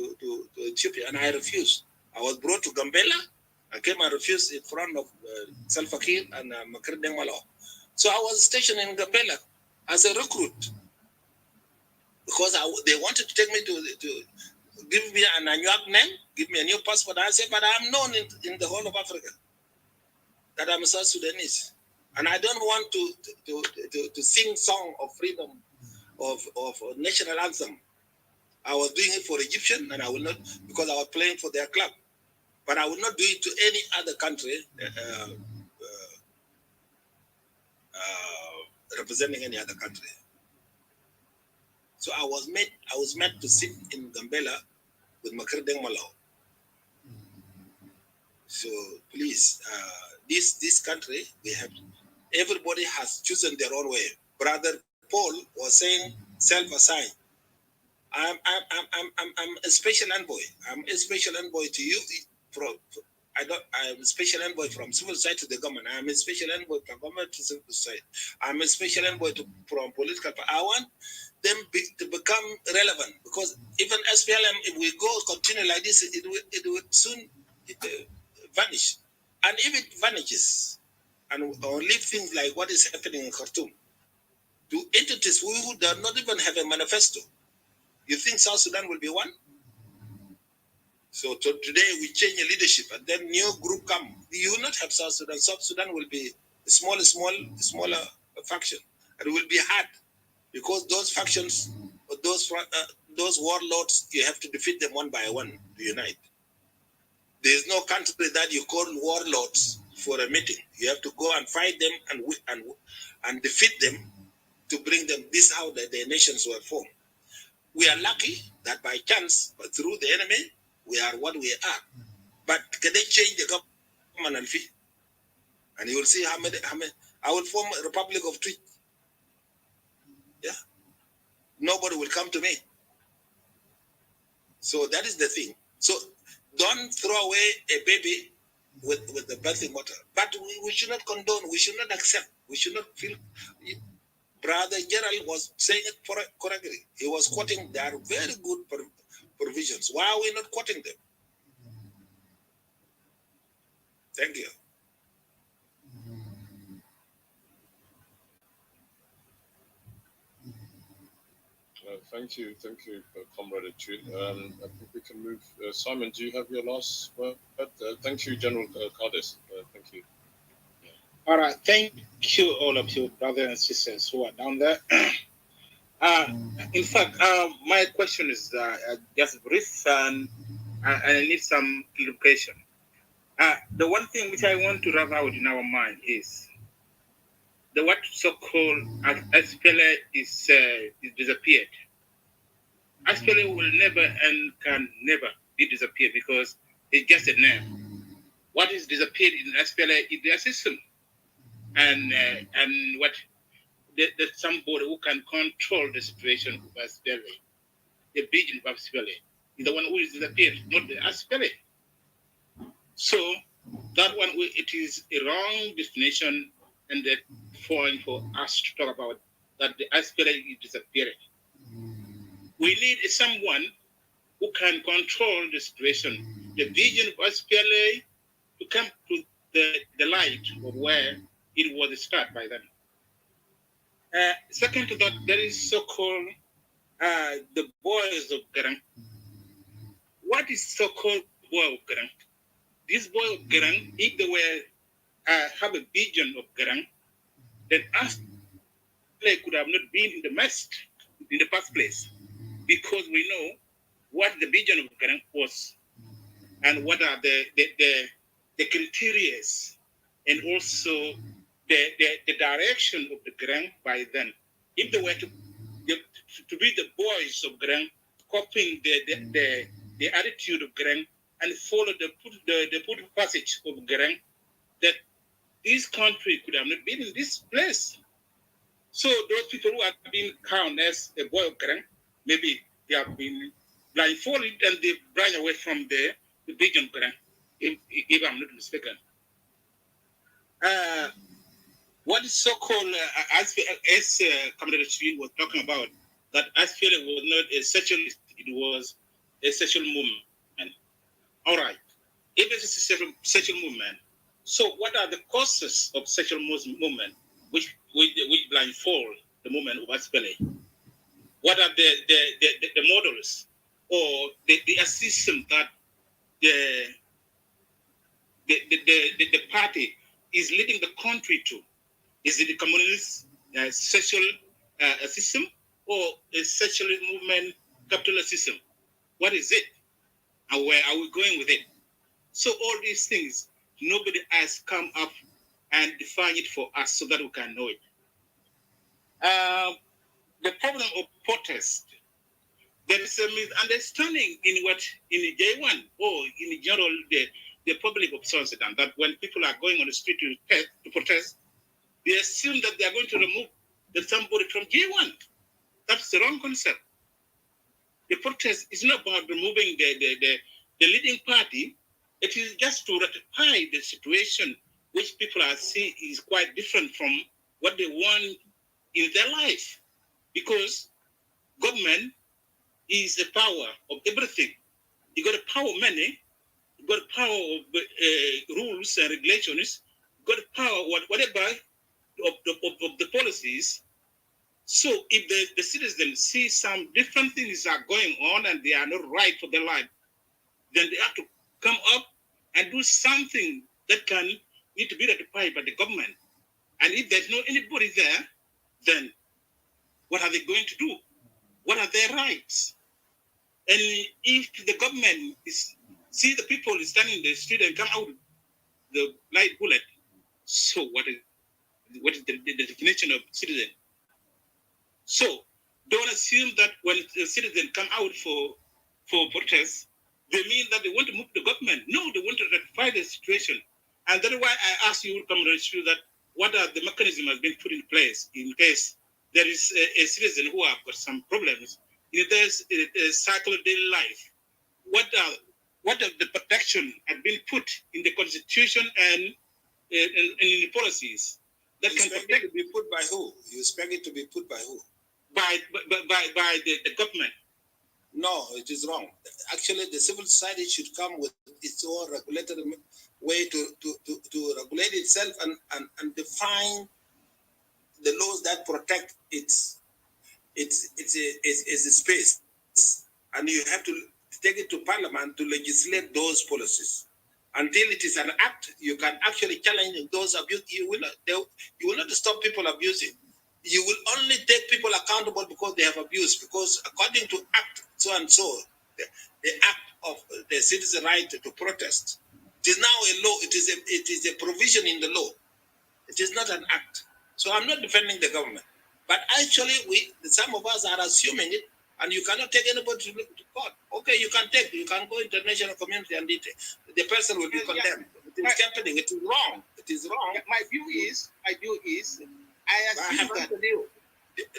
Ethiopia, and I refused. I was brought to Gambela. I came and refused in front of Salva Kiir and Makir Dengmalo. So I was stationed in Gambela as a recruit because they wanted to take me to give me a new name, give me a new passport. I said, but I'm known in the whole of Africa that I'm a South Sudanese. And I don't want to sing song of freedom, of national anthem. I was doing it for Egyptian, and I will not, because I was playing for their club. But I will not do it to any other country representing any other country. So I was meant to sit in Gambela with Makir Dengmalo. So please, this country, we have everybody has chosen their own way. Brother Paul was saying self-assigned. I'm a special envoy. I'm a special envoy to you. I'm a special envoy from civil society to the government. I'm a special envoy from government to civil society. I'm a special envoy from political. I want them to become relevant, because even SPLM, if we go continue like this, it will soon vanish. And if it vanishes, and or leave things like what is happening in Khartoum to entities who do not even have a manifesto, you think South Sudan will be one? So today we change the leadership, and then new group come. You will not have South Sudan. South Sudan will be a smaller faction, and it will be hard, because those factions, those warlords, you have to defeat them one by one to unite. There is no country that you call warlords for a meeting. You have to go and fight them and defeat them to bring them. This is how the nations were formed. We are lucky that by chance, but through the enemy, we are what we are. But can they change the government and you will see how many I will form a Republic of Twitch. Yeah. Nobody will come to me. So that is the thing. So don't throw away a baby with the bathing water. But we should not condone, we should not accept, we should not feel. Brother Gerald was saying it correctly. He was quoting their very good provisions. Why are we not quoting them? Thank you. Thank you, Comrade Chu. I think we can move. Simon, do you have your last word? Thank you, General Cardis. Thank you. All right, thank you, all of you, brothers and sisters who are down there. In fact, my question is just brief, and I need some clarification. The one thing which I want to rub out in our mind is the what so-called SPLA is disappeared. SPLA will never and can never be disappeared, because it's just a name. What is disappeared in SPLA is their system, and what there's somebody who can control the situation of SPLA, the vision of SPLA, is the one who is disappeared, not the SPLA. So that one, it is a wrong definition and the point for us to talk about that the SPLA is disappearing. We need someone who can control the situation, the vision of SPLA, to come to the light of where it was started by then. Second to that, there is so-called the boys of Garang. What is so-called boy of Garang? This boy of Garang, if they were have a vision of Garang, then us could have not been in the mess in the first place, because we know what the vision of Garang was and what are the criteria and also the direction of the Garang by then. If they were to be the boys of Garang, copying the attitude of Garang and follow the passage of Garang, that this country could have not been in this place. So those people who have been counted as a boy of Garang, maybe they have been blindfolded and they blind away from the vision of Garang, if I'm not mistaken. What is so-called, as Commander Chivin was talking about, that SPLA was not a socialist, it was a social movement. All right. If it is a social movement, so what are the causes of social movement which blindfold the movement of SPLA? What are the models or the system that the party is leading the country to? Is it a communist social system or a socialist movement capitalist system? What is it? And where are we going with it? So all these things, nobody has come up and defined it for us so that we can know it. The problem of protest, there is a misunderstanding in J1 or in general the public of South Sudan that when people are going on the street to protest, they assume that they are going to remove somebody from J1. That's the wrong concept. The protest is not about removing the leading party. It is just to ratify the situation which people are seeing is quite different from what they want in their life. Because government is the power of everything. You got the power of money, you got the power of rules and regulations, you got the power of whatever of the policies. So if the citizens see some different things are going on and they are not right for their life, then they have to come up and do something that can need to be ratified by the government. And if there's no anybody there, then what are they going to do? What are their rights? And if the government see the people standing in the street and come out with the light bullet, so what is the definition of citizen? So don't assume that when the citizens come out for protest, they mean that they want to move the government. No, they want to rectify the situation. And that's why I asked you, Comrade Shu, that what are the mechanisms has been put in place in case there is a citizen who have got some problems in their cycle of daily life. What are the protection have been put in the constitution and in the policies that you can protect? It to be put by who? You expect it to be put by who? By the government. No, it is wrong. Actually, the civil society should come with its own regulatory way to regulate itself and define the laws that protect its space. And you have to take it to parliament to legislate those policies. Until it is an act, you can actually challenge those abuse. You will not stop people abusing. You will only take people accountable because they have abused. Because according to Act so and so, the Act of the citizen right to protest, it is now a law. It is a provision in the law. It is not an act. So I'm not defending the government, but actually some of us are assuming it, and you cannot take anybody to court. Okay, you can go international community and the person will be condemned. It is happening. It is wrong. It is wrong. My view is, I assume that.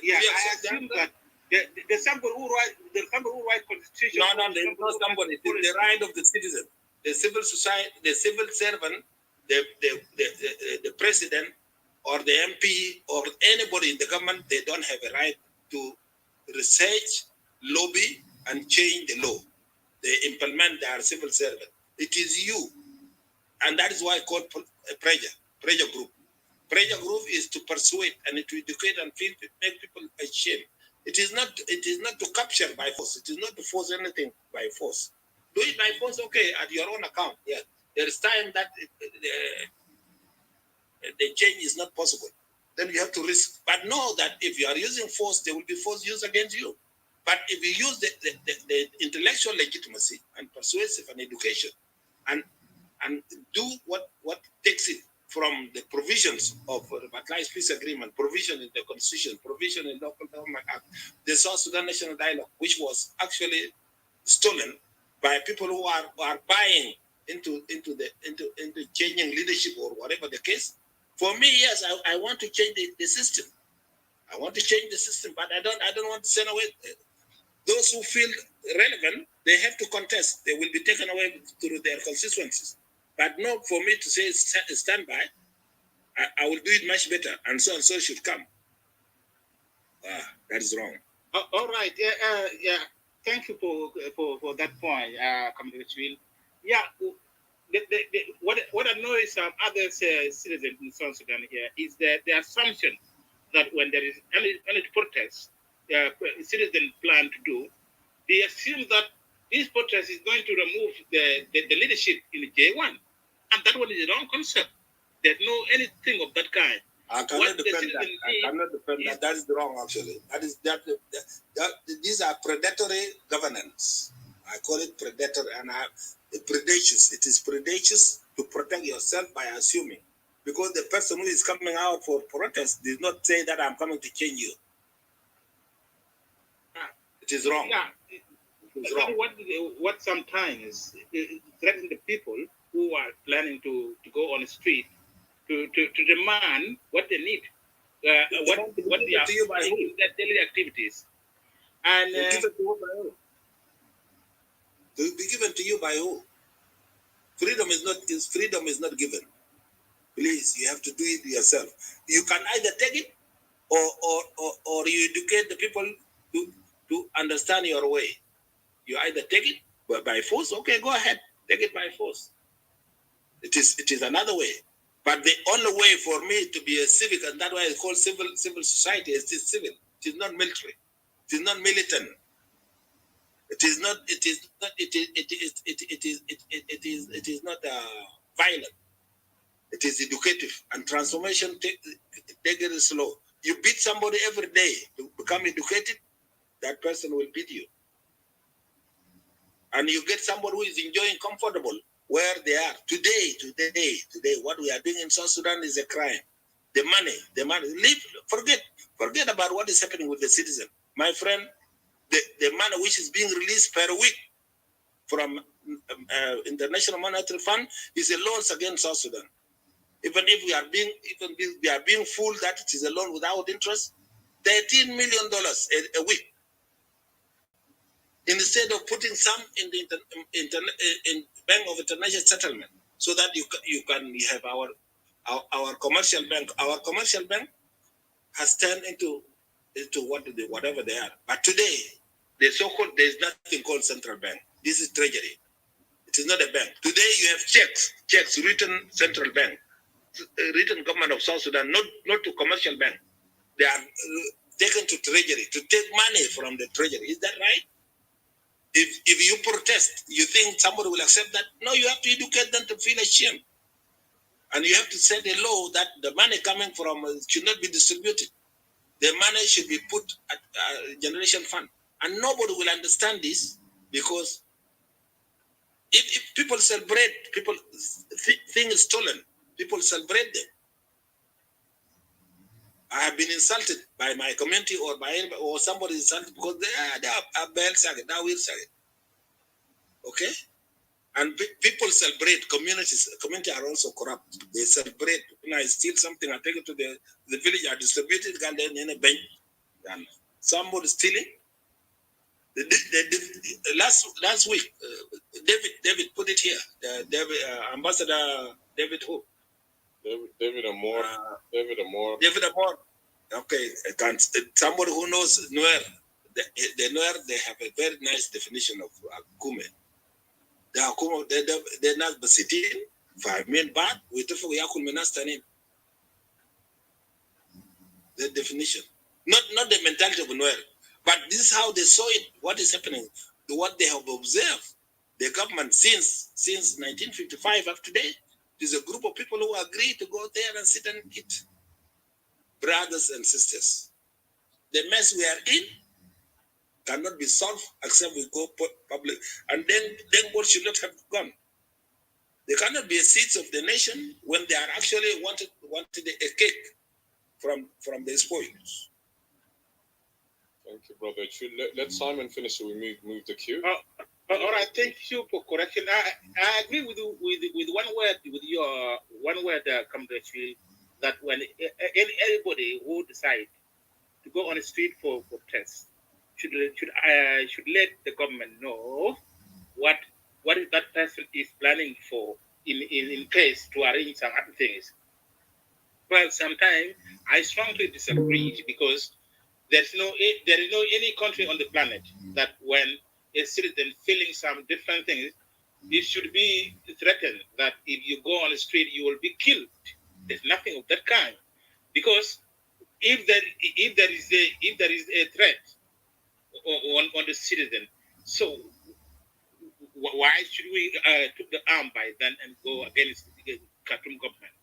I assume that the somebody who write constitution. No, there is no somebody. It is the right of the citizen, the civil society, the civil servant, the president, or the MP, or anybody in the government. They don't have a right to research, lobby, and change the law. They implement their civil servant. It is you, and that is why called pressure group. Pressure group is to persuade and to educate and make people ashamed. It is not to capture by force. It is not to force anything by force. Do it by force, okay, at your own account. Yeah, there is time that the change is not possible. Then you have to risk. But know that if you are using force, there will be force used against you. But if you use the intellectual legitimacy and persuasive and education, and do what takes it from the provisions of the Revitalized Peace Agreement, provision in the Constitution, provision in Local Government Act, the South Sudan National Dialogue, which was actually stolen by people who are buying into changing leadership or whatever the case. For me, yes, I want to change the system. I want to change the system, but I don't want to send away those who feel relevant. They have to contest. They will be taken away through their constituencies. But not for me to say stand by. I will do it much better, and so should come. That is wrong. All right. Yeah. Thank you for that point, Comrade Will. Yeah. What annoys other citizens in South Sudan here is that the assumption that when there is any protest, citizens plan to do, they assume that this protest is going to remove the leadership in J1, and that one is the wrong concept. There's no anything of that kind. I cannot defend that. I cannot defend that. That is wrong, actually. These are predatory governance. I call it predatory, and predacious. It is predacious to protect yourself by assuming, because the person who is coming out for protest did not say that I'm coming to change you. It is wrong. Yeah. What sometimes threatens the people who are planning to go on the street to demand what they need, what they are doing, their daily activities. And to be given to you by who? Freedom is not given. Please, you have to do it yourself. You can either take it or you educate the people to understand your way. You either take it by force, okay, go ahead, take it by force. It is another way. But the only way for me to be a civic, and that's why it's called civil society, is civil. It is not military. It is not militant. It is not not violent. It is educative, and transformation take it slow. You beat somebody every day to become educated, that person will beat you. And you get somebody who is enjoying comfortable where they are. Today, what we are doing in South Sudan is a crime. The money, forget about what is happening with the citizen. My friend, the money which is being released per week from International Monetary Fund is a loan against South Sudan. Even if we are being fooled that it is a loan without interest, $13 million a week. Instead of putting some in the in Bank of International Settlement, so that you can have our commercial bank. Our commercial bank has turned into whatever they are. But today, there's nothing called central bank. This is treasury. It is not a bank. Today you have checks written central bank, written government of South Sudan, not to commercial bank. They are taken to treasury to take money from the treasury. Is that right? If you protest, you think somebody will accept that? No, you have to educate them to feel ashamed. And you have to set a law that the money coming from should not be distributed. The money should be put at generation fund. And nobody will understand this, because if people celebrate, things stolen, people celebrate them. I have been insulted by my community or by anybody, or somebody insulted because they are bad saget, they will say it. Okay? And people celebrate, community are also corrupt. They celebrate. When I steal something, I take it to the village, I distribute it, and then in a bench. And somebody stealing. Last week, David put it here. Ambassador David who? David Amor. David Amor. David Amor. Okay, somebody who knows Nuer. The Nuer, they have a very nice definition of Kume. They're not basitin, 5 million baht, we took Yakul Menastanin. The definition. Not the mentality of Nuer, but this is how they saw it, what is happening, what they have observed. The government since 1955 up to today, there's a group of people who agree to go there and sit and eat. Brothers and sisters. The mess we are in cannot be solved except we go public. And then what should not have gone. They cannot be a seeds of the nation when they are actually wanted a cake from the spoils. Thank you, brother. Let Simon finish so we move the queue. All right, thank you for correction. I agree with one word, with your one word, Comrade, that when anybody who decide to go on the street for protest should let the government know what that person is planning for in case to arrange some other things. Well, sometimes I strongly disagree, because there is no any country on the planet that when a citizen feeling some different things, it should be threatened that if you go on the street you will be killed. There's nothing of that kind, because if there is a threat on the citizen, so why should we took the arm by then and go against the Khartoum government?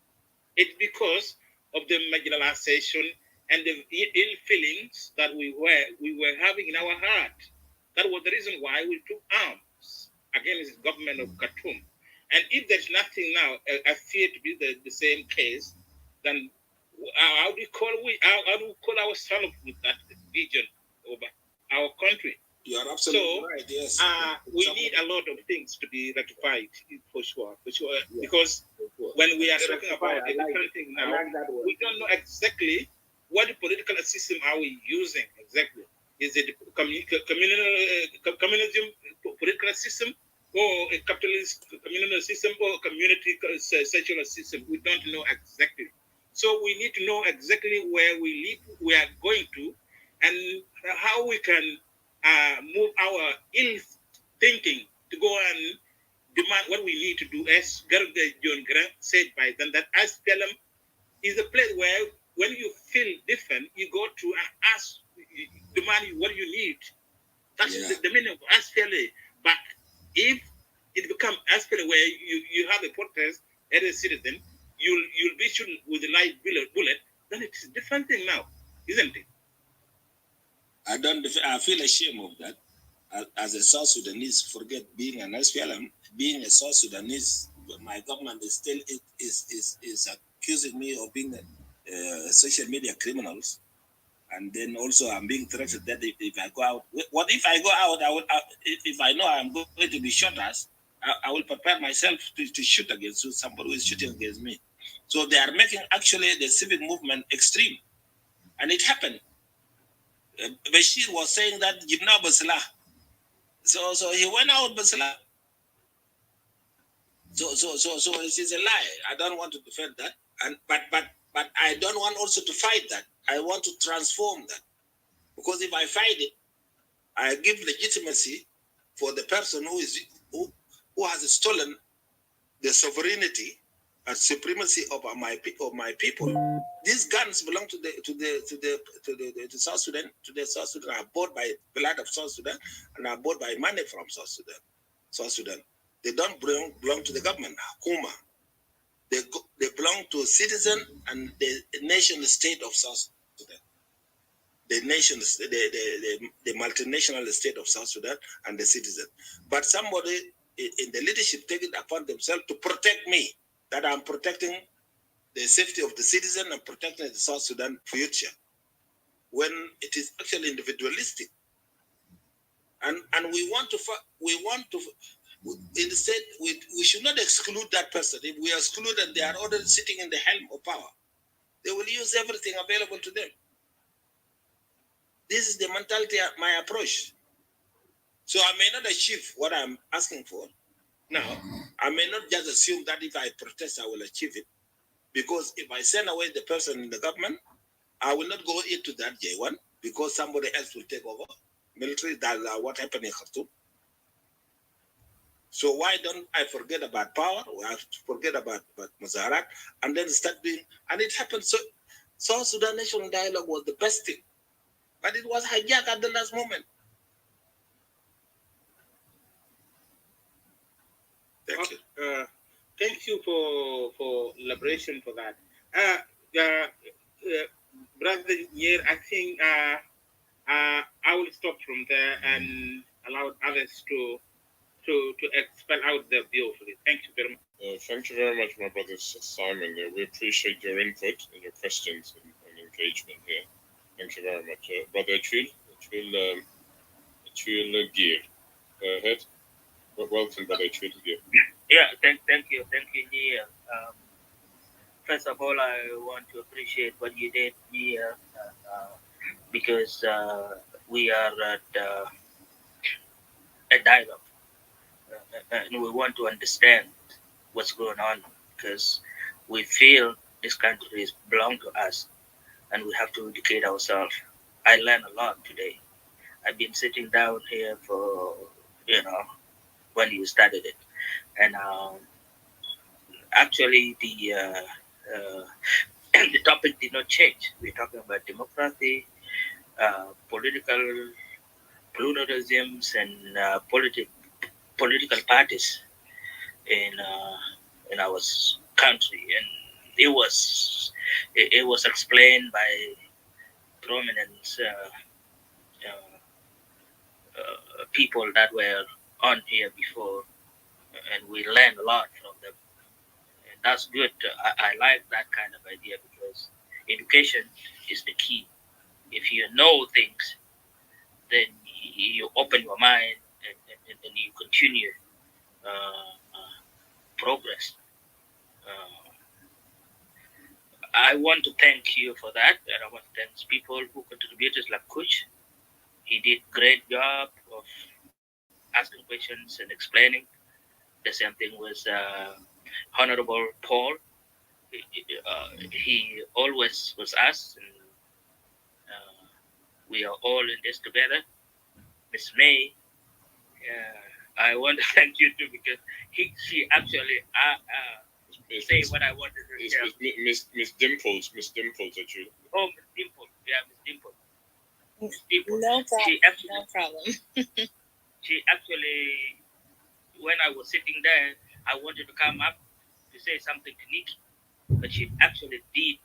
It's because of the marginalization and the ill feelings that we were having in our heart. That was the reason why we took arms against the government of Khartoum. And if there's nothing now, I fear to be the same case, then how do we call ourselves with that region of our country? You are absolutely right. Yes. We need a lot of things to be ratified for sure. Yeah. Because when we are talking about a different thing now, we don't know exactly what political system are we using exactly. Is it communism political system, or a capitalist communal system, or community social system? We don't know exactly. So we need to know exactly where we are going to, and how we can move our ill thinking to go and demand what we need to do. As John Grant said by then, that SPLM is a place where when you feel different, you go to and ask, demand what you need. That's the meaning of SPLA. But if it becomes SPLA where you have a protest as a citizen, you'll be shot with a light bullet, then it's a different thing now, isn't it? I feel ashamed of that. As a South Sudanese, forget being an SPLM, being a South Sudanese, my government is still is accusing me of being social media criminals, and then also I'm being threatened that if I go out, what if I go out? If I know I'm going to be shot as, I will prepare myself to shoot against somebody who is shooting against me. So they are making actually the civic movement extreme, and it happened. Bashir was saying that Jibna Basila. So he went out Basila. So it is a lie. I don't want to defend that. But I don't want also to fight that. I want to transform that. Because if I fight it, I give legitimacy for the person who has stolen the sovereignty and supremacy of my people. These guns belong to South Sudan. To the South Sudan are bought by blood of South Sudan and are bought by money from South Sudan. They don't belong to the government, Hukuma. They belong to a citizen and the nation state of South Sudan. The nation, the multinational state of South Sudan and the citizen. But somebody in the leadership take it upon themselves to protect me, that I'm protecting the safety of the citizen and protecting the South Sudan future, when it is actually individualistic. And we want to instead we should not exclude that person. If we exclude and they are already sitting in the helm of power, they will use everything available to them. This is the mentality, my approach. So I may not achieve what I'm asking for. Now, I may not just assume that if I protest, I will achieve it. Because if I send away the person in the government, I will not go into that J1 because somebody else will take over. Military, that's what happened in Khartoum. So why don't I forget about power? We have to forget about Muzaharat and then start doing, and it happened. So South Sudan National Dialogue was the best thing, but it was hijacked at the last moment. Thank you. Thank you for elaboration for that. Brother Nier, I think I will stop from there and allow others to expel out their view of it. Thank you very much. Thank you very much, my brother Simon. We appreciate your input and your questions and engagement here. Thank you very much. Brother Achil Gear. Go ahead. Welcome, Brother Achil Gear. Yeah, thank you, Neil. First of all, I want to appreciate what you did here because we are at a dialogue and we want to understand what's going on because we feel this country belongs to us and we have to educate ourselves. I learned a lot today. I've been sitting down here for, when you started it. And actually, the topic did not change. We're talking about democracy, political pluralisms, and political parties in our country, and it was explained by prominent people that were on here before, and we learned a lot from them. And that's good. I like that kind of idea because education is the key. If you know things, then you open your mind and you continue progress. I want to thank you for that, and I want to thank people who contributed, like Kuch. He did great job of asking questions and explaining. The same thing with Honorable Paul. He always was us, and we are all in this together. Miss May, I want to thank you too, because she actually say what I wanted to tell. Miss Dimples, actually. Oh, Miss Dimple. Yeah, Miss Dimple. Miss Dimple. No problem. No problem. She actually, when I was sitting there, I wanted to come up to say something to Nikki, but she actually did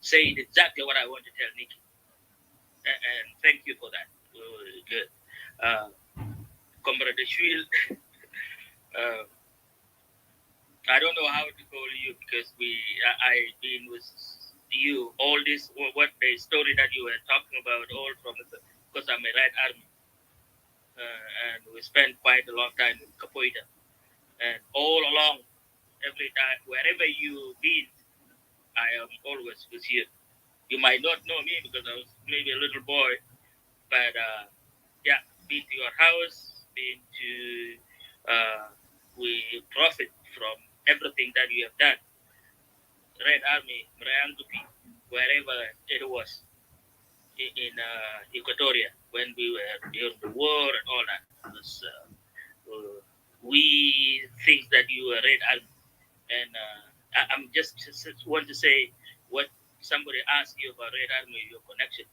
say exactly what I want to tell Nikki. And thank you for that. Good. Comrade Shuil, I don't know how to call you, because I've been with you all this, what the story that you were talking about, all from, because I'm a Red Army, and we spent quite a long time in Capoeira, and all along, every time, wherever you've been, I am always with you. You might not know me because I was maybe a little boy, but yeah, been to your house, been to, we profit from everything that you have done. Red Army, Mrayangupi, wherever it was in Equatoria, when we were during the war and all that. It was, we think that you were Red Army. And I'm just want to say what somebody asked you about Red Army, your connection.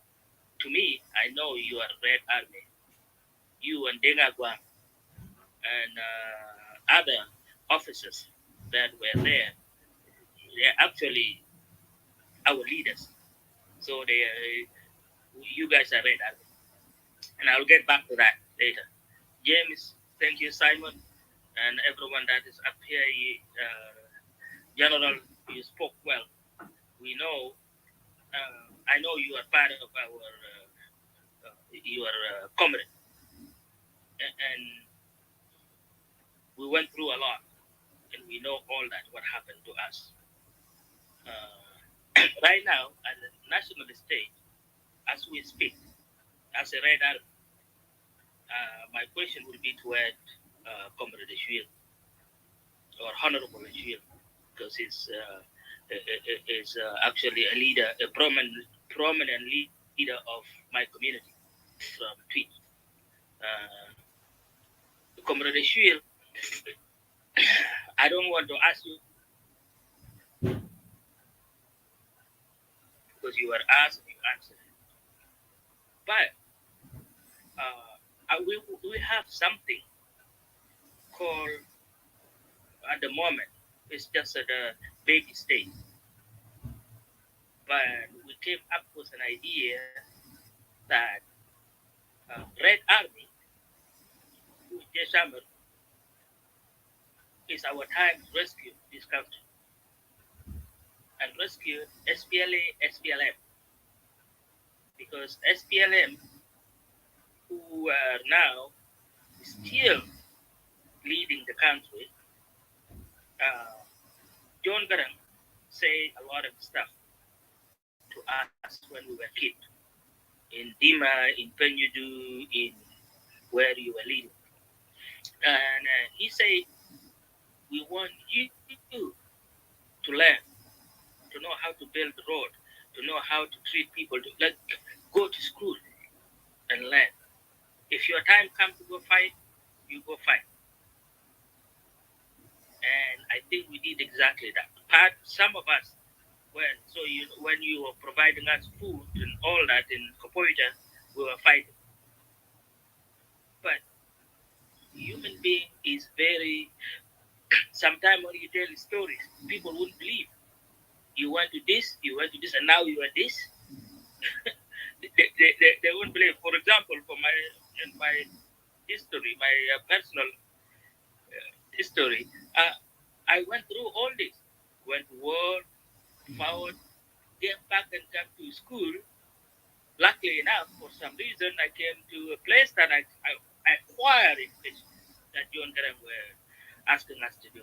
To me, I know you are Red Army. You and Denga Guam and other officers that were there, they're actually our leaders. So you guys are Red Army. And I'll get back to that later. James, thank you, Simon, and everyone that is up here. General, you spoke well. We know, I know you are part of our, your comrade. And we went through a lot, and we know all that, what happened to us. Right now, at the national stage, as we speak, as a Red Army, my question will be toward Comrade Shuil, or Honorable Shuil, because he's actually a leader, a prominent leader of my community from Tweet. Comrade Shuil, I don't want to ask you, because you were asked and you answered. But we have something called, at the moment, it's just at a baby stage. But we came up with an idea that Red Army, is our time to rescue this country and rescue SPLA, SPLM. Because SPLM, who are now still leading the country, John Garang say a lot of stuff to us when we were kids. In Dima, in Penyudu, in where you were leading. And he said, we want you to learn, to know how to build the road, to know how to treat people, to go to school and learn. If your time comes to go fight, you go fight. And I think we did exactly that. Some of us, when you were providing us food and all that in Capoeira, we were fighting. But human being is very, sometimes when you tell stories, people wouldn't believe. You went to this, and now you are this. they wouldn't believe. For example, in my history, my personal history, I went through all this. Went to war, fought, came back and came to school. luckily enough, for some reason, I came to a place that I acquired education that John Graham were asking us to do.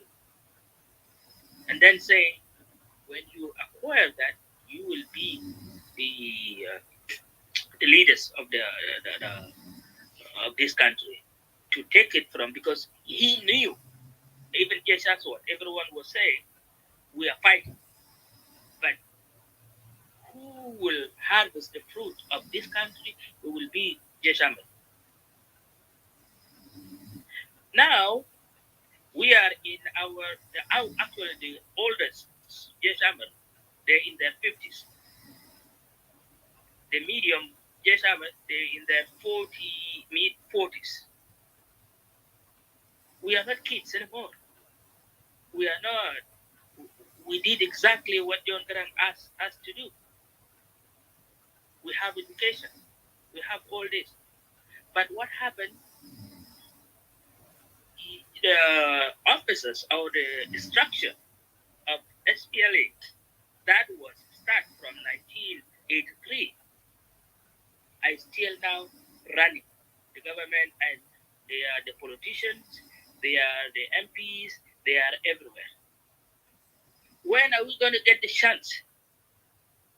And then saying, when you acquire that, you will be the leaders of of this country to take it from, because he knew, even just as what everyone was saying, we are fighting, but who will harvest the fruit of this country? It will be Jeshaman. Now we are in actually the oldest Jeshaman. They're in their 50s. The medium Jeshaman, they're in their mid 40s. We are not kids anymore. We are not. We did exactly what John Grant asked us to do. We have education. We have all this. But what happened? The officers or the structure of SPLA that was started from 1983 are still now running. The government, and they are the politicians, they are the MPs, they are everywhere. When are we going to get the chance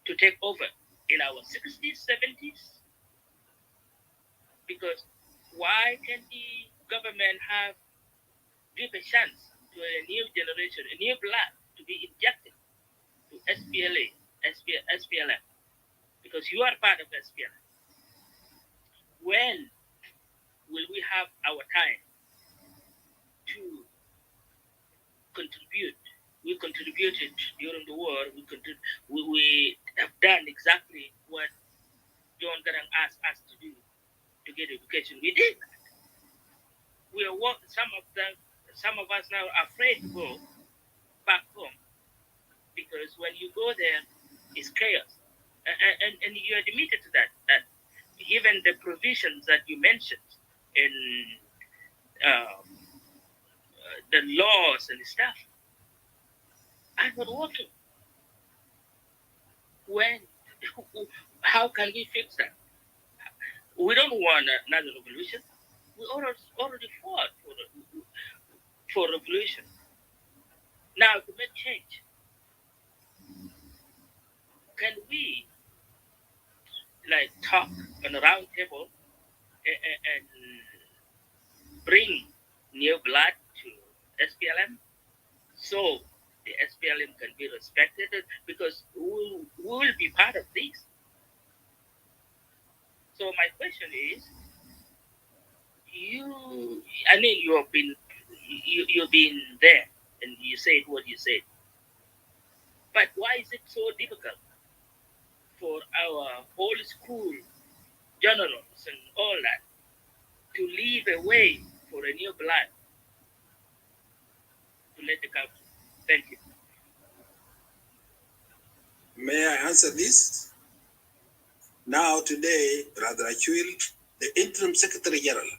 to take over? In our 60s, 70s? Because why can the government give a chance to a new generation, a new blood to be injected to SPLM? Because you are part of SPLM. When will we have our time to contribute? We contributed during the war. We have done exactly what John Garang asked us to do to get education. We did that. We are some of us now are afraid to go back home, because when you go there, it's chaos. And you admitted to that even the provisions that you mentioned in the laws and stuff are not working. How can we fix that? We don't want another revolution. We already fought for revolution. Now, to make change, can we talk on a round table and bring new blood to SPLM so the SPLM can be respected, because we will be part of this? So my question is, you've been there and you said what you said, but why is it so difficult for our old school journalists and all that to leave a way for a new blood to let the country? Thank you. May I answer this? Now today, Brother Achul, the interim Secretary General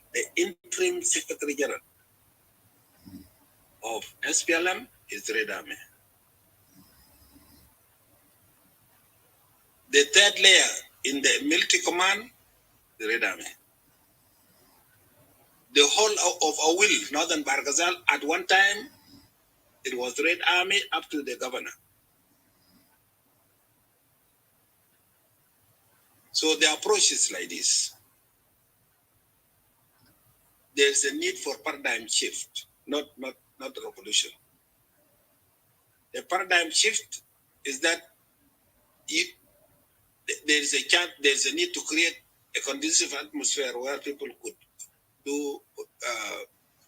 of SPLM is Red Army. The third layer in the military command, the Red Army. The whole of Awil, Northern Barghazal, at one time, it was the Red Army up to the governor. So the approach is like this. There's a need for paradigm shift, not revolution. The paradigm shift is that there's a need to create a conducive atmosphere where people could do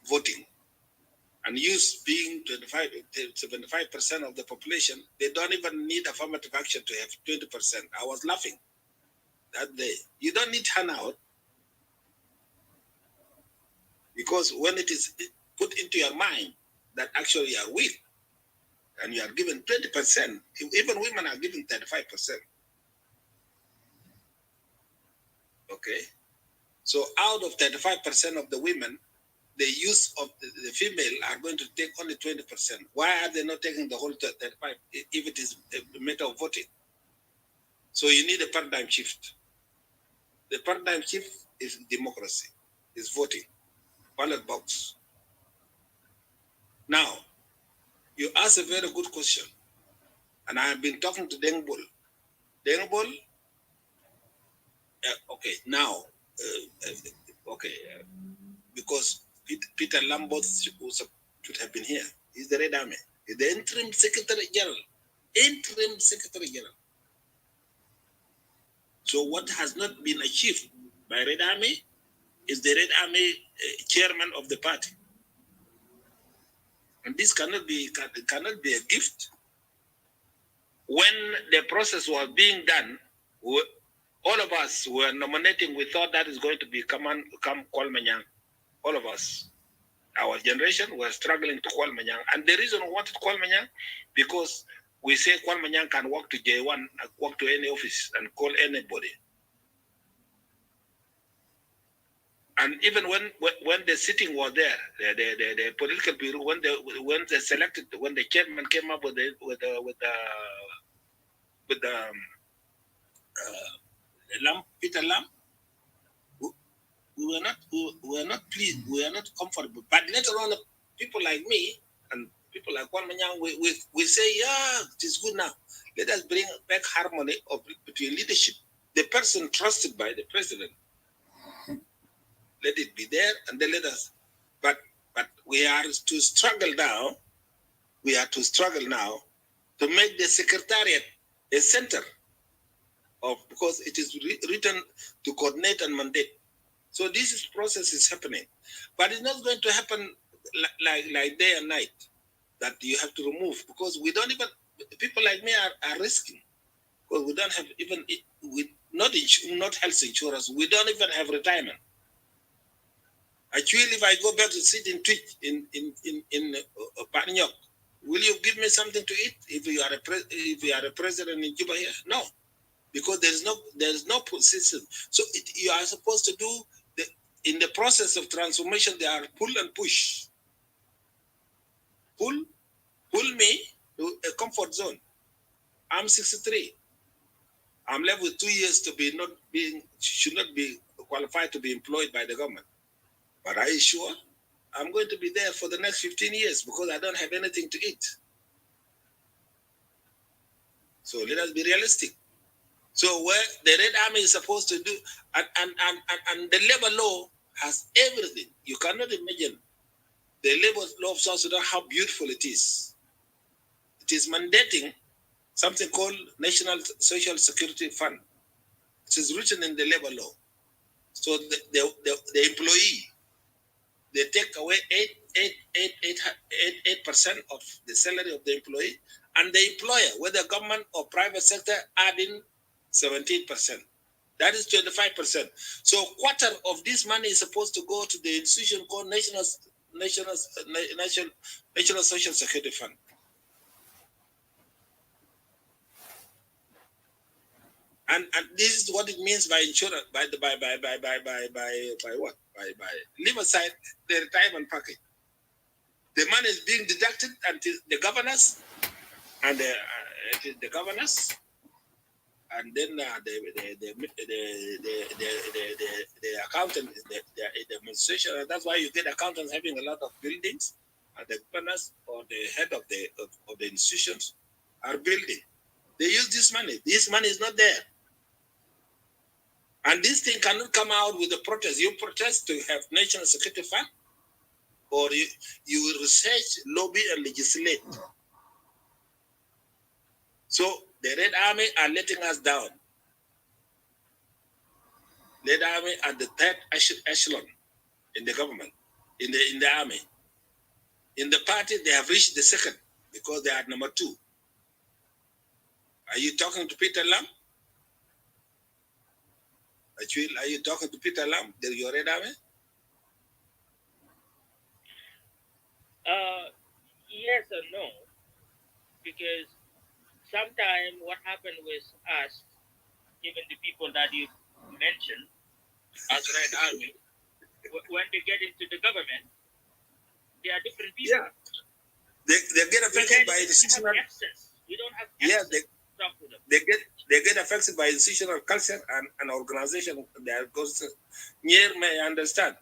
voting. And youth being 75% of the population, they don't even need affirmative action to have 20%. I was laughing that day. You don't need turnout, because when it is put into your mind that actually you are weak and you are given 20%, even women are given 35%. Okay? So out of 35% of the women, the youth of the female are going to take only 20%. Why are they not taking the whole 35% if it is a matter of voting? So you need a paradigm shift. The paradigm shift is democracy, is voting, ballot box. Now, you ask a very good question, and I have been talking to Dengbol. Dengbol, okay, now, because Peter Lambert should have been here. He's the Red Army. He's the interim Secretary General. Interim Secretary General. So what has not been achieved by Red Army is the Red Army chairman of the party. And this cannot be a gift. When the process was being done, all of us were nominating. We thought that is going to be come Kwalmanyang. All of us, our generation, were struggling to Kwalmanyang. And the reason we wanted Kwalmanyang, because we say Kwalmanyang can walk to J1, walk to any office and call anybody. And even when the sitting was there, the political bureau, when they selected, when the chairman came up with Peter Lam, we were not pleased, we were not comfortable. But later on, people like me and people like Kwan Manyang, we say, yeah, it is good now. Let us bring back harmony between leadership. The person trusted by the president, let it be there, and then let us. But we are to struggle now. We are to struggle now to make the secretariat a center of, because it is written to coordinate and mandate. So this process is happening, but it's not going to happen like day and night. That you have to remove, because we don't even, people like me are risking, because we don't have even not health insurance. We don't even have retirement. Actually, if I go back to sit in Twitch in Panyok, will you give me something to eat if you are a president in Cuba here? No, because there's no system. So you are supposed to do in the process of transformation. There are pull and push. Pull me to a comfort zone. I'm 63. I'm left with 2 years to should not be qualified to be employed by the government. But are you sure? I'm going to be there for the next 15 years because I don't have anything to eat. So let us be realistic. So where the Red Army is supposed to do, and the labor law has everything. You cannot imagine the labor law of South Sudan, how beautiful it is. It is mandating something called National Social Security Fund. It is written in the labor law. So the employee, they take away 8% of the salary of the employee, and the employer, whether government or private sector, add in 17%. That is 25%. So a quarter of this money is supposed to go to the institution called National Social Security Fund. And this is what it means by insurance, by what? By leave aside the retirement package. The money is being deducted until the governors and the governors, and then the accountant, the administration, and that's why you get accountants having a lot of buildings, and the governors or the head of the institutions are building. They use this money. This money is not there. And this thing cannot come out with a protest. You protest to have National Security Fund, or you will research, lobby, and legislate. So the Red Army are letting us down. Red Army are the third echelon in the government, in the army. In the party, they have reached the second because they are number 2. Are you talking to Peter Lam? Actually, are you talking to Peter Lam, your Red Army? Yes or no, because sometimes what happened with us, even the people that you mentioned as Red Army, when they get into the government, they are different people. Yeah, they get affected by the system. We don't have access. They get affected by institutional culture and organization that goes near. May understand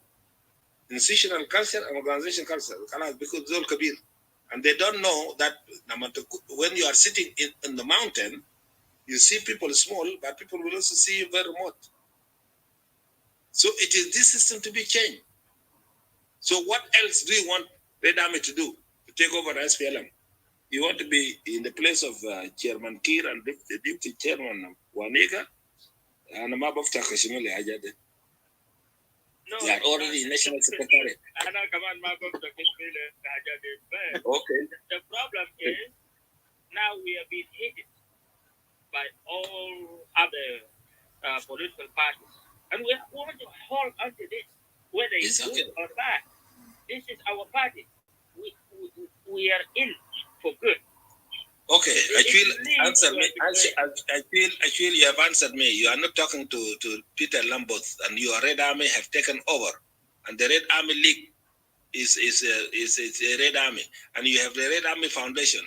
institutional culture and organization culture because they're kabir, and they don't know that when you are sitting in the mountain, you see people small, but people will also see you very remote. So it is this system to be changed. So what else do you want Red Army to do to take over the SPLM? You want to be in the place of Chairman Kir and the Deputy Chairman Wanega and Mabov Takashimili Ajade. They are already National Secretary. Okay. The problem is now we are being hated by all other political parties. And we want to hold on to this, whether it's good or bad. This is our party. We are in for good. Okay, I feel you have answered me. You are not talking to Peter Lamboth, and your Red Army have taken over, and the Red Army League is a Red Army, and you have the Red Army Foundation,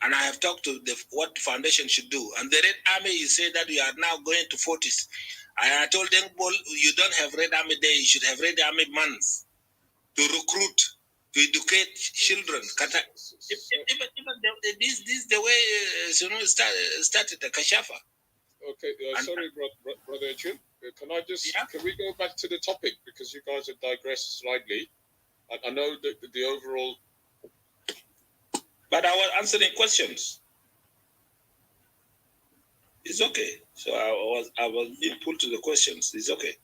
and I have talked to what the foundation should do, and the Red Army, you say that you are now going to 40s. I told them, well, you don't have Red Army Day, you should have Red Army months to recruit, to educate children. Even this is the way started the Kashafa. Okay, sorry, Brother Jim. Can we go back to the topic, because you guys have digressed slightly? I know that the overall... But I was answering questions. It's okay. So I was being put to the questions. It's okay.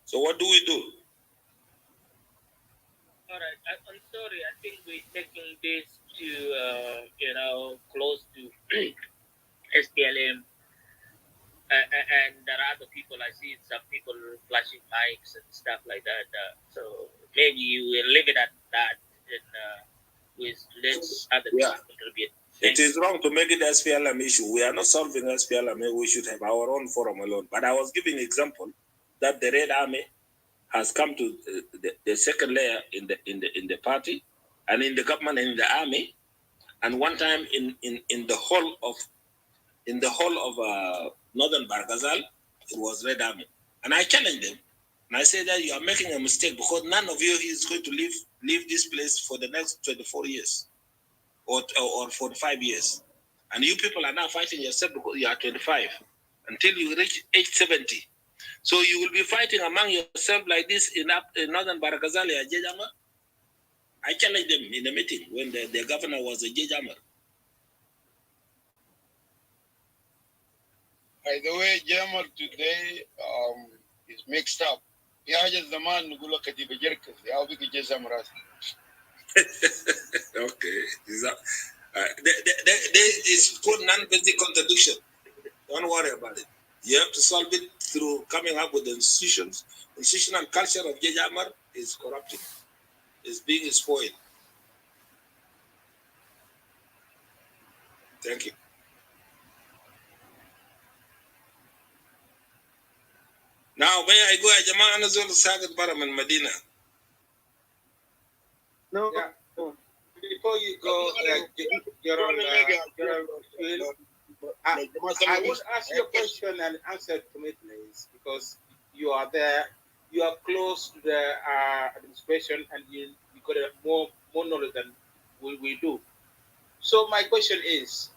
So what do we do? All right. I'm sorry. I think we're taking this to, close to SPLM. And there are other people. I see some people flashing mics and stuff like that. So maybe you will leave it at that and let other people contribute. It is wrong to make it SPLM issue. We are not solving SPLM. We should have our own forum alone. But I was giving an example that the Red Army has come to the second layer in the party and in the government and in the army. And one time in the whole of Northern Barghazal, it was Red Army. And I challenged them. And I said that you are making a mistake because none of you is going to leave this place for the next 24 years or 45 years. And you people are now fighting yourself because you are 25 until you reach age 70. So you will be fighting among yourself like this in Northern Barghazal. I challenged them in a meeting when the governor was a Jejama. By the way, Jamal today is mixed up. Okay. It's called non-basic contradiction. Don't worry about it. You have to solve it through coming up with the institutions. Institutional culture of Jejamar is corrupted. It's being spoiled. Thank you. Now, may I go to Jama Anazul Sagat Baraman Medina? No. Yeah. Before you go, I would ask you a question and answer to me, please, because you are there, you are close to the administration, and you got more knowledge than we do. So my question is,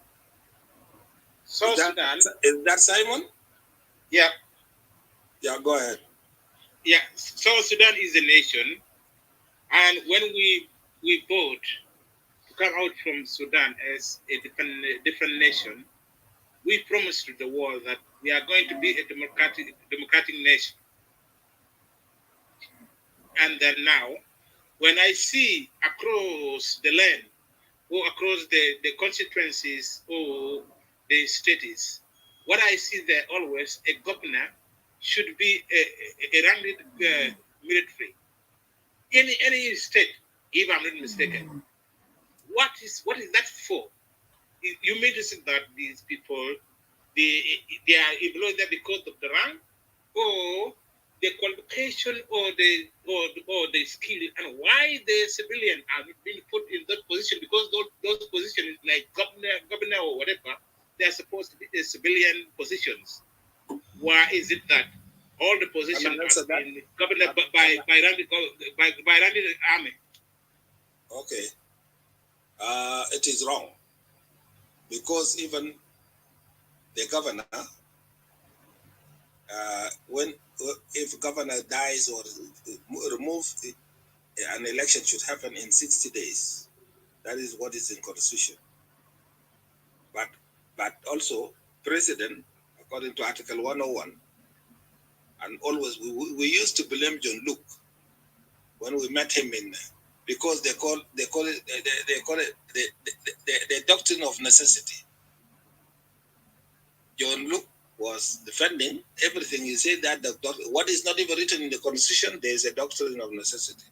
Sudan... Is that Simon? Yeah. Yeah, go ahead. Yeah, South Sudan is a nation, and when we vote to come out from Sudan as a different nation, we promise to the world that we are going to be a democratic nation. And then now, when I see across the land or across the constituencies or the states, what I see there always, a governor should be a ranked military. Any state, if I'm not mistaken. What is that for? You mean to say that these people they are employed there because of the rank, or the qualification or the skill, and why the civilian are being put in that position, because those positions like governor or whatever, they are supposed to be the civilian positions. Why is it that all the positions are being governed by running the army? Okay, it is wrong, because even the governor, if governor dies or removed, an election should happen in 60 days. That is what is in constitution. But also president, according to Article 101, and always we used to blame John Luke when we met him because they call it the doctrine of necessity. John Luke was defending everything. He said that what is not even written in the constitution, there is a doctrine of necessity.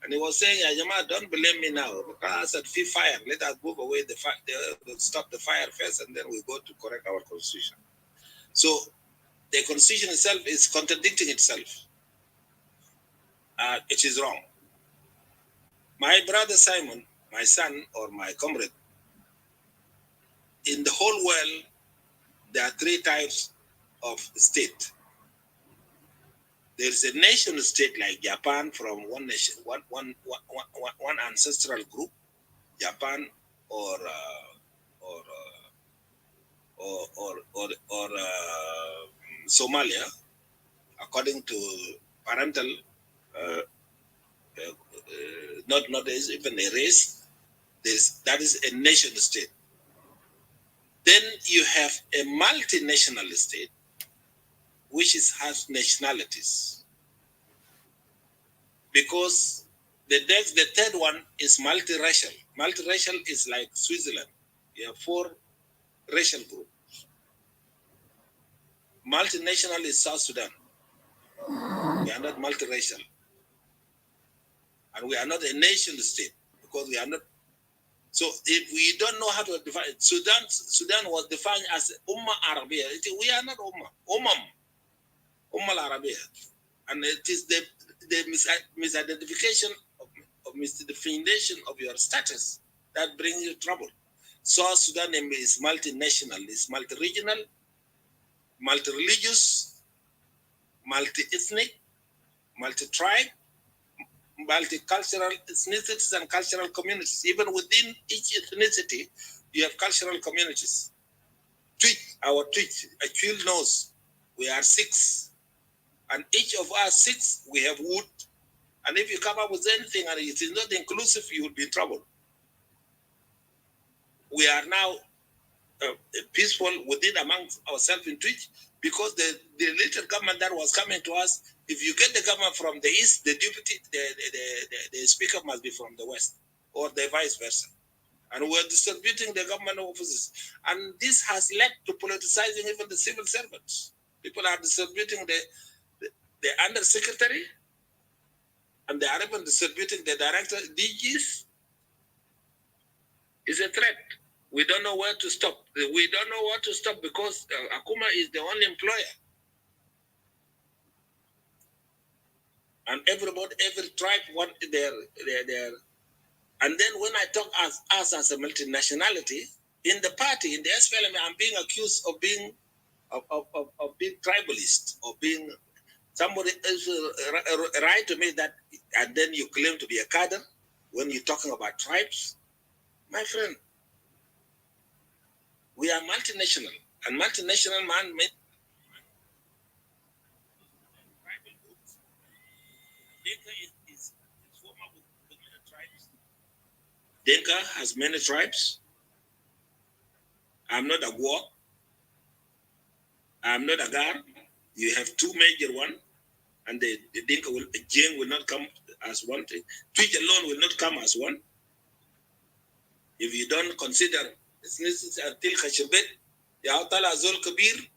And he was saying, Ajama, don't blame me now. Because at fire, let us move away stop the fire first, and then we go to correct our constitution. So the constitution itself is contradicting itself. It is wrong. My brother Simon, my son or my comrade, in the whole world, there are three types of state. There is a nation state like Japan, from one nation, one ancestral group, Japan or Somalia, according to parental, not even a race. That is a nation state. Then you have a multinational state, which has nationalities. Because the third one is multiracial. Multiracial is like Switzerland. You have 4 racial groups. Multinational is South Sudan. We are not multiracial. And we are not a nation state, because we are not. So if we don't know how to define it, Sudan was defined as Ummah Arabia. We are not Ummah. Ummah Arabia. And it is the misidentification of misdefinition of your status that brings you trouble. South Sudan is multinational, is multi-regional, multi-religious, multi-ethnic, multi-tribe, multicultural ethnicities and cultural communities. Even within each ethnicity, you have cultural communities. Our Achille knows we are 6. And each of us 6, we have wood. And if you come up with anything and it is not inclusive, you will be in trouble. We are now peaceful within amongst ourselves in Twitch, because the little government that was coming to us, if you get the government from the east, the deputy, the speaker must be from the west, or the vice versa. And we're distributing the government offices. And this has led to politicizing even the civil servants. People are distributing the undersecretary, and they are even distributing the director, DGs. It's a threat. We don't know where to stop. We don't know what to stop, because Akuma is the only employer. And every tribe want their. And then when I talk us as a multinationality, in the party, in the SPLM, I'm being accused of being tribalist, or being somebody else write to me that, and then you claim to be a cadre when you're talking about tribes. My friend, we are multinational, and multinational man-made. Denka has many tribes. I'm not a Gwar. I'm not a Gar. You have 2 major ones, and the Denka Jeng will not come as one thing. Twitch alone will not come as one. If you don't consider until Khashabet, Yautala Zol Kabir,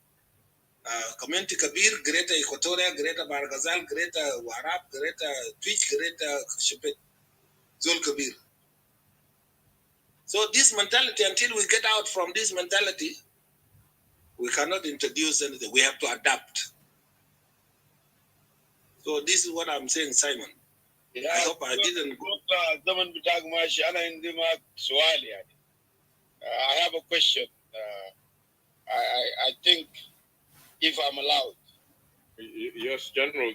Community Kabir, Greater Equatoria, Greater Bargazal, Greater Warab, Greater Twitch, Greater Khashabet, Zol Kabir. So this mentality, until we get out from this mentality, we cannot introduce anything. We have to adapt. So this is what I'm saying, Simon. I hope I didn't go. I have a question. I think if I'm allowed. Yes, General,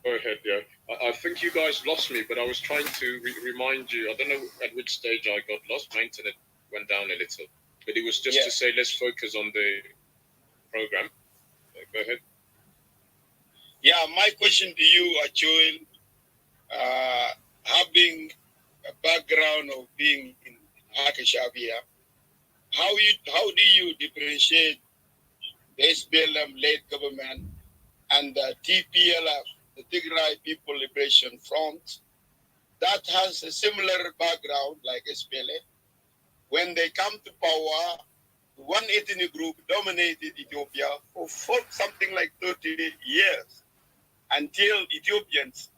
go ahead. Yeah, I think you guys lost me, but I was trying to remind you. I don't know at which stage I got lost. My internet went down a little, but it was just to say let's focus on the program. Go ahead. Yeah, my question to you, Achoil, having a background of being in Hakashabia, how do you differentiate the SPLM-led government and the TPLF, the Tigray People Liberation Front, that has a similar background like SPLM? When they come to power, one ethnic group dominated Ethiopia for something like 30 years until Ethiopians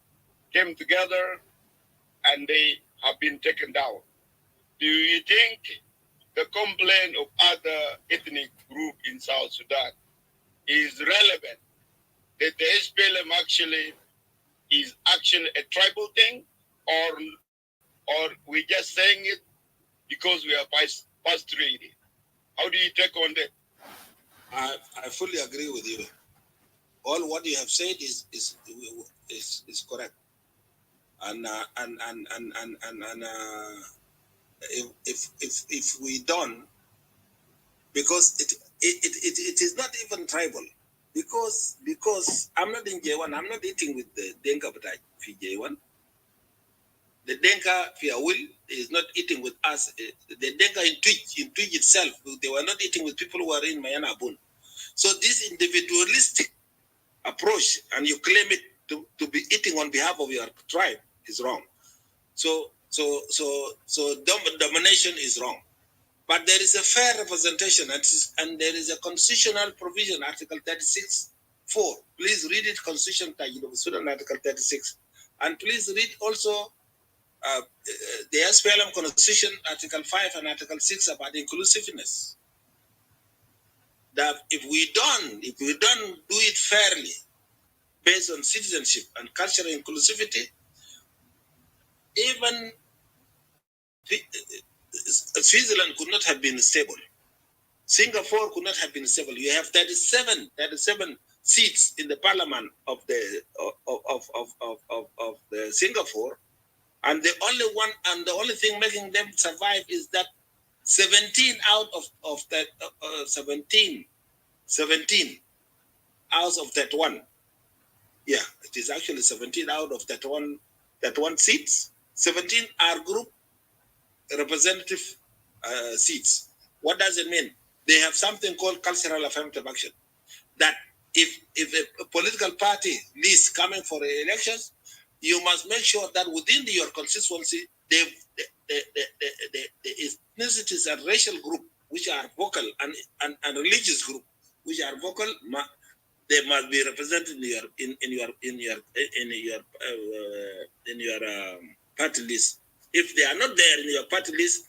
came together and they have been taken down. Do you think the complaint of other ethnic group in South Sudan is relevant? That the SPLM is actually a tribal thing, or we just saying it because we are frustrated? How do you take on that? I fully agree with you. All what you have said is correct. And if we don't, because it is not even tribal, because I'm not in J1, I'm not eating with the Denka, but I J1. The Denka will is not eating with us. The Denka in Twitch itself, they were not eating with people who are in Mayana Abun. So this individualistic approach, and you claim it to be eating on behalf of your tribe, is wrong. So domination is wrong. But there is a fair representation, and there is a constitutional provision, Article 36(4). Please read it, Constitution of Sudan, Article 36. And please read also the SPLM Constitution, Article 5 and Article 6 about inclusiveness. That if we don't do it fairly, based on citizenship and cultural inclusivity, even Switzerland could not have been stable. Singapore could not have been stable. You have 37 seats in the parliament of the Singapore, and the only thing making them survive is that 17 out of that 17 out of that one. Yeah, it is actually 17 out of that one seats. 17 are group representative seats. What does it mean? They have something called cultural affirmative action. That if a political party is coming for elections, you must make sure that within your constituency, the ethnicities and racial group which are vocal and religious group which are vocal, they must be represented in your party list. If they are not there in your party list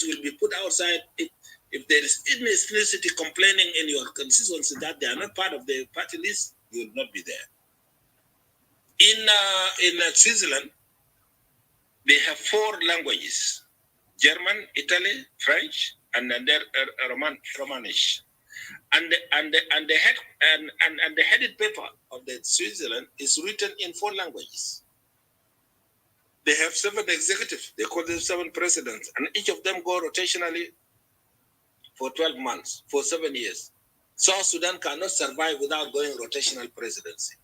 will be put outside. If there is any ethnicity complaining in your constituency that they are not part of the party list, you will not be there. In Switzerland, they have 4 languages: German, Italy, French, and then Romanish. And the headed paper of the Switzerland is written in 4 languages. They have 7 executives. They call them 7 presidents, and each of them go rotationally for 12 months, for 7 years. South Sudan cannot survive without going rotational presidency,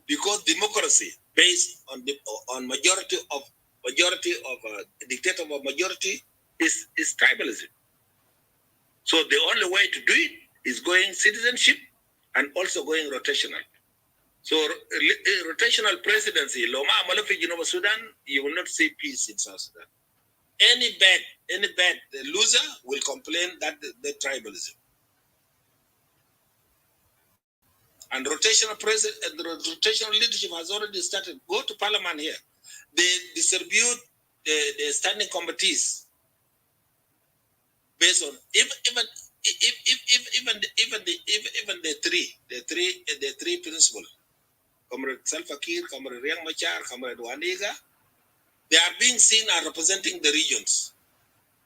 because democracy based on majority of a dictator of a majority is tribalism. So the only way to do it is going citizenship and also going rotational. So rotational presidency, Loma Amalafi Genova Sudan, you will not see peace in South Sudan. Any bad loser will complain that the tribalism. And rotational leadership has already started. Go to parliament here. They distribute the standing committees based on even the three principles Comrade Salva Kiir, Comrade Riek Machar, Comrade Wanega, they are being seen as representing the regions.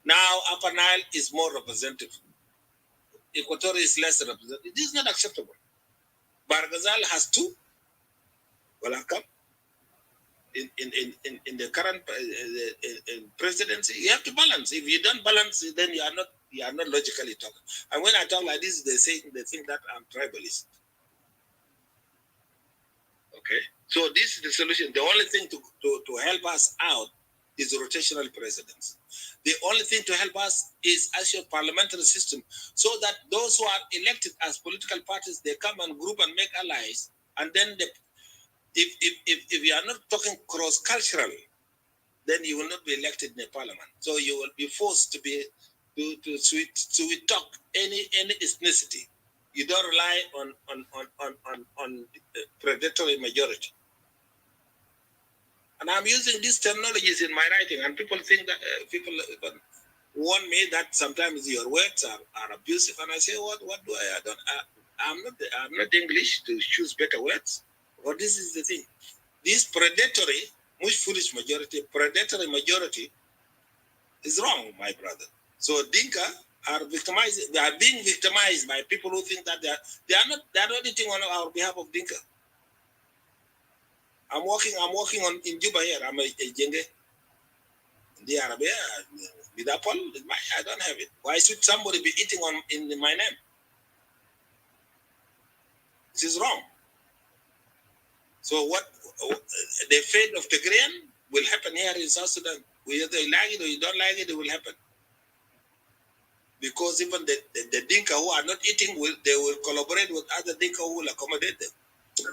Now Upper Nile is more representative. Equatorial is less representative. This is not acceptable. Barghazal has two. Well, come in the current presidency, you have to balance. If you don't balance, then you are not logically talking. And when I talk like this, they think that I'm tribalist. Okay, so this is the solution. The only thing to help us out is rotational presidents. The only thing to help us is actual parliamentary system, so that those who are elected as political parties, they come and group and make allies, and then if you are not talking cross-cultural, then you will not be elected in a parliament. So you will be forced to sweet talk any ethnicity. You don't rely on predatory majority. And I'm using these terminologies in my writing, and people think that people warn me that sometimes your words are abusive, and I say, what do I'm not English to choose better words. Or this is the thing. This predatory, much foolish majority, predatory majority is wrong, my brother. So Dinka are victimized. They are being victimized by people who think that they are not eating on our behalf of Dinka. I'm working on in Juba here. I'm a Jenge. The Arabia, with Apple, I don't have it. Why should somebody be eating in my name? This is wrong. So what the fate of the grain will happen here in South Sudan. Whether you like it or you don't like it, it will happen. Because even the Dinka who are not eating, they will collaborate with other Dinka who will accommodate them.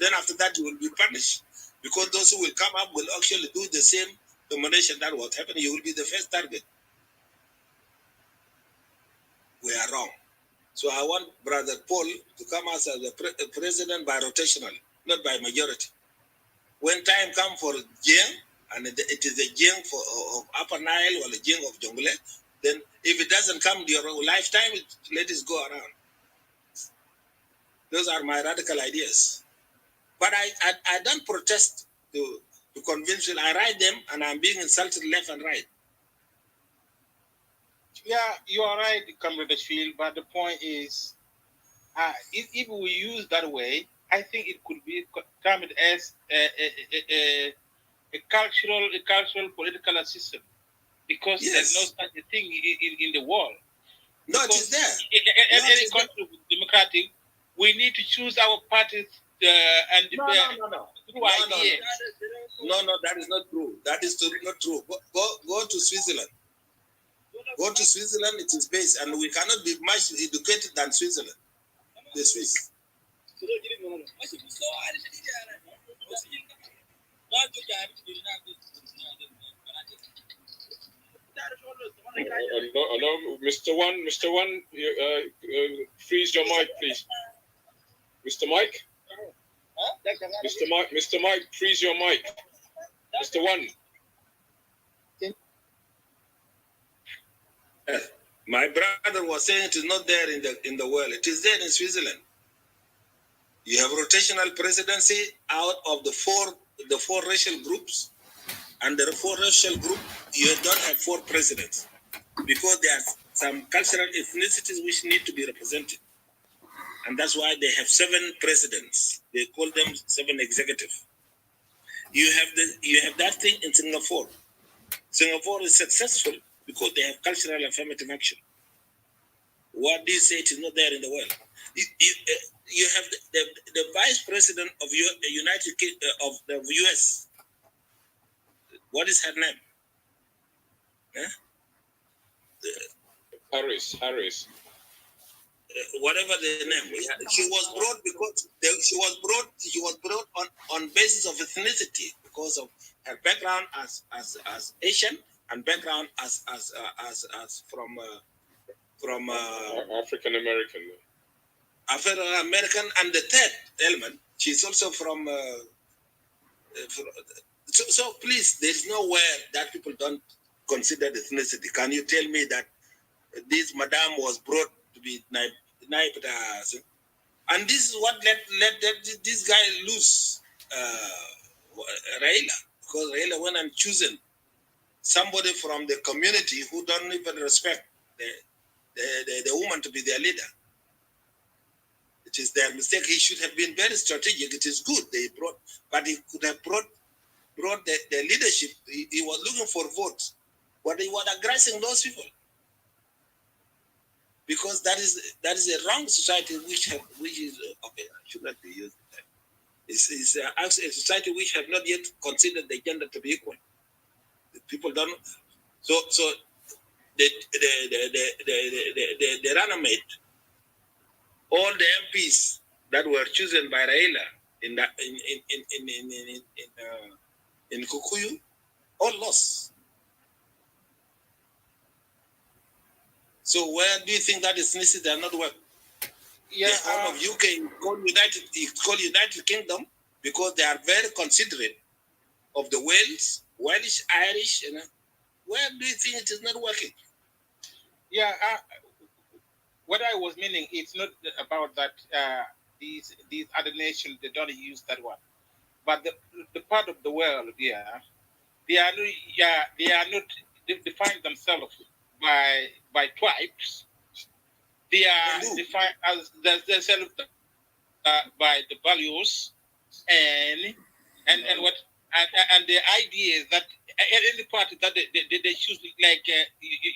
Then after that, you will be punished. Because those who will come up will actually do the same domination that was happening. You will be the first target. We are wrong. So I want Brother Paul to come as a president by rotational, not by majority. When time comes for Jiang, and it is a Jiang of Upper Nile or a Jiang of Jonglei, then if it doesn't come during your lifetime, let it go around. Those are my radical ideas. But I don't protest to convince you. I write them, and I'm being insulted left and right. Yeah, you are right, Comrade Field, but the point is, if we use that way, I think it could be termed as a cultural political system, because there's no such a thing in the world. No, it is there. Any country democratic, we need to choose our parties and no. through ideas. No, that is not true. That is not true. Go to Switzerland. Go to Switzerland, it is based, and we cannot be much educated than Switzerland, the Swiss. Hello, Mr. One, freeze your mic, please. Mr. Mike? Mr. Mike, freeze your mic. Mr. One. My brother was saying it is not there in the world. It is there in Switzerland. You have rotational presidency out of the four racial groups, and the four racial group you don't have four presidents, because there are some cultural ethnicities which need to be represented, and that's why they have 7 presidents. They call them 7 executives. You have that thing in Singapore. Singapore is successful because they have cultural affirmative action. What do you say it is not there in the world? You have the vice president of of the US. What is her name? Harris. Whatever the name. She was brought because she was brought on basis of ethnicity, because of her background as Asian and background as from African American. African American, and the third element, she's also from. So please, there's nowhere that people don't consider ethnicity. Can you tell me that this madam was brought to be naibed? And this is what let this guy lose Raila, because Raila went and chosen somebody from the community who don't even respect the woman to be their leader. It is their mistake. He should have been very strategic. It is good they brought, but he could have brought the leadership. He was looking for votes, but he was aggressing those people because that is a wrong society which is okay. I should not be used. It's a society which have not yet considered the gender to be equal. The people don't. So the Ranamate, all the MPs that were chosen by Raila in Kikuyu, all lost. So where do you think that ethnicity are not work? Yeah, the whole of UK is called United Kingdom because they are very considerate of the Welsh, Irish, you know. Where do you think it is not working? Yeah, what I was meaning, it's not about that these other nations, they don't use that one. But the part of the world, yeah, they are not define themselves by tribes. They are defined as themselves by the values and what and the idea that any party that they choose, like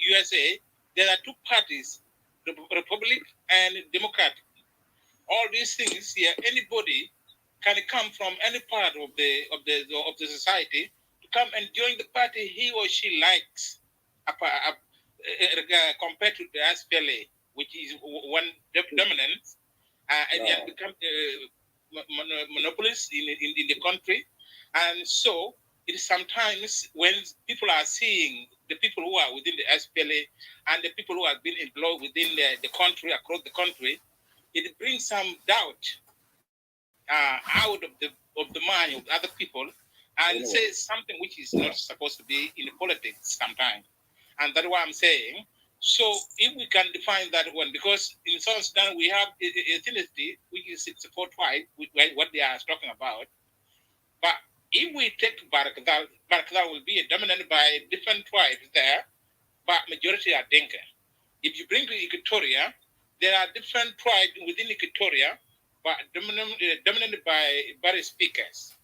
USA, there are two parties, Republic and Democratic. All these things here, anybody can come from any part of the society to come and join the party he or she likes, compared to the SPLA, which is one dominant, and become monopolists in the country. And so it is sometimes when people are seeing the people who are within the SPLA and the people who have been employed within the country, across the country, it brings some doubt out of the mind of other people and says something which is not supposed to be in politics sometimes. And that's why I'm saying, so if we can define that one, because in South Sudan we have ethnicity, which is support tribe, what they are talking about. But if we take Barakdal will be dominated by different tribes there, but majority are Dinka. If you bring to Equatoria, there are different tribes within Equatoria, but dominated by various speakers.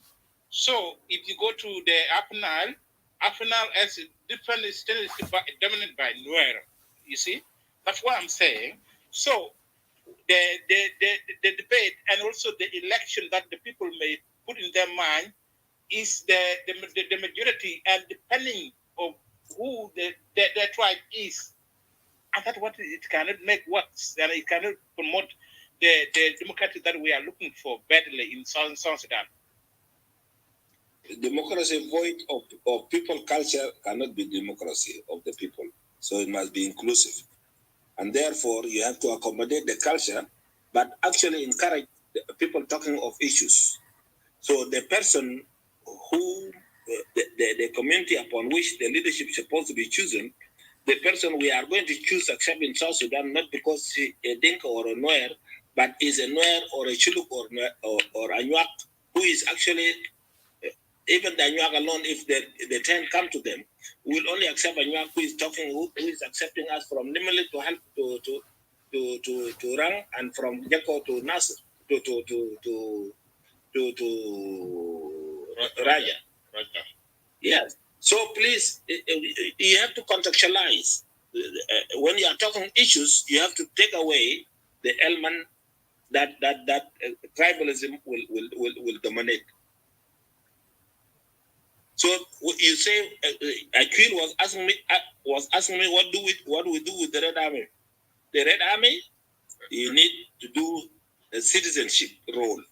So if you go to the Upper Nile has different states dominated by Nuer. You see, that's what I'm saying. So the debate and also the election that the people may put in their mind is the majority, and depending of who their tribe is, and that's what it cannot make works, and it cannot promote the democracy that we are looking for badly in South Sudan. Democracy void of people culture cannot be democracy of the people. So it must be inclusive. And therefore, you have to accommodate the culture, but actually encourage the people talking of issues. So the person who, the community upon which the leadership is supposed to be chosen, the person we are going to choose, except in South Sudan, not because he's a Dinka or a Nuer, but is a Nuer or a Chuluk or a Nyak, who is actually, even the Nyak alone, if the turn come to them, will only accept a Nyak who is talking, who is accepting us from Nimali to help to Rang, and from Jeko to Nasser, to Raja. Yes. So please, you have to contextualize. When you are talking issues, you have to take away the element that tribalism will dominate. So you say, Akil was asking me, what do we do with the Red Army? The Red Army, you need to do a citizenship role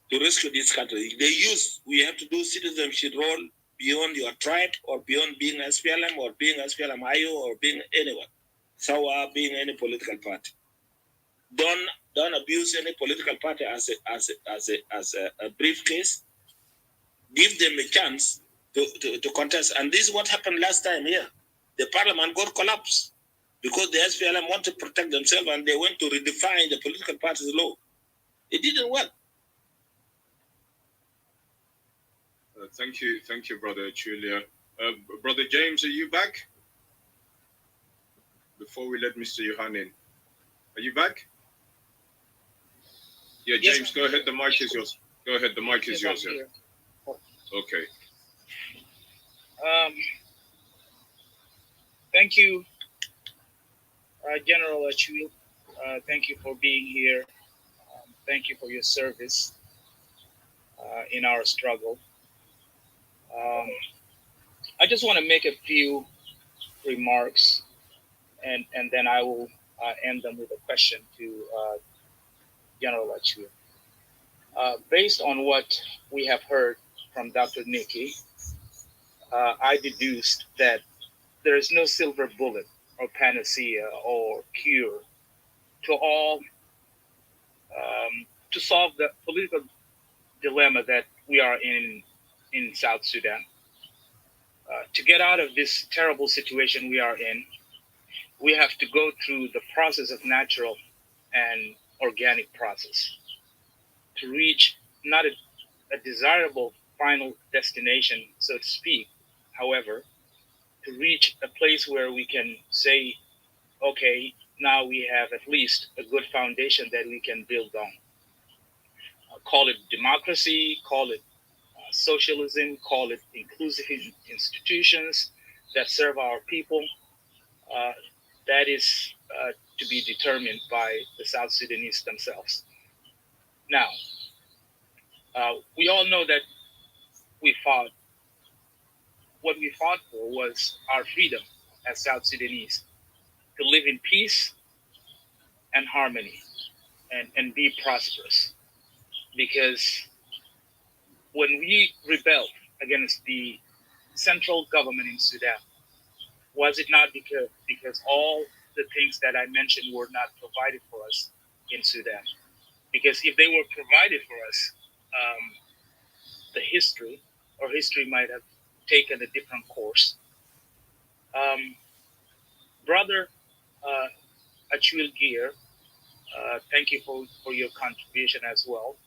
to rescue this country. We have to do citizenship role beyond your tribe, or beyond being SPLM, or being SPLM-IO, or being anyone. So being any political party. Don't abuse any political party as a briefcase. Give them a chance to contest. And this is what happened last time here. The parliament got collapsed because the SPLM want to protect themselves, and they went to redefine the political party's law. It didn't work. Thank you, Brother Julia. Brother James, are you back? Before we let Mr. Johan in, are you back? Yeah, James, yes, go ahead. The mic is yours. Go ahead. The mic is yours. Yeah. Okay. Thank you, General Achul. Thank you for being here. Thank you for your service in our struggle. I just want to make a few remarks, and then I will end them with a question to General Achul. Based on what we have heard from Dr. Nikki, I deduced that there is no silver bullet or panacea or cure to all to solve the political dilemma that we are in South Sudan. To get out of this terrible situation we are in, we have to go through the process of natural and organic process to reach not a desirable final destination, so to speak. However, to reach a place where we can say, okay, now we have at least a good foundation that we can build on. Call it democracy, call it socialism, call it inclusive institutions that serve our people. That is to be determined by the South Sudanese themselves. Now, we all know that what we fought for was our freedom as South Sudanese, to live in peace and harmony and be prosperous. Because when we rebelled against the central government in Sudan, was it not because all the things that I mentioned were not provided for us in Sudan? Because if they were provided for us, the history might have taken a different course. Brother Achul Gear, thank you for your contribution as well,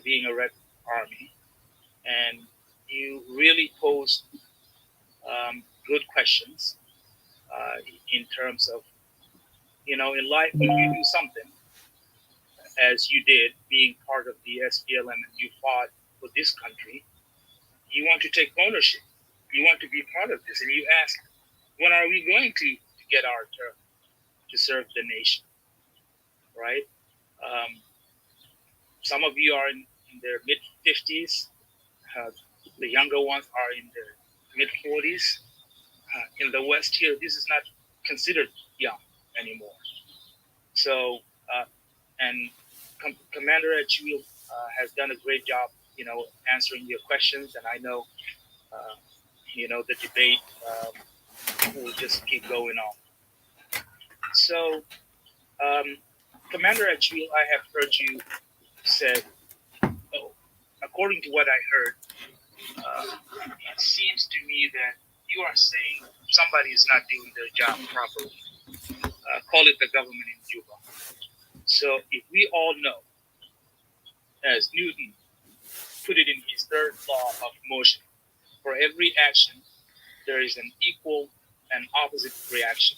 being a Red Army. And you really posed good questions in terms of, in life, when you do something, as you did, being part of the SPLM, and you fought for this country, you want to take ownership. You want to be part of this. And you ask, when are we going to get our turn to serve the nation, right? Some of you are in their mid-50s. The younger ones are in their mid-40s. In the West here, this is not considered young anymore. So, and Commander Achul has done a great job, answering your questions. And I know, the debate will just keep going on. So, Commander Achul, I have heard you said, according to what I heard, it seems to me that you are saying somebody is not doing their job properly. Call it the government in Juba. So if we all know, as Newton put it in his third law of motion, for every action, there is an equal and opposite reaction.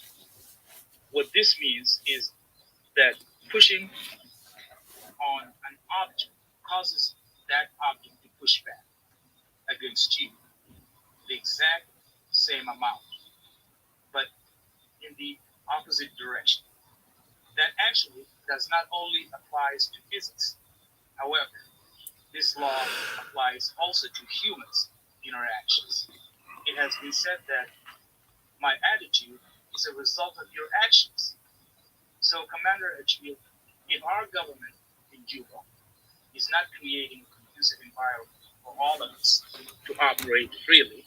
What this means is that pushing on an object causes that object to push back against you the exact same amount, but in the opposite direction. That actually does not only applies to physics. However, this law applies also to humans' interactions. It has been said that my attitude is a result of your actions. So, Commander Achil, if our government in Juba is not creating a conducive environment for all of us to operate freely,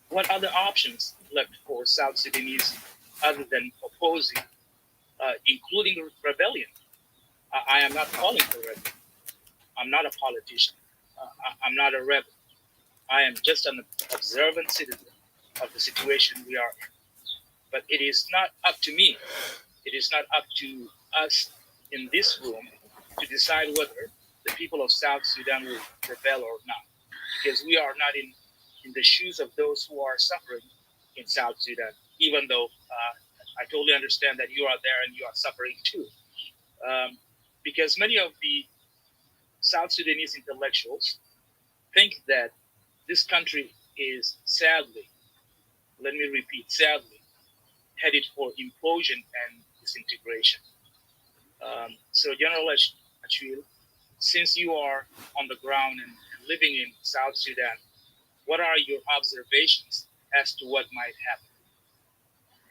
what other options left for South Sudanese other than opposing, including rebellion? I am not calling for rebellion. I'm not a politician. I'm not a rebel. I am just an observant citizen of the situation we are in. But it is not up to me. It is not up to us in this room to decide whether the people of South Sudan will rebel or not. because we are not in the shoes of those who are suffering in South Sudan, even though I totally understand that you are there and you are suffering too. Because many of the South Sudanese intellectuals think that this country is sadly, let me repeat, sadly, headed for implosion and disintegration. So General Achille, since you are on the ground and living in South Sudan, what are your observations as to what might happen?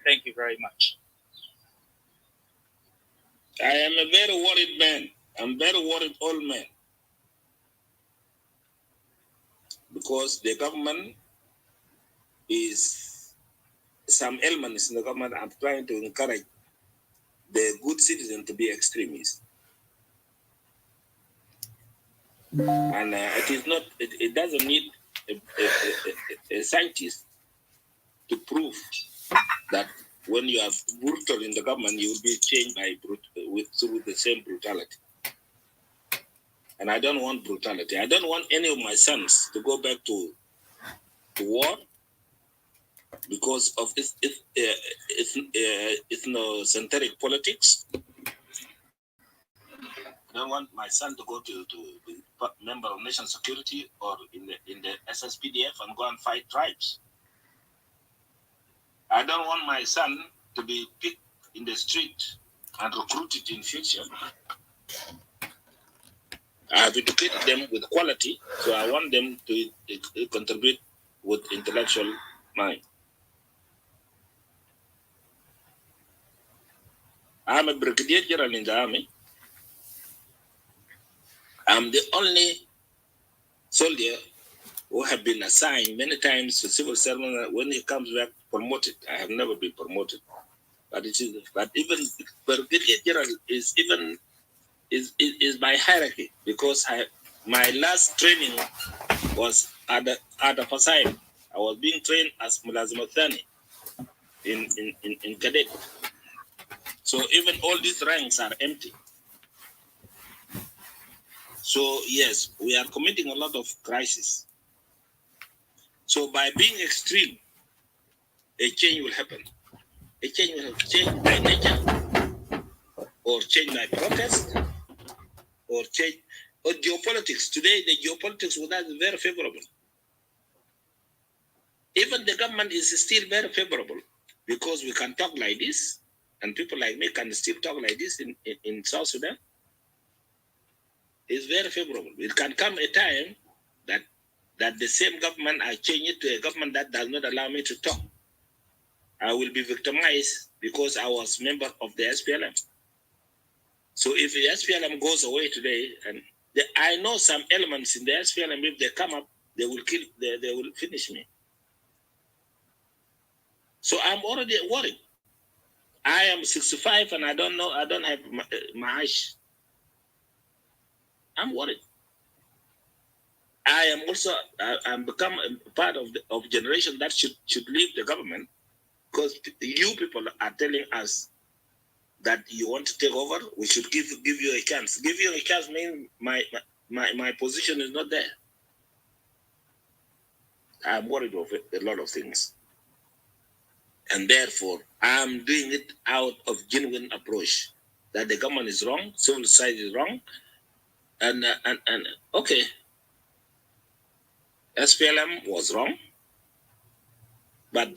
Thank you very much. I am a very worried man. I'm very worried old man. Because the government is, some elements in the government are trying to encourage the good citizen to be extremists. And it is not, it doesn't need a scientist to prove that when you are brutal in the government, you will be changed by through the same brutality. And I don't want brutality. I don't want any of my sons to go back to war because of ethnocentric politics. I don't want my son to go to be member of national security or in the SSPDF and go and fight tribes. I don't want my son to be picked in the street and recruited in future. I have educated them with quality, so I want them to contribute with intellectual mind. I'm a brigadier general in the army. I'm the only soldier who have been assigned many times to civil servant. When he comes back promoted, I have never been promoted. But even brigadier general is by hierarchy, because my last training was at the Fasai. I was being trained as Mulazim Thani in cadet. So even all these ranks are empty. So yes, we are committing a lot of crises. So by being extreme, a change will happen. A change will change by nature, or change by protest, or change or geopolitics. Today, the geopolitics with us is very favorable. Even the government is still very favorable because we can talk like this, and people like me can still talk like this in South Sudan. It's very favorable. It can come a time that the same government, I change it to a government that does not allow me to talk. I will be victimized because I was member of the SPLM. So if the SPLM goes away today, and I know some elements in the SPLM, if they come up, they will kill, they will finish me. So I'm already worried. I am 65 and I don't know, I don't have my eyes. I'm worried. I am also, I'm become a part of generation that should leave the government, because you people are telling us that you want to take over. We should give you a chance. Give you a chance means my position is not there. I'm worried of a lot of things. And therefore, I'm doing it out of genuine approach that the government is wrong, civil society is wrong, and okay, SPLM was wrong, but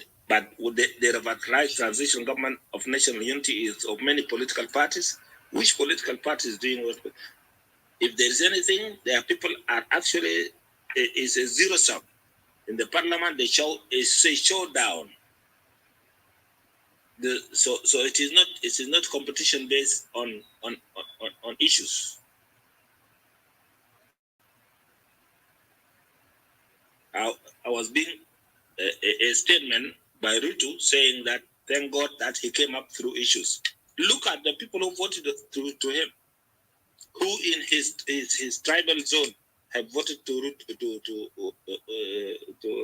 with the revitalized transition government of national unity is of many political parties. Which political party is doing what? If there is anything, there are people are actually is a zero sum. In the parliament, they show is a showdown. So it is not competition based on issues. I was being a statement by Ruto saying that thank God that he came up through issues. Look at the people who voted to him, who in his tribal zone have voted to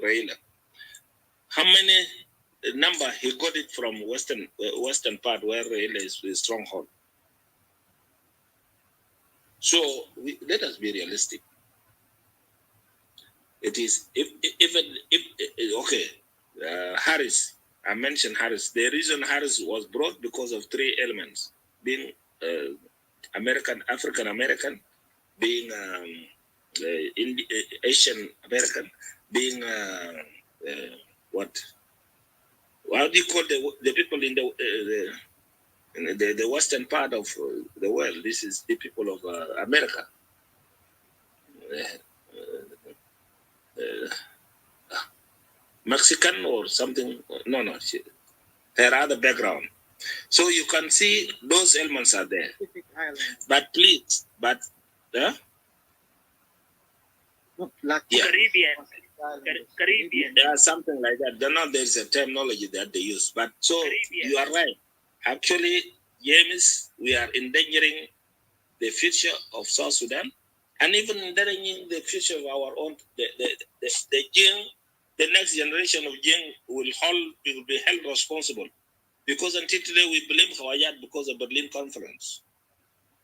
Raila. How many number he got it from western part where Raila is stronghold. So let us be realistic. It is Harris. I mentioned Harris. The reason Harris was brought because of three elements: being African American, being Asian American, being what do you call the people in the western part of the world? This is the people of America. Mexican or something? No. Her other background. So you can see those elements are there. But please, Caribbean. Yeah, something like that. There's a terminology that they use. But so Caribbean. You are right. Actually, James, we are endangering the future of South Sudan, and even endangering the future of our own. The Jing, the next generation of Jing will be held responsible, because until today we blame Hawajat because of Berlin Conference.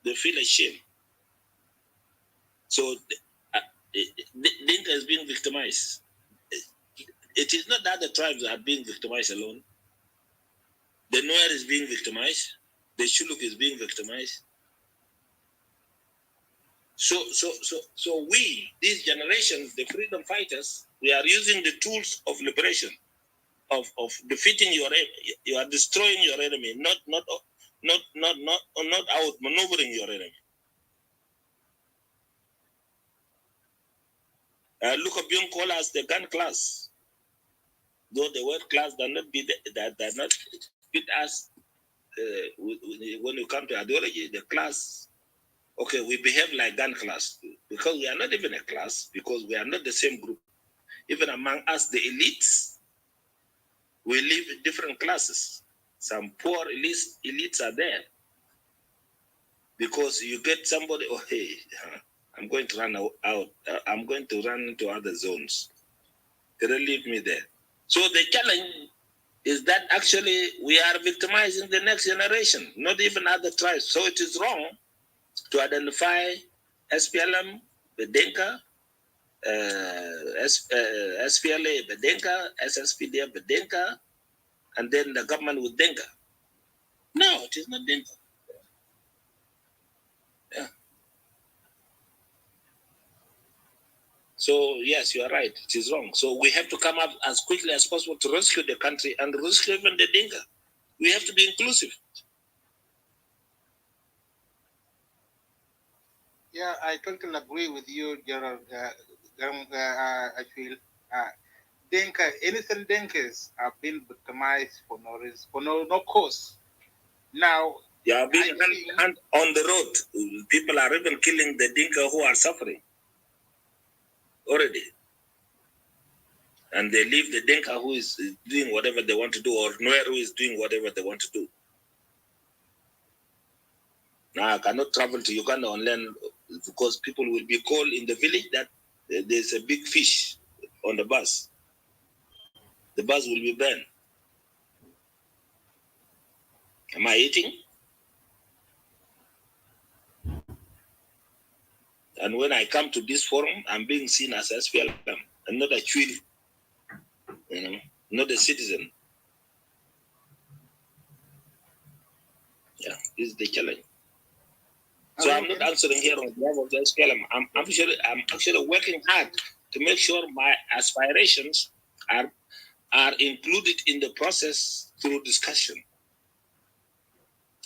They feel ashamed. So Dinka is being victimized. It is not that the tribes are being victimized alone. The Nuer is being victimized. The Shuluk is being victimized. So we, this generation, the freedom fighters, we are using the tools of liberation, of defeating your enemy. You are destroying your enemy, not out maneuvering your enemy. Look at Byung call us the gun class. Though the word class does not fit us when you come to ideology, the class. Okay, we behave like gun class because we are not even a class, because we are not the same group. Even among us, the elites, we live in different classes. Some poor elites are there because you get somebody, oh, hey, I'm going to run out. I'm going to run into other zones. They don't leave me there. So the challenge is that actually we are victimizing the next generation, not even other tribes. So it is wrong to identify SPLM, Bedenka, SPLA, Bedenka, SSPDF, Bedenka, and then the government with Denka. No, it is not Denka. Yeah. So, yes, you are right. It is wrong. So we have to come up as quickly as possible to rescue the country and rescue even the Denka. We have to be inclusive. Yeah, I totally agree with you, Gerald. I feel innocent Dinkas have been victimized for no reason, for no cause. Now, they are being on the road. People are even killing the Dinka who are suffering already. And they leave the Dinka who is doing whatever they want to do, or Nuer who is doing whatever they want to do. Now, I cannot travel to Uganda on land because people will be called in the village that there's a big fish on the bus. The bus will be banned. Am I eating? And when I come to this forum, I'm being seen as SPLM and not a chief, not a citizen. Yeah, this is the challenge. So I'm not answering here on behalf of the SPLM. I'm actually working hard to make sure my aspirations are included in the process through discussion.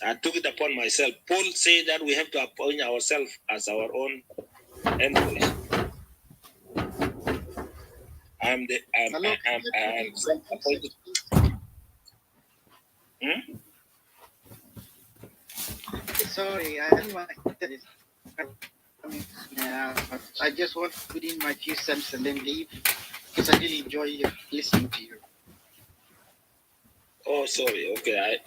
I took it upon myself. Paul said that we have to appoint ourselves as our own envoys. I'm self-appointed. Sorry, I don't want to. I just want to put in my few cents and then leave because I really enjoy listening to you. Oh, sorry. Okay.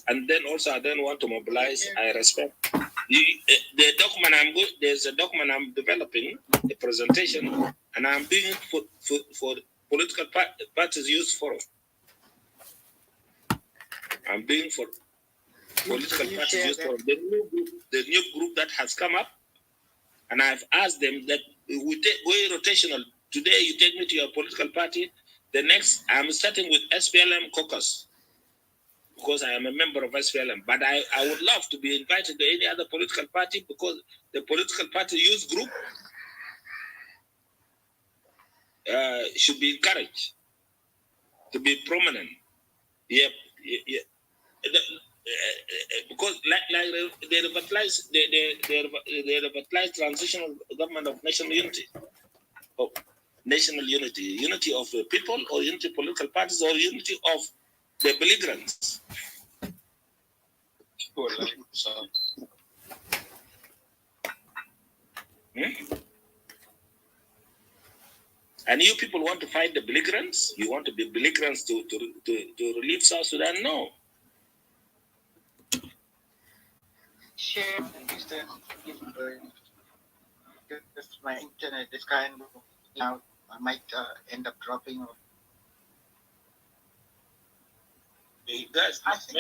And then also I don't want to mobilize. I respect the document. There's a document I'm developing, a presentation, and I'm doing it for political parties use forum. I'm doing for political parties use forum. The new group that has come up, and I've asked them that we take way rotational Today, you take me to your political party. The next, I'm starting with SPLM caucus because I am a member of SPLM. But I would love to be invited to any other political party because the political party youth group should be encouraged to be prominent. Yep. Because like they revitalized transitional government of national unity. Of national unity of the people, or unity of political parties, or unity of the belligerents. And you people want to fight the belligerents? You want to be belligerents to relieve South Sudan? No. Share because my internet is kind of now. I might end up dropping. Or guys, I think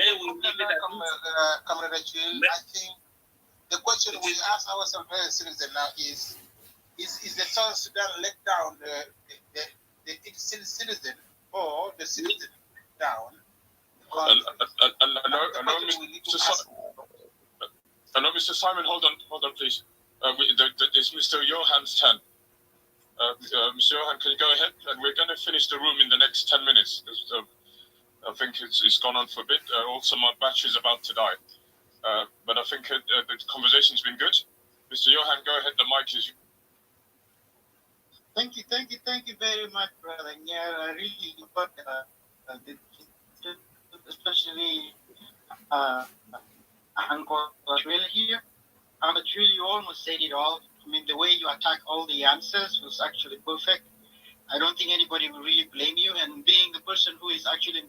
Comrade Achille, I think the question we ask ourselves as citizens now is the South Sudan let down the citizen or the citizen down? No, Mr. Simon, hold on, please. It's Mr. Johan's turn. Mr. Johan, can you go ahead? And we're going to finish the room in the next 10 minutes. I think it's gone on for a bit. Also, my battery is about to die. But I think the conversation's been good. Mr. Johan, go ahead. The mic is yours. Thank you very much, brother. Yeah, I really got especially Uncle Ashwell here. Actually, you almost said it all. I mean, the way you attack all the answers was actually perfect. I don't think anybody will really blame you. And being the person who is actually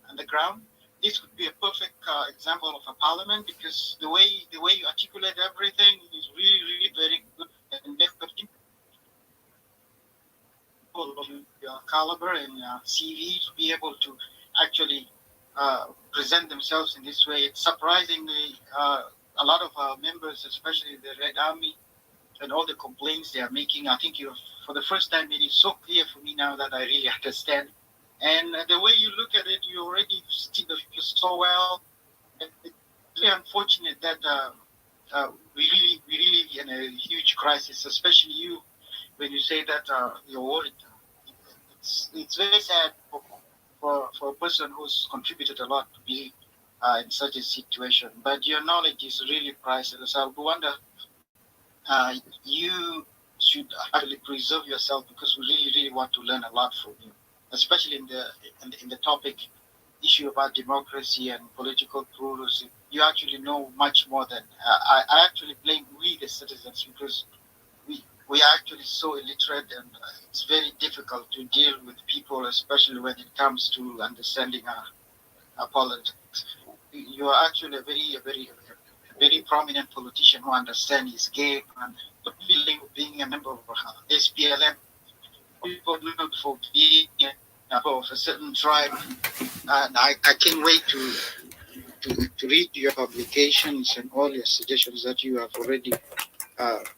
on the ground, this would be a perfect example of a parliament, because the way you articulate everything is really very good and definitely of your caliber and CV to be able to actually present themselves in this way. It's surprisingly a lot of our members, especially the Red Army, and all the complaints they are making. I think for the first time, it is so clear for me now that I really understand. And the way you look at it, you already see the future so well. It's really unfortunate that we really in a huge crisis, especially you, when you say that you're worried. It's very sad for a person who's contributed a lot to be in such a situation. But your knowledge is really priceless. I wonder you should actually preserve yourself, because we really want to learn a lot from you, especially in the topic issue about democracy and political pluralism. You actually know much more than I actually blame we the citizens, because we are actually so illiterate, and it's very difficult to deal with people, especially when it comes to understanding our politics. You are actually a very prominent politician who understands his game and the feeling of being a member of SPLM. People look for being a member of a certain tribe, and I can't wait to read your publications and all your suggestions that you have already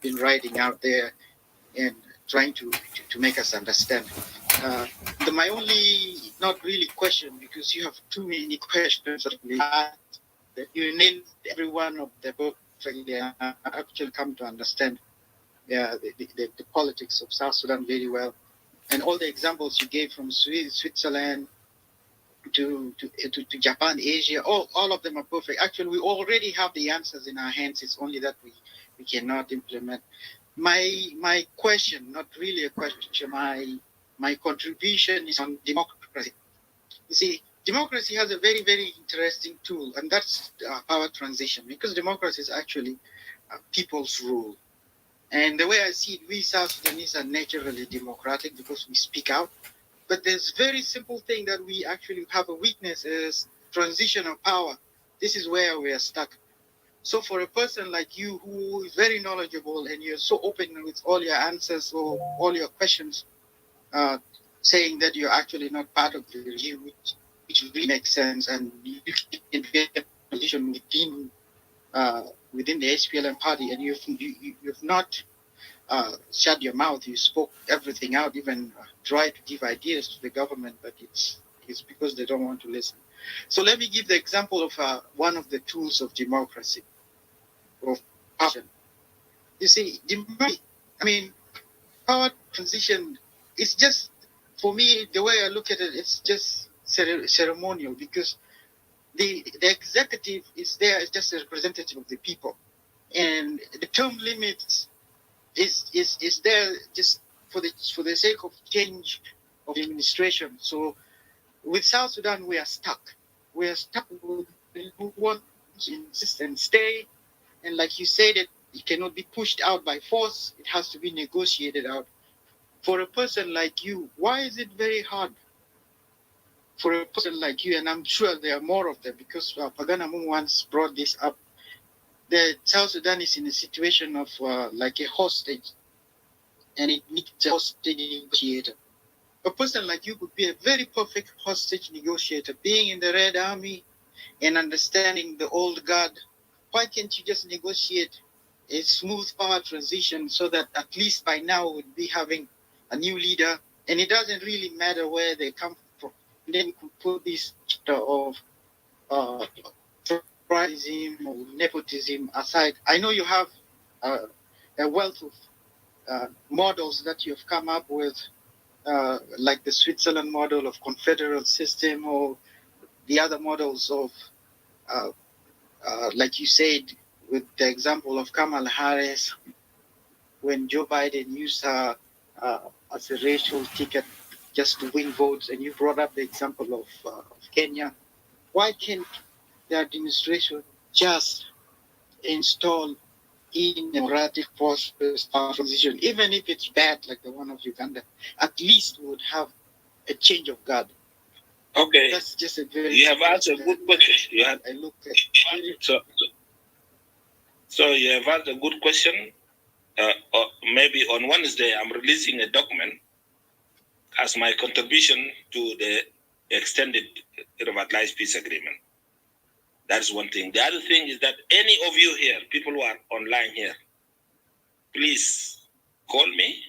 been writing out there and trying to make us understand. My only, not really question, because you have too many questions that you named every one of the books. I actually come to understand the politics of South Sudan very well. And all the examples you gave from Switzerland to Japan, Asia, all of them are perfect. Actually, we already have the answers in our hands. It's only that we cannot implement. My question, not really a question, my contribution is on democracy. You see, democracy has a very, very interesting tool, and that's power transition, because democracy is actually people's rule. And the way I see it, we South Sudanese are naturally democratic because we speak out. But there's very simple thing that we actually have a weakness is transition of power. This is where we are stuck. So for a person like you who is very knowledgeable and you're so open with all your answers or all your questions, saying that you're actually not part of the regime, which really makes sense, and you can get a position within the SPLM party, and you've not shut your mouth. You spoke everything out, even try to give ideas to the government, but it's because they don't want to listen. So let me give the example of one of the tools of democracy, of power. You see, democracy, I mean, power transition is just, for me, the way I look at it, it's just ceremonial, because the executive is there as just a representative of the people, and the term limits is there just for the sake of change of administration. So with South Sudan, we are stuck. We are stuck with who want to insist and stay, and like you said, it cannot be pushed out by force. It has to be negotiated out. For a person like you, why is it very hard for a person like you? And I'm sure there are more of them, because Pagana Mum once brought this up. The South Sudan is in a situation of like a hostage, and it needs a hostage negotiator. A person like you could be a very perfect hostage negotiator, being in the Red Army and understanding the old guard. Why can't you just negotiate a smooth power transition so that at least by now we'd be having a new leader, and it doesn't really matter where they come from. And then we could put this of pluralism or nepotism aside. I know you have a wealth of models that you've come up with, like the Switzerland model of confederal system, or the other models of, like you said, with the example of Kamala Harris, when Joe Biden used her as a racial ticket just to win votes, and you brought up the example of Kenya. Why can't the administration just install in democratic prosperous power transition, even if it's bad like the one of Uganda? At least we would have a change of guard. Okay. That's just a very. You have asked a good question. You have. I look at so you have asked a good question. Maybe on Wednesday I'm releasing a document as my contribution to the extended revitalized peace agreement. That's one thing. The other thing is that any of you here, people who are online here, please call me.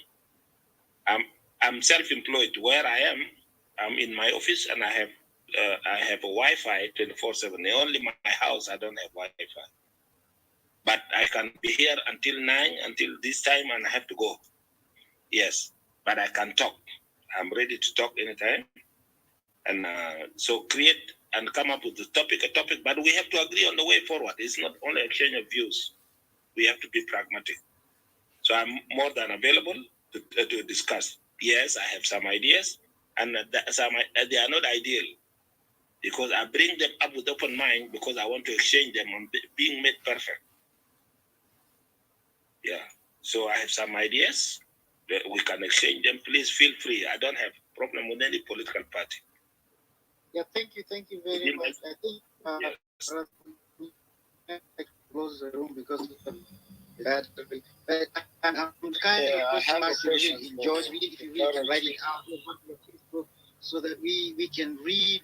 I'm self-employed. Where I am, I'm in my office, and I have a Wi-Fi 24/7. Only my house I don't have Wi-Fi, but I can be here until 9, until this time, and I have to go. Yes, but I can talk. I'm ready to talk anytime, and so create and come up with a topic, but we have to agree on the way forward. It's not only exchange of views. We have to be pragmatic. So I'm more than available to discuss. Yes, I have some ideas, and they are not ideal, because I bring them up with open mind, because I want to exchange them on being made perfect. Yeah. So I have some ideas that we can exchange them. Please feel free. I don't have a problem with any political party. Yeah, thank you very much. I think close the room because that. But I'm kind of a person who really enjoys reading. If you really can write it out, so that we can read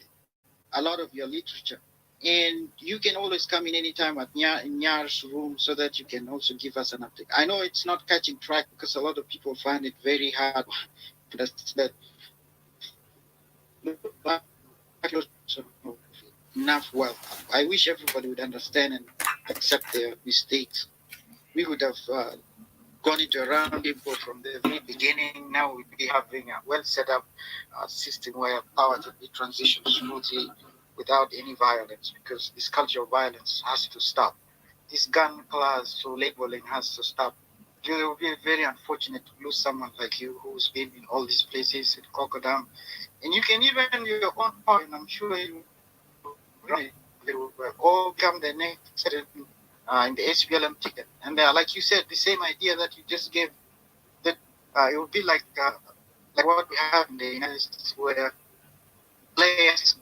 a lot of your literature. And you can always come in anytime at Nyar's room, so that you can also give us an update. I know it's not catching track because a lot of people find it very hard. But enough wealth. I wish everybody would understand and accept their mistakes. We would have gone into a roundtable from the very beginning. Now we'd be having a well set up system where power can be transitioned smoothly without any violence, because this culture of violence has to stop. This gun class, so labeling, has to stop. It will be very unfortunate to lose someone like you who's been in all these places in Kokodam. And you can even your own part, and I'm sure you will all become the next in the SPLM ticket. And like you said, the same idea that you just gave, that it would be like what we have in the United States, where players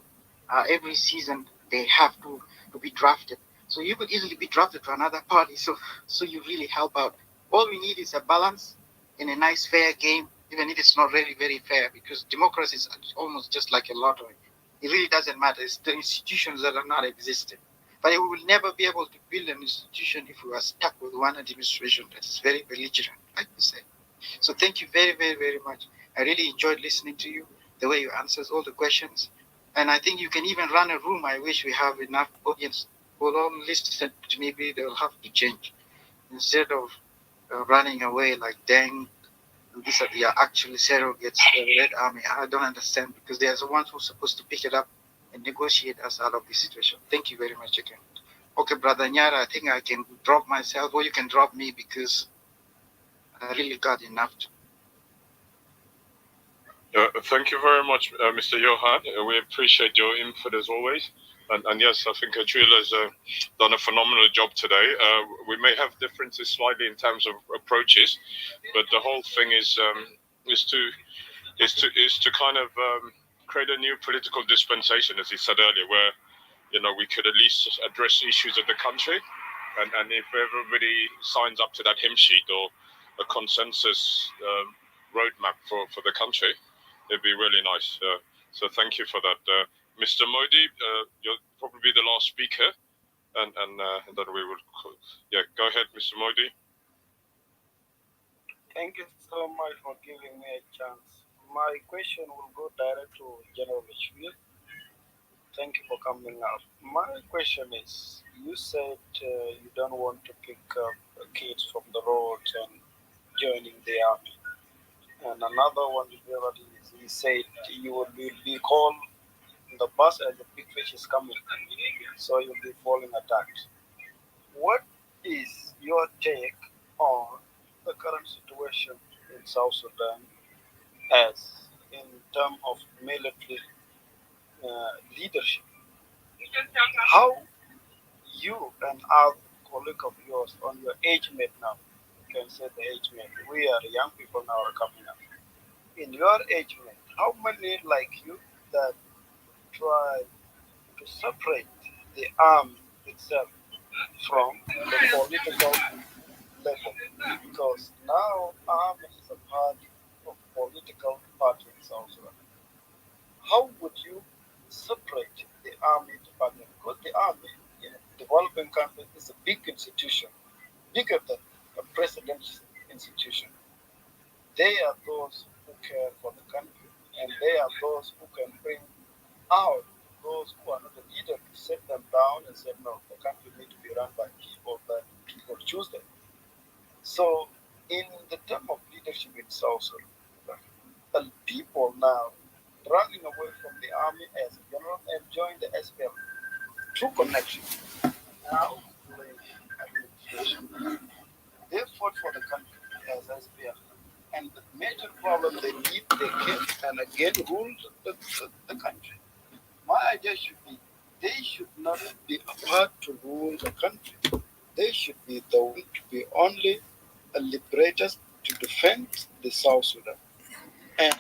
every season they have to be drafted. So you could easily be drafted to another party. So you really help out. All we need is a balance in a nice, fair game, even if it's not really very fair, because democracy is almost just like a lottery. It really doesn't matter. It's the institutions that are not existing. But we will never be able to build an institution if we are stuck with one administration that is very belligerent, like you say. So thank you very, very, very much. I really enjoyed listening to you, the way you answer all the questions. And I think you can even run a room. I wish we have enough audience who will all listen to maybe they'll have to change. Instead of running away like dang, these are actually surrogates, the Red Army. I don't understand because they are the ones who are supposed to pick it up and negotiate us out of this situation. Thank you very much again. Okay, Brother Nyara, I think I can drop myself or you can drop me because I really got enough. Thank you very much, Mr. Johan. We appreciate your input as always. And yes, I think Adrila has done a phenomenal job today. We may have differences slightly in terms of approaches, but the whole thing is to kind of create a new political dispensation, as he said earlier, where we could at least address issues of the country, and if everybody signs up to that hymn sheet or a consensus roadmap for the country, it'd be really nice. So thank you for that. Mr. Modi, you'll probably be the last speaker, and then we will. Yeah, go ahead, Mr. Modi. Thank you so much for giving me a chance. My question will go direct to General Mishwil. Thank you for coming up. My question is, you said you don't want to pick up kids from the road and joining the army. And another one is, he said you will be called the bus as the big fish is coming, so you'll be falling attacked. What is your take on the current situation in South Sudan as in terms of military leadership? How you and other colleague of yours on your age mate now, you can say the age mate, we are young people now are coming up. In your age mate, how many like you that try to separate the army itself from the political level? Because now army is a part of political party in South Sudan. How would you separate the army department? Because the army in a developing country is a big institution, bigger than a president's institution. They are those who care for the country, and they are those who can bring out those who are not the leader to set them down and say, no, the country needs to be run by people that people choose them. So, in the term of leadership in South Sudan, the people now running away from the army as a general and join the SPL through connection. Now, administration, they fought for the country as SPL. And the major problem they came and again ruled the country. My idea should be they should not be a part to rule the country. They should be the one to be only a liberators to defend the South Sudan. And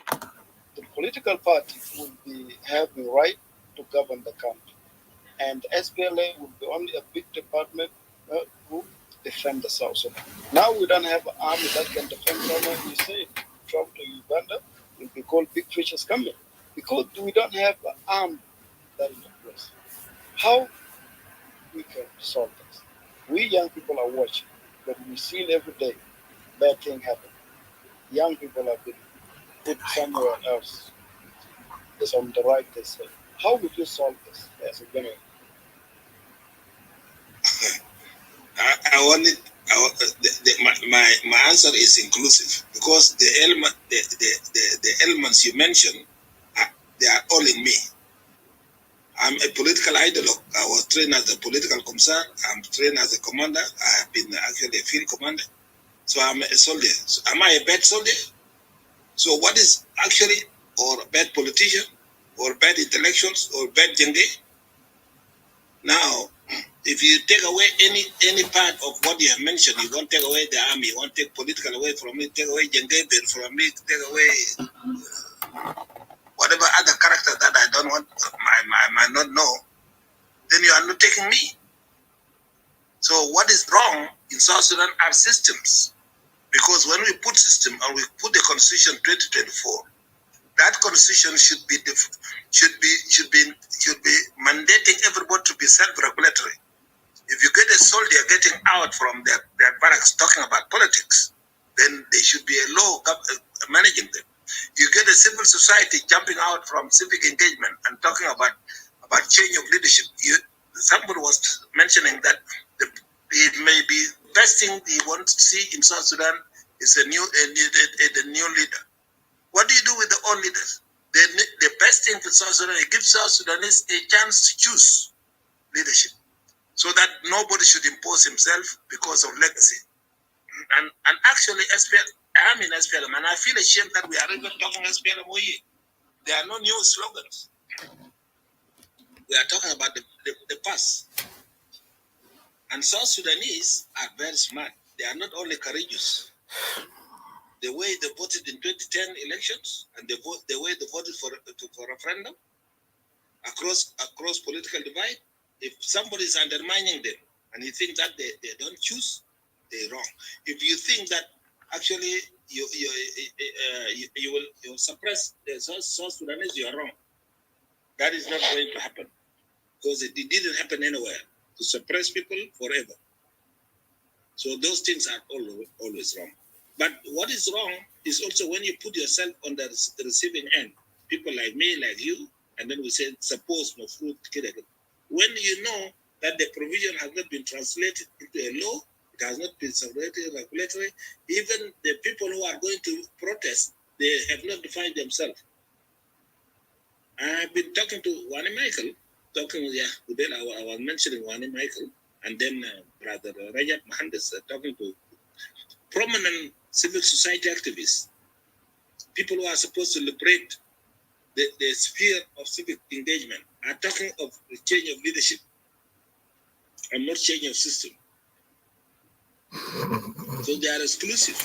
the political party will be have the right to govern the country. And SPLA will be only a big department who defend the South Sudan. Now we don't have an army that can defend someone. We say travel to Uganda will be called big fish is coming. Because we don't have an army that is in place. How we can solve this? We young people are watching, but we see every day bad thing happen. Young people have been put somewhere else. It's on the right, they say. How would you solve this as a general? My answer is inclusive because the elements you mentioned, they are all in me. I'm a political ideologue. I was trained as a political concern. I'm trained as a commander. I have been actually a field commander. So I'm a soldier. So am I a bad soldier? So what is actually, or a bad politician, or bad intellectuals, or bad jenge? Now, if you take away any part of what you have mentioned, you won't take away the army, you won't take political away from me, take away jenge from me, take away whatever other character that I don't want, I might not know, then you are not taking me. So what is wrong in South Sudan are systems. Because when we put system and we put the Constitution 2024, that Constitution should be mandating everybody to be self-regulatory. If you get a soldier getting out from their barracks talking about politics, then there should be a law managing them. You get a civil society jumping out from civic engagement and talking about change of leadership. Somebody was mentioning that it may be best thing he wants to see in South Sudan is a new leader. What do you do with the old leaders? The best thing for South Sudan is give South Sudanese a chance to choose leadership, so that nobody should impose himself because of legacy. And actually, I'm in SPLM, and I feel ashamed that we are even talking SPLM. There are no new slogans. We are talking about the past. And South Sudanese are very smart. They are not only courageous. The way they voted in 2010 elections and the way they voted for referendum across political divide, if somebody is undermining them and you think that they don't choose, they're wrong. If you think that actually you will suppress the South Sudanese, you are wrong. That is not going to happen, because it didn't happen anywhere to suppress people forever. So those things are always wrong. But what is wrong is also when you put yourself on the receiving end, people like me, like you, and then we say, suppose no fruit. When you know that the provision has not been translated into a law, it has not been separated regulatory, even the people who are going to protest, they have not defined themselves. I've been talking to Wani Michael, I was mentioning Wani Michael, and then Brother Rajab Mohandes talking to prominent civil society activists, people who are supposed to liberate the sphere of civic engagement, are talking of the change of leadership and not change of system. So they are exclusive.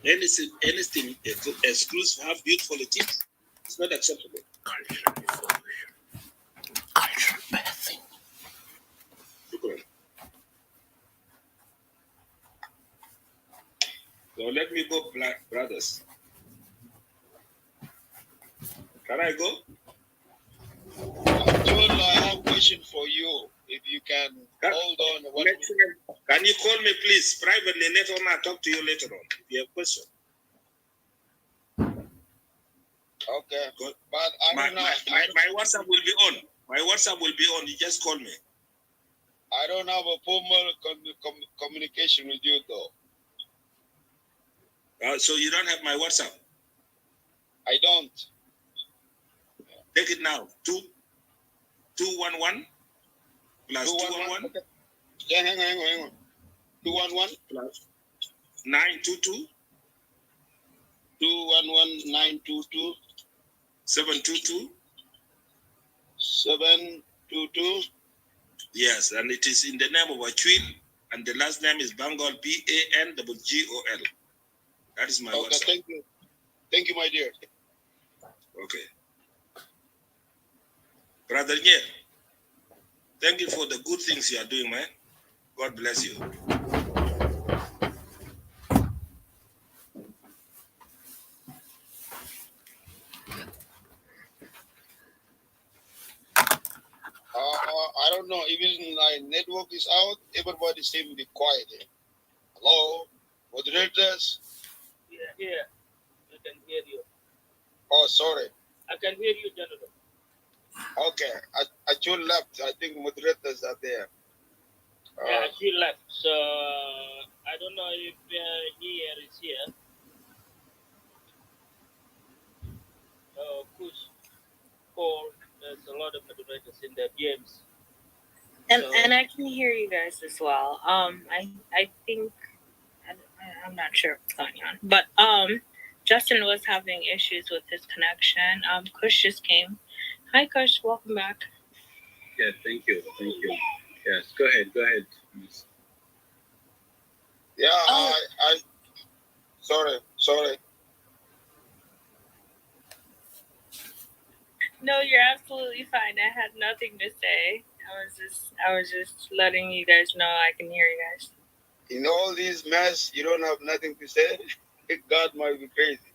Anything exclusive, have beautiful teeth, it's not acceptable. Cultural birthing. So let me go, brothers. Can I go? John, I have a question for you. If you can hold on. Can you call me, please, privately later on? I'll talk to you later on if you have a question. Okay. Good. But I don't know. My WhatsApp will be on. My WhatsApp will be on. You just call me. I don't have a formal communication with you, though. So you don't have my WhatsApp? I don't. Take it now. 211 plus 211. Okay. Yeah, hang on. 211 plus 922 211 922 722 722. Yes, and it is in the name of Achwil, and the last name is Bangol, BANGGOL. That is my WhatsApp. Thank you. Thank you, my dear. Okay. Brother Nye, thank you for the good things you are doing, man. God bless you. I don't know. Even my network is out. Everybody seems to be quiet here. Hello? Moderators? Yeah. I can hear you. Oh, sorry. I can hear you, gentlemen. Okay. I just left. I think moderators are there. Yeah, she left. So I don't know if here is here. Kush, Paul, there's a lot of moderators in there. James. And I can hear you guys as well. I think I'm not sure what's going on, but Justin was having issues with his connection. Kush just came. Hi, Kush. Welcome back. Yeah, thank you. Yes, go ahead. Please. Yeah, I sorry. No, you're absolutely fine. I had nothing to say. I was just letting you guys know I can hear you guys. In all these mess, you don't have nothing to say? God might be crazy.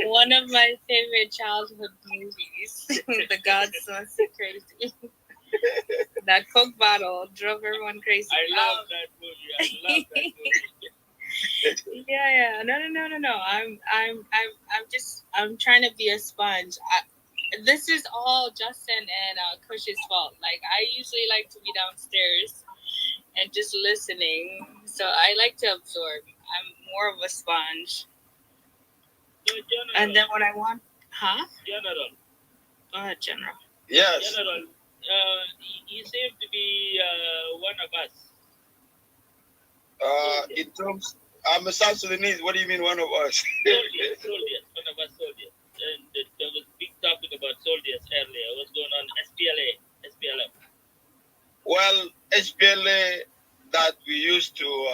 One of my favorite childhood movies, The Gods Must Be Crazy. That Coke bottle drove everyone crazy. I love that movie. I love that movie. Yeah. No. I'm trying to be a sponge. This is all Justin and Kush's fault. Like, I usually like to be downstairs and just listening, so I like to absorb. I'm more of a sponge. So, General, And then when I want, General. Go ahead, General. Yes. General, you seem to be one of us. In terms, I'm a South Sudanese. What do you mean, one of us? Soldiers, one of us soldiers. And there was a big topic about soldiers earlier. What's going on? SPLM. Well, SPLA that we used to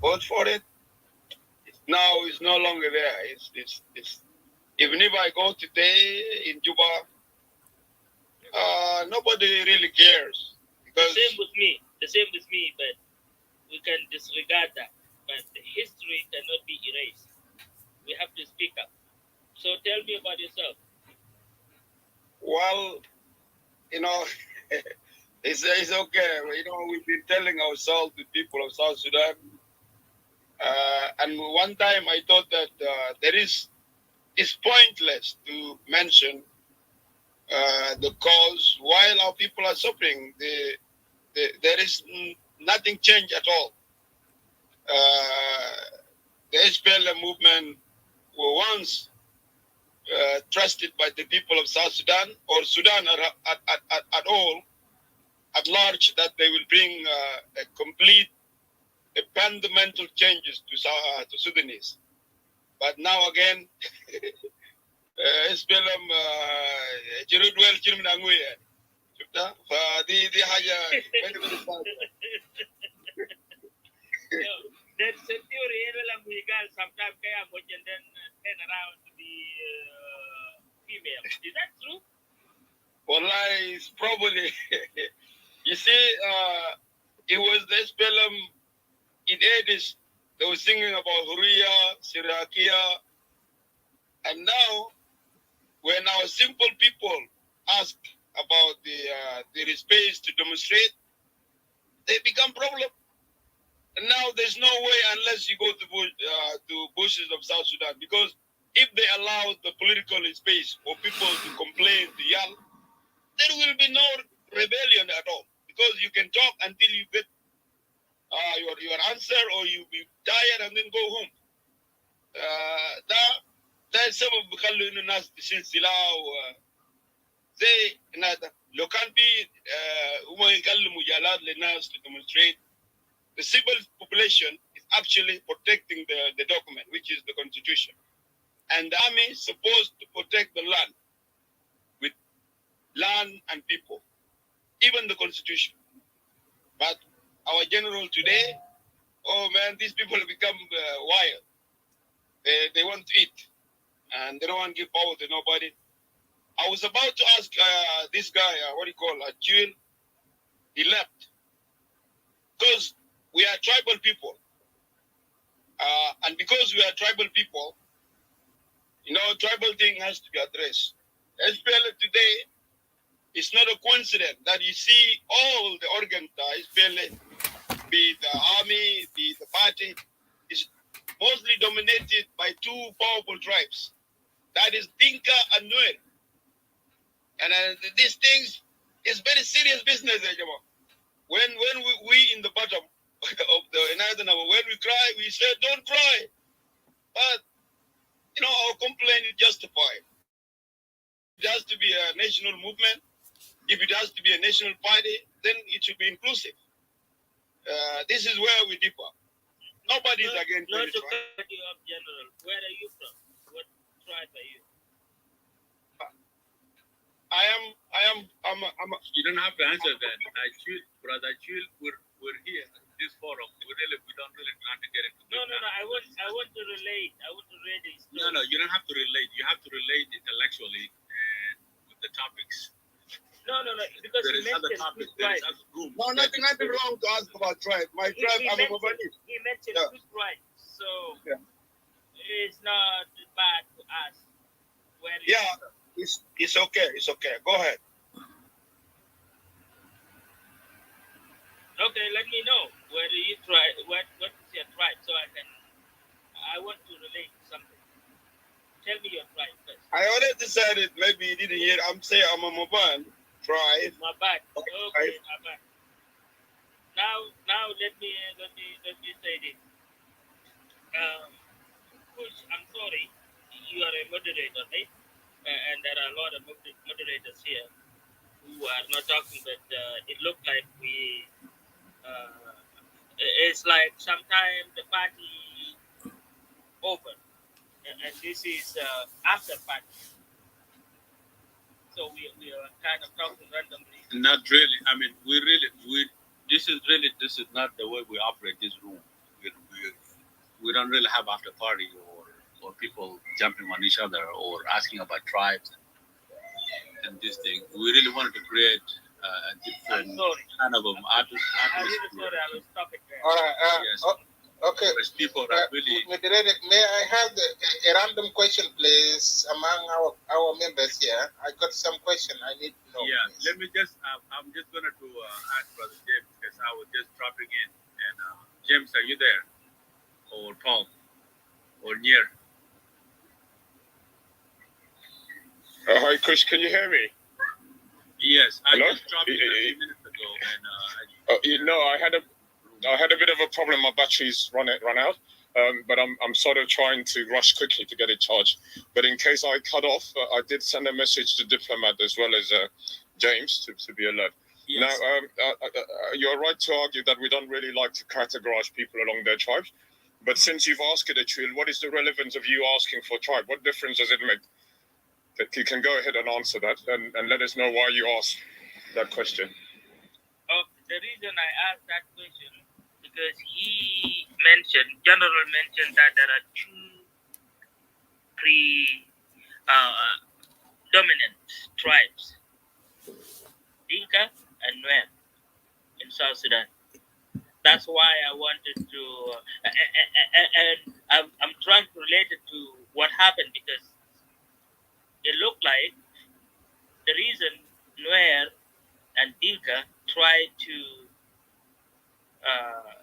vote for it now is no longer there. It's even if I go today in Juba, nobody really cares. Because The same with me, but we can disregard that. But the history cannot be erased. We have to speak up. So tell me about yourself. well, it's okay. We've been telling ourselves, the people of South Sudan, and one time I thought that it's pointless to mention the cause while our people are suffering. There is nothing changed at all. The SPLM movement were once trusted by the people of South Sudan or Sudan at all, at large, that they will bring a complete, fundamental changes to Sudanese. But now again, SPLM جرودوال جرم نعوية شفتها فدي حاجة very very sad. There's a theory we got sometimes and then turn around to be female. Is that true? Well, it's probably, you see, it was the SPLM in 80s. They were singing about Huria, Sirakia, and now when our simple people ask about the space to demonstrate, they become problem. And now there's no way unless you go to bushes of South Sudan, because if they allow the political space for people to complain, to yell, there will be no rebellion at all, because you can talk until you get your answer, or you be tired and then go home. ده السبب بيخلوا انه الناس تشيل سلاح زي لو كان في هم يكلموا مجالات للناس to demonstrate. The civil population is actually protecting the document, which is the constitution, and the army is supposed to protect the land with land and people, even the constitution. But our general today, oh man, these people have become wild. They want to eat, and they don't want to give power to nobody. I was about to ask this guy, what do you call Jewel? He left. Because we are tribal people. And because we are tribal people, tribal thing has to be addressed. SPLA today, it's not a coincidence that you see all the organs, SPLA, be the army, be the party, is mostly dominated by two powerful tribes. That is Dinka and Nuer. And these things is very serious business, When we in the bottom of when we cry, we say, don't cry. But, our complaint is justified. It has to be a national movement. If it has to be a national party, then it should be inclusive. This is where we differ. Nobody is against Not to cut you up, General. Where are you from? What tribe are you? You don't have to answer that. Brother Chul, we're here in this forum. We don't really plan to get into. No. I want to relate. I want to read it. No. You don't have to relate. You have to relate intellectually and with the topics. No. Because there is other topics. There is other room. No, nothing wrong to ask about tribe. My tribe, I'm a Mabani. He mentioned two tribes. So Yeah. it's not bad to ask where you Yeah, it's okay. It's okay. Go ahead. Okay, let me know where you try. What is your tribe, so I want to relate to something. Tell me your tribe first. I already decided. Maybe you didn't hear. I'm saying I'm a Maban tribe. Maban. Okay, Maban. Now let me say this. Kush, I'm sorry, you are a moderator, right? And there are a lot of moderators here who are not talking, but it looked like we. It's like sometimes the party over, and this is after party. So we are kind of talking randomly. Not really. I mean, this is not the way we operate this room. We don't really have after party or people jumping on each other or asking about tribes and this thing. We really wanted to create a different kind of atmosphere. I'm really sorry, I will stop it there. All right. Yes. Okay. Because people are really. May I have a random question, please, among our members here? I got some question I need to know. Yeah. Please. Let me just. I'm just going to ask Brother James because I was just dropping in. And James, are you there? Or Paul? Or Near? Hi, Chris. Can you hear me? Yes. I Hello? just dropped in a few minutes ago, and I had a bit of a problem. My battery's run out, but I'm sort of trying to rush quickly to get it charged. But in case I cut off, I did send a message to Diplomat as well as James to be alert. Yes. Now, you're right to argue that we don't really like to categorize people along their tribes. But since you've asked it, Achille, what is the relevance of you asking for tribe? What difference does it make? You can go ahead and answer that and let us know why you asked that question. The reason I asked that question because General mentioned that there are two dominant tribes, Dinka and Nuer, in South Sudan. That's why I wanted to, and I'm trying to relate it to what happened because it looked like the reason Nuer and Dinka tried to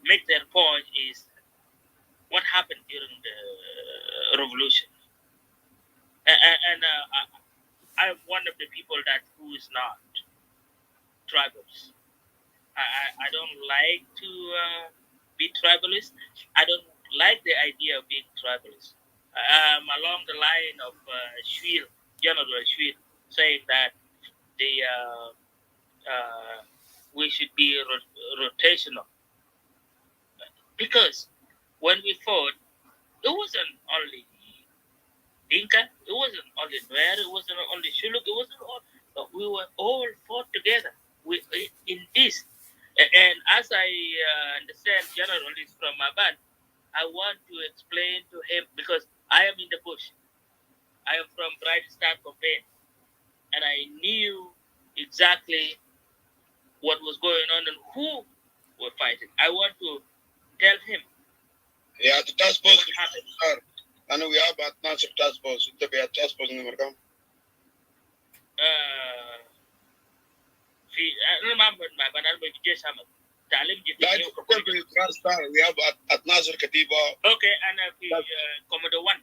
make their point is what happened during the revolution. And I'm one of the people who is not tribals. I don't like to be tribalist. I don't like the idea of being tribalist. Along the line of General Schwil, saying that we should be rotational. Because when we fought, it wasn't only Dinka, it wasn't only Nuer, it wasn't only Shuluk, it wasn't all, but we were all fought together in this. And as I understand General is from Maban, I want to explain to him because I am in the bush. I am from Bright Star Campaign, and I knew exactly what was going on and who were fighting. I want to tell him. Yeah, the task force. What happened? And we have at Nasser task force. The task force number come. We have at Nasser Katiba. Okay, and Commodore 1.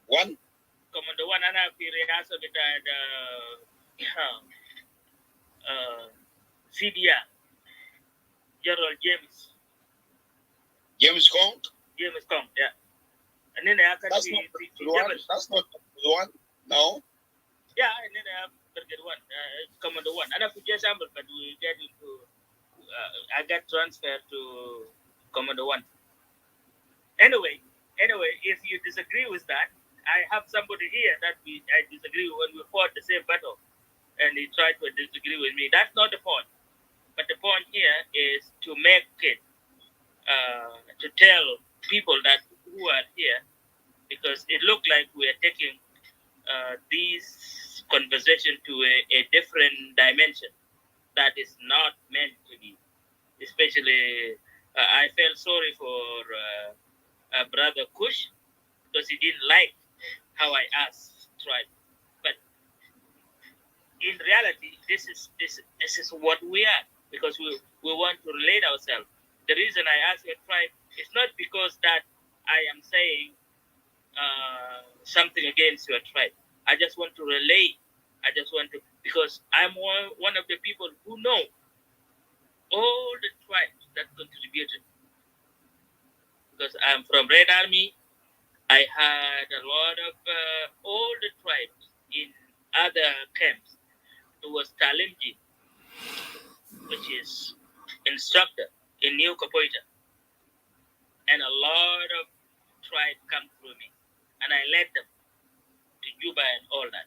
One? Commodore 1, and I rehearsal with CDR. General James. James Kong? James Kong, yeah. And then I can that's not the one. That's not the one. No. Yeah, and then I have Brigade 1, Commando 1. And I could just sample, but we get into. I got transferred to Commando 1. Anyway, if you disagree with that, I have somebody here that I disagree when we fought the same battle, and he tried to disagree with me. That's not the point. But the point here is to make it, to tell people who are here, because it looked like we are taking this conversation to a different dimension that is not meant to be. Especially, I felt sorry for Brother Kush because he didn't like how I asked tribe. But in reality, this is what we are, because we want to relate ourselves. The reason I ask your tribe is not because that I am saying something against your tribe. I just want to relate. I just want to, because I'm one of the people who know all the tribes that contributed. Because I'm from Red Army, I had a lot of all the tribes in other camps. It was Talimji, which is instructor in New Capoeira, and a lot of tribes come through me, and I led them to Juba and all that.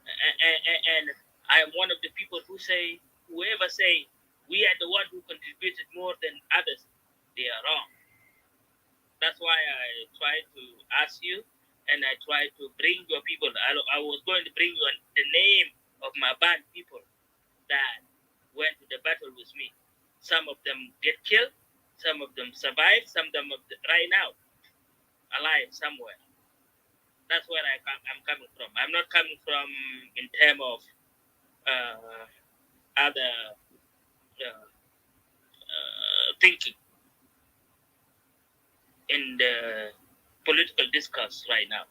And I am one of the people who say, whoever say we are the one who contributed more than others, they are wrong. That's why I try to ask you, and I try to bring your people. I was going to bring you the name of my band people that went to the battle with me. Some of them get killed, some of them survive, some of them right now alive somewhere. That's where I'm coming from. I'm not coming from in terms of other thinking in the political discourse right now.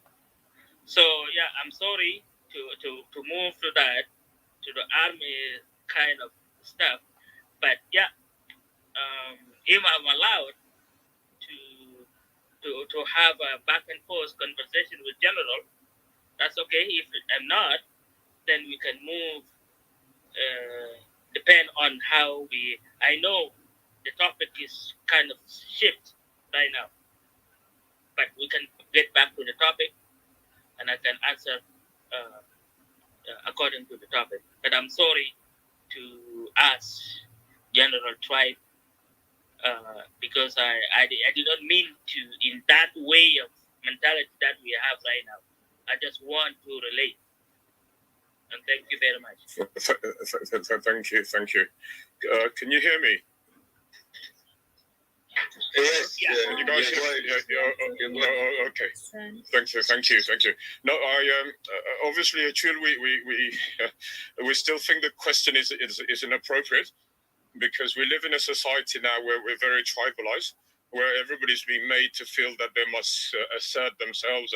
So yeah, I'm sorry to move to that, to the army kind of stuff, but yeah, if I'm allowed to have a back and forth conversation with General, that's okay. If I'm not, then we can move. Depend on how we. I know the topic is kind of shift right now, but we can get back to the topic, and I can answer according to the topic. But I'm sorry to ask General Tribe because I did not mean to in that way of mentality that we have right now. I just want to relate. And thank you very much. Thank you. Can you hear me? Yes. Yeah. You guys hear me? Okay. Thank you. No, I obviously, Achille, we still think the question is inappropriate, because we live in a society now where we're very tribalized, where everybody's being made to feel that they must assert themselves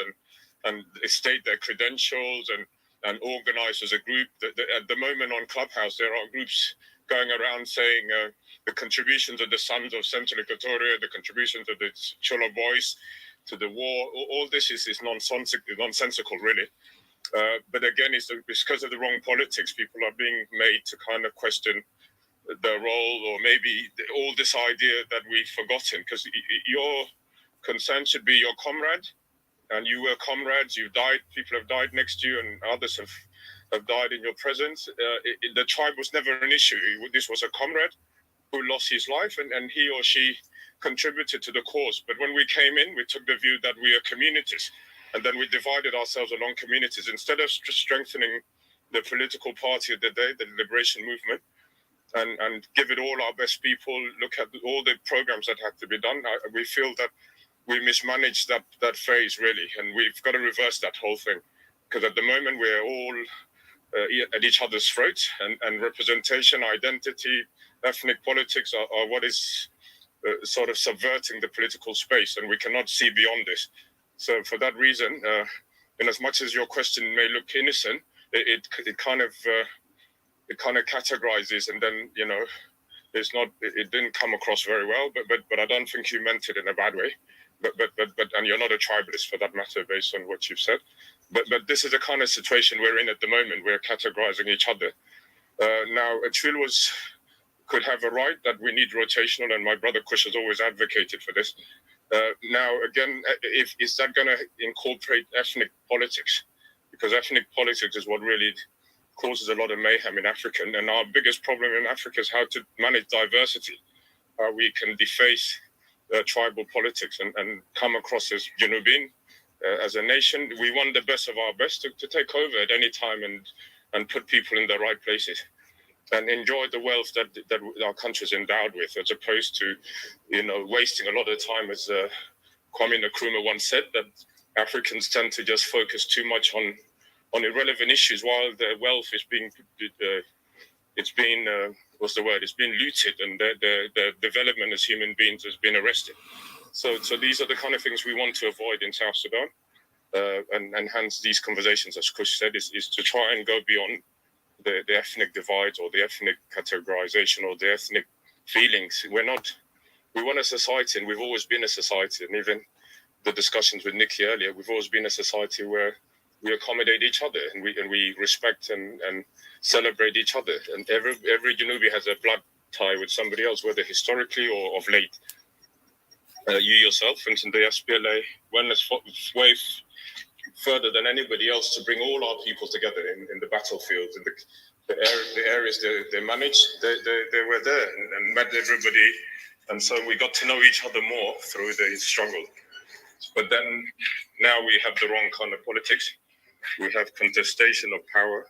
and state their credentials and organize as a group. At the moment on Clubhouse, there are groups going around saying the contributions of the sons of Central Equatoria, the contributions of the Cholo boys to the war. All this is nonsensical, really. But again, it's because of the wrong politics. People are being made to kind of question the role, or maybe all this idea that we've forgotten, because your concern should be your comrade, and you were comrades. You've died, people have died next to you, and others have died in your presence. The tribe was never an issue. This was a comrade who lost his life, and he or she contributed to the cause. But when we came in, we took the view that we are communities, and then we divided ourselves along communities. Instead of strengthening the political party of the day, the liberation movement, and give it all our best people, look at all the programs that have to be done, we feel that we mismanaged that phase, really, and we've got to reverse that whole thing, because at the moment we're all at each other's throats, and representation, identity, ethnic politics are what is sort of subverting the political space, and we cannot see beyond this. So for that reason, in as much as your question may look innocent, it kind of categorizes, and then it didn't come across very well, but I don't think you meant it in a bad way. But and you're not a tribalist for that matter, based on what you've said. But this is the kind of situation we're in at the moment. We're categorizing each other. Now, Achille could have a right that we need rotational, and my brother Kush has always advocated for this. Now, again, is that going to incorporate ethnic politics? Because ethnic politics is what really causes a lot of mayhem in Africa. And our biggest problem in Africa is how to manage diversity, how we can deface tribal politics and come across as Junubin, as a nation. We want the best of our best to take over at any time and put people in the right places and enjoy the wealth that our country is endowed with, as opposed to wasting a lot of time as Kwame Nkrumah once said that Africans tend to just focus too much on irrelevant issues while their wealth is being it's been looted, and their development as human beings has been arrested. So these are the kind of things we want to avoid in South Sudan, and hence these conversations, as Kush said, is to try and go beyond the ethnic divides or the ethnic categorization or the ethnic feelings. We want a society, and we've always been a society, and even the discussions with Nikki earlier, we've always been a society where we accommodate each other, and we respect and celebrate each other. And every Janubi has a blood tie with somebody else, whether historically or of late. You yourself, and the SPLA, went way further than anybody else to bring all our people together in the battlefield, in the areas they managed. They were there and met everybody, and so we got to know each other more through the struggle. But then now we have the wrong kind of politics. We have contestation of power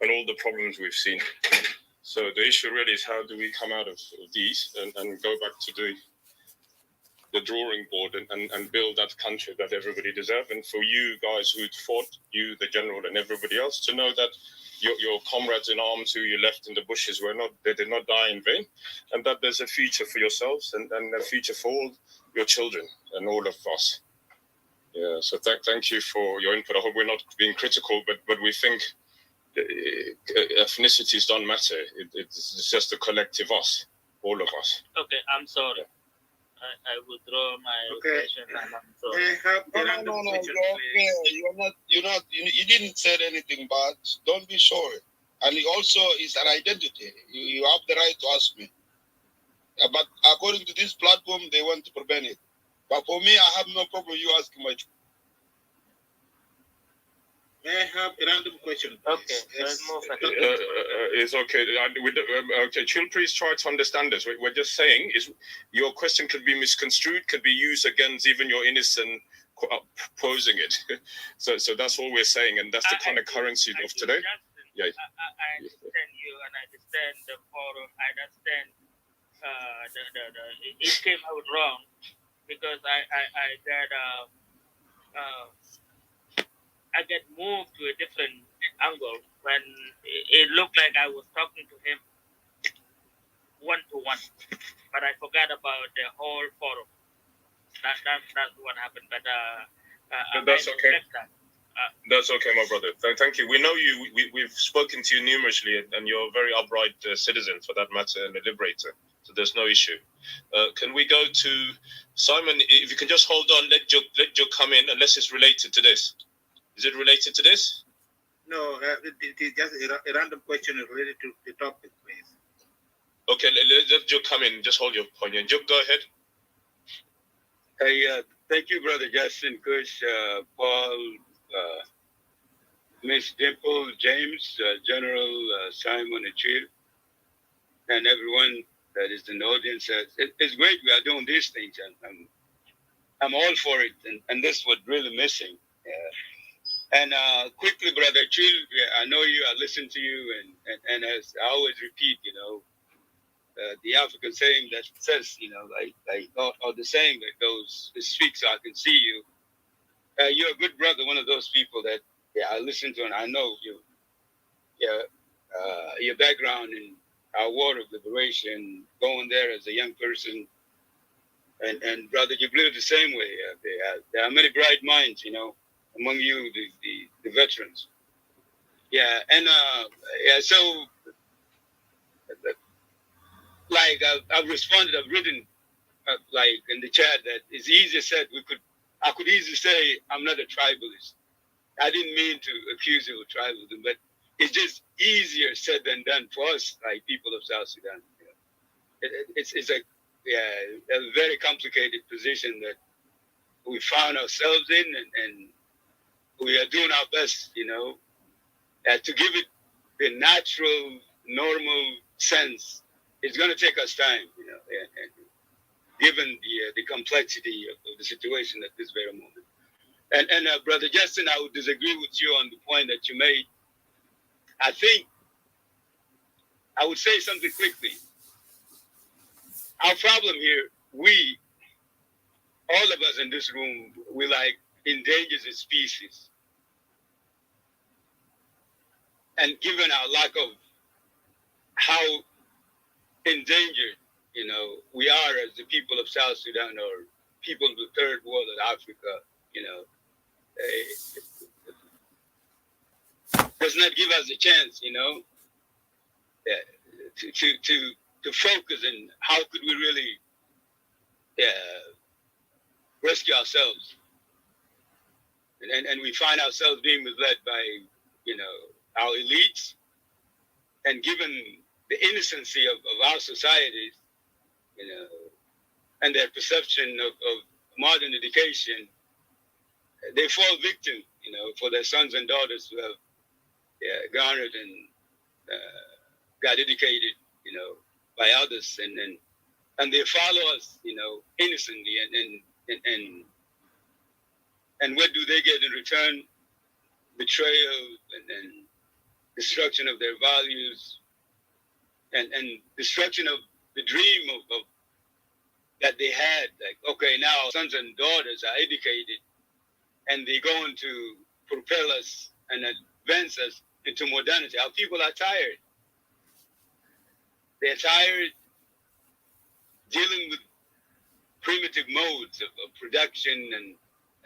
and all the problems we've seen. So the issue really is, how do we come out of these and go back to the drawing board and build that country that everybody deserves? And for you guys who'd fought, you, the general, and everybody else, to know that your comrades in arms who you left in the bushes they did not die in vain, and that there's a future for yourselves and a future for all your children and all of us. Yeah, so thank you for your input. I hope we're not being critical, but we think ethnicities don't matter. It's just a collective us, all of us. Okay, I'm sorry. I withdraw my question. I'm sorry. No. You didn't say anything bad. Don't be sorry. And it also is an identity. You have the right to ask me. But according to this platform, they want to prevent it. But for me, I have no problem you asking my. May I have a random question? Okay, it's okay. Okay, Chill, please try to understand this. We're just saying is your question could be misconstrued, could be used against even your innocent posing it. So that's all we're saying, and that's the kind of currency of today. Yeah. I understand you, and I understand the forum. I understand it came out wrong because I get moved to a different angle when it looked like I was talking to him one-to-one, but I forgot about the whole forum. That's what happened. But that's okay. That's okay, my brother. Thank you. We know you. We've spoken to you numerously, and you're a very upright citizen, for that matter, and a liberator. So there's no issue. Can we go to Simon? If you can just hold on, let Joe come in, unless it's related to this. Is it related to this? No, it is just a random question related to the topic, please. Okay, let Joe come in. Just hold your point. And Joe, go ahead. Hey, thank you, Brother Justin, Kush, Paul, Miss Dimple, James, General Simon Achille, and everyone that is in the audience. It's great we are doing these things, and I'm all for it. And this was really missing. And quickly, Brother Achille, I know you. I listen to you, and as I always repeat, the African saying that says, or the saying that goes, "Speak so I can see you." You're a good brother, one of those people that I listen to, and I know you. Your background in our war of liberation, going there as a young person, and Brother Jibril the same way. There are many bright minds, among you, the veterans. Yeah, and so. I've responded, I've written in the chat that it's easier said. I could easily say I'm not a tribalist. I didn't mean to accuse you of tribalism, but it's just easier said than done for us, like people of South Sudan. It's a very complicated position that we found ourselves in, and we are doing our best, to give it the natural, normal sense. It's going to take us time, and given the complexity of the situation at this very moment. And Brother Justin, I would disagree with you on the point that you made. I think I would say something quickly. Our problem here, we all of us in this room, we like endangered species. And given our lack of how endangered, we are as the people of South Sudan or people of the third world of Africa, does not give us a chance, to focus in how could we really rescue ourselves. And we find ourselves being misled by, our elites, and given the innocency of our societies, and their perception of modern education, they fall victim, for their sons and daughters who have garnered and got educated, by others, and they follow us, innocently, and what do they get in return? Betrayal and destruction of their values, and destruction of the dream of that they had. Like, okay, now sons and daughters are educated, and they're going to propel us and advance us into modernity. Our people are tired. They're tired dealing with primitive modes of production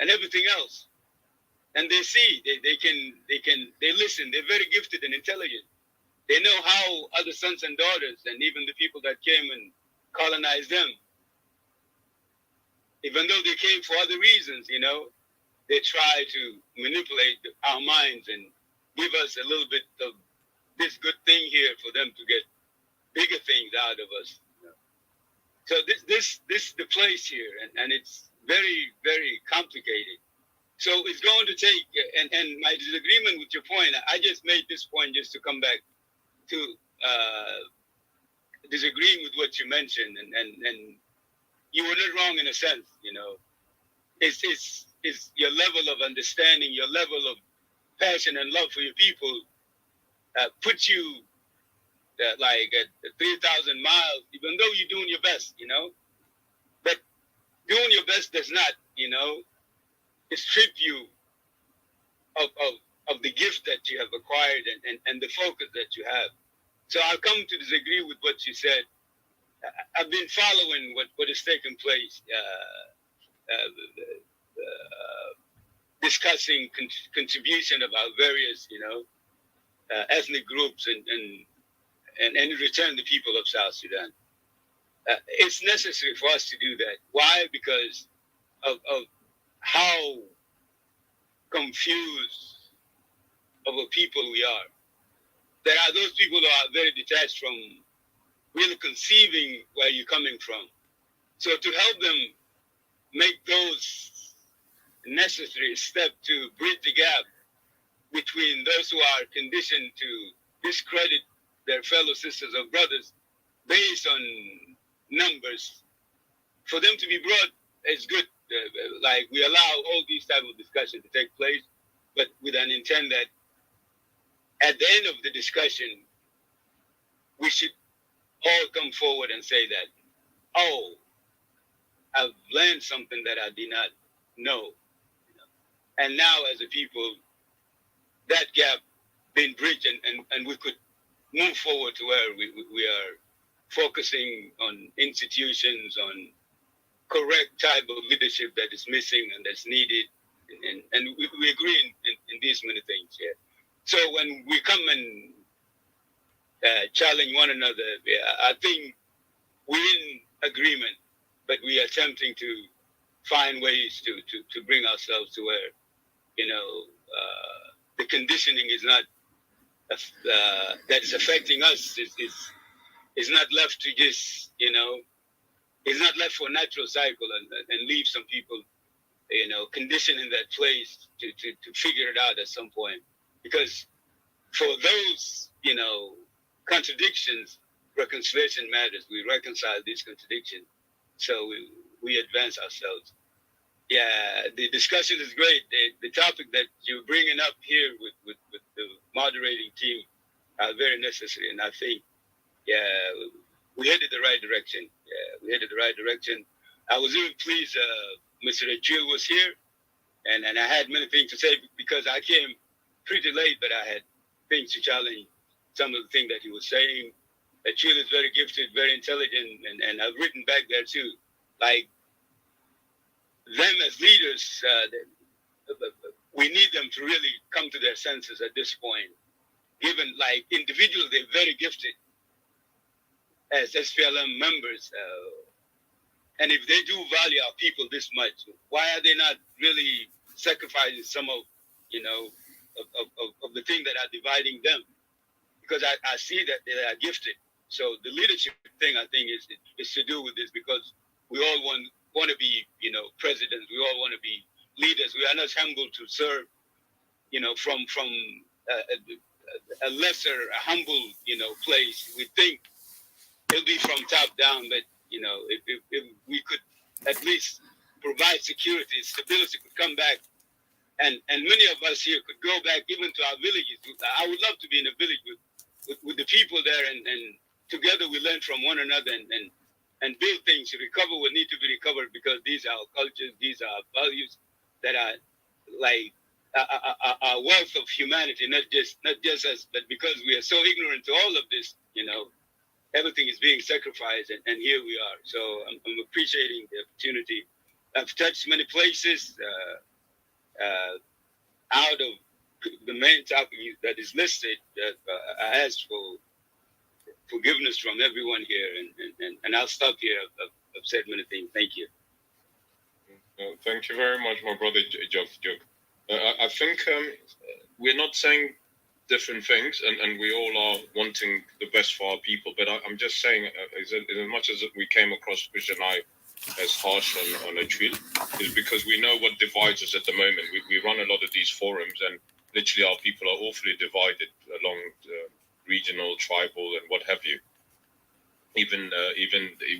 and everything else. And they see, they listen. They're very gifted and intelligent. They know how other sons and daughters, and even the people that came and colonized them, even though they came for other reasons, they try to manipulate our minds and give us a little bit of this good thing here for them to get bigger things out of us. So this is the place here, and it's very, very complicated. So it's going to take, and my disagreement with your point, I just made this point just to come back to disagreeing with what you mentioned, and you were not wrong in a sense, It's your level of understanding, your level of passion and love for your people puts you like at 3,000 miles, even though you're doing your best, But doing your best does not, strip you of the gift that you have acquired and the focus that you have. So I'll come to disagree with what you said. I've been following what is taking place, discussing contribution of our various, ethnic groups and in return the people of South Sudan. It's necessary for us to do that. Why? Because of how confused of a people we are. There are those people who are very detached from really conceiving where you're coming from. So to help them make those necessary steps to bridge the gap between those who are conditioned to discredit their fellow sisters or brothers based on numbers, for them to be brought is good. Like we allow all these type of discussions to take place, but with an intent that at the end of the discussion, we should all come forward and say that, oh, I've learned something that I did not know. And now as a people, that gap been bridged and we could move forward to where we are focusing on institutions, on correct type of leadership that is missing and that's needed. And we agree in these many things, yeah. So when we come and challenge one another, I think we're in agreement, but we are attempting to find ways to bring ourselves to where, the conditioning is not, that is affecting us is not left to just, it's not left for a natural cycle and leave some people, conditioned in that place to figure it out at some point. Because for those, contradictions, reconciliation matters. We reconcile these contradictions, so we advance ourselves. Yeah, the discussion is great. The topic that you're bringing up here with the moderating team are very necessary, and I think, we headed the right direction. Yeah, we headed the right direction. I was even pleased Mr. Achille was here, and I had many things to say because I came pretty late, but I had things to challenge some of the things that he was saying. Achille is very gifted, very intelligent, and I've written back there too. Like, them as leaders, we need them to really come to their senses at this point. Given, like, individually, they're very gifted as SPLM members. And if they do value our people this much, why are they not really sacrificing some of, you know, of the things that are dividing them? Because I see that they are gifted. So the leadership thing, I think, is to do with this, because we all want to be, you know, presidents. We all want to be leaders. We are not humble to serve, you know, from a lesser, a humble, you know, place. We think it'll be from top down, but, you know, if we could at least provide security, stability could come back, and many of us here could go back even to our villages. I would love to be in a village with the people there, and together we learn from one another and build things, recover what need to be recovered, because these are our cultures, these are our values that are like a wealth of humanity, not just us, but because we are so ignorant to all of this, you know, everything is being sacrificed, and here we are. So I'm appreciating the opportunity. I've touched many places out of the main topic that is listed. I ask for forgiveness from everyone here, and I'll stop here. I've said many things. Thank you. Thank you very much, my brother Jog. I think we're not saying different things, and we all are wanting the best for our people. But I'm just saying, as much as we came across Chris and I as harsh on Achille, is because we know what divides us at the moment. We run a lot of these forums, and literally our people are awfully divided along regional, tribal, and what have you. Even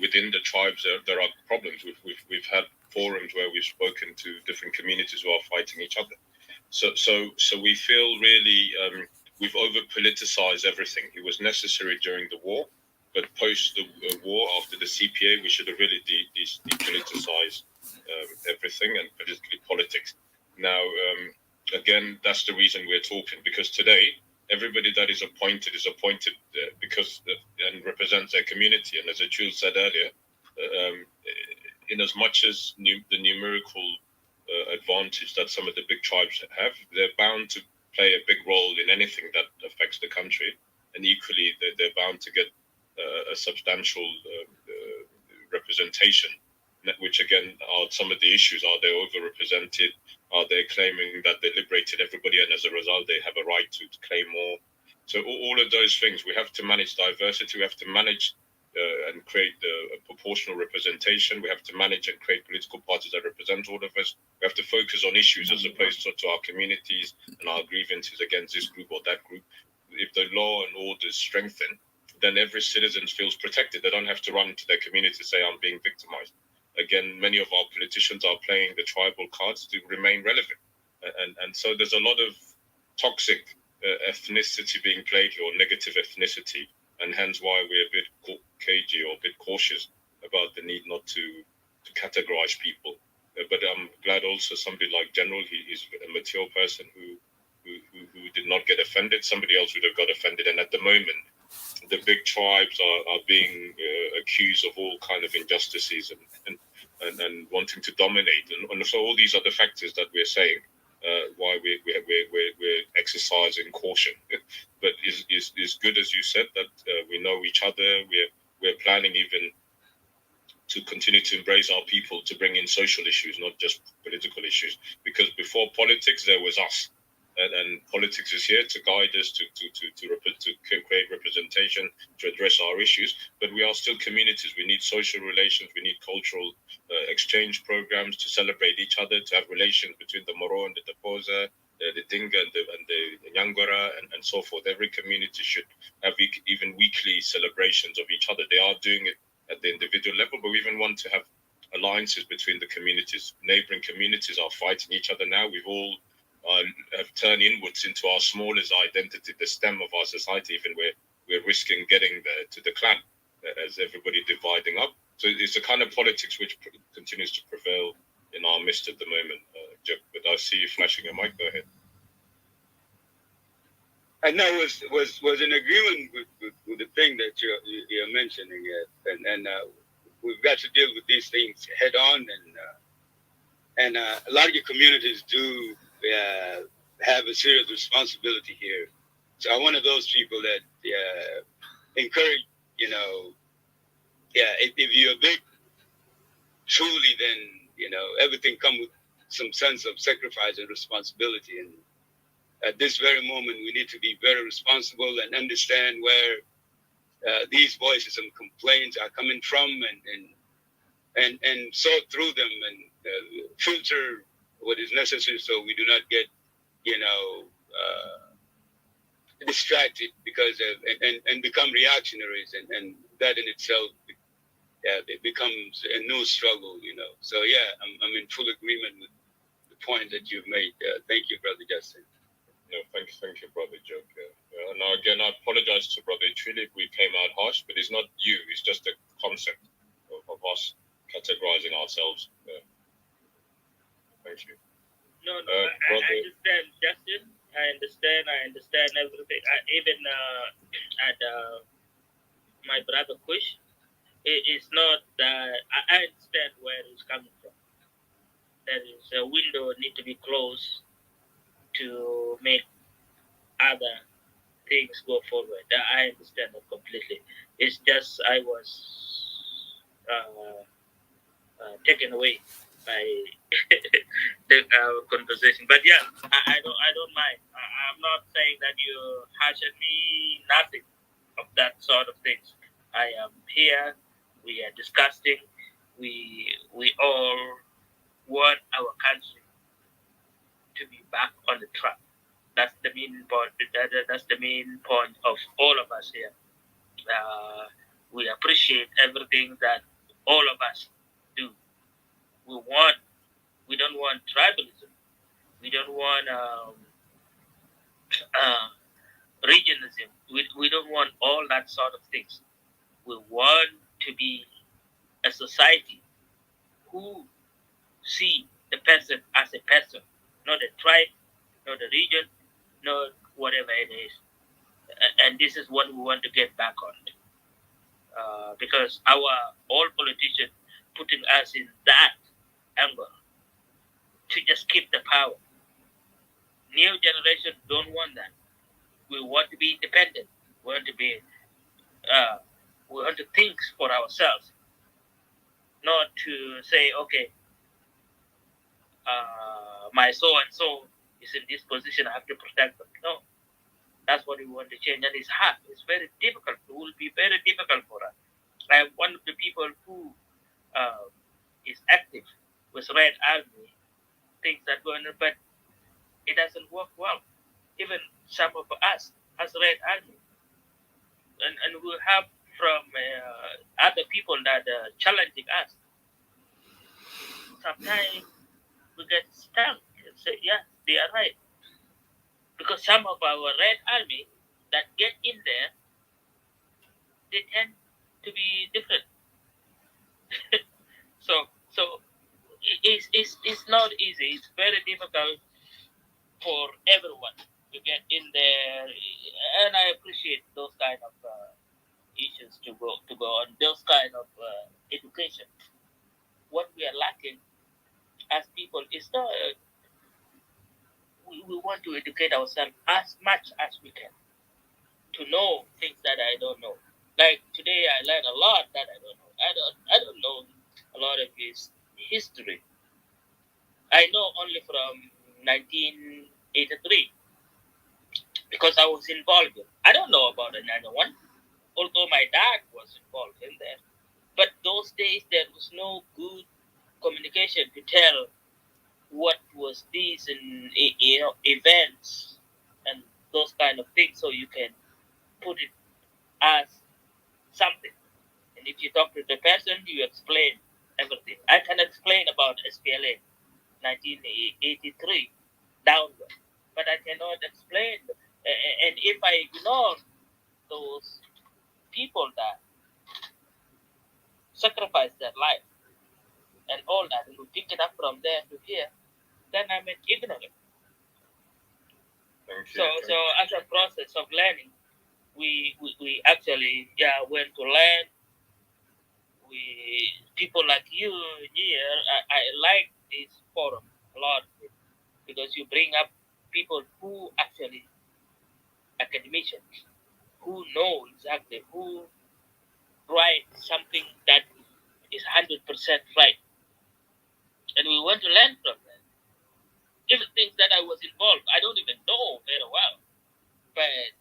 within the tribes, there are problems. We've had forums where we've spoken to different communities who are fighting each other. So we feel really we've over-politicized everything. It was necessary during the war, but post the war, after the CPA, we should have really depoliticized everything, and particularly politics. Now, again, that's the reason we're talking, because today, everybody that is appointed because and represents their community. And as Achille said earlier, in as much as the numerical advantage that some of the big tribes have, they're bound to play a big role in anything that affects the country. And equally, they're bound to get a substantial representation, which again are some of the issues. Are they overrepresented? Are they claiming that they liberated everybody, and as a result they have a right to claim more? So all of those things, we have to manage diversity. We have to manage and create a proportional representation. We have to manage and create political parties that represent all of us. We have to focus on issues as opposed to our communities and our grievances against this group or that group. If the law and order is strengthened, then every citizen feels protected. They don't have to run to their community to say, I'm being victimized. Again, many of our politicians are playing the tribal cards to remain relevant. And so there's a lot of toxic ethnicity being played here, or negative ethnicity, and hence why we're a bit cagey or a bit cautious about the need not to categorize people. But I'm glad also somebody like General, he is a mature person who did not get offended. Somebody else would have got offended. And at the moment, the big tribes are being accused of all kind of injustices and wanting to dominate. And so all these are the factors that we're saying why we're exercising caution. But is good, as you said, that we know each other. We're planning even to continue to embrace our people, to bring in social issues, not just political issues. Because before politics, there was us. And politics is here to guide us, to create representation, to address our issues. But we are still communities. We need social relations. We need cultural exchange programs to celebrate each other, to have relations between the Moro and the Daposa, the Dinga and the Nyangora, and so forth. Every community should have even weekly celebrations of each other. They are doing it at the individual level, but we even want to have alliances between the communities. Neighboring communities are fighting each other now. We've all have turned inwards into our smallest identity, the stem of our society. Even we're risking getting there to the clan as everybody dividing up. So it's a kind of politics which continues to prevail in our missed at the moment, Joe, but I see you flashing your mic. Go ahead. I know was in agreement with the thing that you're mentioning, and we've got to deal with these things head on, and a lot of your communities do have a serious responsibility here. So I'm one of those people that encourage, if you're big, truly, then everything comes with some sense of sacrifice and responsibility. And at this very moment, we need to be very responsible and understand where these voices and complaints are coming from, and sort through them and filter what is necessary, so we do not get distracted because and become reactionaries, and that in itself it becomes a new struggle. So I'm in full agreement with the point that you've made. Thank you, Brother Justin. No, thank you, Brother Joe. Now again, I apologize to Brother Chile if we came out harsh, but it's not you. It's just the concept of us categorizing ourselves. Thank you. No, I understand, Justin. I understand everything. Even at my brother Kush, it's not that I understand where it's coming from. There is a window need to be closed to make other things go forward. I understand that completely. It's just I was taken away by the conversation. But yeah, I don't mind. I'm not saying that you harsh at me. Nothing of that sort of things. I am here. We are discussing. We all want our country to be back on the track. That's the main point. That's the main point of all of us here. We appreciate everything that all of us do. We don't want tribalism. We don't want regionalism. We don't want all that sort of things. We want to be a society who see the person as a person, not a tribe, not a region, not whatever it is. And this is what we want to get back on. Because our old politicians putting us in that angle to just keep the power. New generation don't want that. We want to be independent. We want to be. We want to think for ourselves, not to say, okay, my so and so is in this position. I have to protect them. No, that's what we want to change, and it's hard. It's very difficult. It will be very difficult for us. I am one of the people who is active with Red Army. Things that going on, but it doesn't work well. Even some of us as Red Army, and we have from other people that are challenging us. Sometimes we get stuck and say, yeah, they are right. Because some of our Red Army that get in there, they tend to be different. So it's not easy. It's very difficult for everyone to get in there, and I appreciate those kind of issues to go on, those kind of education. What we are lacking as people is not. We want to educate ourselves as much as we can to know things that I don't know. Like today, I learned a lot that I don't know. I don't know a lot of his history. I know only from 1983 because I was involved. I don't know about the 91, although my dad was involved in that. But those days there was no good communication to tell what was these and events and those kind of things, so you can put it as something. And if you talk to the person, you explain everything. I can explain about SPLA 1983 downward, but I cannot explain. And if I ignore those people that sacrificed their life and all that, and we pick it up from there to here, then I'm ignorant. So as a process of learning, we actually went to learn. People like you here, I like this forum a lot because you bring up people who actually academicians who know exactly who write something that is 100% right, and we want to learn from them. Even things that I was involved, I don't even know very well, but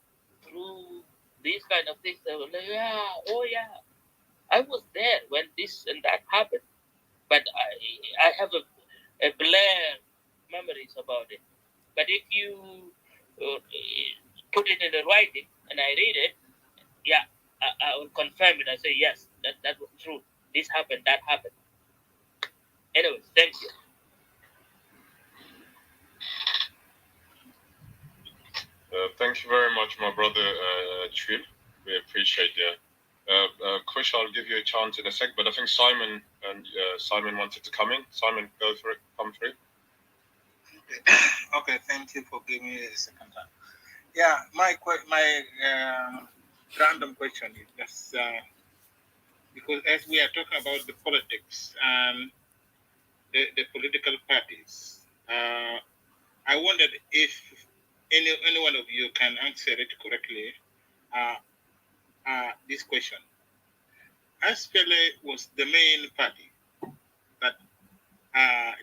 through these kind of things, they were like, I was there when this and that happened, but I have a blur memories about it. But if you put it in the writing and I read it, I will confirm it. I say yes, that was true. This happened, that happened. Anyways, thank you. Thank you very much, my brother Chwil. We appreciate that. Kush, I'll give you a chance in a sec, but I think Simon wanted to come in. Simon, go for it. Come through. Okay, thank you for giving me a second time. Yeah, my random question is just because as we are talking about the politics and the political parties, I wondered if any one of you can answer it correctly. This question. SPLA was the main party that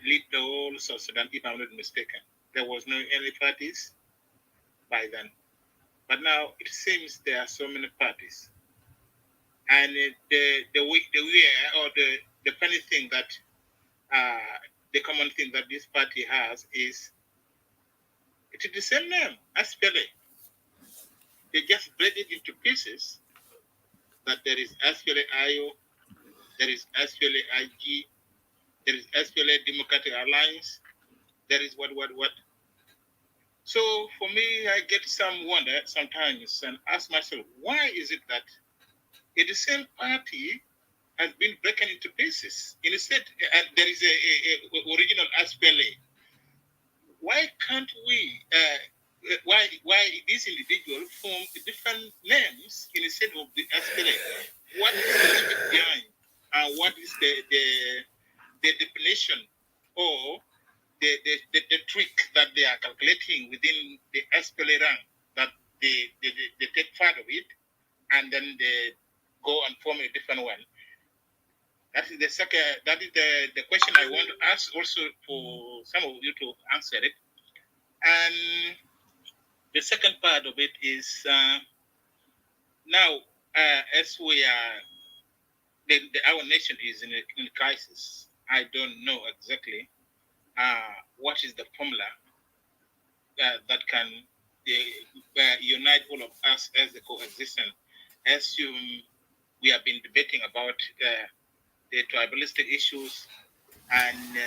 lead the whole South Sudan, if I'm not mistaken. There was no any parties by then. But now it seems there are so many parties. And the funny thing that the common thing that this party has is it is the same name, SPLA. They just break it into pieces. That there is SPLA IO, there is SPLA IG, there is SPLA Democratic Alliance, there is what. So for me, I get some wonder sometimes and ask myself, why is it that the same party has been broken into pieces? Instead, there is a original SPLA. Why can't we? Why these individuals form different names instead of the SPLA? What is the logic behind? And what is the definition or the trick that they are calculating within the SPLA rank that they take part of it and then they go and form a different one? That is the second. That is the question I want to ask also for some of you to answer it. And the second part of it is now as we are, our nation is in a crisis. I don't know exactly what is the formula that can unite all of us as the coexistence. As we have been debating about the tribalistic issues, and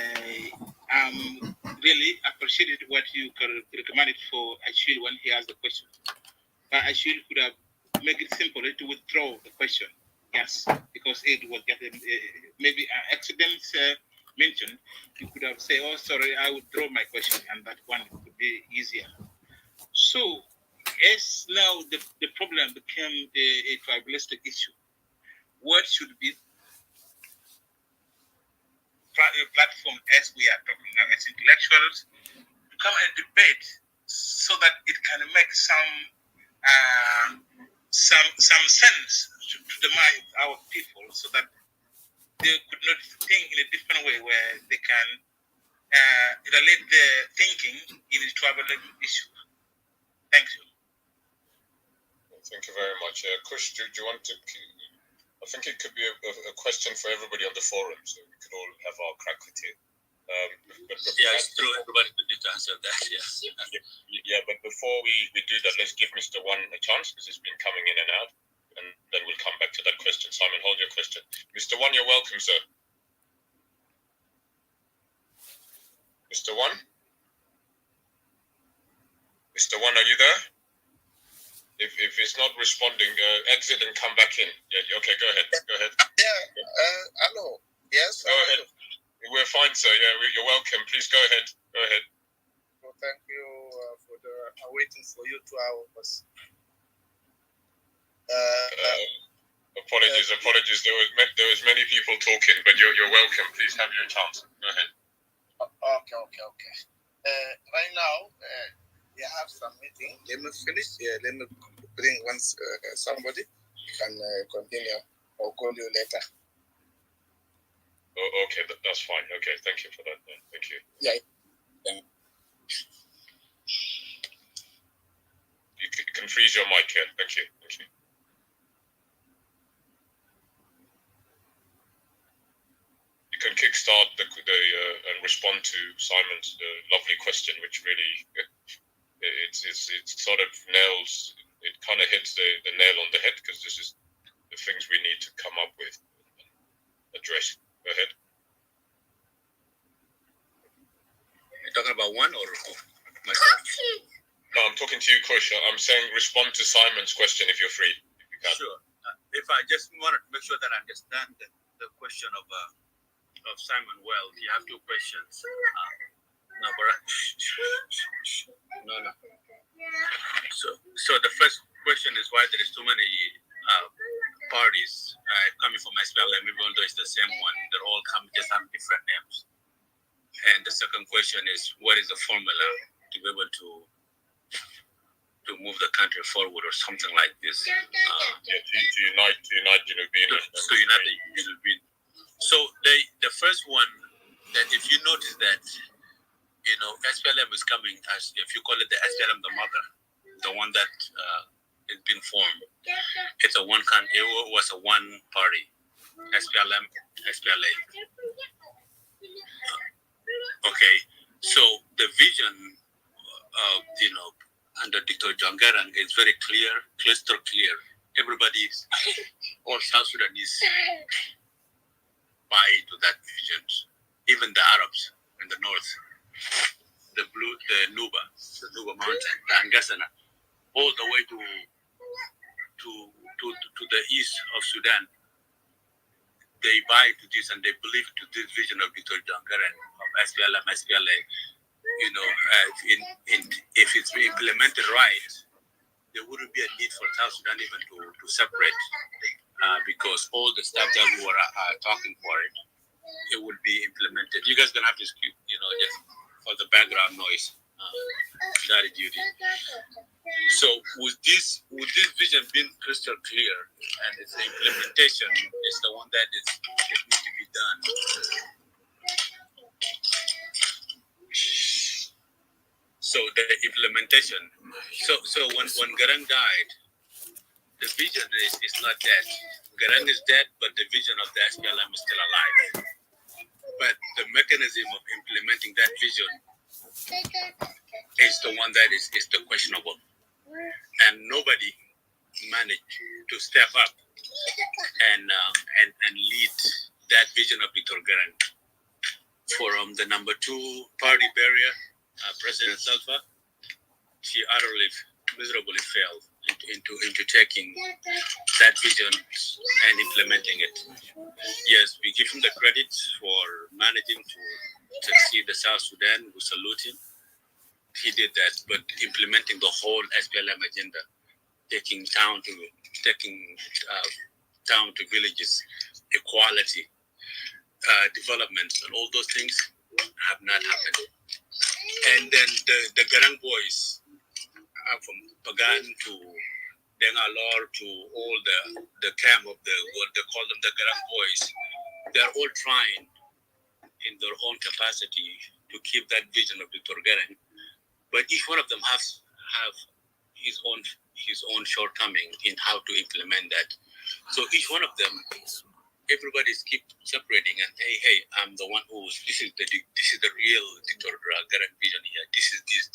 really appreciated what you recommended for Ashil when he asked the question. But Ashil could have made it simple to withdraw the question. Yes, because it was just maybe an accident mentioned. You could have said, "Oh, sorry, I withdraw my question," and that one could be easier. So, as now the problem became a tribalistic issue, what should be a platform as we are talking now as intellectuals to come and debate so that it can make some sense to the mind of our people so that they could not think in a different way where they can relate their thinking in a tribalism issue. Thank you. Thank you very much. Kush, do you want to... I think it could be a question for everybody on the forum, so we could all have our crack at it. It's true. Everybody could need to answer that. Yeah, but before we do that, let's give Mr. One a chance because he's been coming in and out, and then we'll come back to that question. Simon, hold your question. Mr. One, you're welcome, sir. Mr. One? Mr. One, are you there? If it's not responding, exit and come back in. Yeah, okay, go ahead. Hello. Yes. Go ahead. We're fine, sir. Yeah, you're welcome. Please go ahead. Go ahead. Well, thank you for the waiting for you 2 hours. Apologies. There was many people talking, but you're welcome. Please have your chance. Go ahead. Okay. Right now, we have some meeting. Let me finish. Let me bring once somebody can continue. I'll call you later. Oh, okay, that's fine. Okay, thank you for that. Thank you. Yeah. You can freeze your mic here. Thank you. Thank you. You can kickstart the and respond to Simon's lovely question, which really it's sort of nails. It kind of hits the nail on the head, because this is the things we need to come up with and address. Go ahead. You're talking about one or myself? No, I'm talking to you, Kush. I'm saying respond to Simon's question if you're free. If you can. Sure. If I just wanted to make sure that I understand the question of Simon well, you have two questions. No. So the first question is why there is too many parties coming from SPLM, even though it's the same one. They're all just have different names. And the second question is, what is the formula to be able to move the country forward, or something like this? To unite Junubin. To unite the Junubin. So the first one, that if you notice that, SPLM is coming as, if you call it the SPLM, the mother, the one that has been formed. It was a one party, SPLM, SPLA. Okay, so the vision of, under Dr. John Garang is very clear, crystal clear. Everybody's, all South Sudanese buy into that vision. Even the Arabs in the north, the Nuba Mountain, the Angasana, all the way to the east of Sudan. They buy into this and they believe to this vision of Dr. John Garang of SPLM, SPLA. If it's implemented right, there wouldn't be a need for South Sudan even to separate, because all the stuff that we were talking for it would be implemented. You guys gonna have to, just for the background noise, that is duty. So with this vision being crystal clear, and its implementation is the one that needs to be done. So the implementation. So when Garang died, the vision is not dead. Garang is dead, but the vision of the SPLM is still alive. But the mechanism of implementing that vision is the one that is the questionable. And nobody managed to step up and lead that vision of Dr. Garang. From the number 2 party barrier, President Salva, she utterly, miserably failed into taking that vision and implementing it. Yes, we give him the credit for managing to succeed the South Sudan. We salute him. He did that, but implementing the whole SPLM agenda, taking town to villages, equality, development, and all those things have not happened. And then the Garang boys, from Pagan to Dengalor to all the camp of what they call them, the Garang boys, they're all trying in their own capacity to keep that vision of Dr. Garang, but each one of them have his own shortcoming in how to implement that. So each one of them, everybody's keep separating and hey, I'm the one this is the real Dr. Garang vision here. This is this.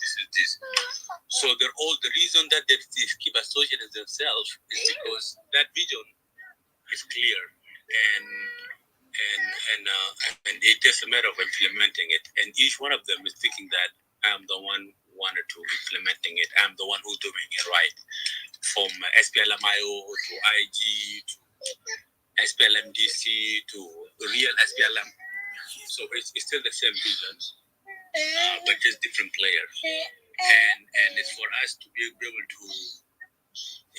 So they're all, the reason that they keep associating themselves is because that vision is clear and it's just a matter of implementing it. And each one of them is thinking that I'm the one who wanted to implementing it. I'm the one who's doing it right. From SPLMIO to IG to SPLMDC to real SPLM. So it's still the same visions, but just different players. And it's for us to be able to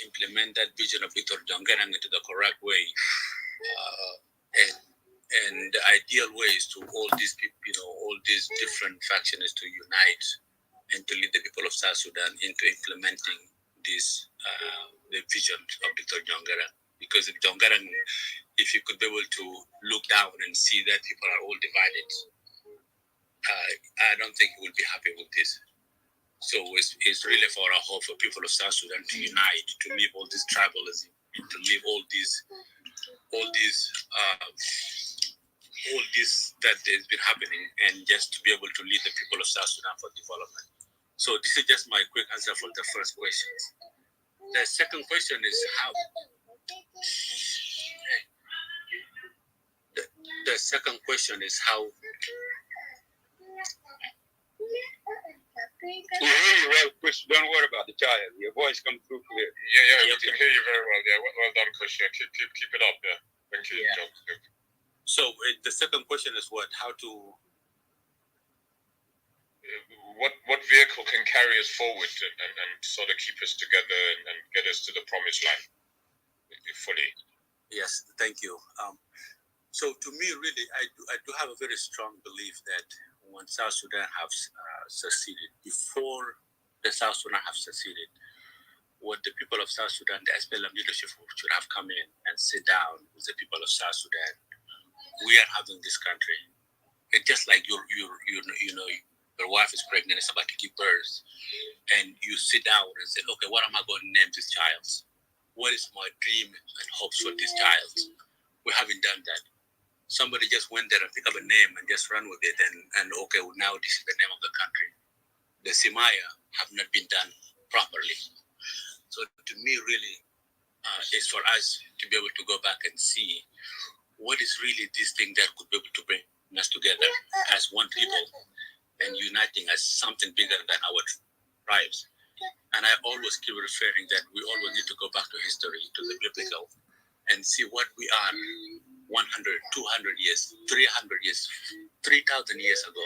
implement that vision of Victor Jongarang into the correct way, and the ideal way is to all these people, all these different factions to unite and to lead the people of South Sudan into implementing this the vision of Victor Jongarang. Because if Jongarang, if you could be able to look down and see that people are all divided, I don't think he will be happy with this. So it's really for a hope for people of South Sudan to unite, to leave all this tribalism, to leave all this that has been happening, and just to be able to lead the people of South Sudan for development. So this is just my quick answer for the first question. The second question is how. The second question is how. Well, Chris, don't worry about the child. Your voice comes through clear. Yeah, we can hear you very well. Yeah, well done, Chris. Yeah, keep it up. Yeah, thank you. Yeah. So the second question is what? How to? What vehicle can carry us forward and sort of keep us together and get us to the promised land fully? Yes, thank you. So to me, really, I do have a very strong belief that when South Sudan have succeeded, before the South Sudan have succeeded, what the people of South Sudan, the SPLM leadership should have come in and sit down with the people of South Sudan. We are having this country. It's just like your wife is pregnant, is about to give birth, and you sit down and say, okay, what am I going to name this child? What is my dream and hopes for this child? We haven't done that. Somebody just went there and picked up a name and just ran with it, and okay, well, now this is the name of the country. The Simaya have not been done properly. So to me, really, it's for us to be able to go back and see what is really this thing that could be able to bring us together as one people and uniting as something bigger than our tribes. And I always keep referring that we always need to go back to history, to the biblical, and see what we are 100, 200 years, 300 years, 3,000 years ago.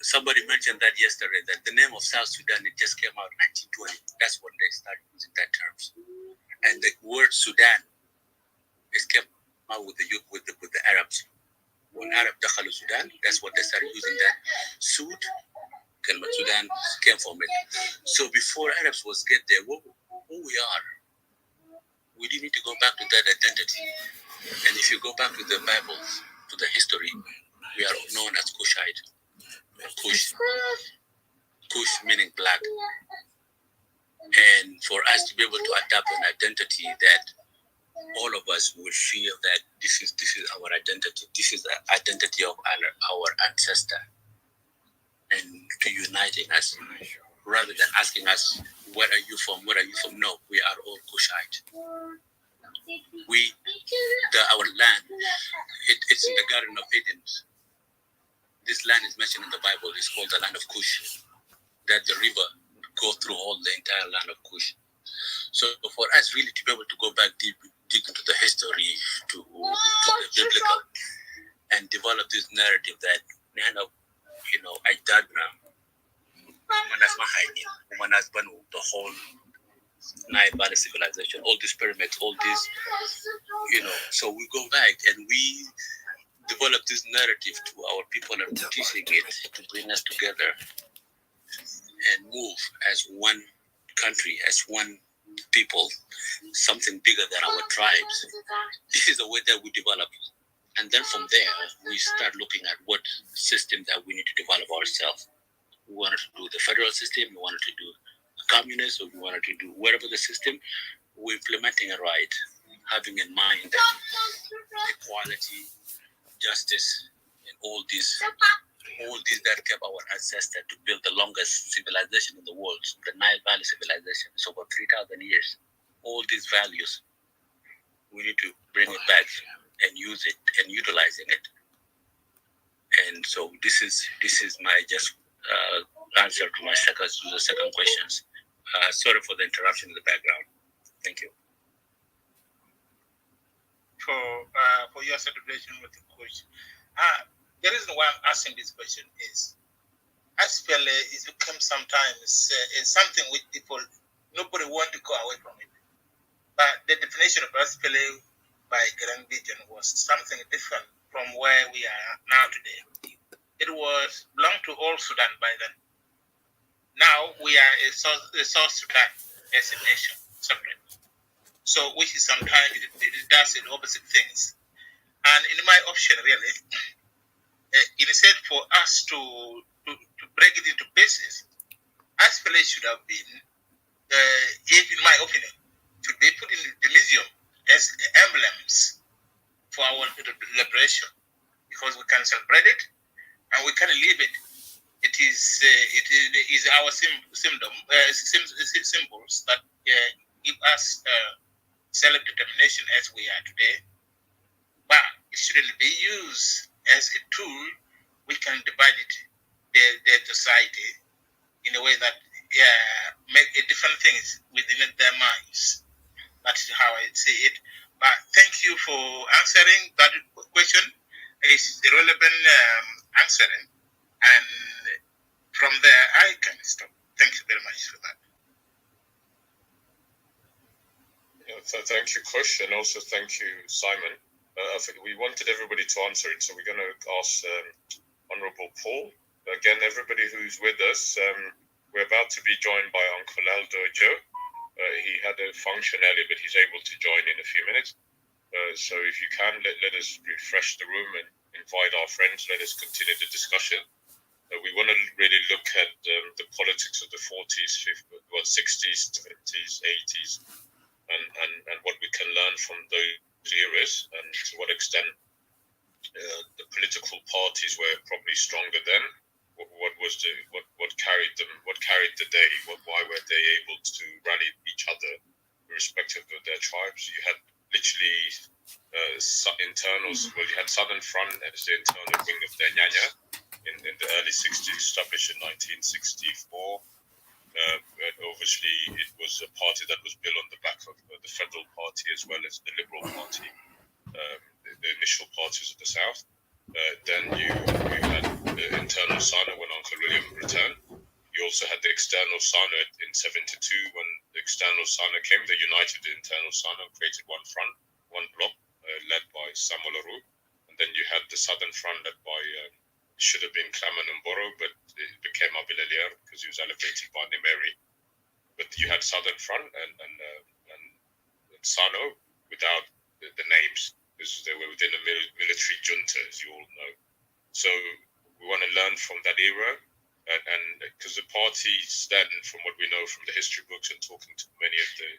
Somebody mentioned that yesterday, that the name of South Sudan, it just came out in 1920. That's when they started using that terms. And the word Sudan is came out with the Arabs. When Arab dakhalu Sudan, that's what they started using that. Sud, Kalmat Sudan came from it. So before Arabs was get there, who we are, we didn't need to go back to that identity. And if you go back to the Bible, to the history, we are known as Kushite. Kush meaning black. And for us to be able to adapt an identity that all of us will feel that this is our identity. This is the identity of our ancestor, and to uniting us rather than asking us, "Where are you from? Where are you from?" No, we are all Kushite. Our land, it's in the Garden of Eden. This land is mentioned in the Bible. It's called the land of Kush. That the river go through all the entire land of Kush. So for us really to be able to go back deep into the history, to the biblical, and develop this narrative that I diagram the whole Nile Valley civilization, all these pyramids, all these, so we go back and we develop this narrative to our people and teaching it to bring us together and move as one country, as one people, something bigger than our tribes. This is the way that we develop. And then from there, we start looking at what system that we need to develop ourselves. We wanted to do the federal system, we wanted to do the communist, or we wanted to do whatever the system, we're implementing it right, having in mind that equality, justice, and all these that kept our ancestors to build the longest civilization in the world, the Nile Valley civilization. It's over 3,000 years. All these values, we need to bring it back and use it and utilizing it. And so this is my just answer to the second questions. Sorry for the interruption in the background. Thank you. for your celebration with the coach. The reason why I'm asking this question is, SPLA is become sometimes something which people, nobody want to go away from it. But the definition of SPLA by Grand Region was something different from where we are now today. It was belonged to all Sudan by then. Now we are a South Sudan as a nation, separate. So which is sometimes it does the opposite things. And in my option, really, instead for us to break it into pieces, SPLA should have been, in my opinion, should be put in the museum as emblems for our liberation, because we can celebrate it and we can live it. It is our symbols that give us self-determination as we are today. But it shouldn't be used as a tool we can divide it, the society, in a way that make different things within their minds. That's how I see it. But thank you for answering that question. It's a relevant answering, and from there I can stop. Thank you very much for that. Thank you, Kush, and also thank you, Simon. I think we wanted everybody to answer it, so we're going to ask Honourable Paul. Again, everybody who's with us, we're about to be joined by Uncle Aldo Joe. He had a function earlier, but he's able to join in a few minutes. So if you can, let us refresh the room and invite our friends. Let us continue the discussion. We want to really look at the politics of the 40s, 50s, 60s, 70s, 80s, and what we can learn from those eras, and to what extent the political parties were probably stronger then. What carried them? What carried the day? Why were they able to rally each other, irrespective of their tribes? You had literally internals. Well, you had Southern Front as the internal wing of the Nyanya in the early 60s, established in 1964. And obviously, it was a party that was built on the back of the Federal Party as well as the Liberal Party, the initial parties of the South. Then you had the internal SANA when Uncle William returned. You also had the external SANA in 72 when the external SANA came. They united the internal SANA, created one front, one bloc, led by Samuel Aru. And then you had the Southern Front led by, it should have been Claman Mboro, but it became Abil Alier because he was elevated by Nimeri. But you had Southern Front and SANO without the names, because they were within a military junta, as you all know. So we want to learn from that era, and because the parties then, from what we know from the history books and talking to many of the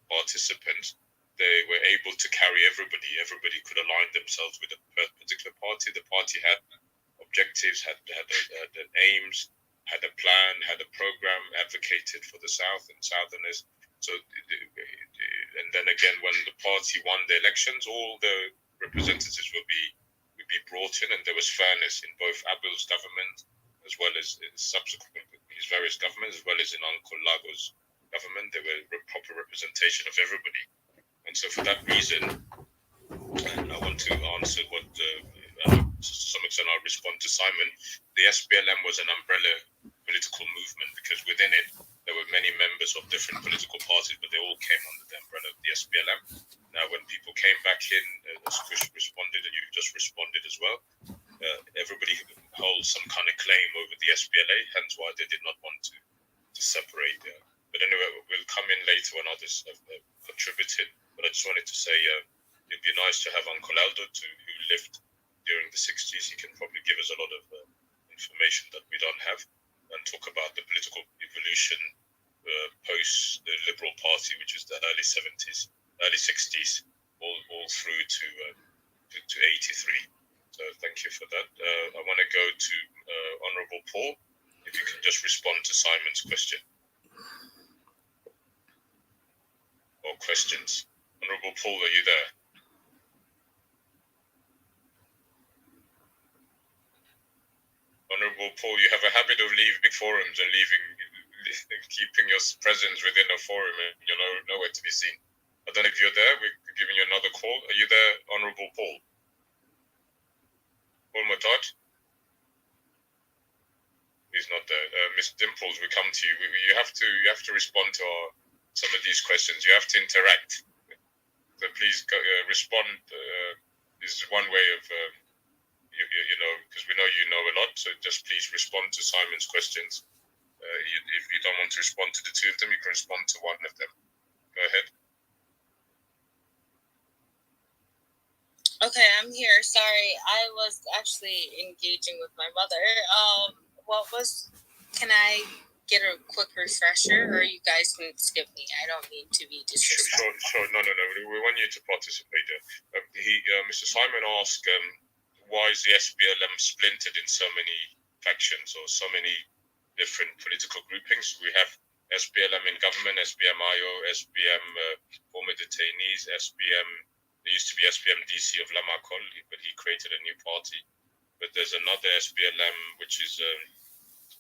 participants, they were able to carry everybody. Everybody could align themselves with a particular party. The party had objectives, had aims, had a plan, had a program, advocated for the South and Southerners. So, and then again, when the party won the elections, all the representatives would be brought in, and there was fairness in both Abil's government as well as in subsequent his various governments, as well as in Uncle Lago's government. There were proper representation of everybody, and so for that reason, and I want to answer what to some extent I'll respond to Simon. The SPLM was an umbrella political movement because within it there were many members of different political parties, but they all came under the umbrella of the SPLM. Now, when people came back in, as Kush responded, and you just responded as well, everybody holds some kind of claim over the SPLA, hence why they did not want to separate. But anyway, we'll come in later when others have contributed. But I just wanted to say it'd be nice to have Uncle Aldo, who lived during the 60s. He can probably give us a lot of information that we don't have, and talk about the political evolution post the Liberal Party, which was the early 70s, early 60s, all through to 83. So thank you for that. I want to go to Honourable Paul, if you can just respond to Simon's question. Or questions. Honourable Paul, are you there? Honourable Paul, you have a habit of leaving forums and keeping your presence within a forum, and you're nowhere to be seen. I don't know if you're there. giving you another call. Are you there, Honourable Paul? Paul Matot? He's not there. Ms. Dimples, we come to you. You have to respond to some of these questions. You have to interact. So please respond. This is one way of, you know, because we know you know a lot. So just please respond to Simon's questions. If you don't want to respond to the two of them, you can respond to one of them. Go ahead. Okay, I'm here. Sorry, I was actually engaging with my mother. Can I get a quick refresher, or you guys can skip me? I don't mean to be disrespectful. Sure. No. We want you to participate. Mr. Simon asked, why is the SPLM splintered in so many factions or so many different political groupings? We have SPLM in government, SPM-IO, SPM former detainees, SPM. There used to be SPM DC of Lamakol, but he created a new party. But there's another SPLM which is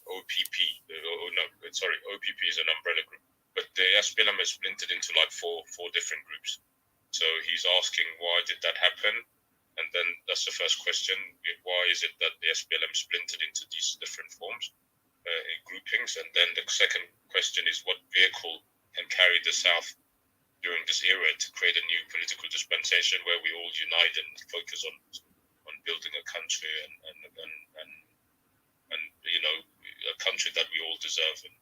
OPP. OPP is an umbrella group. But the SPLM is splintered into like four different groups. So he's asking, why did that happen? And then that's the first question. Why is it that the SPLM splintered into these different forms, groupings? And then the second question is, what vehicle can carry the South during this era to create a new political dispensation where we all unite and focus on building a country and you know, a country that we all deserve and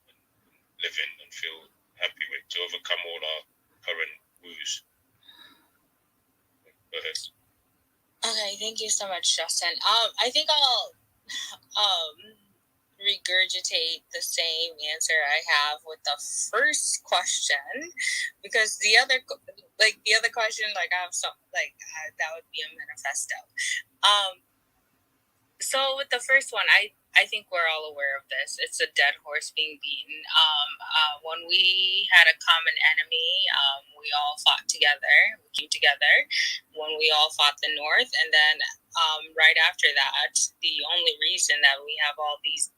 live in and feel happy with, to overcome all our current woes. Go ahead. Okay, thank you so much, Justin. I think I'll regurgitate the same answer I have with the first question, because the other question, like I have some, that would be a manifesto. So with the first one, I think we're all aware of this. It's a dead horse being beaten. When we had a common enemy, we all fought together. We came together when we all fought the North, and then right after that, the only reason that we have all these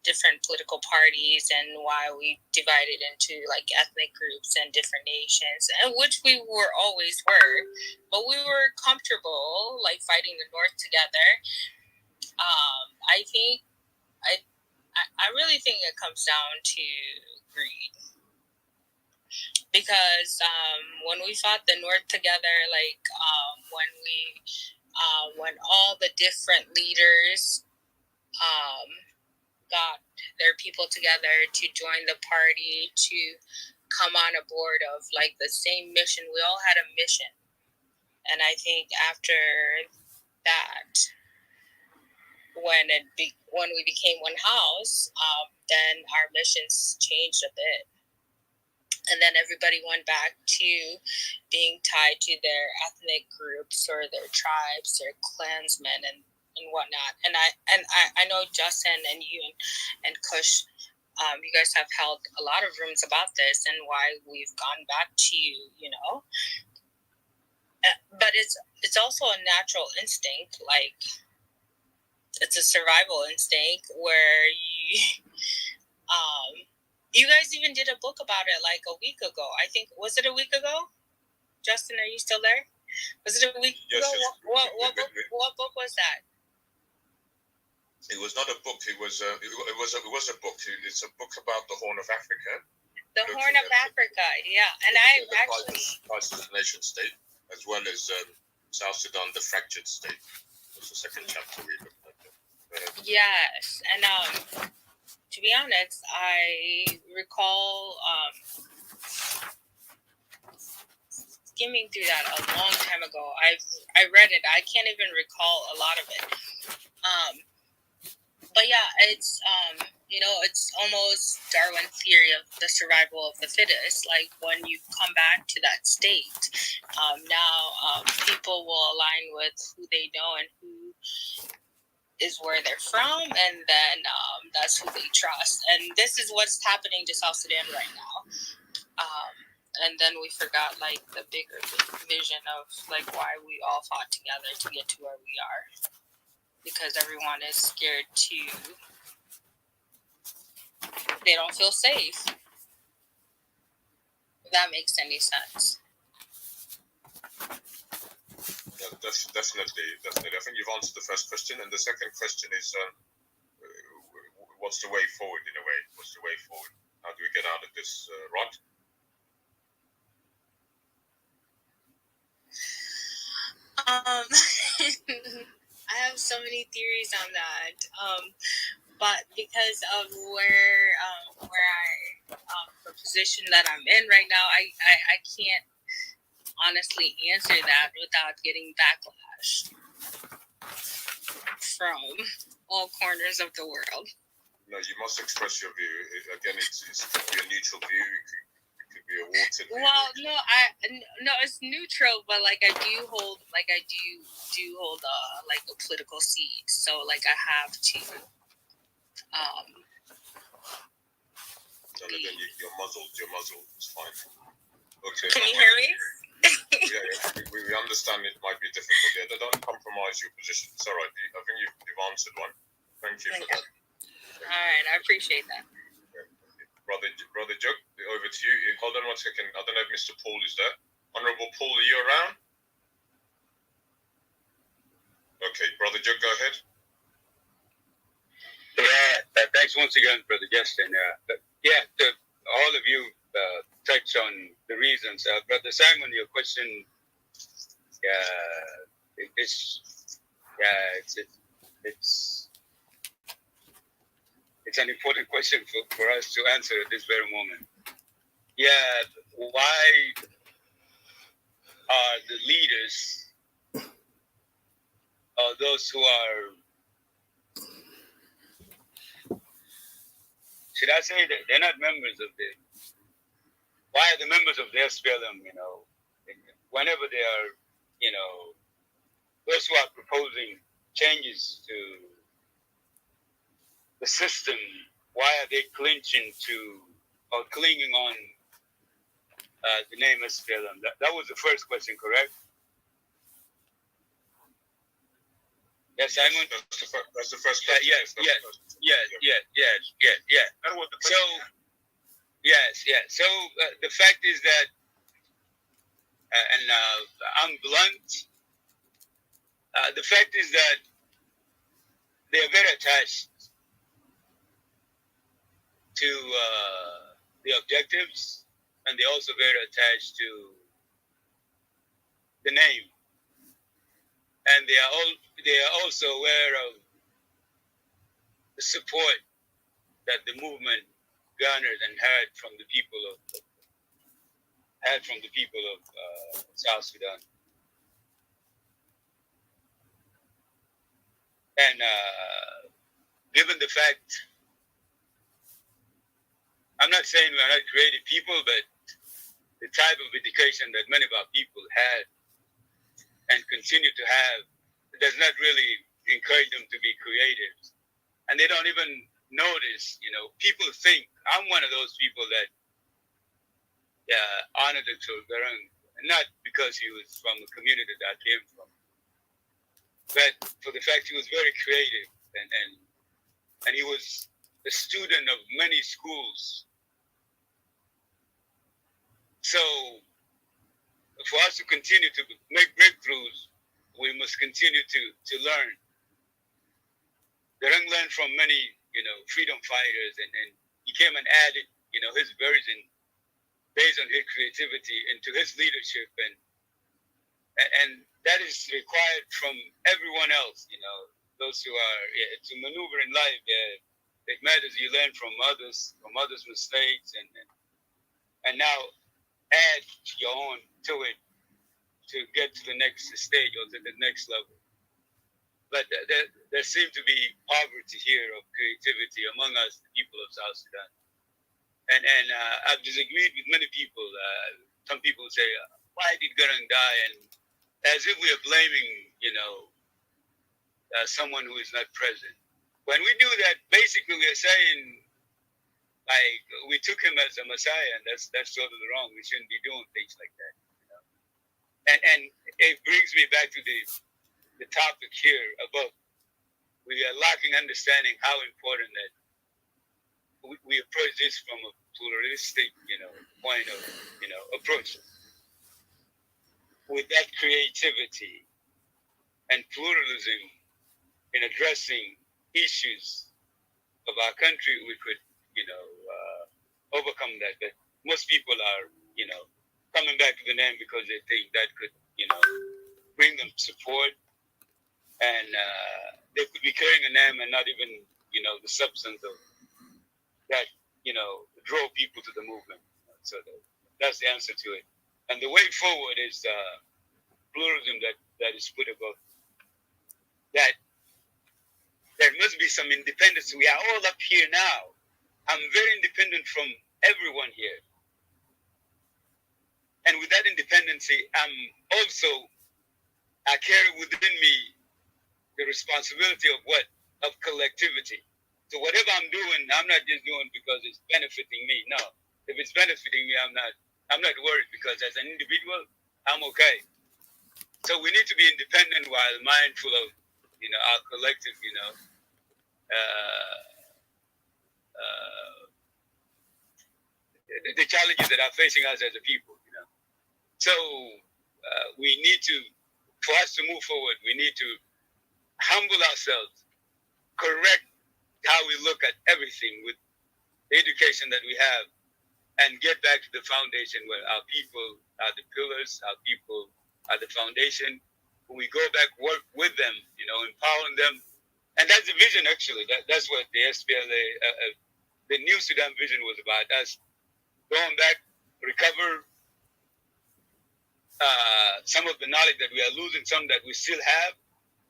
different political parties and why we divided into like ethnic groups and different nations, and which we always were, but we were comfortable like fighting the North together. I really think it comes down to greed, because when we fought the North together, when all the different leaders got their people together to join the party, to come on a board of like the same mission. We all had a mission. And I think after that, when we became one house, then our missions changed a bit. And then everybody went back to being tied to their ethnic groups or their tribes, their clansmen and whatnot. And I know Justin and you and Kush, you guys have held a lot of rooms about this and why we've gone back to you know. But it's also a natural instinct, like it's a survival instinct where you guys even did a book about it like a week ago. I think, was it a week ago? Justin, are you still there? Was it a week ago? What book was that? It was not a book. It was a book. It's a book about the Horn of Africa. The Horn of Africa, yeah. And I actually crisis of the nation state, as well as South Sudan, the fractured state. It was the second chapter we looked at. Yes, and to be honest, I recall skimming through that a long time ago. I read it. I can't even recall a lot of it. But yeah, it's it's almost Darwin's theory of the survival of the fittest. Like when you come back to that state, now people will align with who they know and who is where they're from, and then that's who they trust. And this is what's happening to South Sudan right now. And then we forgot like the bigger vision of like why we all fought together to get to where we are, because everyone is scared they don't feel safe. If that makes any sense. Yeah, definitely. I think you've answered the first question, and the second question is, what's the way forward? In a way, what's the way forward? How do we get out of this rut? I have so many theories on that, but because of where the position that I'm in right now, I can't honestly answer that without getting backlash from all corners of the world. No, you must express your view. Again, it could be a neutral view. It could be a watered view. Well, no, it's neutral, but like I do hold like a political seat, so like I have to. And again, you're muzzled. It's fine. Okay. Can you hear me? Yeah, we understand it might be difficult. Yeah, don't compromise your position. It's all right. I think you've answered one. Thank you for that. All right, I appreciate that. Yeah. Brother Jug, over to you. Hold on 1 second. I don't know if Mr. Paul is there. Honorable Paul, are you around? Okay, Brother Jug, go ahead. Yeah, thanks once again, Brother Justin. All of you touch on the reasons. Brother Simon, your question, it's an important question for us to answer at this very moment. Yeah, why are the leaders, or those who are, should I say that they're not members of the, why are the members of the SPLM, whenever they are, those who are proposing changes to the system, why are they clinging on the name SPLM? That was the first question, correct? Yes, Simon? That's the first question. Yes. That was the So, question. yes. So the fact is that, and I'm blunt, the fact is that they're very attached to the objectives, and they're also very attached to the name. And they are also aware of the support that the movement garnered and had from the people of South Sudan. And given the fact, I'm not saying we are not creative people, but the type of education that many of our people had and continue to have does not really encourage them to be creative. And they don't even notice, people think, I'm one of those people that honored Dr. Garang, not because he was from the community that I came from, but for the fact he was very creative and he was a student of many schools. So for us to continue to make breakthroughs, we must continue to learn. Garang learned from many, freedom fighters, and he came and added, his version based on his creativity into his leadership, and that is required from everyone else. Those who are to maneuver in life. It matters you learn from others' mistakes, and now add your own to it to get to the next stage or to the next level. But there seems to be poverty here of creativity among us, the people of South Sudan. And I've disagreed with many people. Some people say, why did Garang die? And as if we are blaming, someone who is not present. When we do that, basically we are saying, like, we took him as a messiah, and that's totally wrong. We shouldn't be doing things like that. And it brings me back to the topic here above. We are lacking understanding how important that we approach this from a pluralistic, point of, approach. with that creativity and pluralism in addressing issues of our country, we could, overcome that. But most people are, coming back to the name because they think that could, bring them support, and they could be carrying a name and not even, the substance of that, draw people to the movement. So that's the answer to it. And the way forward is pluralism that is put above that. There must be some independence. We are all up here now. I'm very independent from everyone here. And with that independency, I carry within me the responsibility of collectivity. So whatever I'm doing, I'm not just doing because it's benefiting me. No, if it's benefiting me, I'm not worried, because as an individual, I'm okay. So we need to be independent while mindful of, our collective, the challenges that are facing us as a people. So we need to, for us to move forward, we need to humble ourselves, correct how we look at everything with the education that we have, and get back to the foundation where our people are the pillars, our people are the foundation. When we go back, work with them, empowering them. And that's the vision, actually. That's what the SPLA, the New Sudan vision was about. Us going back, recover some of the knowledge that we are losing, some that we still have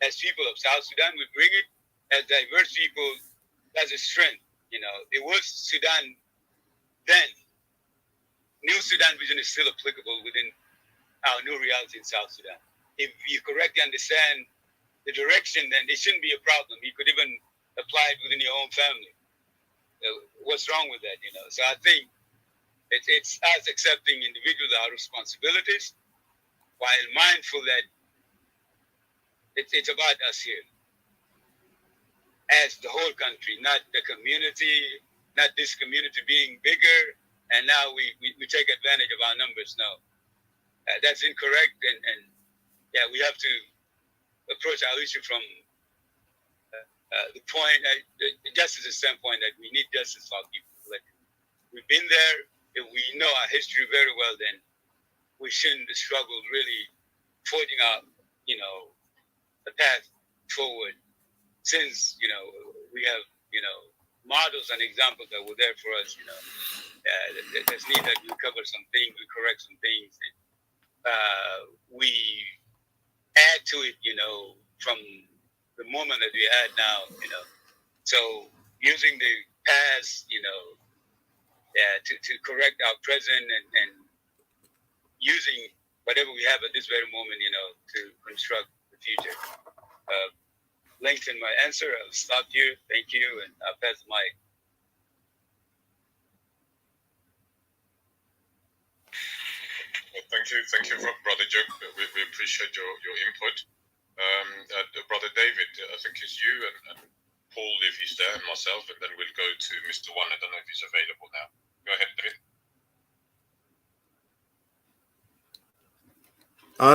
as people of South Sudan. We bring it as diverse people. That's a strength. It was Sudan then. New Sudan vision is still applicable within our new reality in South Sudan. If you correctly understand the direction, then it shouldn't be a problem. You could even apply it within your own family. What's wrong with that? So I think it's us accepting individually our responsibilities, while mindful that it's about us here as the whole country, not the community, not this community being bigger, and now we take advantage of our numbers. No, that's incorrect, and we have to approach our issue from the point, the justice standpoint, that we need justice for our people. Like, we've been there. If we know our history very well, then we shouldn't struggle really forging out, a path forward. Since, we have, models and examples that were there for us, there's need that we cover some things, we correct some things. We add to it, from the moment that we had now, So using the past, to correct our present, and using whatever we have at this very moment, to construct the future. Lengthen my answer. I'll stop here. Thank you, and I'll pass the mic. Thank you, Brother Joe. We appreciate your input. Brother David, I think it's you and Paul, if he's there, and myself, and then we'll go to Mr. One. I don't know if he's available now. Go ahead, David.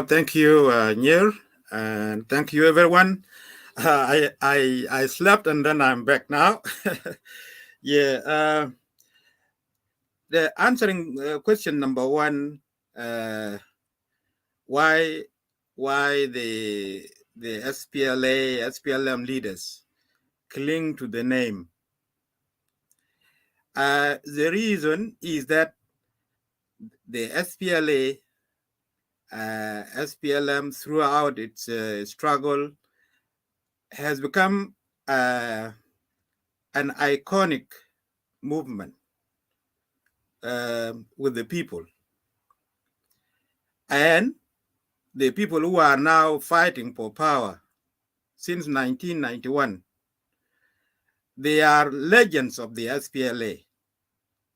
Thank you, Nir, and thank you, everyone. I slept and then I'm back now. The answering question number one, why the SPLM leaders cling to the name? The reason is that the SPLM throughout its struggle has become an iconic movement with the people. And the people who are now fighting for power since 1991, they are legends of the SPLA.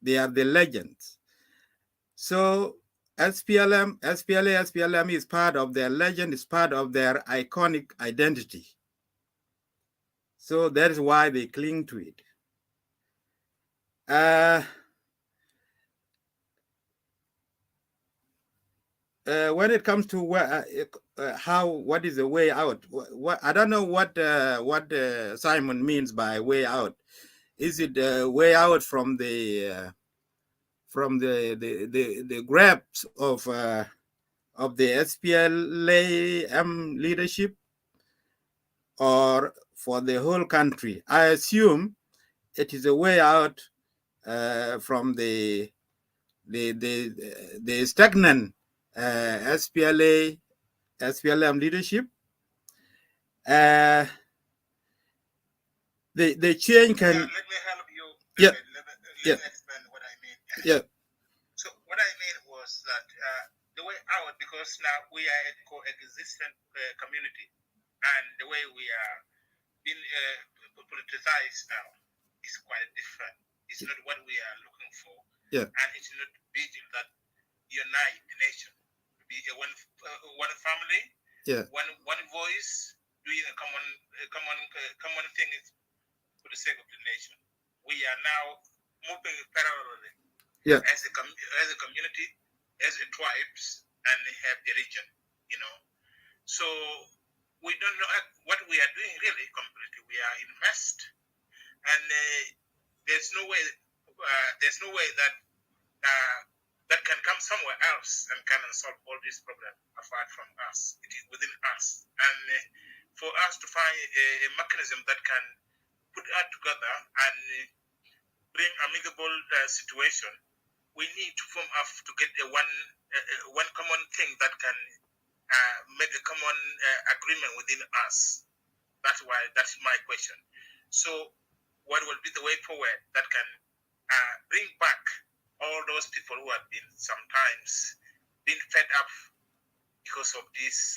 They are the legends. So SPLM is part of their legend, is part of their iconic identity. So that is why they cling to it. when it comes to what is the way out? What I don't know what Simon means by way out. Is it a way out from the grabs of the SPLA leadership, or for the whole country? I assume it is a way out from the stagnant SPLM leadership. The change can. Let me help you. Yeah. Let me explain what I mean. Yeah. So what I mean was that the way out, because now we are a coexistent community, and the way we are being politicized now is quite different. It's not what we are looking for. Yeah. And it's not vision that unite the nation to be one family, yeah, one voice, doing a common thing is for the sake of the nation. We are now moving parallelly, yeah, as a community, as a tribes, and have a region, So we don't know what we are doing really completely. We are immersed, and there's no way that that can come somewhere else and can solve all these problems apart from us. It is within us, and for us to find a mechanism that can put us together and bring amicable situation, we need to form up to get one common thing that can make a common agreement within us. That's my question. So what will be the way forward that can bring back all those people who have been sometimes been fed up because of this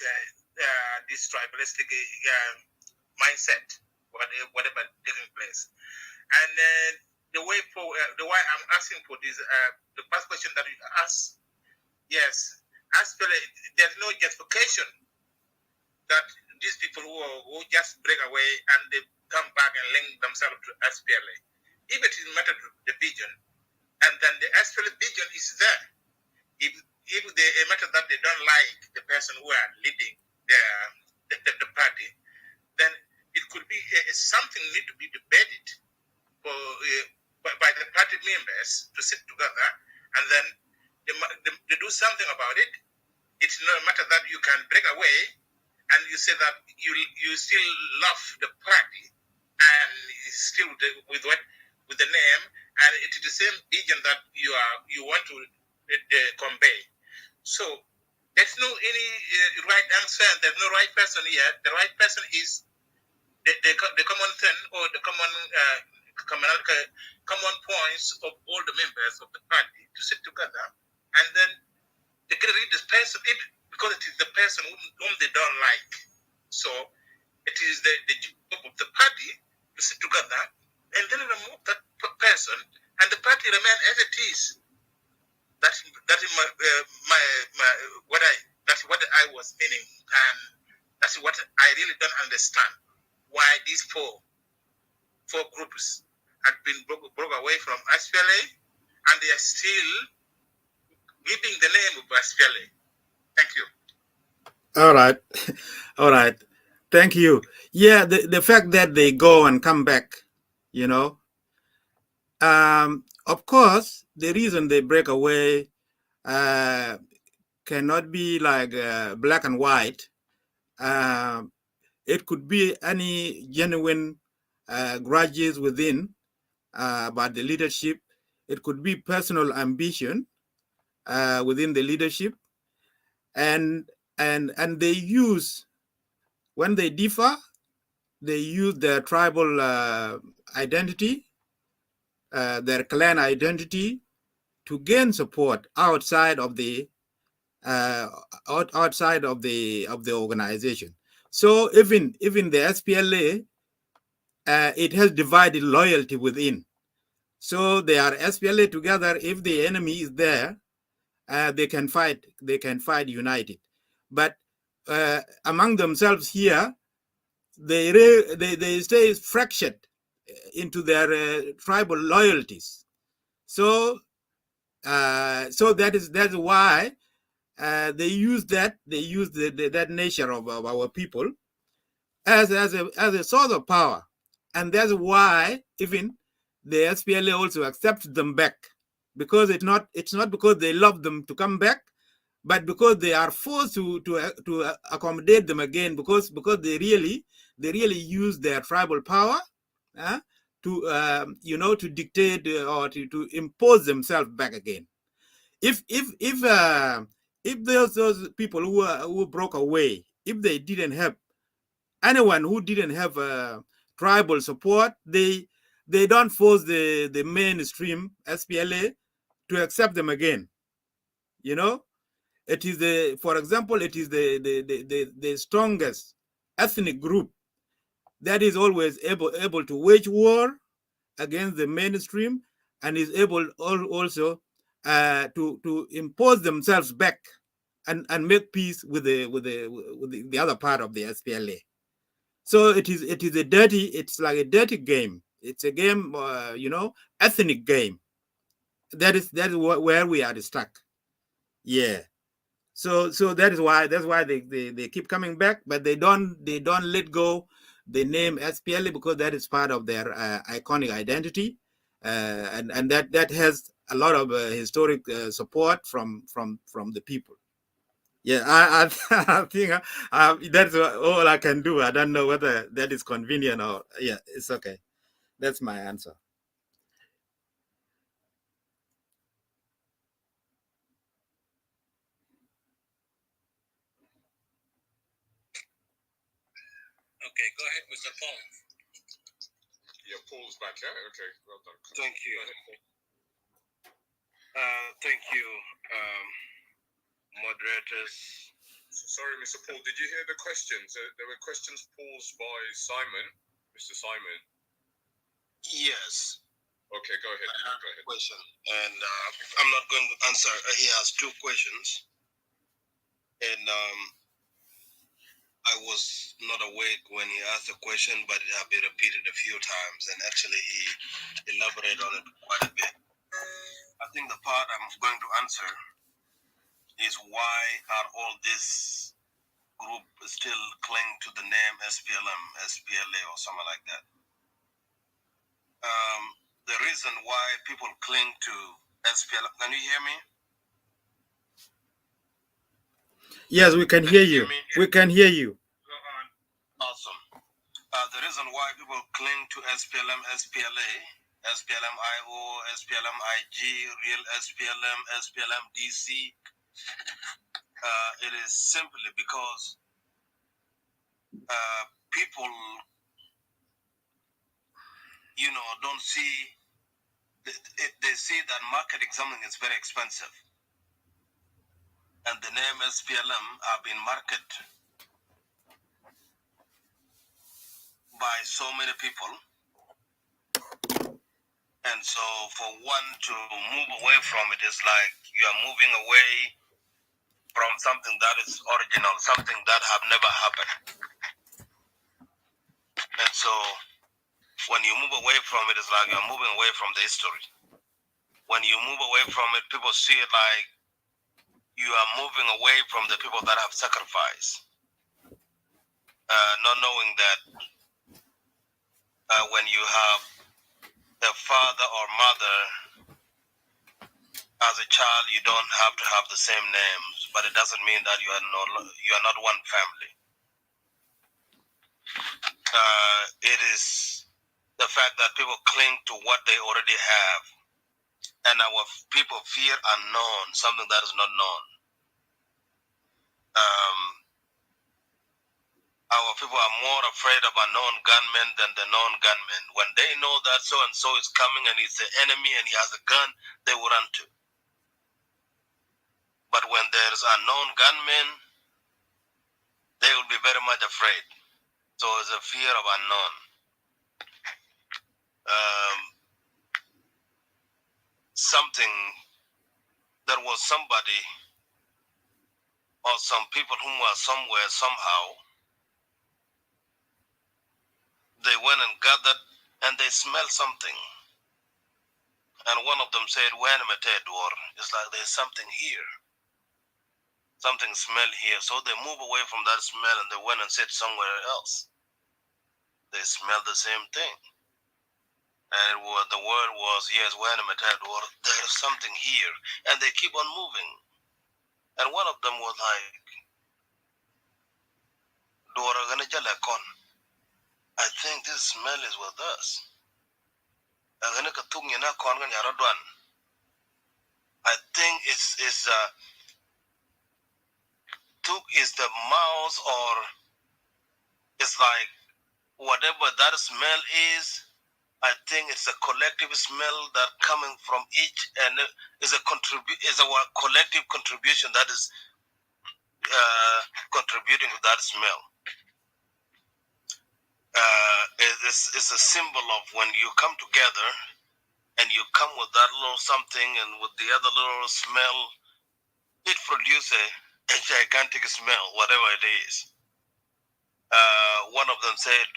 tribalistic mindset, whatever taking place. And the way forward, the why I'm asking for this, the first question that you asked, yes, there's no justification that these people who just break away and they come back and link themselves to SPLA. If it is a matter of the vision, and then the SPLA vision is there. If they a matter that they don't like the person who are leading the party, then it could be something need to be debated by the party members to sit together, and then they do something about it. It's no matter that you can break away and you say that you still love the party and still with the name, and it's the same vision that you want to convey. So there's no any right answer, and there's no right person here. The right person is the common thing, or the common points of all the members of the party to sit together, and then they get rid of this person because it is the person whom they don't like. So it is the job of the party to sit together and then remove that person, and the party remain as it is. That's what I was meaning, and that's what I really don't understand. Why these four groups had been broke away from SPLA, and they are still giving the name of SPLA. Thank you. All right. All right. Thank you. Yeah, the fact that they go and come back, of course, the reason they break away cannot be like black and white. It could be any genuine grudges within about the leadership. It could be personal ambition within the leadership, and they use, when they differ, they use their tribal identity, their clan identity, to gain support outside of the organization. So even the SPLA, it has divided loyalty within. So they are SPLA together. If the enemy is there, they can fight united. But among themselves here, they stay fractured into their tribal loyalties. So that's why they use that that nature of our people as a source of power, and that's why even the SPLA also accept them back, because it's not because they love them to come back, but because they are forced to accommodate them again, because they really use their tribal power to to dictate or to impose themselves back again. If those people who broke away, if they didn't have anyone who didn't have tribal support, they don't force the mainstream SPLA to accept them again. It is for example, it is the strongest ethnic group that is always able to wage war against the mainstream, and is able also to impose themselves back and make peace with the other part of the SPLA. So it is it's like a dirty game. It's a game, ethnic game. That is where we are stuck. Yeah. So that's why they keep coming back, but they don't let go the name SPLA, because that is part of their iconic identity, and that has a lot of historic support from the people. Yeah, I think that's all I can do. I don't know whether that is convenient or yeah, it's okay. That's my answer. Okay, go ahead, Mr. Paul. Yeah, Paul's back. Yeah, okay, well done. Thank you. Thank you, moderators. Sorry, Mr. Paul, did you hear the questions? There were questions posed by Simon, Mr. Simon. Yes. Okay, go ahead. I have a question, and I'm not going to answer. He has two questions, and I was not awake when he asked the question, but it had been repeated a few times, and actually he elaborated on it quite a bit. I think the part I'm going to answer is why are all this group still cling to the name SPLM, SPLA, or something like that. The reason why people cling to SPLM, can you hear me? Yes, we can hear you. We can hear you. Awesome. The reason why people cling to SPLM, SPLA, SPLM IO, SPLM IG, real SPLM, SPLM DC, it is simply because people, don't see, they see that marketing something is very expensive. And the name SPLM have been marketed by so many people. And so for one to move away from it is like you are moving away from something that is original, something that have never happened. And so when you move away from it, it's like you're moving away from the history. When you move away from it, people see it like you are moving away from the people that have sacrificed. Not knowing that when you have a father or mother as a child, you don't have to have the same names, but it doesn't mean that you are not one family. It is the fact that people cling to what they already have, and our people fear unknown, something that is not known. Our people are more afraid of unknown gunmen than the known gunmen. When they know that so and so is coming and he's the enemy and he has a gun, they will run to. But when there's unknown gunmen, they will be very much afraid. So it's a fear of unknown. There was somebody or some people who were somewhere, somehow, they went and gathered and they smelled something. And one of them said, "When it's like there's something here." something smell here. So they move away from that smell and they went and sit somewhere else. They smell the same thing. And the word was, yes, wait a minute, there's something here. And they keep on moving. And one of them was like, I think this smell is with us. I think it's tuk is the mouse, or it's like whatever that smell is. I think it's a collective smell that coming from each, and is a collective contribution that is contributing to that smell. It's a symbol of when you come together and you come with that little something and with the other little smell, it produces a gigantic smell, whatever it is. One of them said,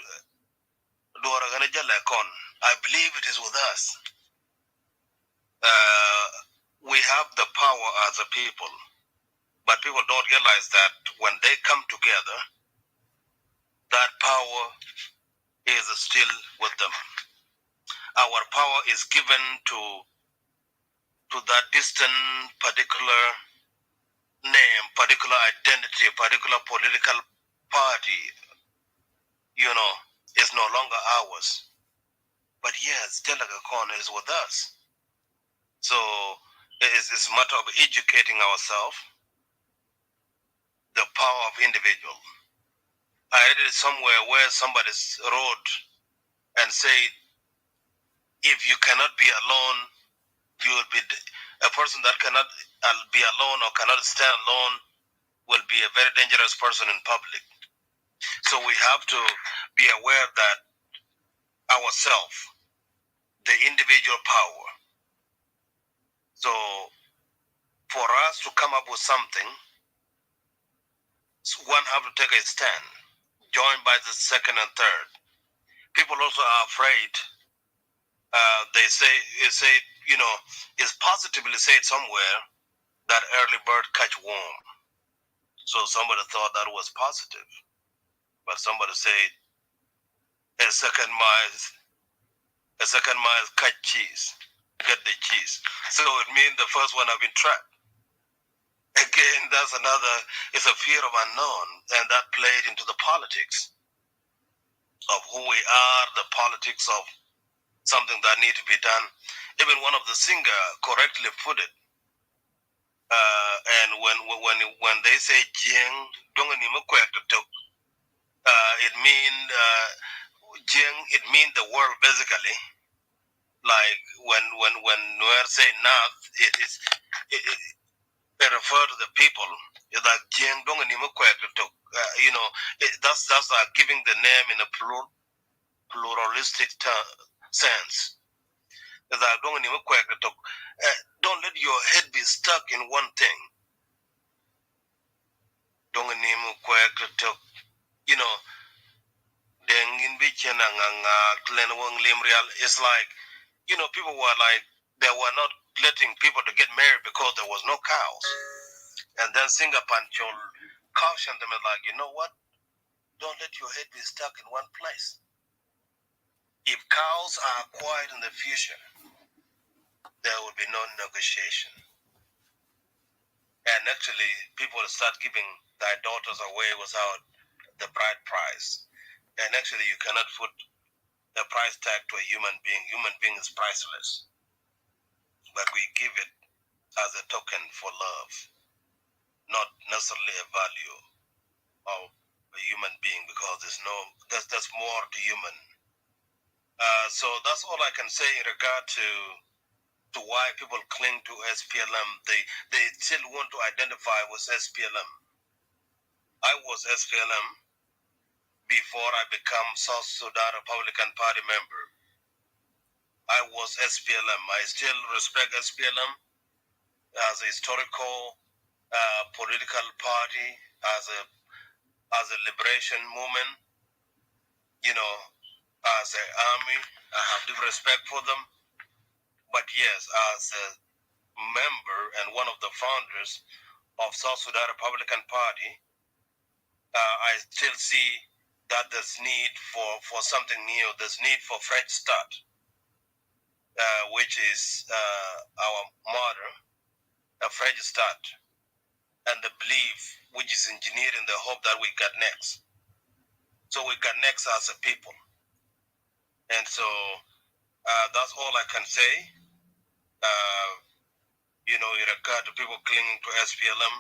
I believe it is with us. We have the power as a people, but people don't realize that when they come together, that power is still with them. Our power is given to that distant particular name, particular identity, particular political party, is no longer ours. But yes, Telagakon is with us. So it's a matter of educating ourselves, the power of individual. I read it somewhere where somebody wrote and said, if you cannot be alone, you will be a person that cannot be alone or cannot stand alone will be a very dangerous person in public. So we have to be aware that ourselves, the individual power. So for us to come up with something, one have to take a stand, joined by the second and third. People also are afraid. They say, it's positively said somewhere that early bird catch worm. So somebody thought that was positive, but somebody said a second mile catch cheese, get the cheese. So it means the first one have been trapped. Again, that's another. It's a fear of unknown, and that played into the politics of who we are, the politics of something that need to be done. Even one of the singer correctly put it. And when they say Jing, it mean Jing. It means the world basically. Like when Nuer say North, it refer to the people. It's like Jing that's giving the name in a pluralistic sense. It's like don't let your head be stuck in one thing. It's like, people were like, they were not letting people to get married because there was no cows. And then Singer Panchol cautioned them like, you know what? Don't let your head be stuck in one place. If cows are acquired in the future, there will be no negotiation. And actually, people will start giving their daughters away without the bride price. And actually, you cannot put a price tag to a human being. Human being is priceless. But we give it as a token for love, not necessarily a value of a human being, because there's more to human. So that's all I can say in regard to why people cling to SPLM. They still want to identify with SPLM. I was SPLM before I became South Sudan Republican Party member. I was SPLM. I still respect SPLM as a historical political party, as a liberation movement, as an army. I have deep respect for them. But yes, as a member and one of the founders of South Sudan Republican Party, I still see that there's need for something new. There's need for fresh start, which is our motto, a fresh start, and the belief which is engineered in the hope that we got next. So we got next as a people. And so that's all I can say. It occurred to people clinging to SPLM,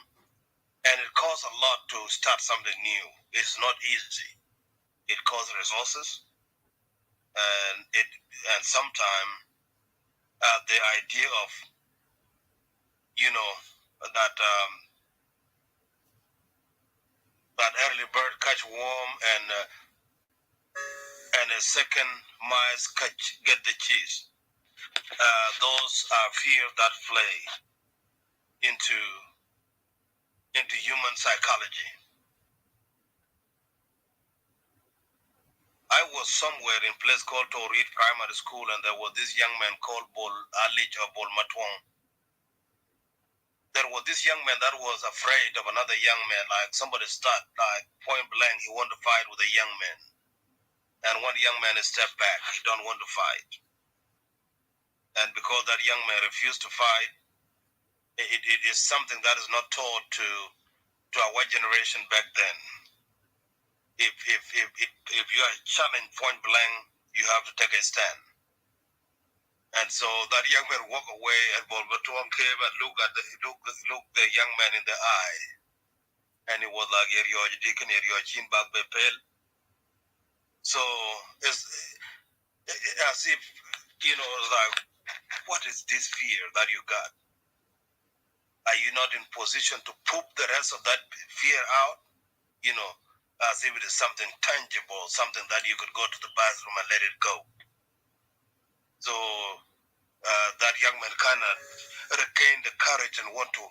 and it costs a lot to start something new. It's not easy. It costs resources, and sometimes the idea of that early bird catch worm and a second mice get the cheese. Those are fears that play into human psychology. I was somewhere in a place called Torit Primary School, and there was this young man called Bol Alich or Bol Matwong. There was this young man that was afraid of another young man, like somebody start like point blank, he wanted to fight with a young man. And one young man stepped back, he don't want to fight. And because that young man refused to fight, it is something that is not taught to our generation back then. If you are challenged point blank, you have to take a stand. And so that young man walked away, and Bolbatuan came and looked the young man in the eye, and he was like, so it's as if, like, what is this fear that you got? Are you not in position to poop the rest of that fear out? As if it is something tangible, something that you could go to the bathroom and let it go. So that young man kind of regained the courage and want to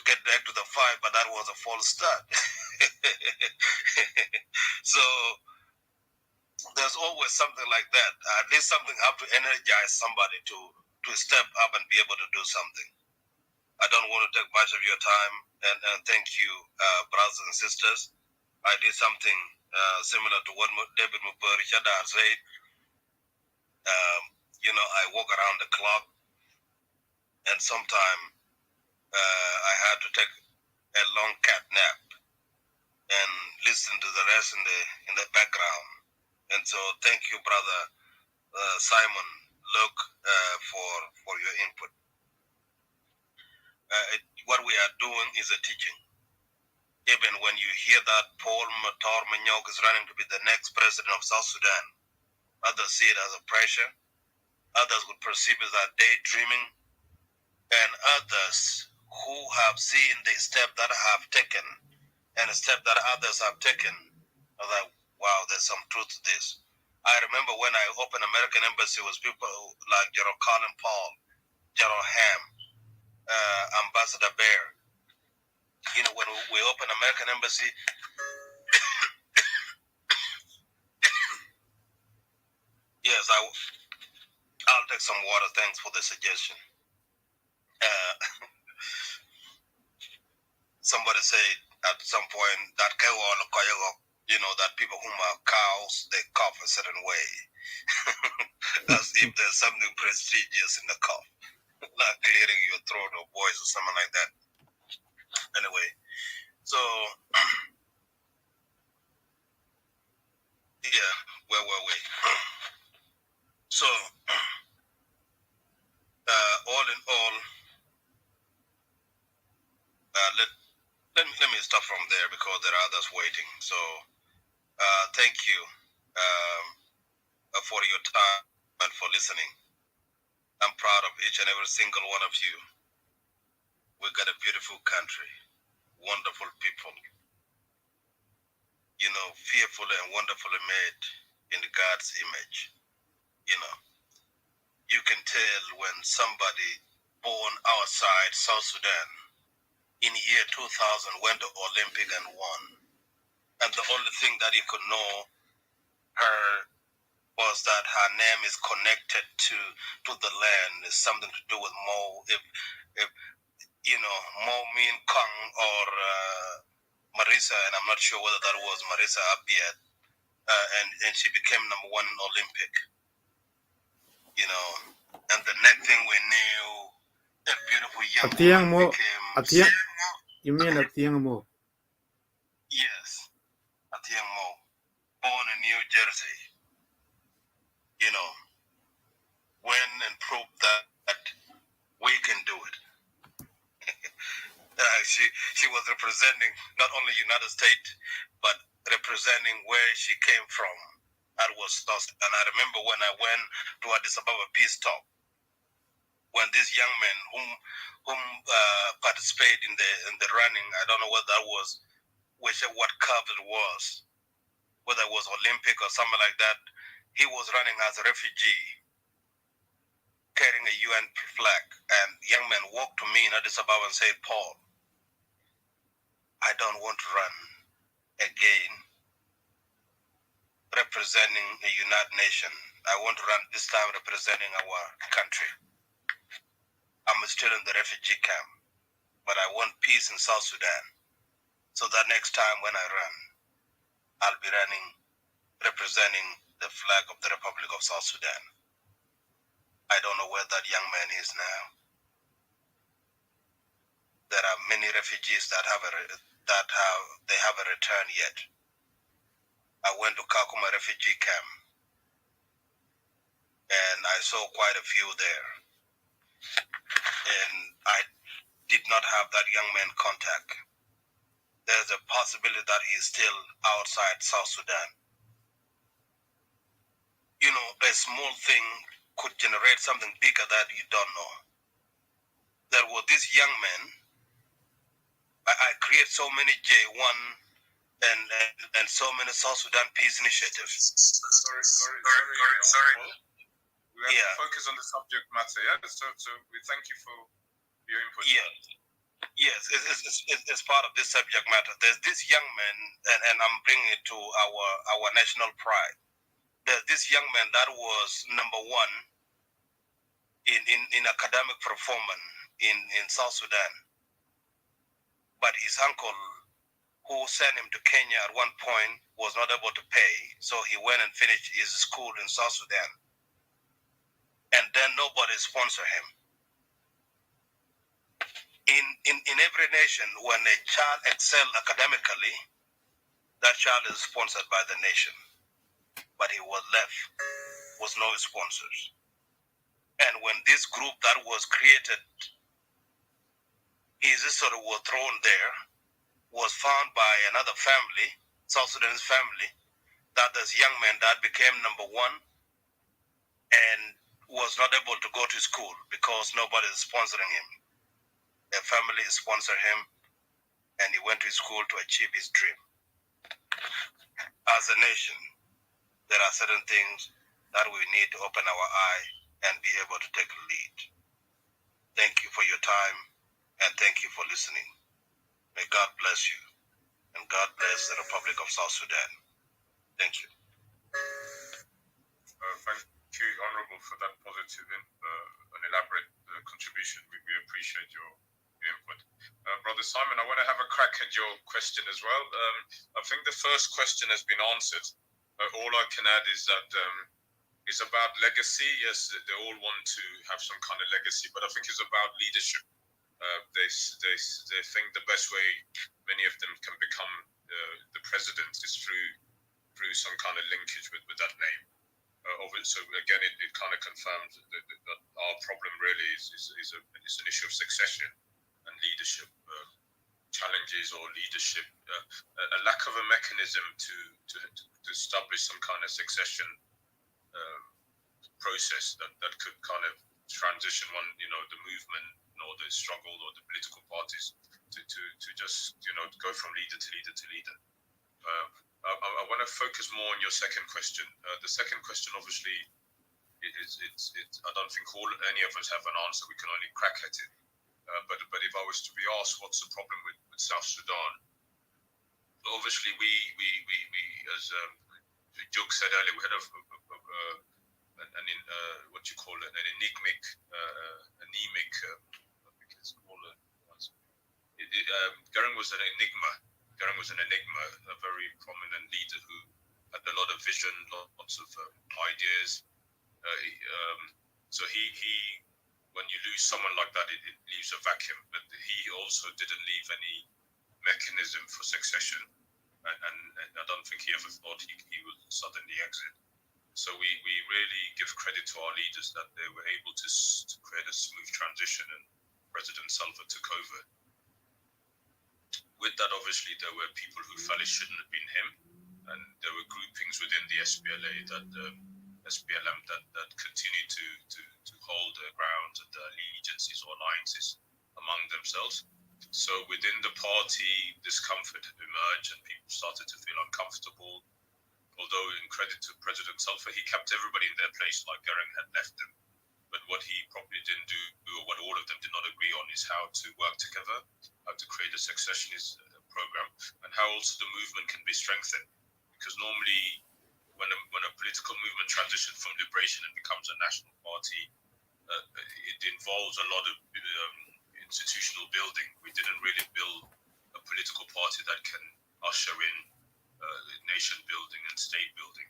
get back to the fight, but that was a false start. So there's always something like that. At least something have to energize somebody to step up and be able to do something. I don't want to take much of your time, and thank you, brothers and sisters. I did something similar to what David Mupuri Shadar said. I walk around the clock, and sometimes I had to take a long cat nap and listen to the rest in the background. And so, thank you, brother Simon Luke, for your input. What we are doing is a teaching. Even when you hear that Paul Matar Manyok is running to be the next president of South Sudan, others see it as a pressure. Others would perceive it as daydreaming. And others who have seen the step that I have taken and the step that others have taken are like, wow, there's some truth to this. I remember when I opened American Embassy, was people like General Colin Powell, General Ham, Ambassador Bear. When we opened American Embassy, yes, I'll take some water. Thanks for the suggestion. Somebody said at some point that that people whom are cows, they cough a certain way. As if there's something prestigious in the cough, like clearing your throat or voice or something like that. Anyway, so yeah, where were we? So all in all, let me stop from there because there are others waiting. So thank you for your time and for listening. I'm proud of each and every single one of you. We've got a beautiful country, wonderful people, fearfully and wonderfully made in God's image. You can tell when somebody born outside South Sudan in year 2000 went to Olympic and won. And the only thing that you could know her was that her name is connected to the land, is something to do with Mo. If Momin Kang or Marisa, and I'm not sure whether that was Marisa Abiad, and she became #1 Olympic. And the next thing we knew, that beautiful young woman became. You mean Atiang Mo? Yes, Atiang Mo, born in New Jersey. Went and proved that we can do it. She was representing not only United States, but representing where she came from. That was South. And I remember when I went to Addis Ababa peace talk, when this young man whom participated in the running, I don't know what that was, what cup it was, whether it was Olympic or something like that. He was running as a refugee, carrying a UN flag, and the young man walked to me in Addis Ababa and said, "Paul, I don't want to run again representing the United Nations. I want to run this time representing our country. I'm still in the refugee camp, but I want peace in South Sudan. So that next time when I run, I'll be running representing the flag of the Republic of South Sudan." I don't know where that young man is now. There are many refugees that they haven't returned yet. I went to Kakuma refugee camp, and I saw quite a few there. And I did not have that young man contact. There's a possibility that he's still outside South Sudan. A small thing could generate something bigger that you don't know. There was this young man. I create so many J1 and so many South Sudan peace initiatives. Sorry. We have to focus on the subject matter, yeah? So we thank you for your input. Yes, it's part of this subject matter. There's this young man, and I'm bringing it to our national pride. There's this young man that was #1 in academic performance in South Sudan. But his uncle, who sent him to Kenya at one point, was not able to pay, so he went and finished his school in South Sudan. And then nobody sponsored him. In every nation, when a child excels academically, that child is sponsored by the nation. But he was left with no sponsors. And when this group that was created, his history was thrown there, was found by another family, South Sudanese family, that this young man that became #1 and was not able to go to school because nobody is sponsoring him. A family sponsored him, and he went to school to achieve his dream. As a nation, there are certain things that we need to open our eye and be able to take a lead. Thank you for your time, and thank you for listening. May God bless you, and God bless the Republic of South Sudan. Thank you. Thank you, Honorable, for that positive and elaborate contribution. We appreciate your input. Brother Simon, I want to have a crack at your question as well. I think the first question has been answered. All I can add is that it's about legacy. Yes, they all want to have some kind of legacy, but I think it's about leadership. They think the best way many of them can become the president is through some kind of linkage with that name. So again, it kind of confirms that our problem really is an issue of succession and leadership challenges, or leadership, a lack of a mechanism to establish some kind of succession process that could kind of transition the movement or the struggle or the political parties to just go from leader to leader to leader. I want to focus more on your second question. The second question, obviously, I don't think any of us have an answer. We can only crack at it. But if I was to be asked what's the problem with South Sudan, obviously we as Juk said earlier, we had an enigmic, I think it's called Garang was an enigma. Garang was an enigma, a very prominent leader who had a lot of vision, lots of ideas. So he, when you lose someone like that, it leaves a vacuum. But he also didn't leave any mechanism for succession, and I don't think he ever thought he would suddenly exit. So we really give credit to our leaders that they were able to create a smooth transition, and President Salva took over. With that, obviously, there were people who felt it shouldn't have been him, and there were groupings within the SPLA that SPLM that continued to hold their ground and their allegiances or alliances among themselves. So within the party, discomfort emerged and people started to feel uncomfortable. Although, in credit to President Salva, he kept everybody in their place like Garang had left them. But what he probably didn't do, or what all of them did not agree on, is how to work together, how to create a successionist program, and how also the movement can be strengthened. Because normally, when a political movement transitions from liberation and becomes a national party, it involves a lot of institutional building. We didn't really build a political party that can usher in nation building and state building,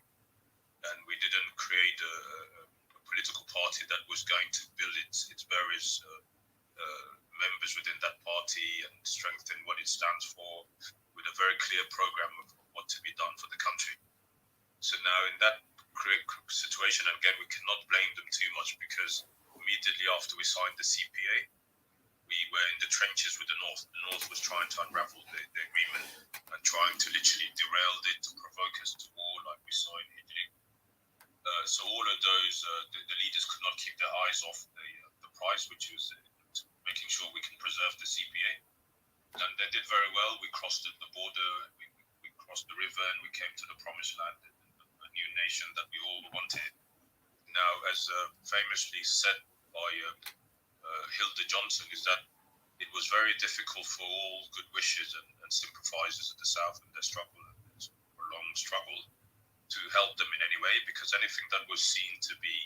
and we didn't create a political party that was going to build its various members within that party and strengthen what it stands for, with a very clear program of what to be done for the country. So now in that situation, again, we cannot blame them too much, because immediately after we signed the CPA, we were in the trenches with the North. The North was trying to unravel the agreement and trying to literally derail it, to provoke us to war like we saw in Hijri. So all of those, the leaders could not keep their eyes off the prize, which was making sure we can preserve the CPA. And they did very well. We crossed the border, we crossed the river, and we came to the promised land, a new nation that we all wanted. Now, as famously said by Hilda Johnson, is that it was very difficult for all good wishes and sympathizers of the South and their struggle, prolonged struggle, to help them in any way, because anything that was seen to be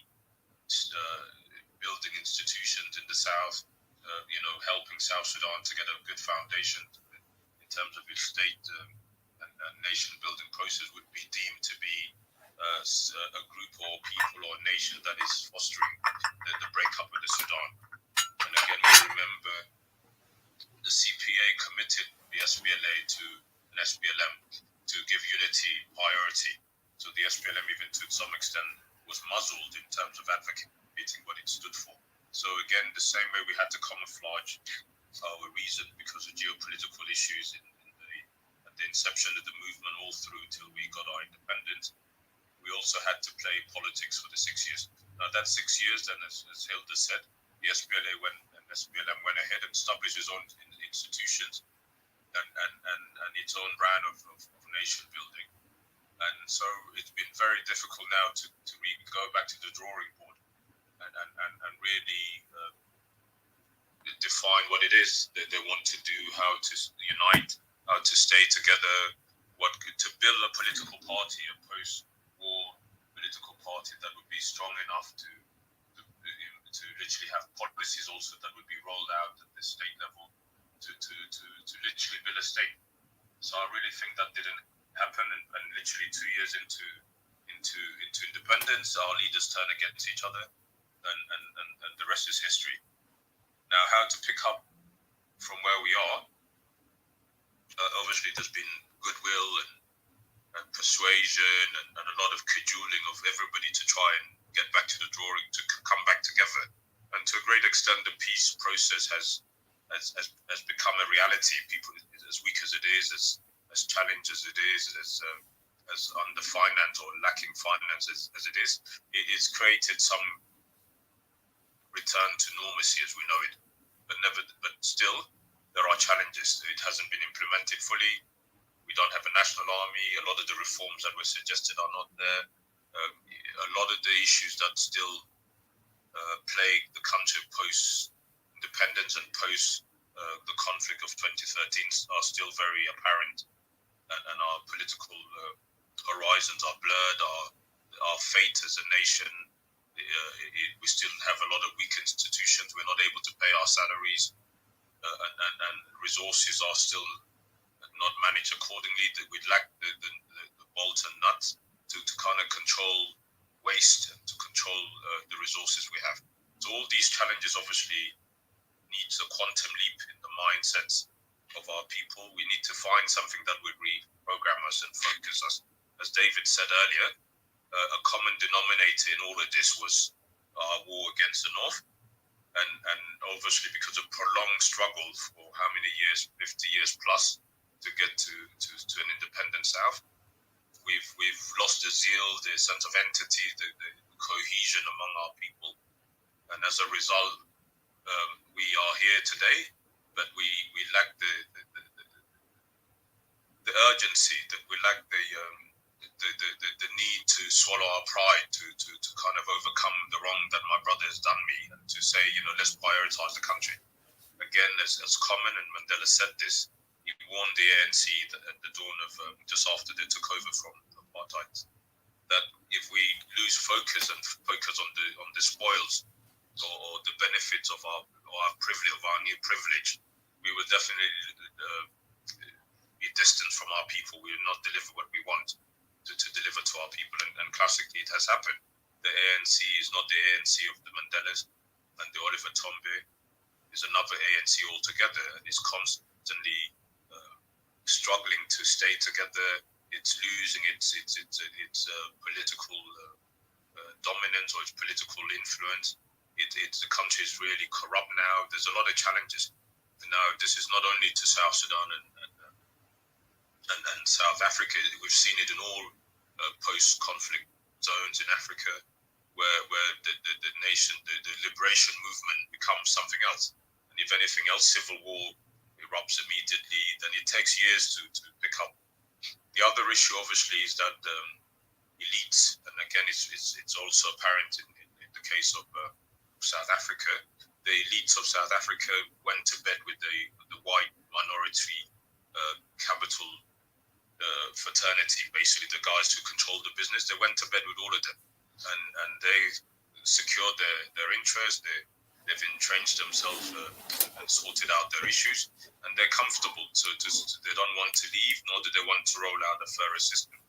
building institutions in the South, helping South Sudan to get a good foundation in terms of its state and nation building process, would be deemed to be a group or people or nation that is fostering the breakup of the Sudan. And again, we remember the CPA committed the SPLA to an SPLM to give unity priority. So the SPLM, even to some extent, was muzzled in terms of advocating what it stood for. So again, the same way we had to camouflage our reason because of geopolitical issues at the inception of the movement, all through till we got our independence, we also had to play politics for the 6 years. Now that 6 years, then, as Hilda said, the SPLM went ahead and established its own institutions and its own brand of nation building. And so it's been very difficult now to go back to the drawing board and really define what it is that they want to do, how to unite, how to stay together, to build a political party, a post-war political party that would be strong enough to literally have policies also that would be rolled out at the state level to literally build a state. So I really think that didn't happen, and literally 2 years into independence, our leaders turn against each other, and the rest is history. Now, how to pick up from where we are? Obviously, there's been goodwill and persuasion and a lot of cajoling of everybody to try and get back to the drawing, to come back together. And to a great extent, the peace process has become a reality. People, as weak as it is, as challenged as it is, as under-financed or lacking finance as it is, it has created some return to normalcy as we know it. But still, there are challenges. It hasn't been implemented fully. We don't have a national army. A lot of the reforms that were suggested are not there. A lot of the issues that still plague the country post-independence and post the conflict of 2013 are still very apparent, and our political horizons are blurred. Our fate as a nation, we still have a lot of weak institutions. We're not able to pay our salaries. and resources are still not managed accordingly. That we lack the bolts and nuts to kind of control waste and to control the resources we have. So all these challenges obviously needs a quantum leap in the mindsets of our people. We need to find something that would reprogram us and focus us. As David said earlier, a common denominator in all of this was our war against the North. And obviously because of prolonged struggle for how many years, 50 years plus, to get to an independent South, we've lost the zeal, the sense of entity, the cohesion among our people. And as a result, we are here today, but we lack the urgency, that we lack the need to swallow our pride, to kind of overcome the wrong that my brother has done me, and to say, let's prioritize the country. Again, as common, and Mandela said this, he warned the ANC at the dawn of, just after they took over from apartheid, that if we lose focus and focus on the spoils or the benefits of our privilege, of our new privilege, we will definitely be distant from our people. We will not deliver what we want to deliver to our people. And classically, it has happened. The ANC is not the ANC of the Mandelas, and the Oliver Tambo is another ANC altogether, and is constantly struggling to stay together. It's losing its political dominance or its political influence. The country is really corrupt now. There's a lot of challenges. Now, this is not only to South Sudan and South Africa. We've seen it in all post-conflict zones in Africa, where the nation, the liberation movement becomes something else. And if anything else, civil war erupts immediately. Then it takes years to pick up. The other issue, obviously, is that elites, and again, it's also apparent in the case of South Africa. The elites of South Africa went to bed with the white minority capital fraternity, basically the guys who control the business. They went to bed with all of them, and they secured their interests. They've entrenched themselves and sorted out their issues, and they're comfortable. So they don't want to leave, nor do they want to roll out a fairer system.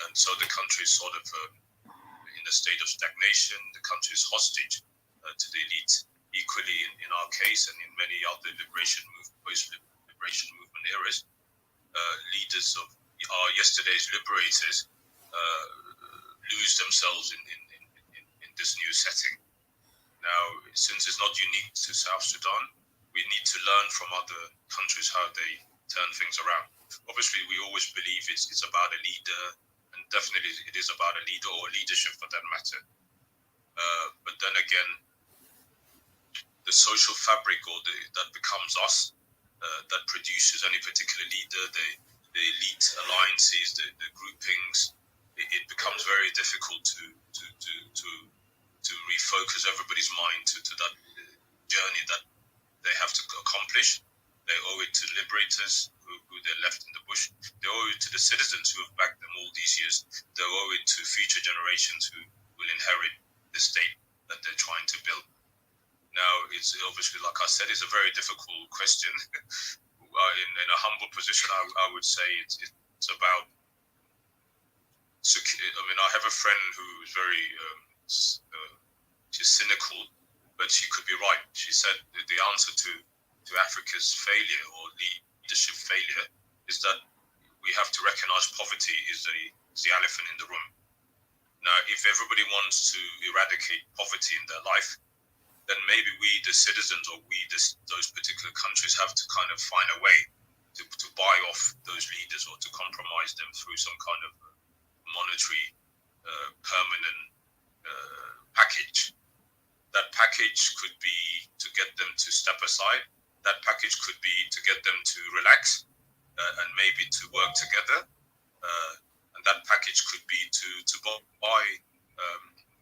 And so the country is sort of in a state of stagnation. The country is hostage to the elite. Equally, in our case and in many other post-liberation movement eras, leaders of our yesterday's liberators lose themselves in this new setting. Now, since it's not unique to South Sudan, we need to learn from other countries how they turn things around. Obviously, we always believe it's about a leader, and definitely it is about a leader or leadership for that matter. But then again, the social fabric that becomes us, that produces any particular leader, the elite alliances, the groupings, it becomes very difficult to refocus everybody's mind to that journey that they have to accomplish. They owe it to liberators who they're left in the bush. They owe it to the citizens who have backed them all these years. They owe it to future generations who will inherit the state that they're trying to build. Now, it's obviously, like I said, it's a very difficult question. In a humble position, I would say it's about. I mean, I have a friend who is very she's cynical, but she could be right. She said that the answer to Africa's failure or leadership failure is that we have to recognize poverty is the elephant in the room. Now, if everybody wants to eradicate poverty in their life, then maybe we, the citizens, or those particular countries, have to kind of find a way to buy off those leaders or to compromise them through some kind of monetary permanent package. That package could be to get them to step aside. That package could be to get them to relax and maybe to work together. And that package could be to buy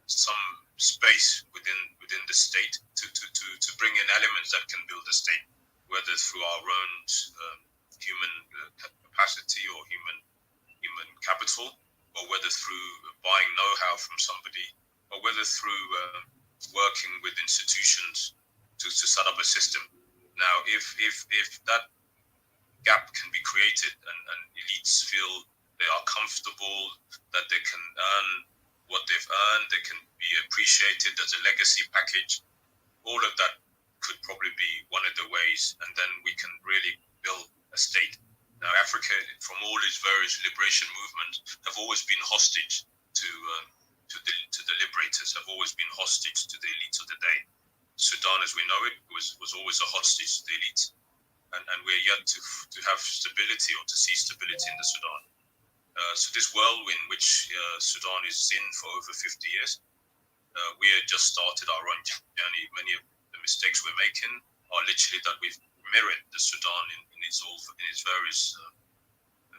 some space within the state to bring in elements that can build a state, whether through our own human capacity or human capital, or whether through buying know-how from somebody, or whether through working with institutions to set up a system. Now, if that gap can be created and elites feel they are comfortable, that they can earn what they've earned, they can be appreciated as a legacy package, all of that could probably be one of the ways, and then we can really build a state. Now, Africa, from all its various liberation movements, have always been hostage to the liberators, have always been hostage to the elites of the day. Sudan, as we know it, was always a hostage to the elites. And we're yet to have stability or to see stability in the Sudan. So this whirlwind which Sudan is in for over 50 years, we had just started our own journey. Many of the mistakes we're making are literally that we've mirrored the Sudan in its various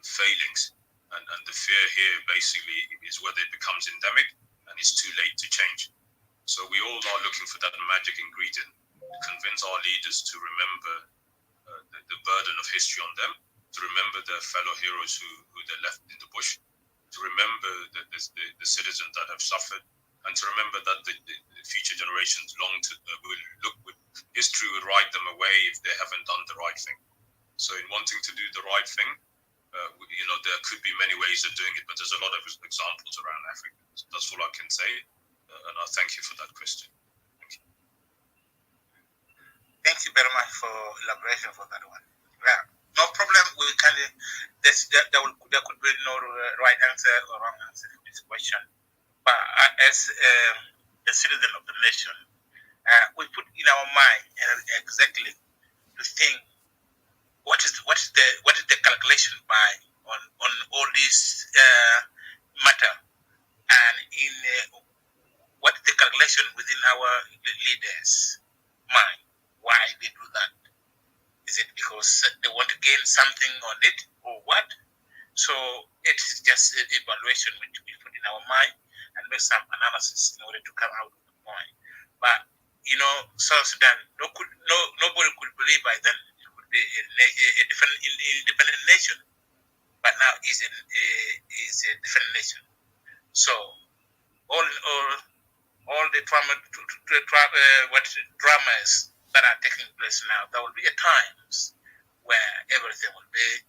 failings. And the fear here basically is whether it becomes endemic and it's too late to change. So we all are looking for that magic ingredient to convince our leaders to remember the burden of history on them, to remember their fellow heroes who they left in the bush, to remember the citizens that have suffered, and to remember that the future generations will look with history will write them away if they haven't done the right thing. So in wanting to do the right thing, there could be many ways of doing it, but there's a lot of examples around Africa. That's all I can say, and I thank you for that question. Thank you very much for elaboration for that one. Yeah, no problem. We can. There could be no right answer or wrong answer to this question. But as a citizen of the nation, we put in our mind exactly to think what is the calculation by on all this matter, and in what is the calculation within our leaders' mind. Why they do that? Is it because they want to gain something on it, or what? So it's just an evaluation which we put in our mind and make some analysis in order to come out with the point. But South Sudan, nobody could believe by then it would be a different independent nation, but now is a different nation. So all in all the dramas that are taking place now, there will be a times where everything will be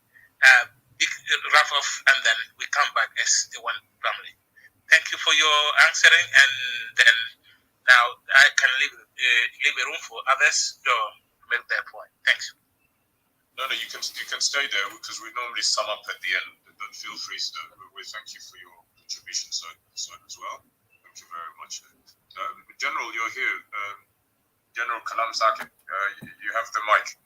big rough off, and then we come back as a one family. Thank you for your answering, and then now I can leave a room for others to make their point. Thanks. No, you can stay there because we normally sum up at the end. But feel free to. We thank you for your contribution so as well. Thank you very much. General, you're here. General Kalam Sakit, you have the mic.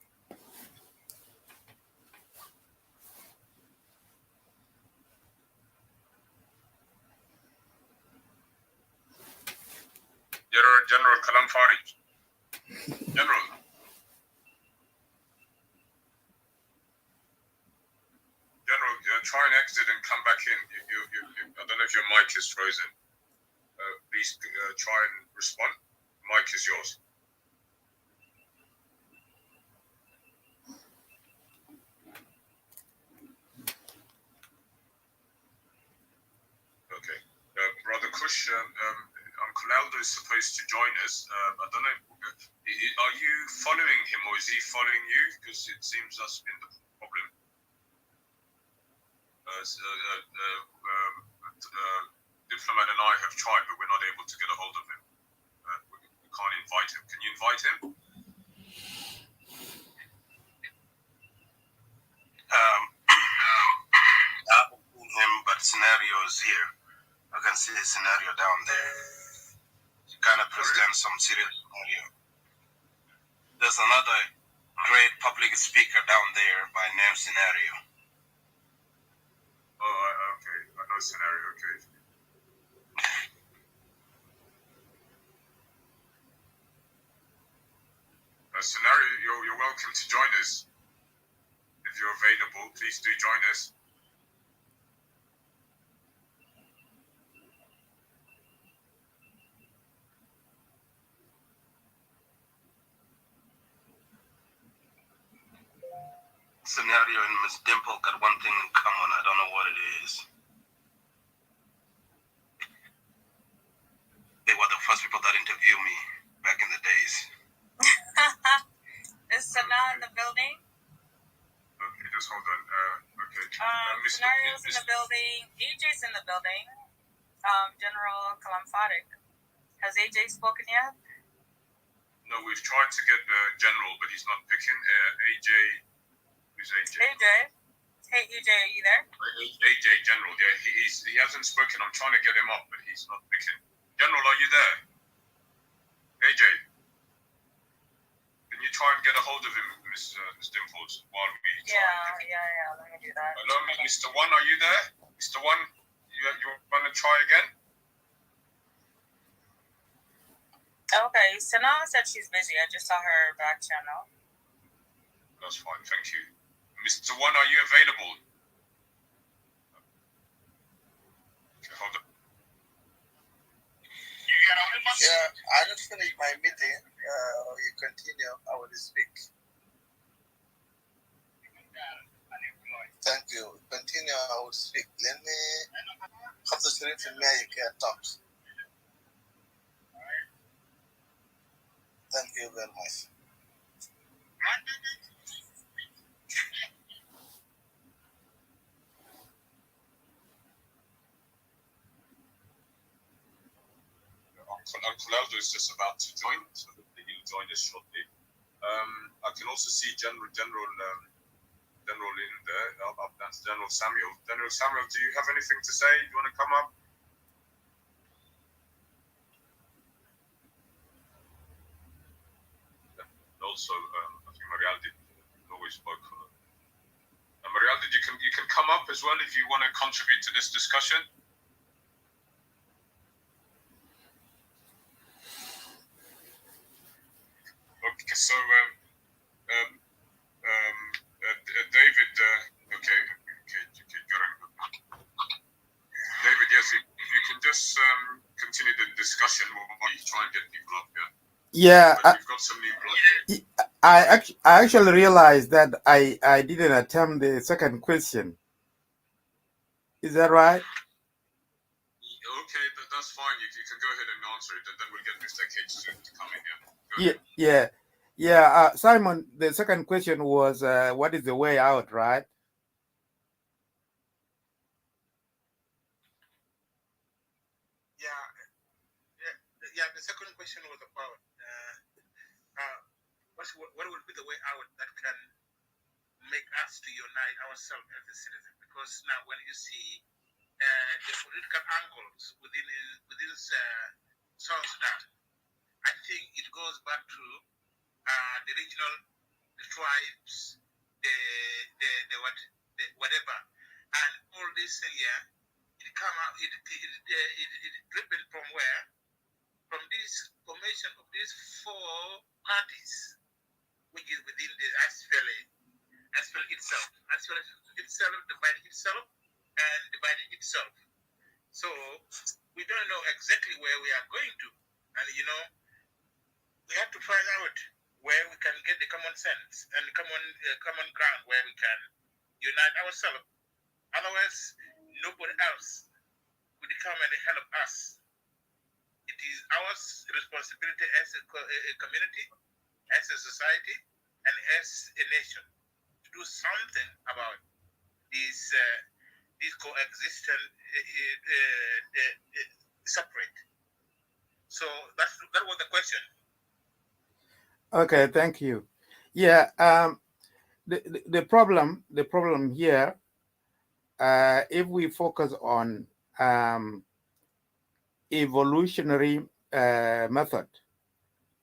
General Kalam Farij. General. General, try and exit and come back in. I don't know if your mic is frozen. Please try and respond. Mic is yours. Okay. Brother Kush, Uncle Aldo is supposed to join us. I don't know. Are you following him or is he following you? Because it seems that's been the problem. Diplomat and I have tried, but we're not able to get a hold of him. We can't invite him. Can you invite him? I will pull him, but scenario is here. I can see the scenario down there. It kind of presents some serious scenario. There's another great public speaker down there by name Scenario. Oh, okay. I know Scenario. Okay. Scenario, you're welcome to join us. If you're available, please do join us. Scenario and Miss Dimple got one thing in common. I don't know what it is. They were the first people that interviewed me back in the days. It's Scenario. Scenario's in the building. AJ's in the building. General Kalamfarik. Has AJ spoken yet? No, we've tried to get the general, but he's not picking. AJ, who's AJ? AJ. Hey, AJ, are you there? AJ General, yeah, he hasn't spoken. I'm trying to get him up, but he's not picking. General, are you there? AJ, can you try and get a hold of him, Ms. Dimples, while we try? Yeah, let me do that. Hello, Mr. One, are you there? Mr. One, you want to try again? Okay, Sana said she's busy. I just saw her back channel. That's fine, thank you. Mr. One, are you available? Okay, hold on. Yeah, I just finished my meeting. You continue, I will speak. Thank you. Continue, I will speak. Let me have the screen for me, you can talk. Thank you very much. Uncle Aldo is just about to join, so he'll join us shortly. I can also see General in there. That's General Samuel. General Samuel, do you have anything to say? You want to come up? Also, I think Marialdi always spoke for them. Marialdi, you can come up as well if you want to contribute to this discussion. Okay, so David, David, yes, if you can just continue the discussion while you try and get people up here. Yeah, we've got some new blood. I actually realized that I didn't attempt the second question. Is that right? Okay, that's fine. You can go ahead and answer it, and then we'll get Mr. Cage to come in here. Yeah. Simon, the second question was, what is the way out, right? Yeah. The second question was about what will be the way out that can make us to unite ourselves as a citizen? Because now, when you see the political angles within South Sudan, I think it goes back to the regional, the tribes, the whatever, and all this here. It come out. It driven from where? From this formation of these four parties, which is within the SPLA itself. SPLA itself dividing itself and dividing itself. So we don't know exactly where we are going to, and we have to find out where we can get the common sense and common ground where we can unite ourselves. Otherwise, nobody else will come and help us. It is our responsibility as a community, as a society, and as a nation to do something about these coexistence separate. So that was the question. Okay, thank you. Yeah, the problem here, if we focus on evolutionary method,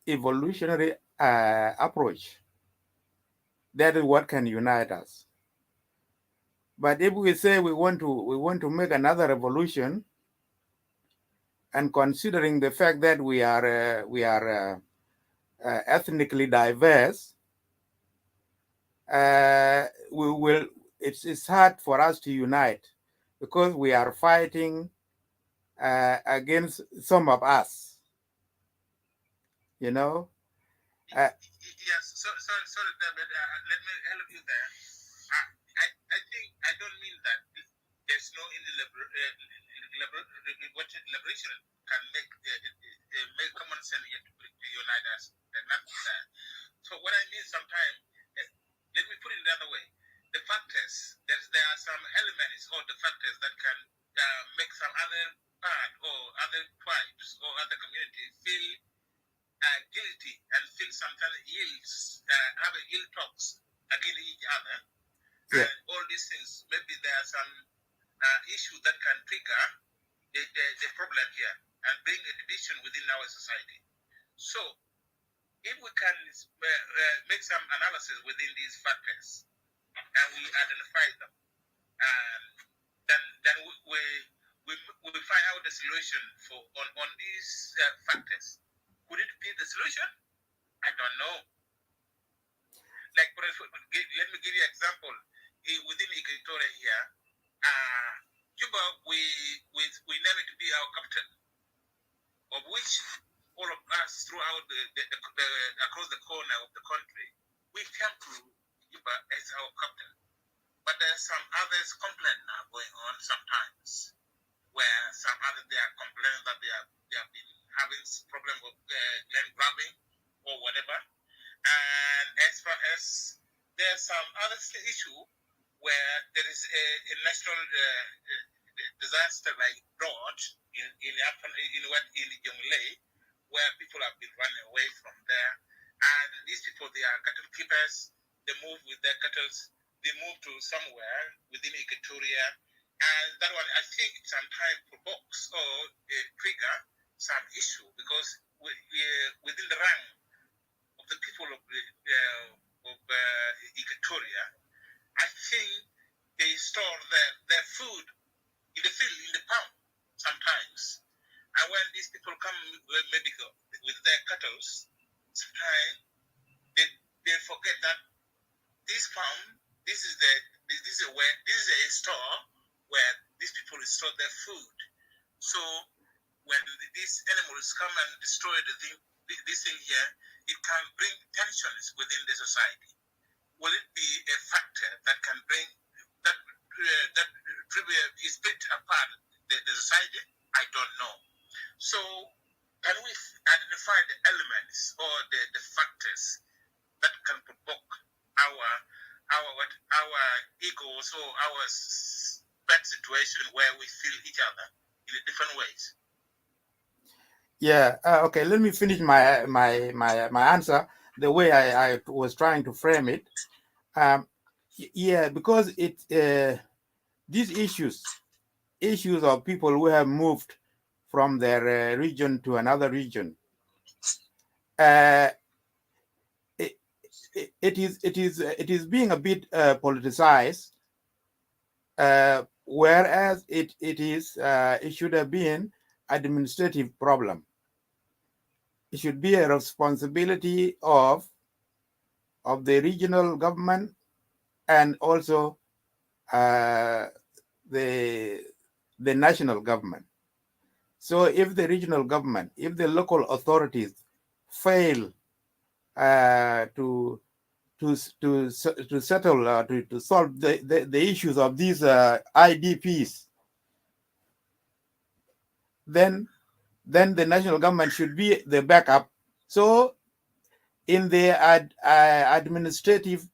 evolutionary approach, that is what can unite us. But if we say we want to make another revolution, and considering the fact that we are ethnically diverse, it's hard for us to unite because we are fighting against some of us. Yes. Sorry, David. Let me help you there. I think I don't mean that there's no any liberation can make common sense yet to unite us. Not that. So what I mean sometimes, let me put it another way. The factors, there are some elements or the factors that can make some other part or other tribes or other communities feel guilty and feel sometimes have a ill talks against each other. Yeah. And all these things, maybe there are some issues that can trigger the problem here and bring a division within our society. So, if we can make some analysis within these factors and we identify them, and then we find out the solution on these factors. Could it be the solution? I don't know. Like, for example, let me give you an example. Within Equatoria here, Juba, we name it to be our capital, of which all of us throughout across the corner of the country, we come to Juba as our capital. But there's some others complaint now going on sometimes, where some others they are complaining that they have been having problem with land grabbing or whatever. And as far as there's some other issue where there is a natural disaster like drought in Jonglei, where people have been running away from there, and these people they are cattle keepers. They move with their cattle. They move to somewhere within Equatoria, and that one I think sometimes provokes or trigger some issue because within the rank of the people of Equatoria, I think they store their food in the field, in the pound sometimes. And when these people come maybe with their cattle, sometimes they forget that this farm, this is a store where these people store their food. So when these animals come and destroy this thing here, it can bring tensions within the society. Will it be a factor that can bring that split apart the society? I don't know. So can we identify the elements or the factors that can provoke our egos or our bad situation where we feel each other in different ways? Yeah. Okay. Let me finish my answer the way I was trying to frame it. Yeah, because these issues of people who have moved from their region to another region. It is being a bit politicized, whereas it should have been administrative problem. It should be a responsibility of the regional government and also the national government. So if the regional government, if the local authorities fail to settle to solve the issues of these IDPs, then the national government should be the backup. So in the administrative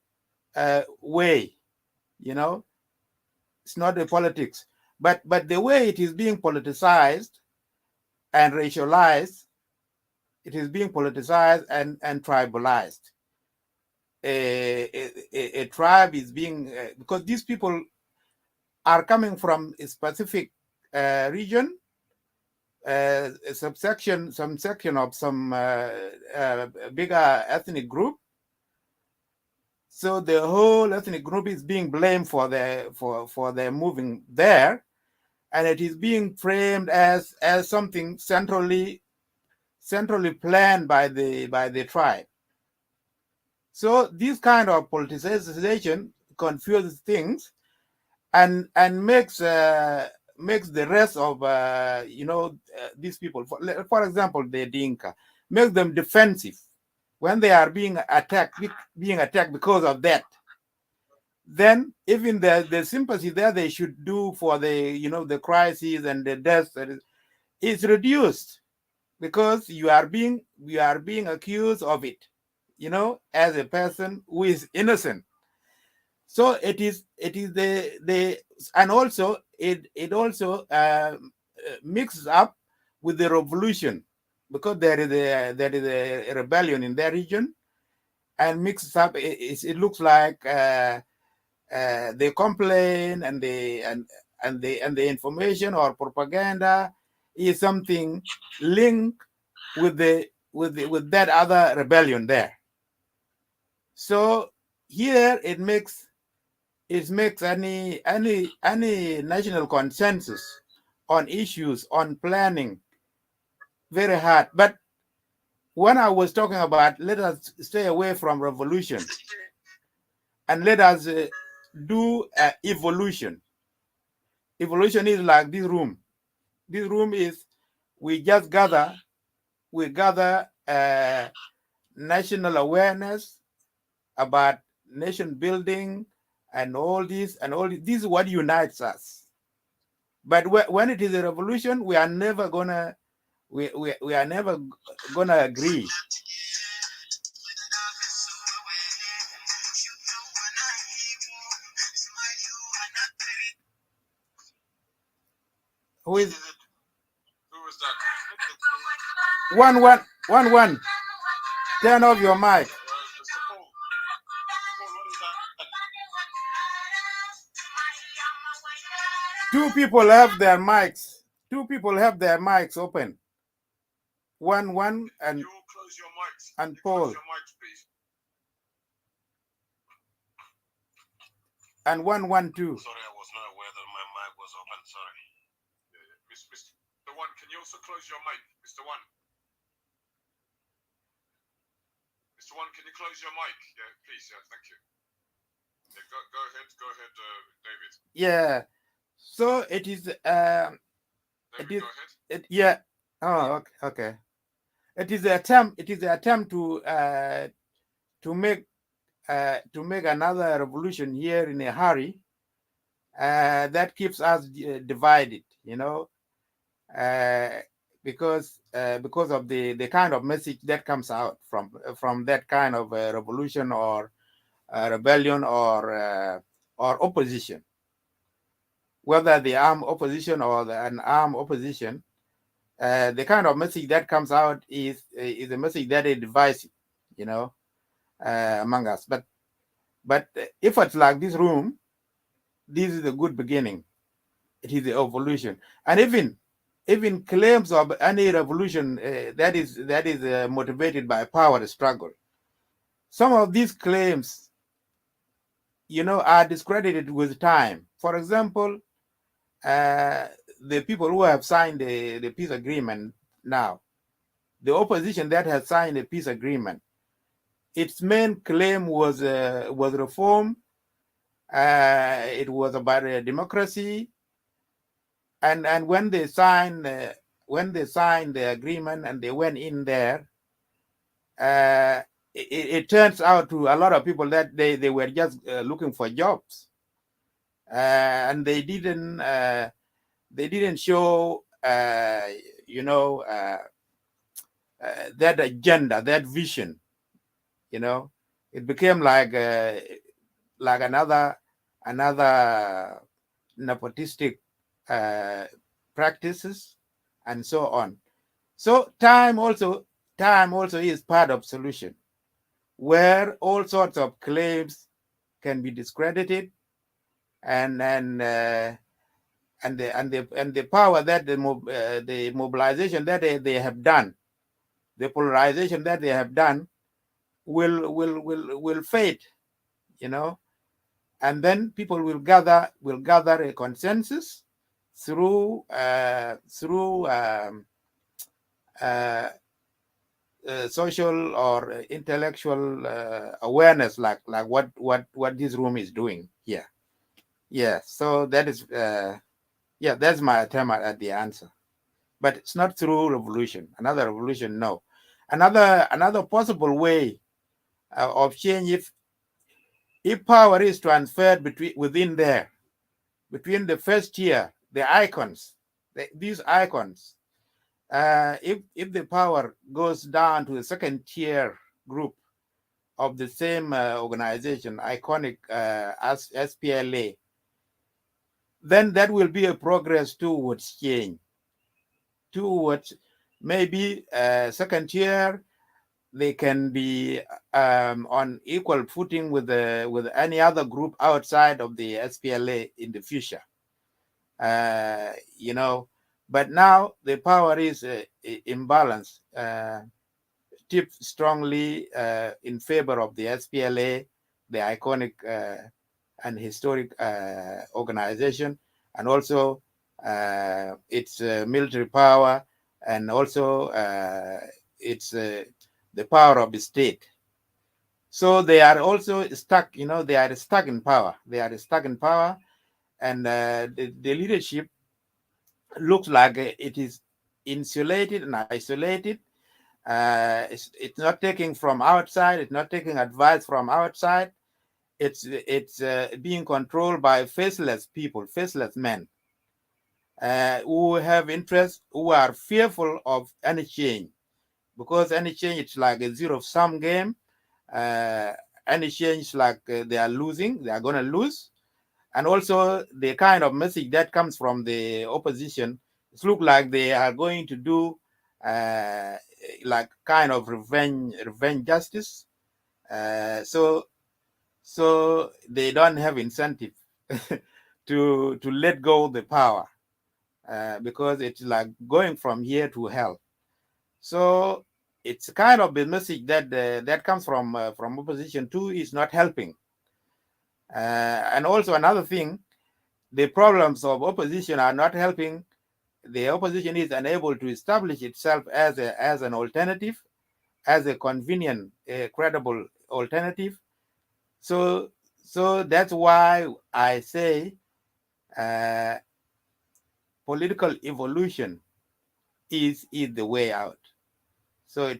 way, it's not the politics, but the way it is being politicized and racialized, it is being politicized and tribalized. A tribe is being because these people are coming from a specific region, some section of some bigger ethnic group. So the whole ethnic group is being blamed for their moving there, and it is being framed as something centrally planned by the tribe. So this kind of politicization confuses things and makes the rest of these people, for example, the Dinka, makes them defensive when they are being attacked because of that. Then even the sympathy that they should do for the crises and the deaths is reduced because you are being accused of it, as a person who is innocent. So it is the and also it also mixes up with the revolution, because there is a rebellion in that region, and mixes up. It looks like they complain, and the information or propaganda is something linked with with that other rebellion there. So here it makes any national consensus on issues, on planning, very hard. But when I was talking about, let us stay away from revolution and let us do evolution. Evolution is like this room. This room is, we just gather national awareness about nation building and all this and all this. This is what unites us. But when it is a revolution, we are never gonna agree. Who is that? One. Turn off your mic. Two people have their mics. Open. One and Paul. And one too. Sorry, I was not aware that my mic was open. Sorry. Mr. One, can you also close your mic? Mr. One. Mr. One, can you close your mic? Yeah, please. Yeah, thank you. Yeah, go ahead, David. Yeah. So it is. David, It is. go ahead. Yeah. Oh, okay. It is the attempt. To make another revolution here in a hurry. That keeps us divided, because of the kind of message that comes out from that kind of revolution or rebellion or opposition, whether the armed opposition or an armed opposition. The kind of message that comes out is a message that is divisive, among us. But if it's like this room, this is a good beginning. It is the evolution, and even claims of any revolution that is motivated by power struggle. Some of these claims, are discredited with time. For example, the people who have signed the peace agreement now, the opposition that has signed the peace agreement, its main claim was reform. It was about democracy, and when they signed the agreement and they went in there, it turns out to a lot of people that they were just looking for jobs, and they didn't show that agenda, that vision. It became like another nepotistic practices and so on. So time also is part of solution, where all sorts of claims can be discredited, and the power that the mobilization that they have done, the polarization that they have done, will fade, and then people will gather a consensus through social or intellectual awareness, like what this room is doing here. Yeah, so that is that's my attempt at the answer. But it's not through revolution. Another revolution, no. Another possible way of change, if power is transferred within the first tier, the icons, these icons, if the power goes down to the second tier group, of the same organization, iconic as SPLA, then that will be a progress towards change, towards maybe second tier. They can be on equal footing with any other group outside of the SPLA in the future. You know, but now the power is imbalanced, tipped strongly in favor of the SPLA, the iconic and historic organization, and also its military power, and also its the power of the state. So they are also stuck, you know, they are stuck in power. They are stuck in power, and the leadership looks like it is insulated and isolated. It's not taking from outside. It's not taking advice from outside. It's being controlled by faceless people, faceless men who have interests, who are fearful of any change, because any change it's like a zero-sum game. Any change like they are losing, they are going to lose. And also the kind of message that comes from the opposition, it looks like they are going to do like kind of revenge justice. So they don't have incentive to let go of the power because it's like going from here to hell. So it's kind of the message that that comes from opposition too is not helping. And also another thing, the problems of opposition are not helping. The opposition is unable to establish itself as an alternative, as a convenient, credible alternative. So that's why I say political evolution is the way out. So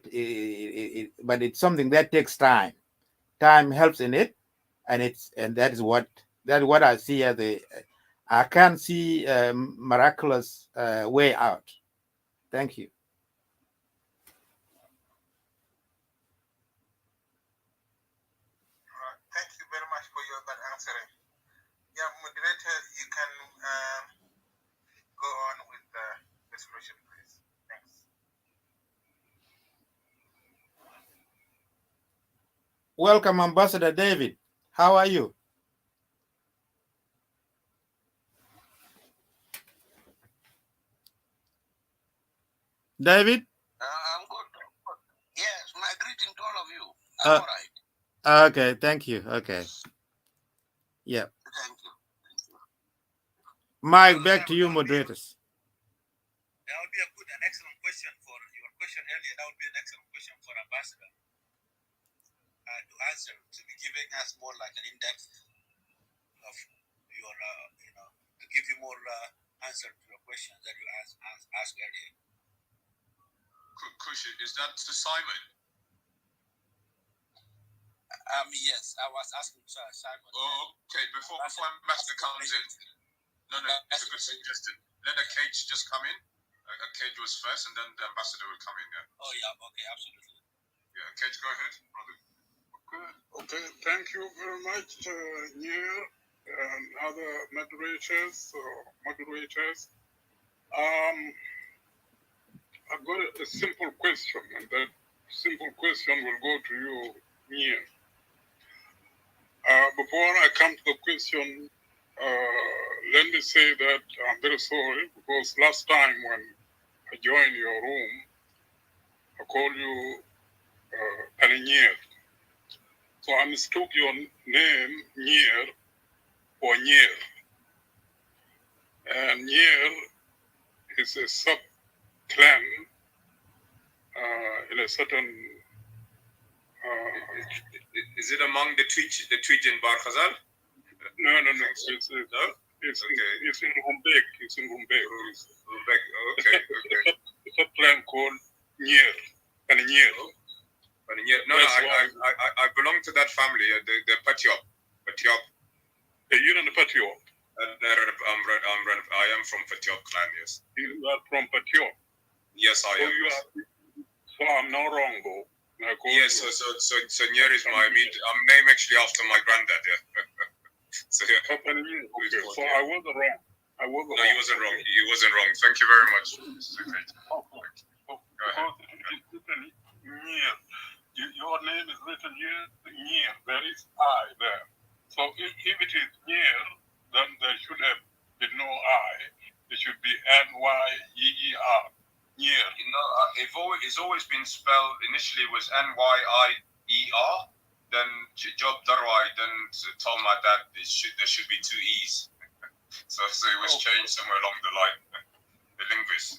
but it's something that takes time. Time helps in it, and that is what I see as I can't see a miraculous way out. Thank you. Thank you very much for that answering. Yeah, moderator, you can go on with the solution, please. Thanks. Welcome, Ambassador David. How are you? David? I'm good. Yes, my greeting to all of you. I'm all right. Okay, thank you. Okay. Yeah. Thank you. Mike, back to you, moderators. That would be an excellent question for your question earlier. That would be an excellent question for Ambassador to answer, to be giving us more like an in-depth of your, to give you more answer to your questions that you asked earlier. Kushi, is that to Simon? Yes, I was asking Simon. Oh, okay. Before Ambassador comes in. No, it's a good suggestion. Let a Cage just come in. A Cage was first, and then the Ambassador will come in. Yeah. Oh yeah, okay, absolutely. Yeah, Cage, go ahead, brother. Okay. Thank you very much, Neil and other moderators. I've got a simple question, and that simple question will go to you, Neil. Before I come to the question, let me say that I'm very sorry, because last time when I joined your room, I called you Panier. So I mistook your name, Nier, for Nier. And Nier is a sub-clan in a certain... is it among the Twitch in Bar Khazal? No. It's in Rumbek. It's in Rumbek. Rumbek, okay. It's a sub-clan called Nier. Panier. No, I belong to that family. The Patiop. You're in the Patiop. I am from Patiop clan. Yes. You are from Patiop. Yes, I am. So I'm not wrong, though. Yeah. So Nyer is my I'm named actually after my granddad. Yeah. So yeah. Okay. So I wasn't wrong. No, he wasn't wrong. He wasn't wrong. Thank you very much. Your name is written here, Nyer. There is I there. So if it is Nyer, then there should have been no I. It should be N-Y-E-E-R. Nyer. You know, it's always been spelled, initially it was N-Y-I-E-R, then Job Darwai then told my dad there should be two E's. So it was changed somewhere along the line, the linguist.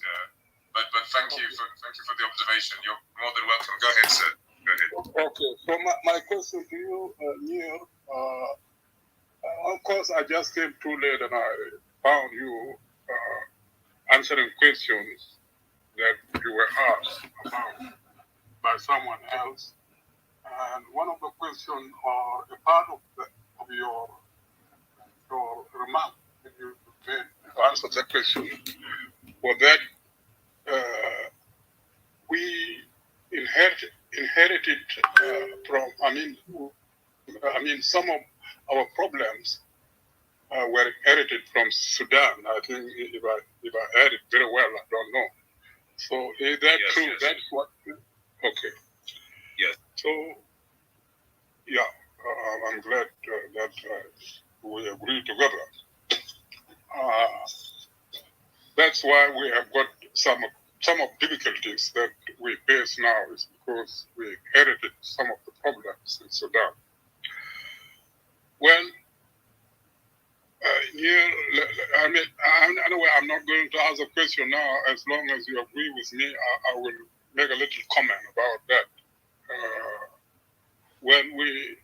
But thank you for the observation. You're more than welcome. Go ahead, sir. Go ahead. Okay. So my question to you, Nyer, of course, I just came too late and I found you answering questions that you were asked about by someone else. And one of the questions, or a part of your remark that you made to answer that question, was that we inherited from, some of our problems were inherited from Sudan. I think if I heard it very well, I don't know. So is that true? Yes. That's what. Okay. Yes. So yeah, I'm glad that we agree together. That's why we have got some of difficulties that we face now is because we inherited some of the problems in Sudan. Well, here, anyway, I'm not going to ask a question now. As long as you agree with me, I will make a little comment about that. When we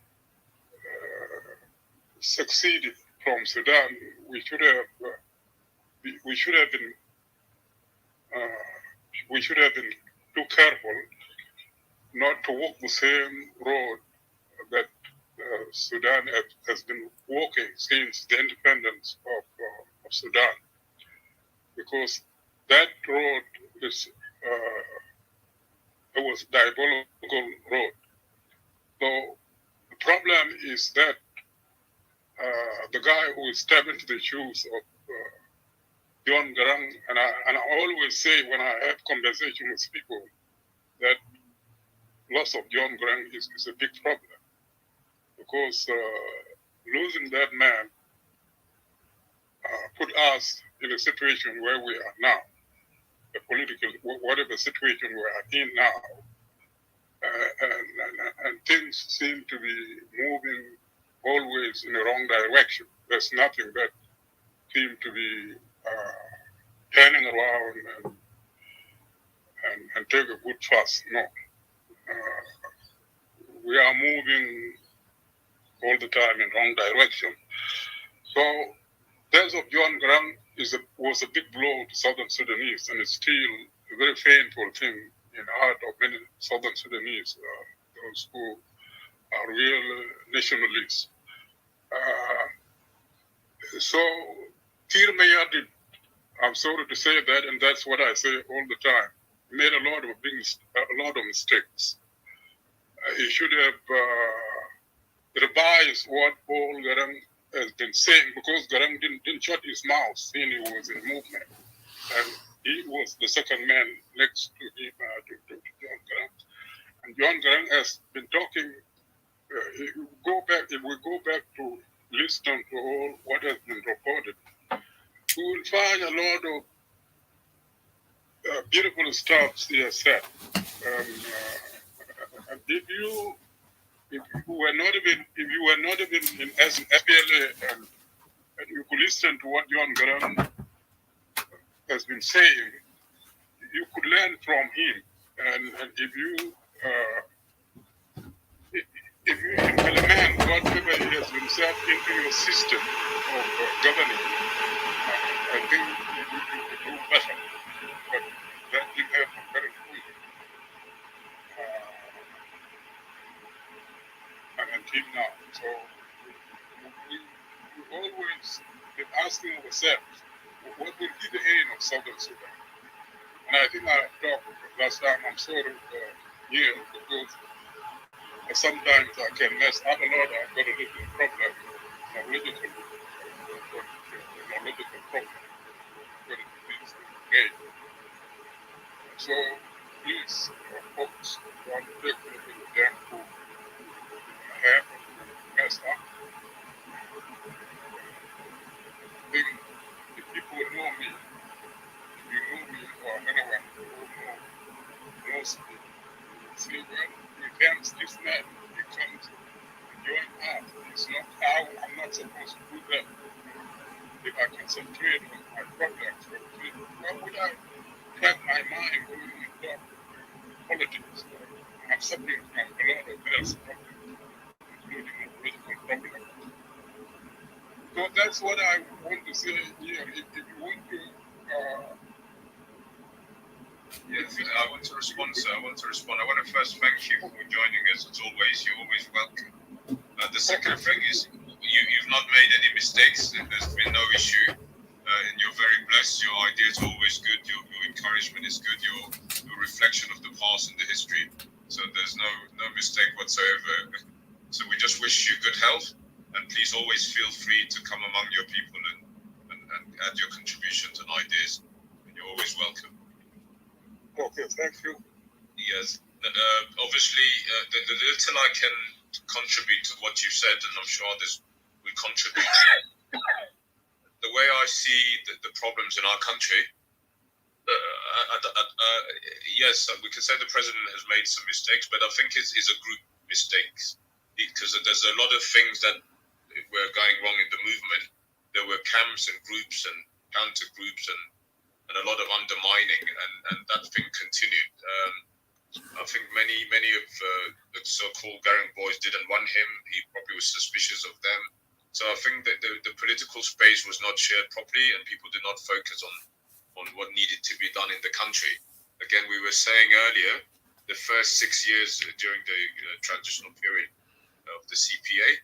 succeeded from Sudan, we should have been too careful not to walk the same road that Sudan has been walking since the independence of Sudan, because that road was diabolical road. So the problem is that the guy who stepped into the shoes of John Garang, and I always say when I have conversation with people that loss of John Garang is a big problem, because losing that man put us in a situation where we are now, the political, whatever situation we are in now, and things seem to be moving always in the wrong direction. There's nothing that seems to be turning around and take a good trust. No. We are moving all the time in wrong direction. So death of John Garang was a big blow to Southern Sudanese, and it's still a very painful thing in the heart of many Southern Sudanese, those who are real nationalists. So Kir Mayardit, I'm sorry to say that, and that's what I say all the time, made a lot of mistakes. He should have revised what Paul Garang has been saying, because Garang didn't shut his mouth when he was in movement. And he was the second man next to him, to John Garang. And John Garang has been talking, if we go back to listen to all what has been reported, we will find a lot of beautiful stuff he has said. And if you were not even in SPLA and you could listen to what John Garang has been saying, you could learn from him. And if you implement whatever he has been said into your system of governing, I think you could do better. But that didn't happen very quickly. And until now. So we always been asking ourselves, what will be the aim of Southern Sudan? And I think I talked last time, I'm sort of here, because Sometimes I can mess up a lot. I've got a little problem, neurological problem. Got this brain. So please, folks, don't take anything to them who have messed up. I think if people know me, if you know me or anyone who knows me, see when he comes this man, he comes and join us. It's not how I'm not supposed to do that. If I concentrate on my problems, why would I have my mind going into politics? I'm suffering from a lot of health problems, including a political problem. So that's what I want to say here. If you want to, yes, I want to respond, sir. I want to first thank you for joining us. As always, you're always welcome. The second thing is, you've not made any mistakes. There's been no issue. And you're very blessed. Your idea is always good. Your encouragement is good. Your reflection of the past and the history. So there's no mistake whatsoever. So we just wish you good health. And please always feel free to come among your people and add your contributions and ideas. And you're always welcome. Okay, thank you. Yes. Obviously, the little I can contribute to what you said, and I'm sure others will contribute. The way I see the problems in our country, yes, we can say the president has made some mistakes, but I think it's a group mistakes, because there's a lot of things that were going wrong in the movement. There were camps and groups and counter groups and a lot of undermining, and that thing continued. I think many of the so-called Garang boys didn't want him. He probably was suspicious of them. So I think that the political space was not shared properly, and people did not focus on what needed to be done in the country. Again, we were saying earlier, the first 6 years during the transitional period of the CPA,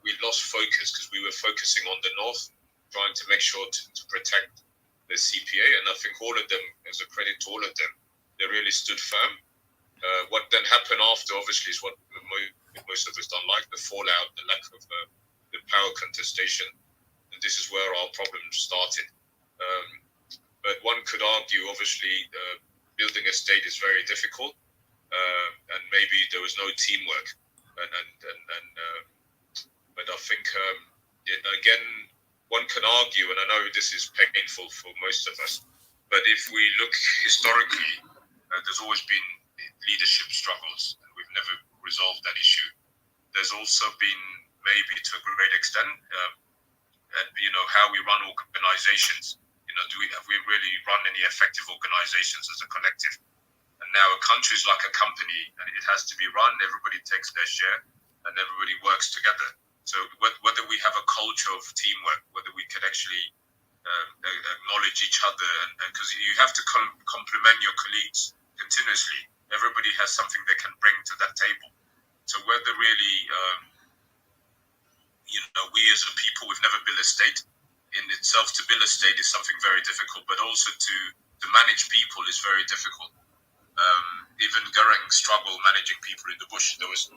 we lost focus because we were focusing on the north, trying to make sure to protect the CPA. And I think all of them, as a credit to all of them, they really stood firm. What then happened after, obviously, is what most of us don't like, the fallout, the lack of the power contestation. And this is where our problems started. But one could argue, obviously, building a state is very difficult, and maybe there was no teamwork. But I think, again, one can argue, and I know this is painful for most of us, but if we look historically, there's always been leadership struggles, and we've never resolved that issue. There's also been, maybe to a great extent, how we run organizations. Have we really run any effective organizations as a collective? And now a country is like a company, and it has to be run. Everybody takes their share, and everybody works together. So whether we have a culture of teamwork, whether we can actually acknowledge each other, and because you have to compliment your colleagues continuously. Everybody has something they can bring to that table. So whether really, we as a people, we've never built a state. In itself, to build a state is something very difficult, but also to manage people is very difficult. Even Garang struggled managing people in the bush. There was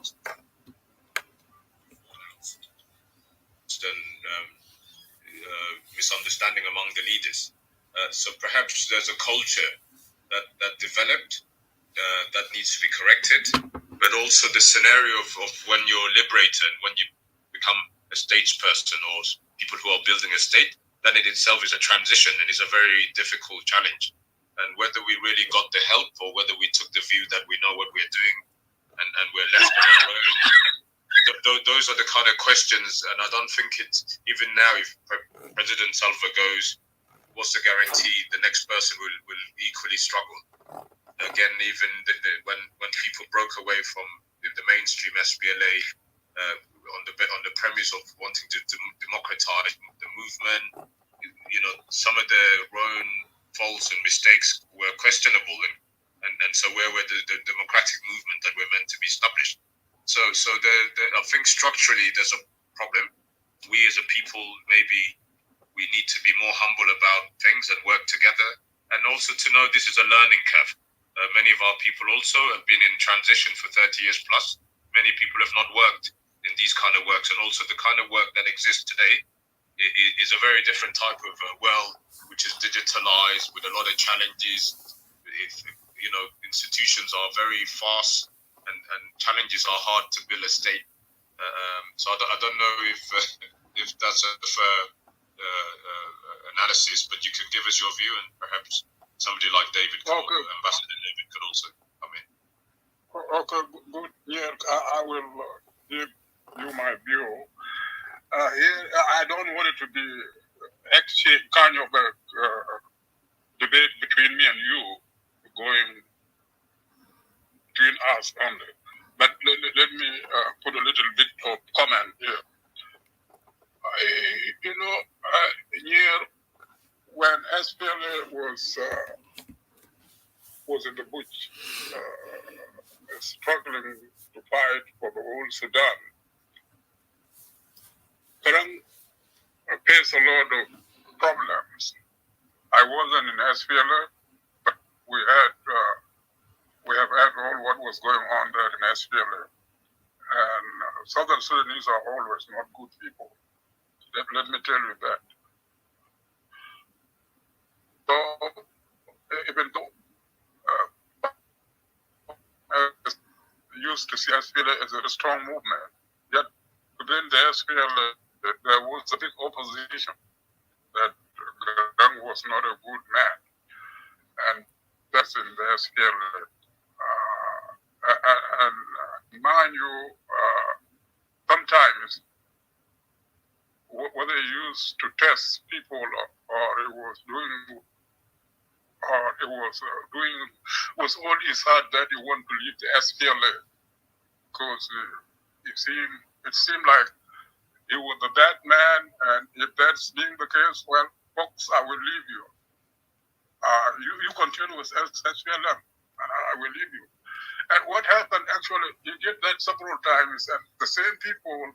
misunderstanding among the leaders. So perhaps there's a culture that developed that needs to be corrected, but also the scenario of when you're liberated, when you become a statesperson or people who are building a state, that in itself is a transition and is a very difficult challenge. And whether we really got the help or whether we took the view that we know what we're doing and we're left on our own, those are the kind of questions. And I don't think it's, even now, if President Salva goes, what's the guarantee the next person will equally struggle? Again, even when people broke away from the mainstream SPLA on the premise of wanting to democratize the movement, some of their own faults and mistakes were questionable, and so where were the democratic movement that were meant to be established? So I think structurally there's a problem. We as a people, maybe we need to be more humble about things and work together, and also to know this is a learning curve. Many of our people also have been in transition for 30 years plus, many people have not worked in these kind of works, and also the kind of work that exists today is a very different type of world, which is digitalized with a lot of challenges. Institutions are very fast, and challenges are hard to build a state. So I don't know if that's a fair analysis, but you can give us your view, and perhaps somebody like David, Ambassador David, could also come in. Okay, good. Yeah, I will give you my view. Here, I don't want it to be exchange, kind of a debate between me and you, going between us only. But let me put a little bit of comment here. Here, when SPLA was in the bush, struggling to fight for the whole Sudan, Garang faced a lot of problems. I wasn't in SPLA, but we have heard all what was going on there in SPLA. And Southern Sudanese are always not good people. Let me tell you that. So, even though used to see SPLA as a strong movement, yet within the SPLA, there was a big opposition that Garang was not a good man. And that's in the SPLA. And mind you, sometimes whether he used to test people or he was doing was all his heart that he wanted to leave the SPLA, because it seemed like he was a bad man, and if that's being the case, well, folks, I will leave you. You continue with SPLM, and I will leave you. And what happened, actually, he did that several times, and the same people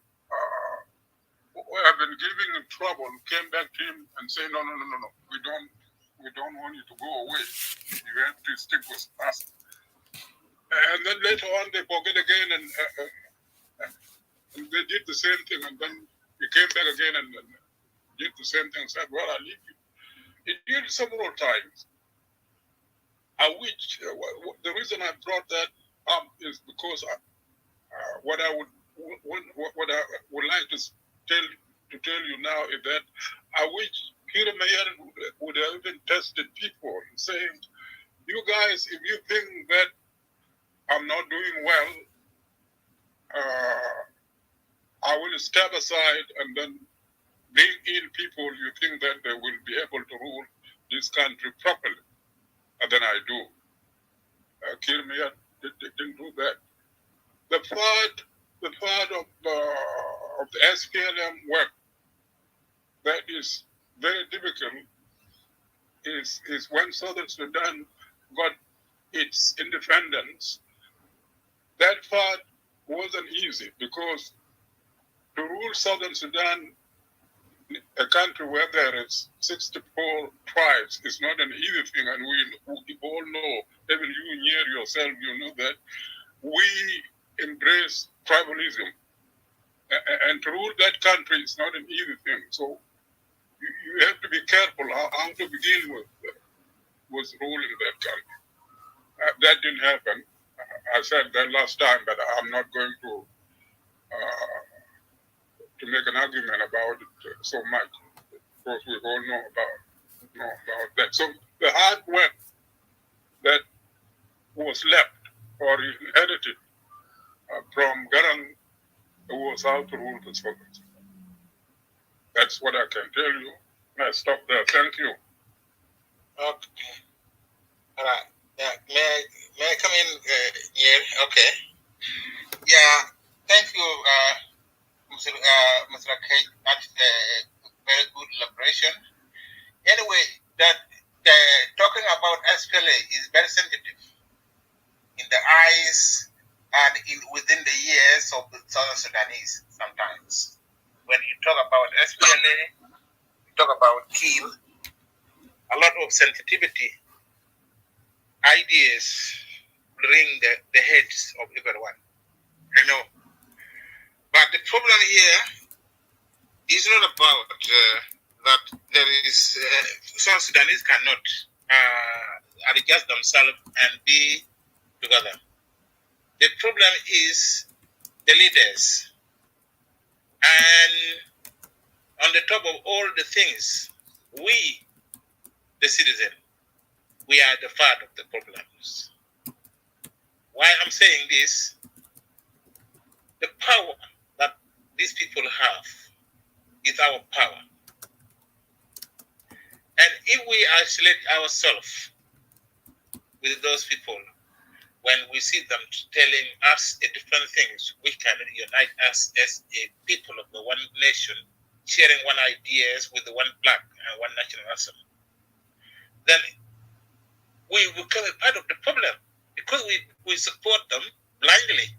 who have been giving him trouble came back to him and said, no, we don't want you to go away. You have to stick with us. And then later on, they forget again, and they did the same thing, and then he came back again and did the same thing and said, well, I'll leave you. He did several times. The reason I brought that up is because what I would like to tell you now is that I wish Peter Mayer would have even tested people and saying, you guys, if you think that I'm not doing well, I will step aside and then bring in people you think that they will be able to rule this country properly. And then I do. Kirmaya didn't do that. The part of the SPLM work that is very difficult is when Southern Sudan got its independence. That part wasn't easy, because to rule Southern Sudan, a country where there is 64 tribes, is not an easy thing, and we all know, even you near yourself, you know that we embrace tribalism, and to rule that country is not an easy thing. So you have to be careful how to begin with ruling that country. That didn't happen. I said that last time, but I'm not going to make an argument about it so much, because we all know about that. So the hard work that was left or inherited from Garang was how to rule the Soviets. That's what I can tell you. I stop there. Thank you. Okay. All right. Yeah. May I come in here? Okay. Yeah. Thank you, Mr. Kate. That's a very good elaboration. Anyway, that talking about SPLA is very sensitive in the eyes and within the ears of the Southern Sudanese sometimes. When you talk about SPLA, you talk about Kiel, a lot of sensitivity, ideas ring the heads of everyone. I know. But the problem here is not about that there is South Sudanese cannot adjust themselves and be together. The problem is the leaders. And on the top of all the things, we, the citizen, we are the part of the problems. Why I'm saying this, the power that these people have is our power. And if we isolate ourselves with those people, when we see them telling us different things, which can unite us as a people of the one nation, sharing one ideas with the one flag and one nationalism, then we become a part of the problem because we support them blindly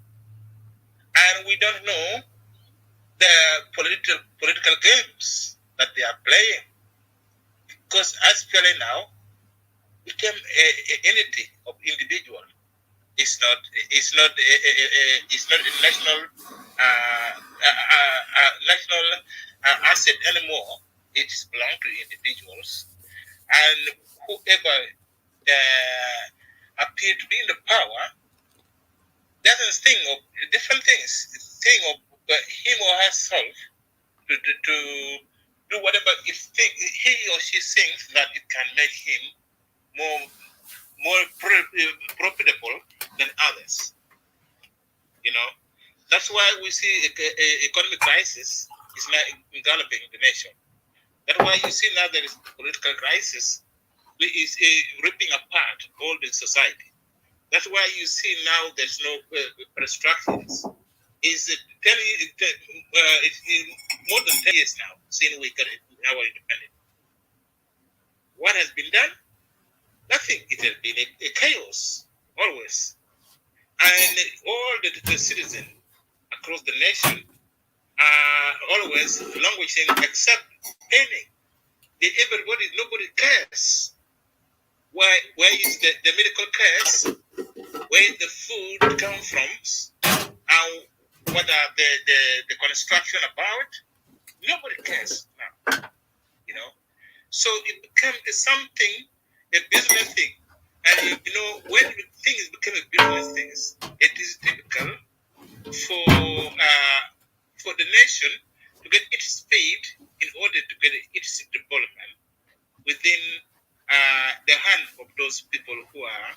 and we don't know the political games that they are playing. Because as Pele now became a entity of individual. It's not a national national asset anymore. It belongs to individuals, and whoever appear to be in the power doesn't think of different things. Think of him or herself to do whatever he or she thinks that it can make him more profitable than others. You know, that's why we see economic crisis is now enveloping the nation. That's why you see now there is political crisis is ripping apart all the society. That's why you see now there's no restrictions. It's more than 10 years now since we got our independence. What has been done? Nothing. It has been a chaos always, and all the citizens across the nation are always languishing except paying. Nobody cares. Where is the medical cares? Where the food come from? And what are the construction about? Nobody cares now. You know, so it became something, a business thing. And when things become a business thing, it is difficult for the nation to get its speed in order to get its development within the hand of those people who are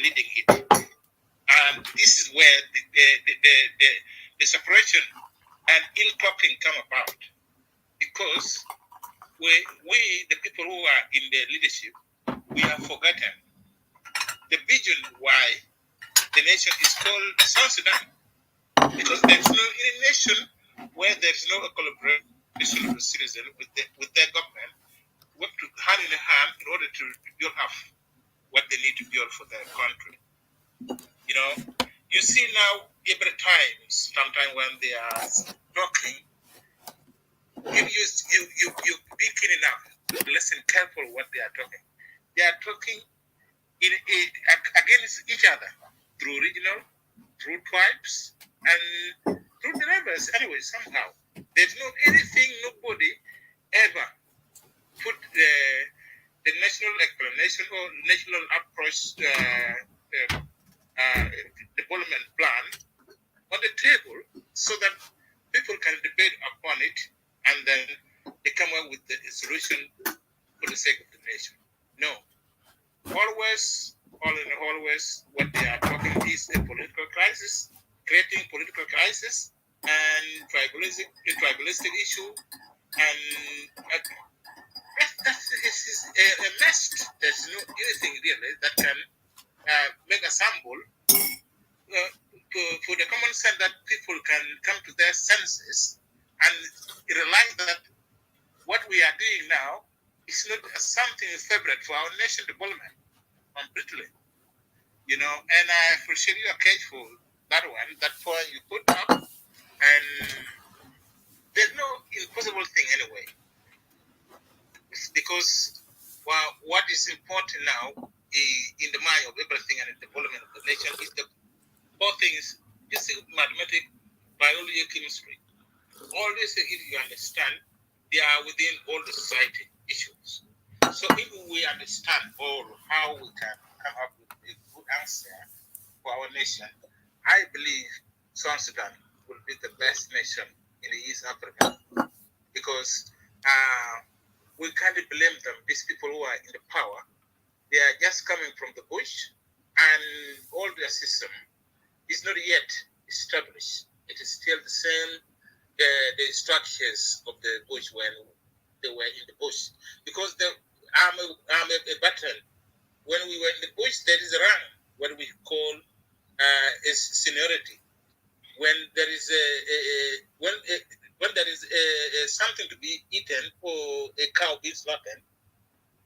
leading it. And this is where the separation and ill talking come about, because we the people who are in the leadership, we have forgotten the vision why the nation is called South Sudan. Because there's no any nation where there's no collaboration of the citizen with their government, work to hand in hand in order to build up what they need to build for their country. You know, you see now every time, sometimes when they are talking, you be keen enough to listen careful what they are talking. They are talking against each other through regional, through tribes, and through the rivers. Anyway, somehow there's no anything, nobody ever put the national explanation or national approach development plan on the table so that people can debate upon it and then they come up with the solution for the sake of the nation. No. Always, what they are talking is a political crisis, creating political crisis and tribalistic issue, and that is a mess. There's no anything really that can make a sample for the common sense that people can come to their senses and realize that what we are doing now is not something favorite for our nation development completely. You know, and I appreciate your case for that one, that point you put up, and there's no impossible thing anyway. It's because what is important now in the mind of everything and the development of the nation is the both things physics, mathematics, biology, chemistry. All these things, if you understand, they are within all the society issues. So if we understand all how we can come up with a good answer for our nation, I believe South Sudan will be the best nation in the East Africa, because we can't blame them. These people who are in the power, they are just coming from the bush, and all their system is not yet established. It is still the same, the structures of the bush when they were in the bush. Because I'm a veteran. When we were in the bush, there is a rank, what we call is seniority. When there is when there is something to be eaten or a cow being slaughtered,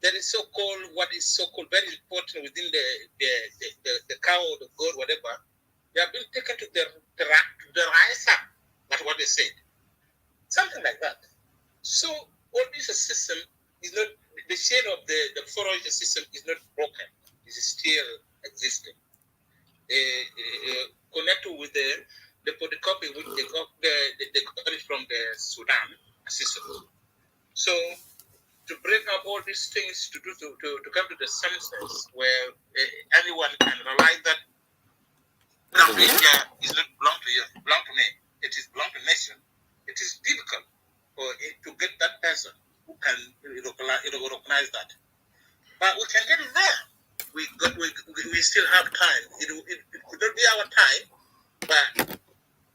there is so-called, what is so-called very important within the cow or the goat, whatever. They have been taken to the rice up. That's what they said. Something like that. So all this system is not, the chain of the forage system is not broken. It is still existing. Connected with the photocopy which they got it from the Sudan system. So to bring up all these things to come to the senses where anyone can realize that India is not belong to you, belong to me. It is belong to nation. It is difficult for it to get that person who can recognize that. But we can get it there. We still have time. It could not be our time, but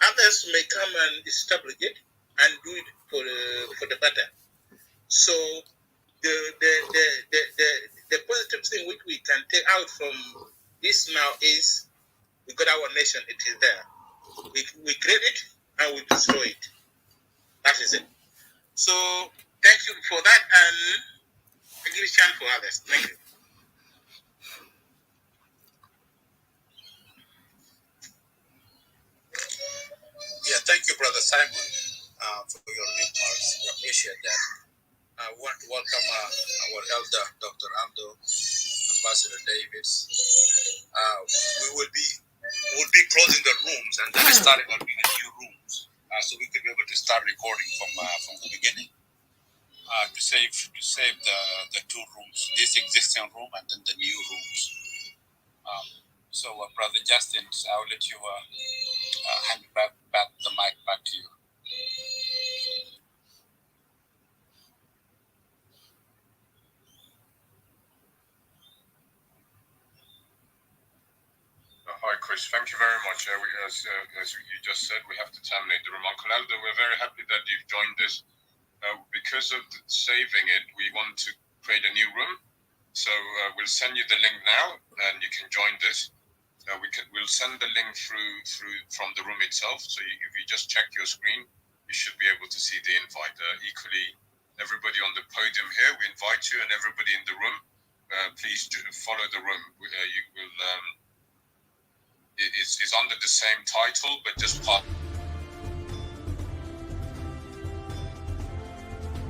others may come and establish it and do it for the better. So the positive thing which we can take out from this now is we got our nation. It is there. We create it and we destroy it. That is it. So thank you for that, and I give a chance for others. Thank you. Yeah, thank you, Brother Simon, for your remarks. We appreciate that. I want to welcome our elder, Dr. Aldo, Ambassador Davis. We will be closing the rooms and then starting on new rooms, so we can be able to start recording from the beginning. To save the two rooms, this existing room and then the new rooms. So, Brother Justin, I'll let you hand back the mic back to you. Hi, Chris. Thank you very much. As you just said, we have to terminate the room. Uncle Aldo, we're very happy that you've joined us. Because of saving it, we want to create a new room. So we'll send you the link now, and you can join this. We'll send the link through from the room itself. So if you just check your screen, you should be able to see the invite. Equally, everybody on the podium here, we invite you, and everybody in the room, please follow the room. You will. It's under the same title, but just part.